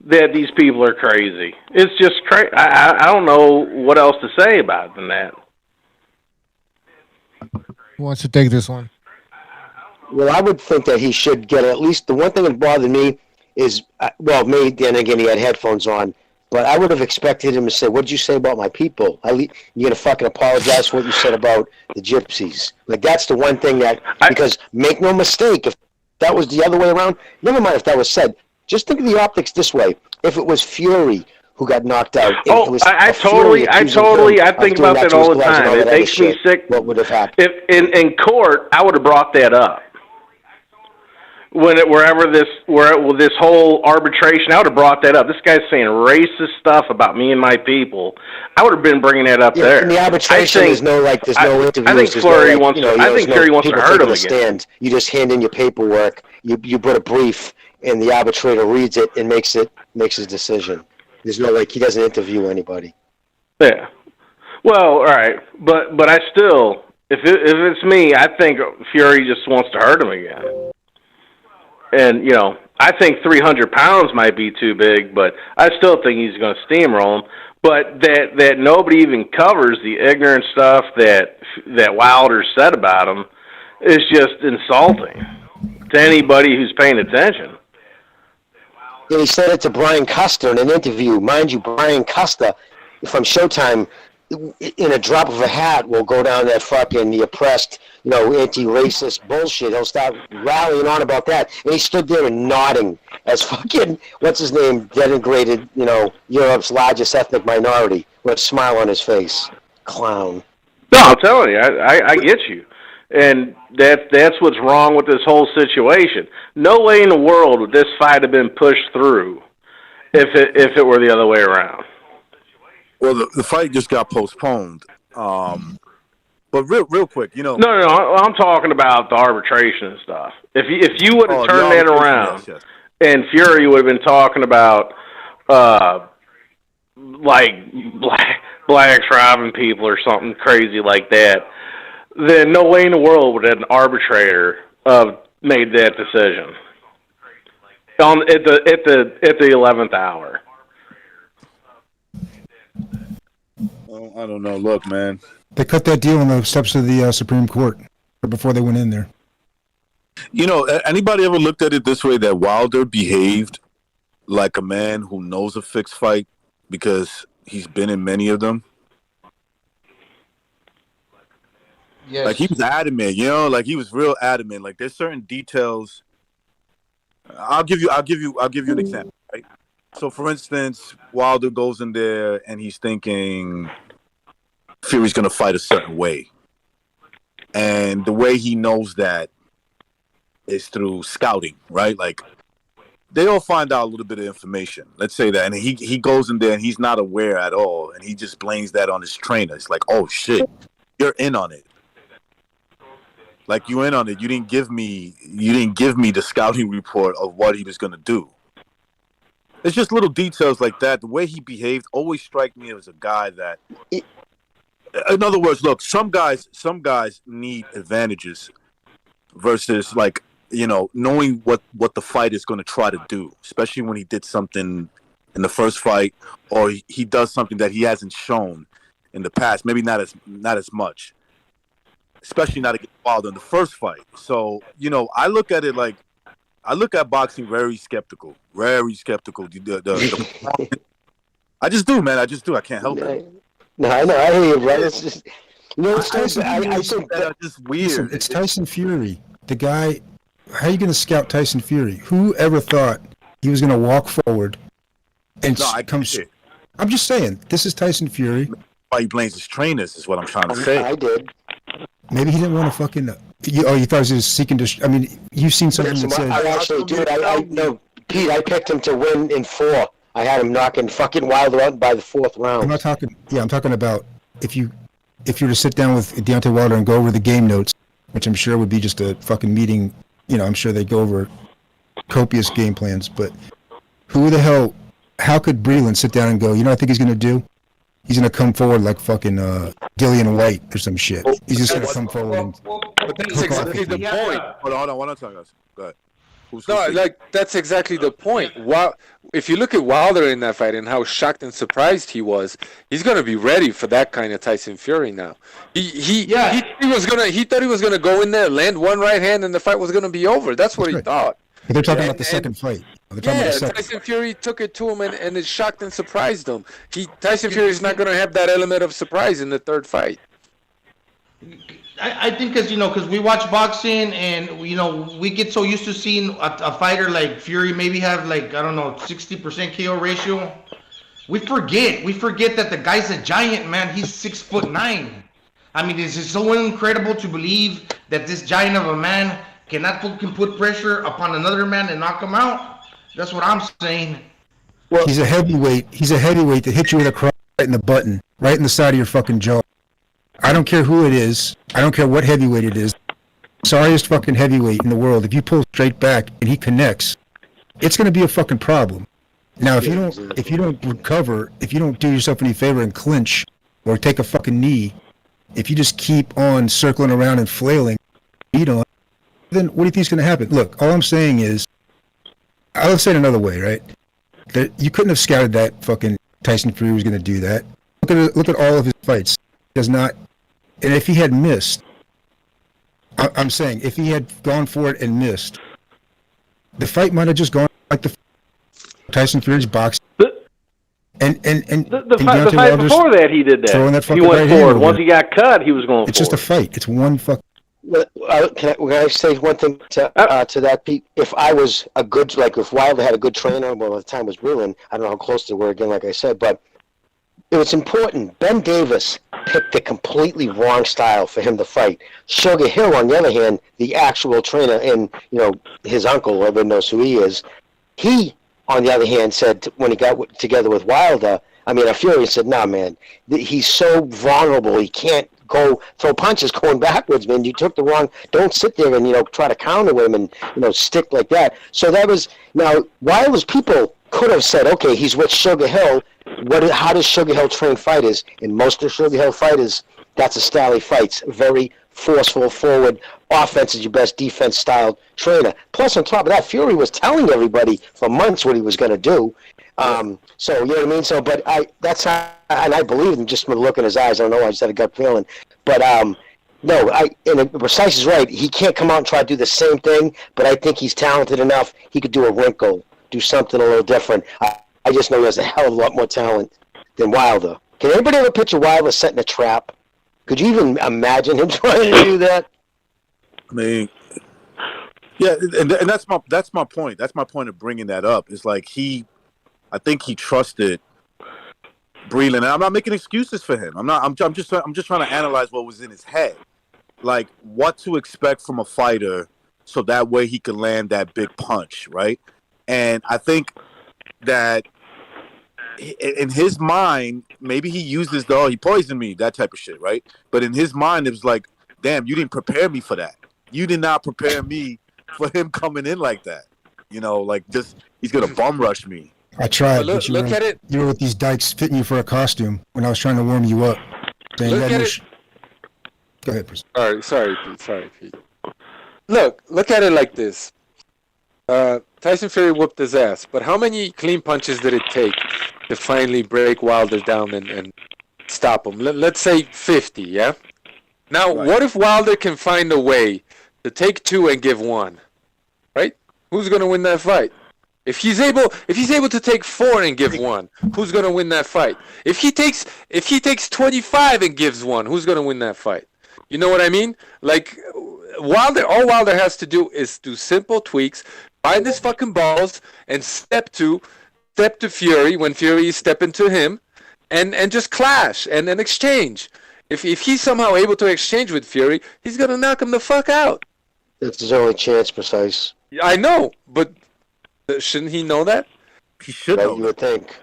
that these people are crazy. It's just crazy. I don't know what else to say about it than that. Who wants to take this one? Well, I would think that he should get at least the one thing that bothered me is, maybe then again he had headphones on, but I would have expected him to say, "What did you say about my people? You're gonna fucking apologize for what you said about the gypsies." Like, that's the one thing because make no mistake, if that was the other way around, never mind if that was said. Just think of the optics this way: if it was Fury who got knocked out, I think about that all the time. It makes me sick. What would have happened? If in court, I would have brought that up. Wherever this whole arbitration, I would have brought that up. This guy's saying racist stuff about me and my people. I would have been bringing that up there. In the arbitration, there's no interviews. I think Fury wants to hurt him again. You just hand in your paperwork. You put a brief, and the arbitrator reads it and makes his decision. There's no, he doesn't interview anybody. Yeah. Well, all right, but I still, if it's me, I think Fury just wants to hurt him again. And, I think 300 pounds might be too big, but I still think he's going to steamroll him. But that nobody even covers the ignorant stuff that Wilder said about him is just insulting to anybody who's paying attention. Yeah, he said it to Brian Custer in an interview. Mind you, Brian Custer from Showtime, in a drop of a hat, will go down that fucking the oppressed, anti-racist bullshit. He'll start rallying on about that. And he stood there and nodding as fucking, what's his name, denigrated, Europe's largest ethnic minority with a smile on his face. Clown. No, I'm telling you, I get you. And that's what's wrong with this whole situation. No way in the world would this fight have been pushed through if it were the other way around. Well, the fight just got postponed. But real quick, you know. No, I'm talking about the arbitration and stuff. If you would have Oh, turned that around, yes. and Fury would have been talking about like blacks robbing people or something crazy like that, then no way in the world would an arbitrator made that decision at the 11th hour. I don't know. Look, man. They cut that deal on the steps of the Supreme Court before they went in there. You know, anybody ever looked at it this way, that Wilder behaved like a man who knows a fixed fight because he's been in many of them? Yes. Like, he was adamant, you know, like he was real adamant. Like, there's certain details. I'll give you an example, right? So, for instance, Wilder goes in there and he's thinking Fury's going to fight a certain way. And the way he knows that is through scouting, right? Like, they all find out a little bit of information. Let's say that. And he goes in there and he's not aware at all. And he just blames that on his trainer. It's like, oh, shit, you're in on it. Like, you in on it. You didn't give me the scouting report of what he was going to do. It's just little details like that. The way he behaved always strike me as a guy that, in other words, look, some guys need advantages versus, like, you know, knowing what the fight is going to try to do, especially when he did something in the first fight or he does something that he hasn't shown in the past, maybe not as much, especially not against Wilder in the first fight. So, you know, I look at boxing very skeptical. I just do, man. I can't help it. No, I know. I hear you, brother. It's just, you know, it's Tyson. I think that's just weird. Listen, it's Tyson Fury. The guy. How are you going to scout Tyson Fury? Who ever thought he was going to walk forward and come? I'm just saying, this is Tyson Fury. Why he blames his trainers is what I'm trying to say. I did. Maybe he didn't want to fucking. You thought he was just seeking to. I mean, you've seen something that says. I actually, dude. No, Pete. I picked him to win in 4. I had him knocking fucking Wilder out by the 4th round. I'm not talking. Yeah, I'm talking about if you were to sit down with Deontay Wilder and go over the game notes, which I'm sure would be just a fucking meeting. You know, I'm sure they go over copious game plans. But who the hell? How could Breeland sit down and go? You know, what I think he's going to do. He's going to come forward like fucking Dillian White or some shit. He's just going to come forward and. But that's exactly the point. Hold on. One time, guys. Go ahead. That's exactly the point. If you look at Wilder in that fight and how shocked and surprised he was, he's gonna be ready for that kind of Tyson Fury now. He thought he was gonna go in there, land one right hand, and the fight was gonna be over. That's what he thought. But they're talking about the second fight. Tyson Fury took it to him and it shocked and surprised him. Tyson Fury is not gonna have that element of surprise in the third fight. I think because we watch boxing and we get so used to seeing a fighter like Fury maybe have 60% KO ratio. We forget that the guy's a giant, man. He's 6'9". I mean, it's just so incredible to believe that this giant of a man can put pressure upon another man and knock him out. That's what I'm saying. Well, he's a heavyweight that hits you with a cross right in the button, right in the side of your fucking jaw. I don't care who it is. I don't care what heavyweight it is. Sorriest fucking heavyweight in the world. If you pull straight back and he connects, it's going to be a fucking problem. Now, if you don't recover, if you don't do yourself any favor and clinch or take a fucking knee, if you just keep on circling around and flailing, then what do you think is going to happen? Look, all I'm saying is, I'll say it another way, right? That you couldn't have scouted that fucking Tyson Fury was going to do that. Look at all of his fights. Does not. And if he had missed, I'm saying, if he had gone for it and missed, the fight might have just gone like the Tyson Fury's boxing. And the fight before that, he did that. He went forward. Once he got cut, he was going forward. It's just a fight. It's one fuck. Can I say one thing to that, Pete? If I was if Wilder had a good trainer, well, at the time was Breeland, I don't know how close they were again, like I said, but it was important. Ben Davis picked the completely wrong style for him to fight. Sugar Hill, on the other hand, the actual trainer, and his uncle, everyone knows who he is. He, on the other hand, said when he got together with Wilder, Fury said, "Nah, man, he's so vulnerable. He can't go throw punches going backwards, man. You took the wrong. Don't sit there and try to counter him and stick like that. So that was now Wilder's people could have said, okay, he's with Sugar Hill. How does Sugar Hill train fighters? And most of Sugar Hill fighters, that's a style he fights. Very forceful, forward. Offense is your best defense style trainer. Plus, on top of that, Fury was telling everybody for months what he was going to do. So you know what I mean. So, but that's how, and I believe him just from the look in his eyes. I don't know. I just had a gut feeling. But no, and Precise is right. He can't come out and try to do the same thing. But I think he's talented enough. He could do a wrinkle, do something a little different. I just know he has a hell of a lot more talent than Wilder. Can anybody ever picture Wilder setting a trap? Could you even imagine him trying to do that? I mean, yeah, and that's my point. That's my point of bringing that up. It's like I think he trusted Breeland, and I'm not making excuses for him. I'm just trying to analyze what was in his head, like what to expect from a fighter, so that way he could land that big punch, right? And I think that in his mind, maybe he uses he poisoned me, that type of shit, right? But in his mind, it was like, damn, you didn't prepare me for that. You did not prepare me for him coming in like that. Like just he's gonna bum rush me. I tried. Look at it. You were with these dykes fitting you for a costume when I was trying to warm you up. Saying, Look at it. Go ahead, Pete. Sorry, Pete. Look at it like this. Tyson Fury whooped his ass, but how many clean punches did it take to finally break Wilder down and stop him? Let's say 50, yeah? Now, What if Wilder can find a way to take 2 and give 1? Right? Who's going to win that fight? If he's able to take 4 and give 1, who's going to win that fight? If he takes 25 and gives 1, who's going to win that fight? You know what I mean? Like all Wilder has to do is do simple tweaks, find his fucking balls, and step to Fury when Fury is stepping to him, and just clash and exchange. If he's somehow able to exchange with Fury, he's gonna knock him the fuck out. That's his only chance, Precise. I know, but shouldn't he know that? He should know. You would think.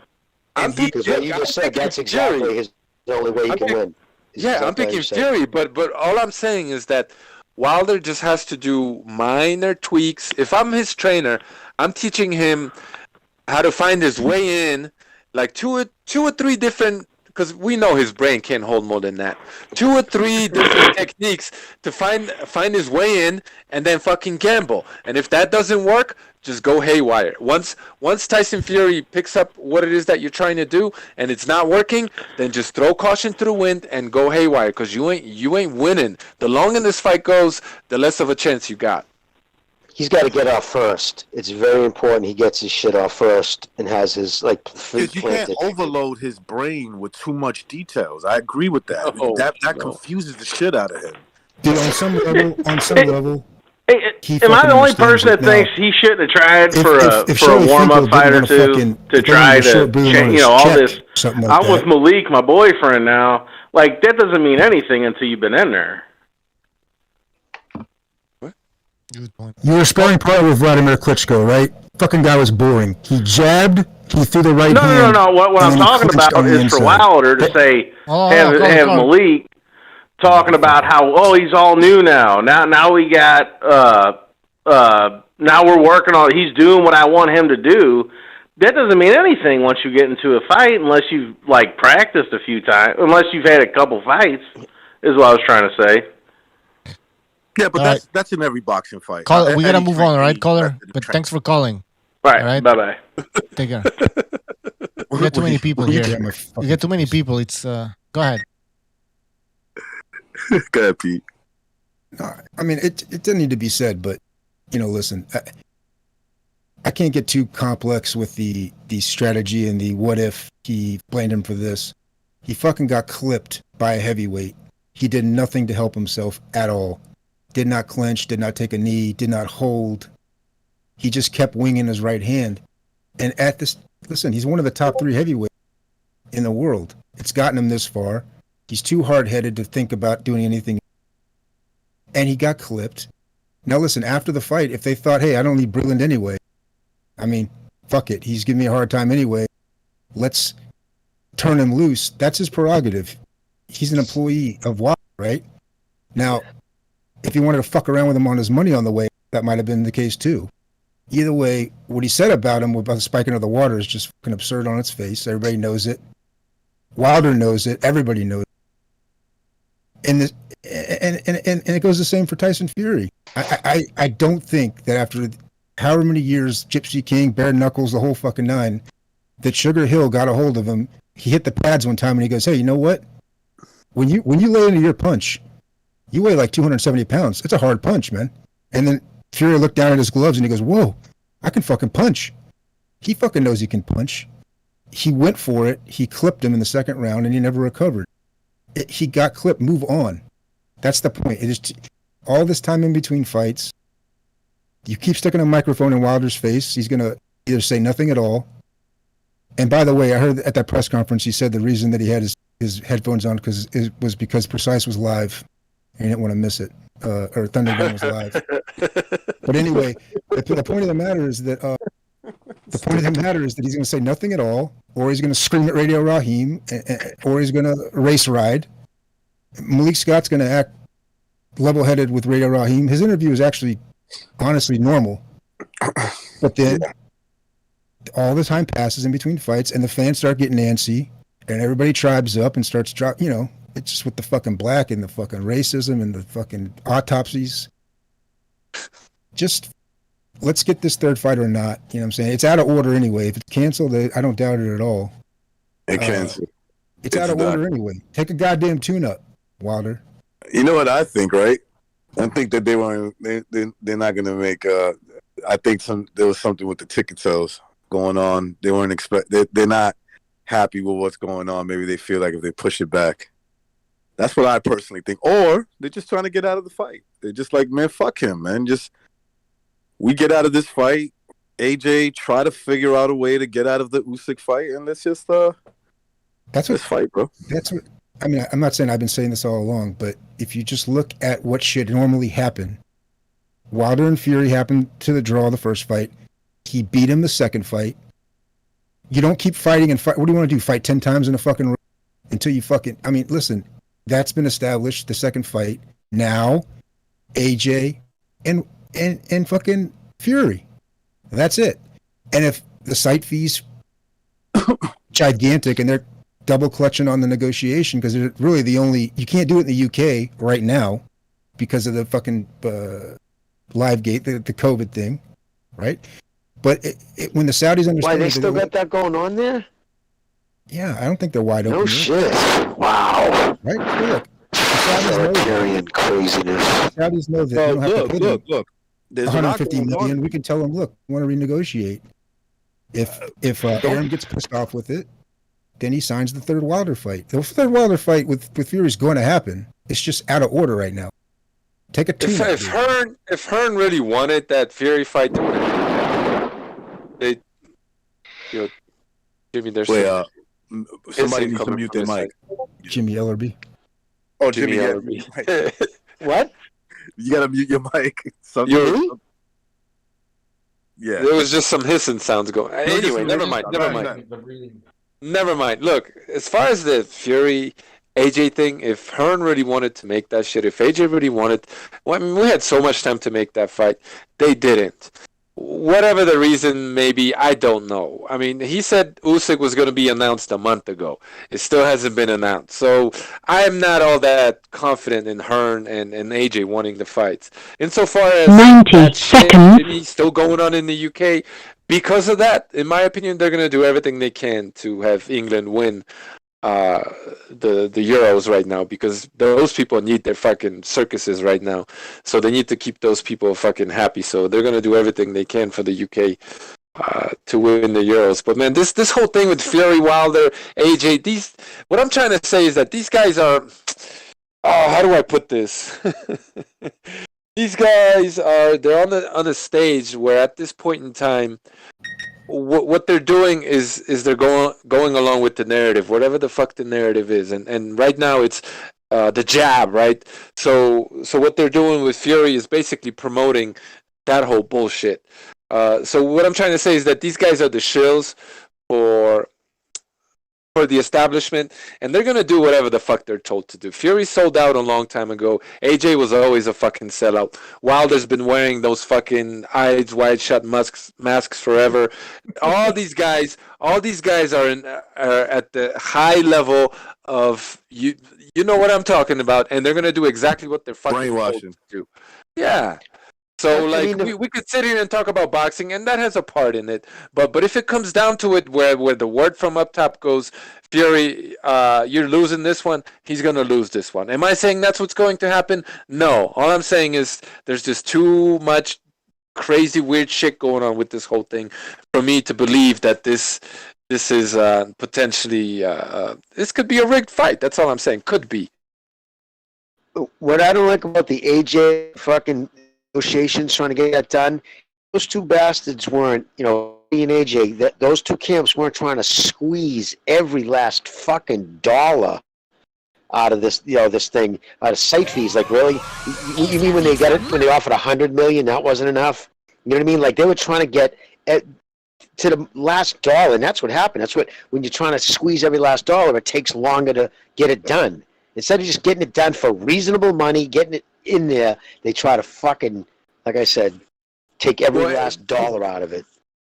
Because what you just said, that's exactly the only way he can win. Yeah, I'm picking Fury, but all I'm saying is that Wilder just has to do minor tweaks. If I'm his trainer, I'm teaching him how to find his way in, like two or three different, because we know his brain can't hold more than that. 2 or 3 different techniques to find his way in, and then fucking gamble. And if that doesn't work, just go haywire. Once Tyson Fury picks up what it is that you're trying to do, and it's not working, then just throw caution to the wind and go haywire, because you ain't winning. The longer this fight goes, the less of a chance you got. He's got to get off first. It's very important he gets his shit off first and has his feet You planted. can't overload his brain with too much details. I agree with that. That confuses the shit out of him. Dude, on some level. Hey, am I the only person that thinks he shouldn't have tried for a warm-up fight or two to try to change, all this? I'm with Malik, my boyfriend now. Like, that doesn't mean anything until you've been in there. You were a sparring partner with Vladimir Klitschko, right? Fucking guy was boring. He jabbed, he threw the right hand. No. What I'm talking about is for Wilder to say, have Malik talking about how, he's all new now. Now we got, now we're working on, he's doing what I want him to do. That doesn't mean anything once you get into a fight unless you've, practiced a few times, unless you've had a couple fights, is what I was trying to say. Yeah, but that's in every boxing fight. We gotta move on, all right, caller? But thanks for calling. Right. All right? Bye-bye. Take care. We get too many people here. We get too many people. It's go ahead. Go ahead, Pete. I mean, it doesn't need to be said, but listen, I can't get too complex with the strategy and the what if he blamed him for this. He fucking got clipped by a heavyweight. He did nothing to help himself at all. Did not clinch, did not take a knee, did not hold. He just kept winging his right hand. And listen, he's one of the top 3 heavyweights in the world. It's gotten him this far. He's too hard-headed to think about doing anything. And he got clipped. Now listen, after the fight, if they thought, hey, I don't need Breeland anyway, I mean, fuck it. He's giving me a hard time anyway. Let's turn him loose. That's his prerogative. He's an employee of Wilder. right? Now, if he wanted to fuck around with him on his money on the way, that might have been the case too. Either way, what he said about him about the spiking of the water is just fucking absurd on its face. Everybody knows it. Wilder knows it. Everybody knows it. And it goes the same for Tyson Fury. I don't think that after however many years, Gypsy King, Bare Knuckles, the whole fucking nine, that Sugar Hill got a hold of him. He hit the pads one time and he goes, "Hey, you know what? When you lay into your punch, you weigh like 270 pounds. It's a hard punch, man." And then Fury looked down at his gloves and he goes, "Whoa, I can fucking punch." He fucking knows he can punch. He went for it. He clipped him in the second round and he never recovered. He got clipped. Move on. That's the point. It is all this time in between fights. You keep sticking a microphone in Wilder's face. He's going to either say nothing at all. And by the way, I heard at that press conference, he said the reason that he had his headphones on was because Precise was live. And he didn't want to miss it. Or Thunderdome was live. But anyway, the point of the matter is that he's going to say nothing at all, or he's going to scream at Radio Raheem, or he's going to race ride. Malik Scott's going to act level-headed with Radio Raheem. His interview is actually, honestly, normal. But then all the time passes in between fights, and the fans start getting antsy, and everybody tribes up and starts it's just with the fucking black and the fucking racism and the fucking autopsies. Just let's get this third fight or not. You know what I'm saying? It's out of order anyway. If it's canceled, I don't doubt it at all. It canceled. It's out of order anyway. Take a goddamn tune-up, Wilder. You know what I think, right? I think that they're not going to make. I think there was something with the ticket sales going on. They weren't they're not happy with what's going on. Maybe they feel like if they push it back. That's what I personally think. Or they're just trying to get out of the fight. They're just like, man, fuck him, man. We get out of this fight. AJ, try to figure out a way to get out of the Usyk fight, and let's just let's fight, bro. That's what I mean. I'm not saying I've been saying this all along, but if you just look at what should normally happen, Wilder and Fury happened to the draw the first fight. He beat him the second fight. You don't keep fighting and fight. What do you want to do? Fight 10 times in a fucking row until you fucking. I mean, listen. That's been established. The second fight now, AJ and fucking Fury. That's it. And if the site fees gigantic and they're double clutching on the negotiation because they're really the only you can't do it in the UK right now because of the fucking live gate, the COVID thing, right? But when the Saudis understand, why they still got that going on there? Yeah, I don't think they're wide open. No shit. Wow. Right? Look, the Saudis craziness. The Saudis know that they don't have to pay look. There's 150 million. We can tell them, look, we want to renegotiate. If Aaron gets pissed off with it, then he signs the third Wilder fight. The third Wilder fight with Fury is going to happen. It's just out of order right now. Take a two. If Hearn really wanted that Fury fight, Jimmy, there's somebody needs to mute their mic. Jimmy Ellerby. Oh, Jimmy Ellerby. What? You gotta mute your mic. Yeah. There was just some hissing sounds going. Anyway, never mind. Look, as far as the Fury AJ thing, if Hearn really wanted to make that shit, if AJ really wanted, well, I mean, we had so much time to make that fight. They didn't. Whatever the reason may be, I don't know. I mean, he said Usyk was going to be announced a month ago. It still hasn't been announced. So I am not all that confident in Hearn and AJ wanting the fights. Insofar as 90 seconds Jimmy's still going on in the UK, because of that, in my opinion, they're going to do everything they can to have England win the Euros right now, because those people need their fucking circuses right now, so they need to keep those people fucking happy. So they're gonna do everything they can for the UK to win the Euros. But man, this whole thing with Fury, Wilder, AJ, what I'm trying to say is that these guys are, how do I put this? These guys they're on a stage where at this point in time, what they're doing is they're going along with the narrative, whatever the fuck the narrative is, and right now it's the jab, right? So what they're doing with Fury is basically promoting that whole bullshit. So what I'm trying to say is that these guys are the shills for for the establishment, and they're gonna do whatever the fuck they're told to do. Fury sold out a long time ago. AJ was always a fucking sellout. Wilder's been wearing those fucking eyes wide shut masks forever. All these guys are at the high level of you. You know what I'm talking about, and they're gonna do exactly what they're fucking told to do. Yeah. So we could sit here and talk about boxing, and that has a part in it. But if it comes down to it, where the word from up top goes, Fury, you're losing this one, he's gonna lose this one. Am I saying that's what's going to happen? No. All I'm saying is there's just too much crazy weird shit going on with this whole thing for me to believe that this is potentially this could be a rigged fight. That's all I'm saying. Could be. What I don't like about the AJ fucking negotiations trying to get that done, those two bastards weren't, he and AJ, those two camps weren't trying to squeeze every last fucking dollar out of this, this thing, out of site fees. Like, really? You mean when they offered $100 million, that wasn't enough? You know what I mean? Like, they were trying to get to the last dollar, and that's what happened. That's what, when you're trying to squeeze every last dollar, it takes longer to get it done. Instead of just getting it done for reasonable money, getting it in there, they try to fucking, like I said, take every last dollar out of it.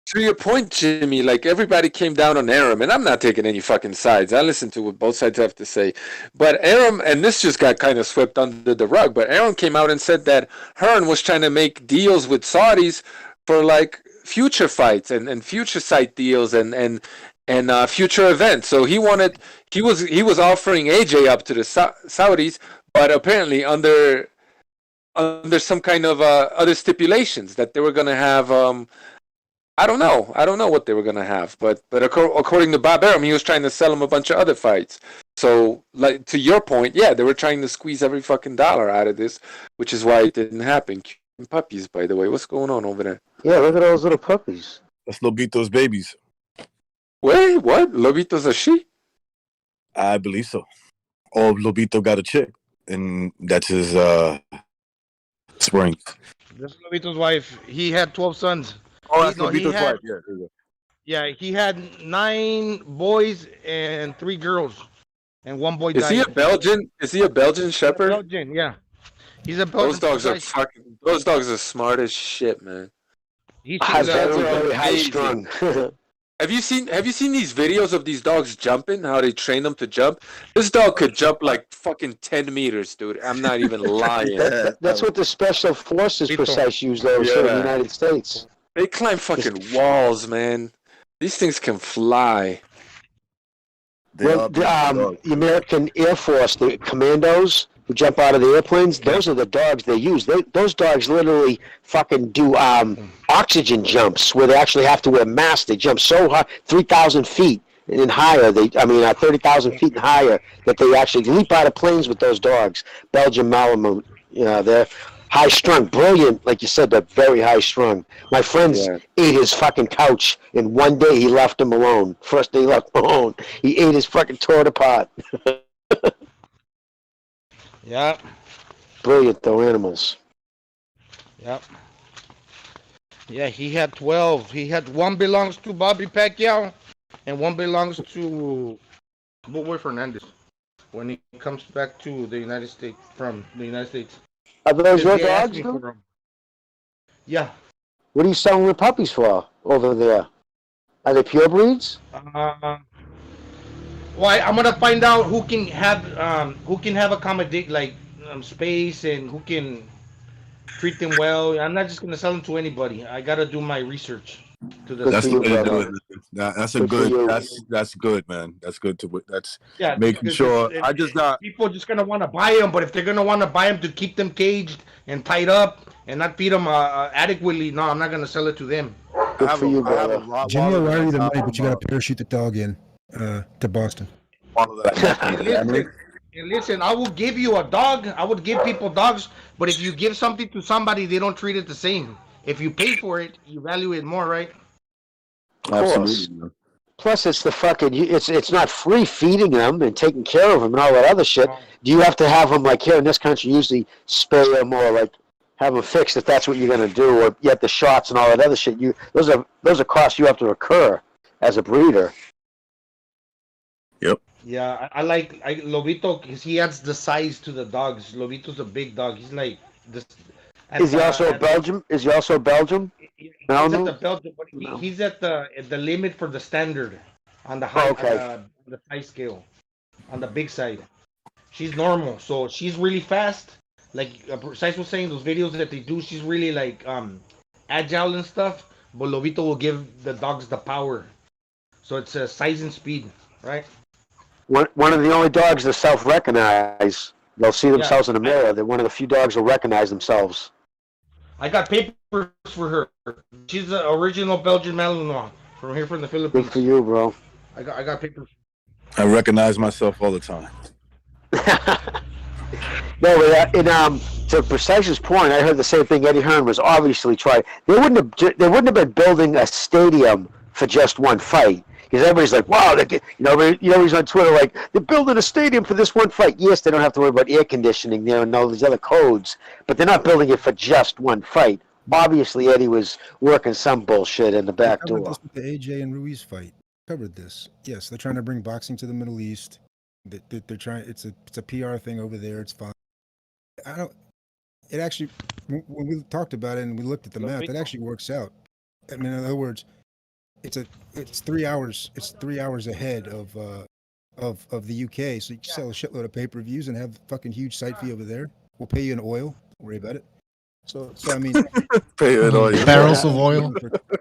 To your point, Jimmy, like everybody came down on Aram, and I'm not taking any fucking sides. I listen to what both sides have to say. But Aram, and this just got kind of swept under the rug, but Aram came out and said that Hearn was trying to make deals with Saudis for like future fights and future site deals and future events. So he was offering AJ up to the Saudis, but apparently under some kind of other stipulations that they were going to have. I don't know what they were going to have, but according to Bob Arum, he was trying to sell him a bunch of other fights. So, like, to your point, yeah, they were trying to squeeze every fucking dollar out of this, which is why it didn't happen. Cute puppies, by the way. What's going on over there? Yeah, look at all those little puppies. That's Lobito's babies. Wait, what? Lobito's a she? I believe so. Oh, Lobito got a chick, and that's his spring. This is Lobito's wife. He had 12 sons. Oh, that's Lobito's wife. Yeah, there you go. Yeah, he had 9 boys and 3 girls, and 1 boy died. Is he a Belgian? Is he a Belgian Shepherd? Belgian, yeah. He's a Belgian. Those dogs are smart as shit, man. He's very high strung. Have you seen these videos of these dogs jumping? How they train them to jump? This dog could jump like fucking 10 meters, dude. I'm not even lying. That's what the special forces precise use there in the United States. They climb fucking walls, man. These things can fly. The American Air Force, the commandos who jump out of the airplanes, those are the dogs they use. Those dogs literally fucking do oxygen jumps where they actually have to wear masks. They jump so high, 3,000 feet and higher. 30,000 feet and higher, that they actually leap out of planes with those dogs. Belgian Malamute, they're high strung, brilliant, like you said. They're very high strung. My friends ate his fucking couch, and one day he left him alone. First day he left him alone, he ate his fucking, tore it apart. Yeah. Brilliant though, animals. Yep. Yeah, he had 12. He had 1 belongs to Bobby Pacquiao, and 1 belongs to Boy Fernandez when he comes back to the United States from the United States. Are those your dogs? Yeah. What are you selling the puppies for over there? Are they pure breeds? Well, I'm gonna find out who can have accommodate space, and who can treat them well. I'm not just gonna sell them to anybody. I gotta do my research. That's the way to do it. That's a good. That's good, man. That's good to. That's making sure. People are just gonna want to buy them, but if they're gonna want to buy them to keep them caged and tied up and not feed them adequately, no, I'm not gonna sell it to them. Good for you, brother. Jimmy will wire you the money, but you gotta parachute the dog in to Boston. Listen, I will give you a dog. I would give people dogs, but if you give something to somebody, they don't treat it the same. If you pay for it, you value it more, right? Absolutely. Plus, it's the fucking. It's not free feeding them and taking care of them and all that other shit. Do you have to have them, like here in this country, usually spay them or like have them fixed if that's what you're gonna do, or get the shots and all that other shit. Those are costs you have to incur as a breeder. Yep. Yeah, I like Lobito because he adds the size to the dogs. Lobito's a big dog. He's like this Is he also a at the Belgium? Is he also a Belgium? he's at the Malinois? Belgium, but No. he's at the limit for the standard on the Oh, high okay. the high scale, on the big side. She's normal, so she's really fast. Like Precise was saying, those videos that they do, she's really like agile and stuff. But Lobito will give the dogs the power, so it's size and speed, right? One of the only dogs that self-recognize. They'll see Yeah, themselves in the mirror. They're one of the few dogs that recognize themselves. I got papers for her. She's the original Belgian Malinois from here from the Good Philippines. for you, bro. I got papers. I recognize myself all the time. No, to Precise's point, I heard the same thing. Eddie Hearn was obviously trying. They wouldn't have been building a stadium for just one fight. Because everybody's like, wow, he's on Twitter like, they're building a stadium for this one fight. Yes, they don't have to worry about air conditioning there and all these other codes, but they're not building it for just one fight. Obviously, Eddie was working some bullshit in the back door. This with the AJ and Ruiz fight. Covered this. Yes, they're trying to bring boxing to the Middle East. They're trying. It's a PR thing over there. It's fine. It actually, when we talked about it and we looked at the map, it actually works out. I mean, in other words, it's 3 hours. It's 3 hours ahead of the UK. So you can sell a shitload of pay-per-views and have fucking huge site fee over there. We'll pay you in oil. Don't worry about it. So I mean, pay you in oil. Barrels of oil.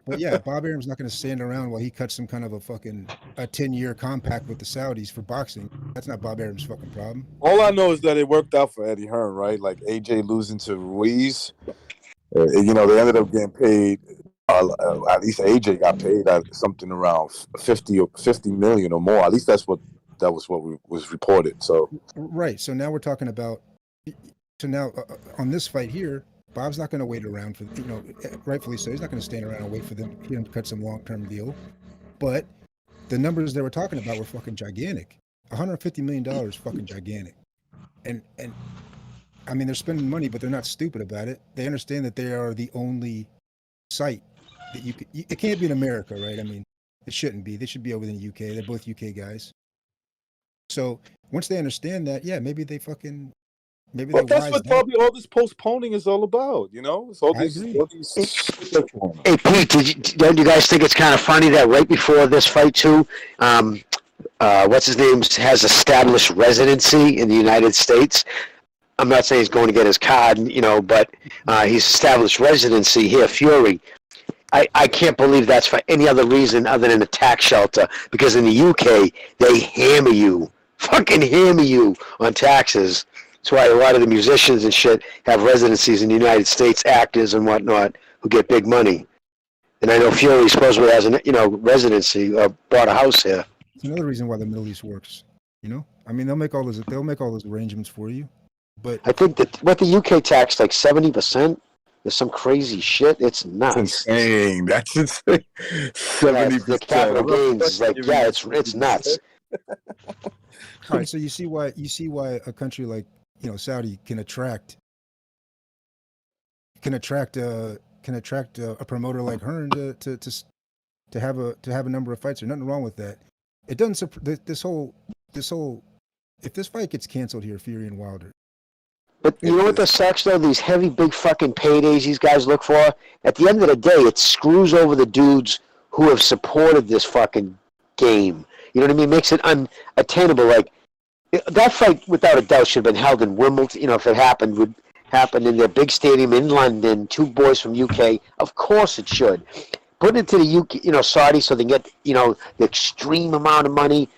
But yeah, Bob Arum's not going to stand around while he cuts some kind of a 10-year compact with the Saudis for boxing. That's not Bob Arum's fucking problem. All I know is that it worked out for Eddie Hearn, right? Like AJ losing to Ruiz. They ended up getting paid. At least AJ got paid at something around 50 million or more. At least that was what was reported. So right. So now we're talking about. So now on this fight here, Bob's not going to wait around for rightfully so. He's not going to stand around and wait for them to cut some long-term deal. But the numbers they were talking about were fucking gigantic. $150 million, fucking gigantic. And I mean, they're spending money, but they're not stupid about it. They understand that they are the only site that it can't be in America, right? I mean, it shouldn't be. They should be over in the UK. They're both UK guys. So once they understand that, yeah, maybe they fucking. But that's what probably all this postponing is all about, It's all these. Hey Pete, don't you guys think it's kind of funny that right before this fight too, what's his name has established residency in the United States? I'm not saying he's going to get his card, but he's established residency here, Fury. I can't believe that's for any other reason other than a tax shelter, because in the UK they fucking hammer you on taxes. That's why a lot of the musicians and shit have residencies in the United States, actors and whatnot, who get big money. And I know Fury supposedly has residency, bought a house here. It's another reason why the Middle East works. I mean, they'll make all those arrangements for you. But I think that what the UK tax like 70%. There's some crazy shit. It's nuts. That's insane. That's insane. 70%. The capital gains is like, yeah, it's nuts. All right, so you see why a country like Saudi can attract a promoter like Hearn to have a number of fights. There's nothing wrong with that. It doesn't this whole if this fight gets canceled here, Fury and Wilder. But you know what the sucks though? These heavy, big fucking paydays these guys look for. At the end of the day, it screws over the dudes who have supported this fucking game. You know what I mean? Makes it unattainable. Like that fight, without a doubt, should have been held in Wimbledon. If it happened, would happen in their big stadium in London. Two boys from UK. Of course, it should. Put it into the UK, Saudi, so they get the extreme amount of money.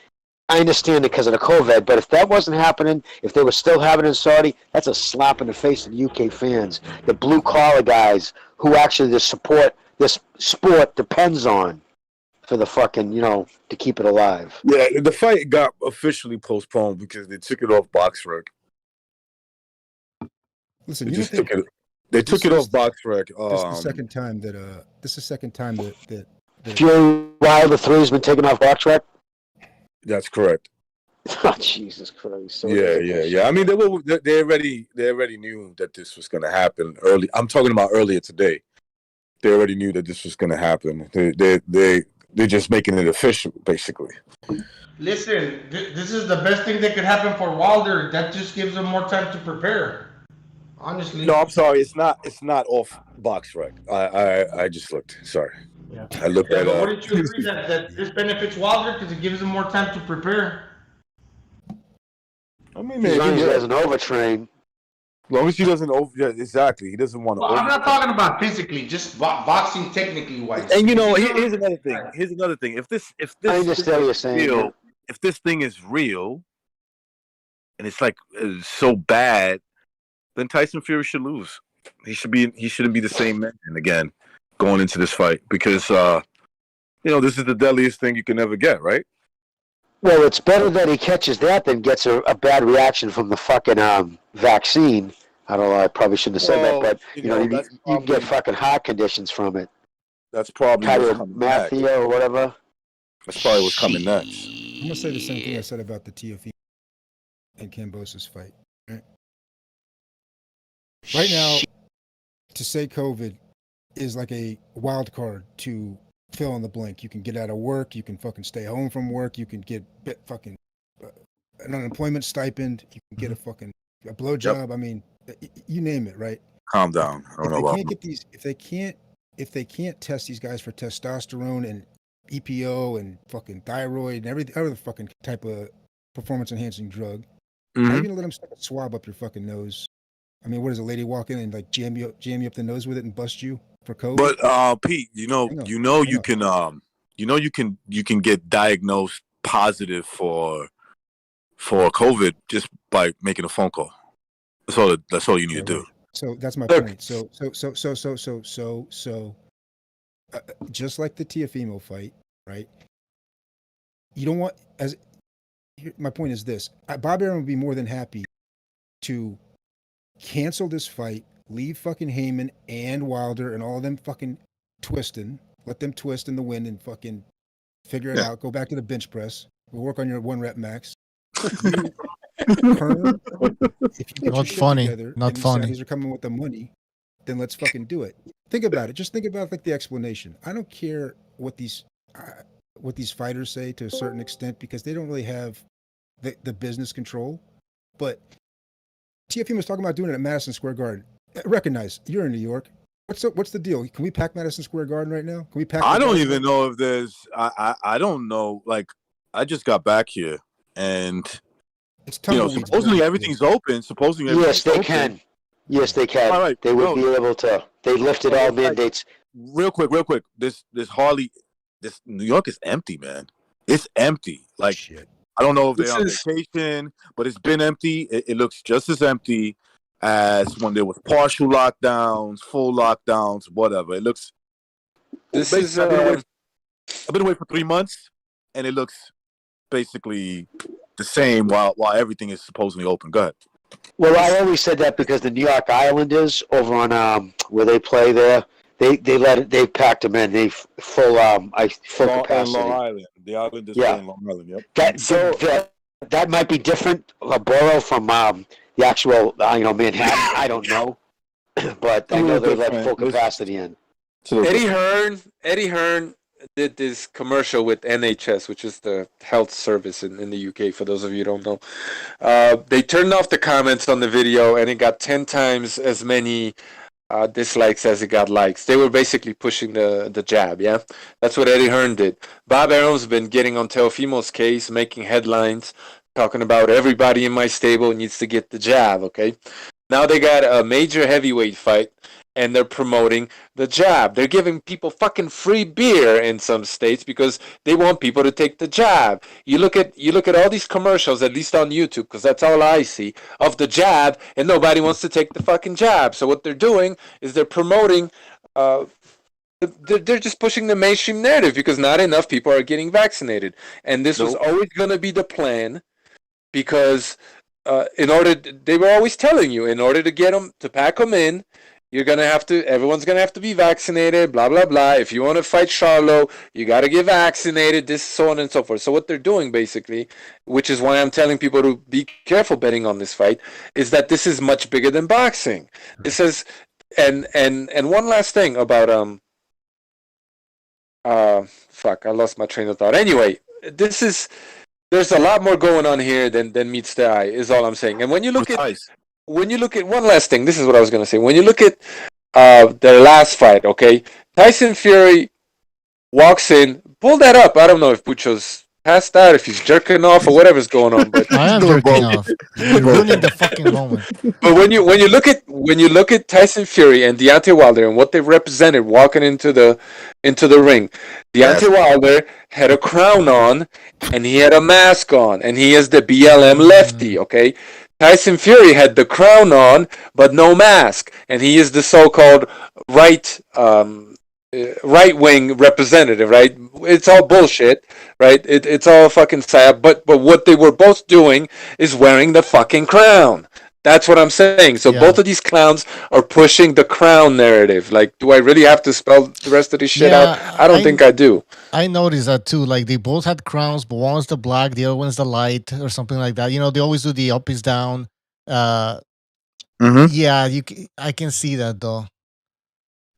I understand it because of the COVID, but if that wasn't happening, if they were still having it in Saudi, that's a slap in the face of the UK fans, the blue collar guys who actually this sport depends on for the fucking, to keep it alive. Yeah, the fight got officially postponed because they took it off BoxRec. Listen, they took it off BoxRec. This is the second time that Fury Wilder 3 has been taken off BoxRec. That's correct. Oh, Jesus Christ! So yeah. I mean, they already knew that this was going to happen early. I'm talking about earlier today. They already knew that this was going to happen. They're just making it official, basically. Listen, this is the best thing that could happen for Wilder. That just gives him more time to prepare. Honestly. No, I'm sorry. It's not off box rec. I just looked. Sorry. Yeah. I looked Yeah, at. but wouldn't you agree that this benefits Wilder because it gives him more time to prepare? I mean, As maybe long as he yeah. doesn't overtrain. As long as he doesn't yeah, exactly. He doesn't want to. Well, I'm not talking about physically, just boxing technically wise. And here's another thing. Here's another thing. If this I understand what you're saying. real, if this thing is real, and it's like so bad, then Tyson Fury should lose. He shouldn't be the same man again going into this fight because this is the deadliest thing you can ever get, right? Well, it's better that he catches that than gets a bad reaction from the fucking vaccine. I don't know. I probably shouldn't have said that, but you can get fucking heart conditions from it. That's probably what's coming next. or whatever. That's probably what's coming next. I'm gonna say the same thing I said about the TFE and Kambosos fight. Right now, to say COVID is like a wild card to fill in the blank. You can get out of work. You can fucking stay home from work. You can get fucking an unemployment stipend. You can get a blowjob. Yep. I mean, you name it, right? Calm down. I don't know about if they can't test these guys for testosterone and EPO and fucking thyroid and every other fucking type of performance enhancing drug, how are you gonna let them stick a swab up your fucking nose? I mean, what does a lady walk in and like jam you up the nose with it and bust you for COVID? But Pete, you can get diagnosed positive for COVID just by making a phone call. That's all you need to do. So that's my point. So just like the Tiafimo fight, right? You don't want my point is this: Bob Arum would be more than happy to cancel this fight, leave fucking Heyman and Wilder and all of them fucking twisting, let them twist in the wind and fucking figure it out. Go back to the bench press. We'll work on your 1 rep max. Not funny. Not funny. These are coming with the money. Then let's fucking do it. Think about it. Just think about like the explanation. I don't care what these fighters say to a certain extent because they don't really have the business control. But TFM was talking about doing it at Madison Square Garden. Recognize you're in New York. What's the deal? Can we pack Madison Square Garden right now? Can we pack? I don't even know if there's. I don't know. Like I just got back here, and supposedly everything's open. Supposedly, yes, they can. Yes, they can. All right, they would be able to. They lifted all mandates. Real quick. This New York is empty, man. It's empty. Like shit. I don't know if they're on vacation, but it's been empty. It looks just as empty as when there was partial lockdowns, full lockdowns, whatever. It looks. I've been away for 3 months, and it looks basically the same while everything is supposedly open. Go ahead. Well, I always said that because the New York Islanders over on where they play there, they packed them in. They full capacity. Long Island. The Islanders play in Long Island. Yep. That might be different, a borough from the actual Manhattan. I don't know, but I know they let full capacity in. Eddie Hearn did this commercial with NHS, which is the health service in the UK, for those of you who don't know. They turned off the comments on the video, and it got 10 times as many dislikes as it got likes. They were basically pushing the jab, yeah? That's what Eddie Hearn did. Bob Arum's been getting on Teofimo's case, making headlines, talking about everybody in my stable needs to get the jab, okay? Now they got a major heavyweight fight, and they're promoting the jab. They're giving people fucking free beer in some states because they want people to take the jab. You look at all these commercials, at least on YouTube, because that's all I see, of the jab, and nobody wants to take the fucking jab. So what they're doing is they're promoting, they're just pushing the mainstream narrative because not enough people are getting vaccinated. And this was always going to be the plan because they were always telling you, in order to get them, to pack them in, everyone's gonna have to be vaccinated, blah blah blah. If you want to fight Charlo, you gotta get vaccinated, this, so on and so forth. So what they're doing basically, which is why I'm telling people to be careful betting on this fight, is that this is much bigger than boxing. This is and one last thing about Fuck, I lost my train of thought. Anyway, there's a lot more going on here than meets the eye. Is all I'm saying. And when you look at one last thing, this is what I was gonna say. When you look at their last fight, okay, Tyson Fury walks in. Pull that up. I don't know if Pucho's passed out, if he's jerking off, or whatever's going on. But I am jerking off. You're ruining the fucking moment. But when you look at Tyson Fury and Deontay Wilder and what they represented walking into the ring, Deontay Wilder had a crown on and he had a mask on, and he is the BLM lefty. Okay, Tyson Fury had the crown on but no mask, and he is the so-called right-wing representative, right? It's all bullshit, right? It's all fucking sad. But what they were both doing is wearing the fucking crown. That's what I'm saying. So both of these clowns are pushing the crown narrative. Like, do I really have to spell the rest of this shit out? I don't think I do. I noticed that too. Like, they both had crowns, but one was the black, the other one's the light, or something like that. You know, they always do the up is down. Yeah, I can see that though.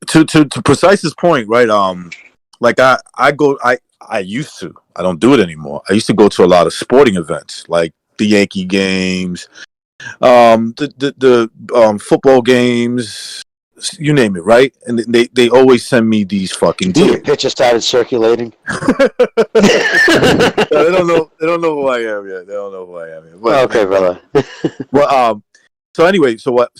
To Precise's point, right? Like I used to. I don't do it anymore. I used to go to a lot of sporting events, like the Yankee games, the football games, you name it, right? And they always send me these fucking deals. Your picture started circulating. They don't know who I am yet. They don't know who I am yet. But, okay, brother. Well, so anyway, so what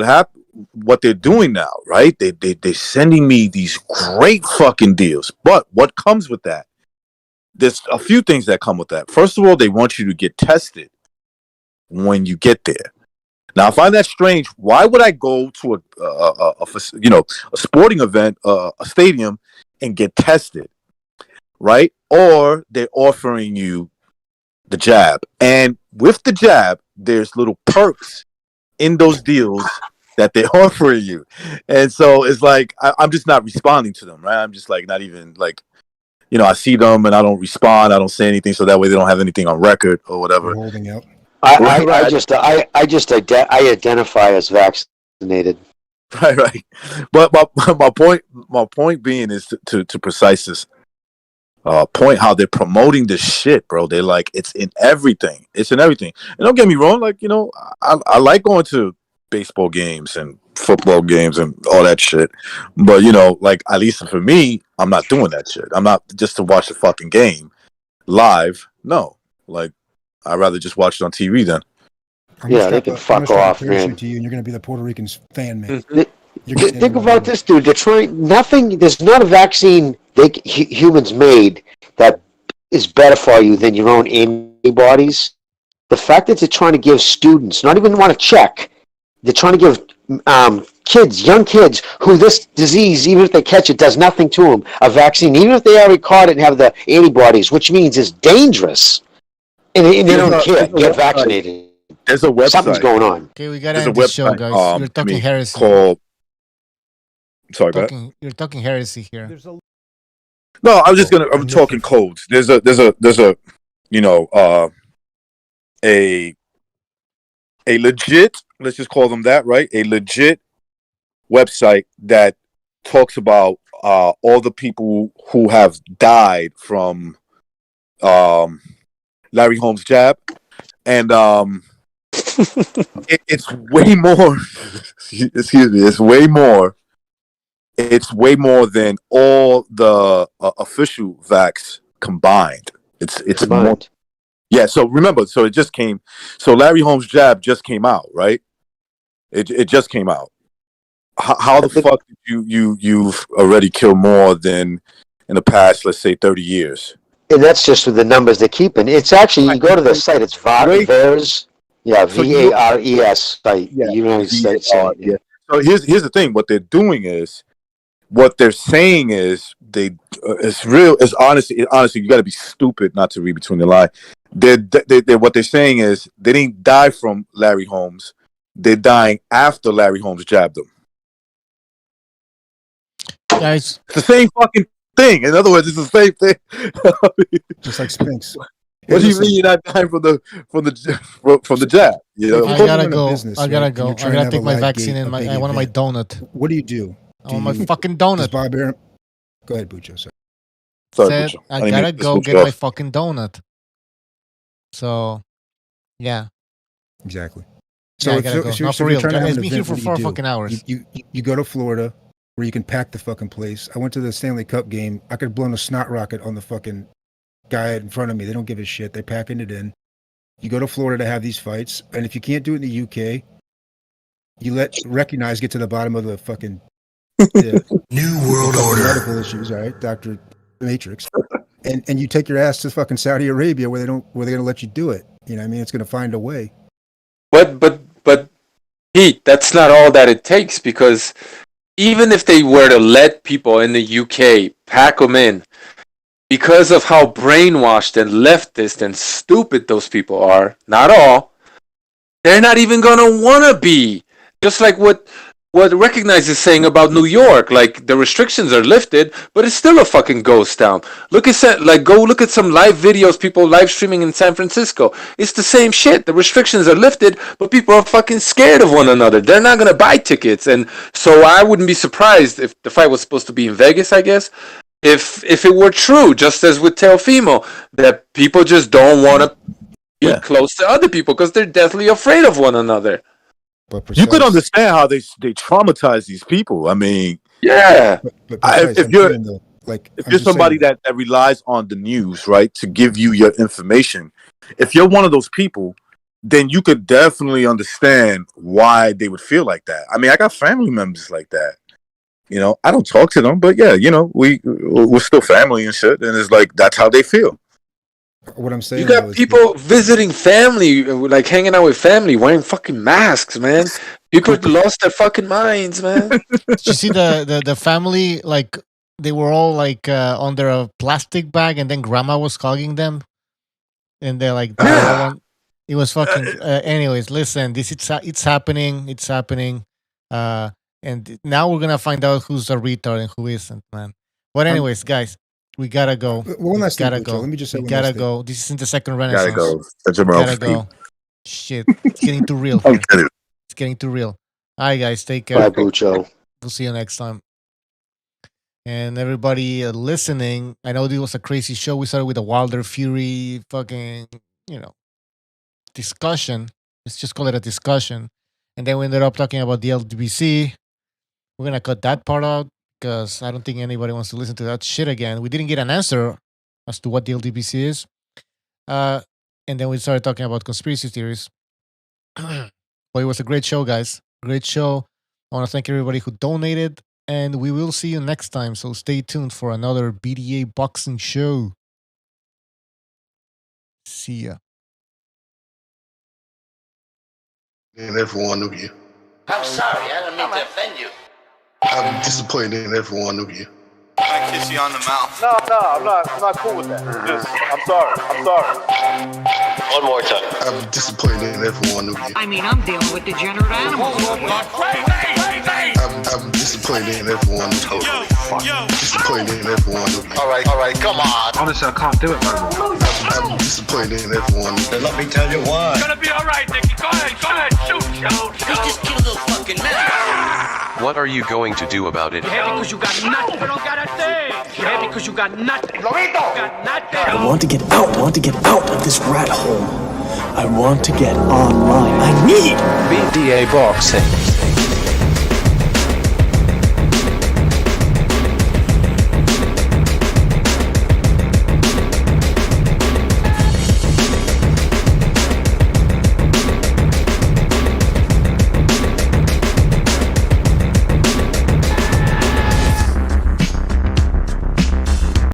happened? What they're doing now, right? They're sending me these great fucking deals. But what comes with that? There's a few things that come with that. First of all, they want you to get tested when you get there. Now, I find that strange. Why would I go to a sporting event, a stadium, and get tested, right? Or they're offering you the jab, and with the jab, there's little perks in those deals that they're offering you. And so it's like I'm just not responding to them, right? I'm just like not even like, I see them and I don't respond, I don't say anything, so that way they don't have anything on record or whatever. Holding out. I identify as vaccinated. Right. But my point being is to Precise's point, how they're promoting this shit, bro. They're like, it's in everything. It's in everything. And don't get me wrong, like, I like going to baseball games and football games and all that shit, but like, at least for me, I'm not doing that shit. I'm not just to watch the fucking game live. No, like, I'd rather just watch it on TV then. They can fuck off, man. To you, and you're going to be the Puerto Rican fan, man. Think about this, dude. They're trying nothing. There's not a vaccine humans made that is better for you than your own antibodies. The fact that they're trying to give students, not even want to check, they're trying to give kids, young kids, who this disease, even if they catch it, does nothing to them, a vaccine, even if they already caught it and have the antibodies, which means it's dangerous, and they don't care. Get vaccinated. There's a website. Something's going on. Okay, we gotta end the show, guys. You're talking heresy. You're talking heresy here. No, I'm talking codes. There's a a legit, let's just call them that, right? A legit website that talks about all the people who have died from Larry Holmes' jab, and it's way more. Excuse me, it's way more. It's way more than all the official vax combined. It's more. Yeah. So remember, it just came. So Larry Holmes' jab just came out, right? It just came out. How the fuck did you've already killed more than in the past, let's say, 30 years? And that's just with the numbers they're keeping. It's actually, you go to the site, it's VARES. Yeah, VARES site. Yeah, United States site. Yeah. So here's the thing. What they're doing is, what they're saying is, it's real. It's honestly, you got to be stupid not to read between the lines. What they're saying is, they didn't die from Larry Holmes. They're dying after Larry Holmes jabbed them. Guys, it's the same fucking thing. In other words, it's the same thing. Just like Spinks. What do you mean you're not dying from the jab? I gotta go. I gotta take my vaccine and I want my donut. What do you do? I want my fucking donut. Go ahead, Bucho. Sorry. Said I gotta go get my fucking donut. So, yeah. Exactly. So yeah, I gotta go. Not for real. It's been here for 4 fucking hours. You go to Florida where you can pack the fucking place. I went to the Stanley Cup game. I could have blown a snot rocket on the fucking guy in front of me. They don't give a shit. They're packing it in. You go to Florida to have these fights, and if you can't do it in the UK, you let Recognize get to the bottom of the fucking New World Order medical issues, all right, Dr. Matrix, and you take your ass to fucking Saudi Arabia where they're gonna let you do it. You know what I mean? It's gonna find a way. But Pete, that's not all that it takes, because even if they were to let people in the UK pack them in, because of how brainwashed and leftist and stupid those people are, not all, they're not even gonna wanna be. Just like what Recognize is saying about New York, like the restrictions are lifted, but it's still a fucking ghost town. Go look at some live videos, people live streaming in San Francisco. It's the same shit. The restrictions are lifted, but people are fucking scared of one another. They're not gonna buy tickets, and so I wouldn't be surprised if the fight was supposed to be in Vegas, I guess. If it were true, just as with Teofimo, that people just don't want to be close to other people because they're deathly afraid of one another. You could understand how they traumatize these people. I mean, if you're somebody that relies on the news, right, to give you your information, if you're one of those people, then you could definitely understand why they would feel like that. I mean, I got family members like that. You know, I don't talk to them, but yeah, you know, we're still family and shit, and it's like that's how they feel. What I'm saying, you got people visiting family, like hanging out with family, wearing fucking masks, man. People lost their fucking minds, man. Did you see the family, like they were all like under a plastic bag, and then grandma was hugging them, and they're like, it was fucking. Anyways, listen, it's happening, and now we're gonna find out who's a retard and who isn't, man. But anyways, guys. We gotta go. One last thing, gotta go. Let me just say we one gotta last go. thing. This isn't the second Renaissance. Gotta go. Shit, it's getting too real. Here. It's getting too real. All right, guys, take care. Bye, Bucho. We'll see you next time. And everybody listening, I know this was a crazy show. We started with a Wilder Fury fucking, discussion. Let's just call it a discussion. And then we ended up talking about the LDBC. We're gonna cut that part out, because I don't think anybody wants to listen to that shit again. We didn't get an answer as to what the LDBC is. And then we started talking about conspiracy theories. Well, it was a great show, guys. Great show. I want to thank everybody who donated. And we will see you next time. So stay tuned for another BDA boxing show. See ya. And every one of you. I'm sorry, I don't mean to offend you. I'm disappointed in every one of you. I kiss you on the mouth. No, I'm not cool with that. I'm sorry. One more time. I'm disappointed in every one of you. I mean, I'm dealing with degenerate animals. I'm disappointed in every one of you. Disappointed in every one of you. All right, come on. Honestly, I can't do it, man. I'm disappointed in every one of you. Let me tell you why. It's gonna be all right, Nicky. Go ahead, shoot. You just killed a fucking man. What are you going to do about it? You're happy because you got nothing. You don't got a thing. You're happy because you got nothing. Lobito! Got nothing. I want to get out. I want to get out of this rat hole. I want to get online. I need BDA Boxing.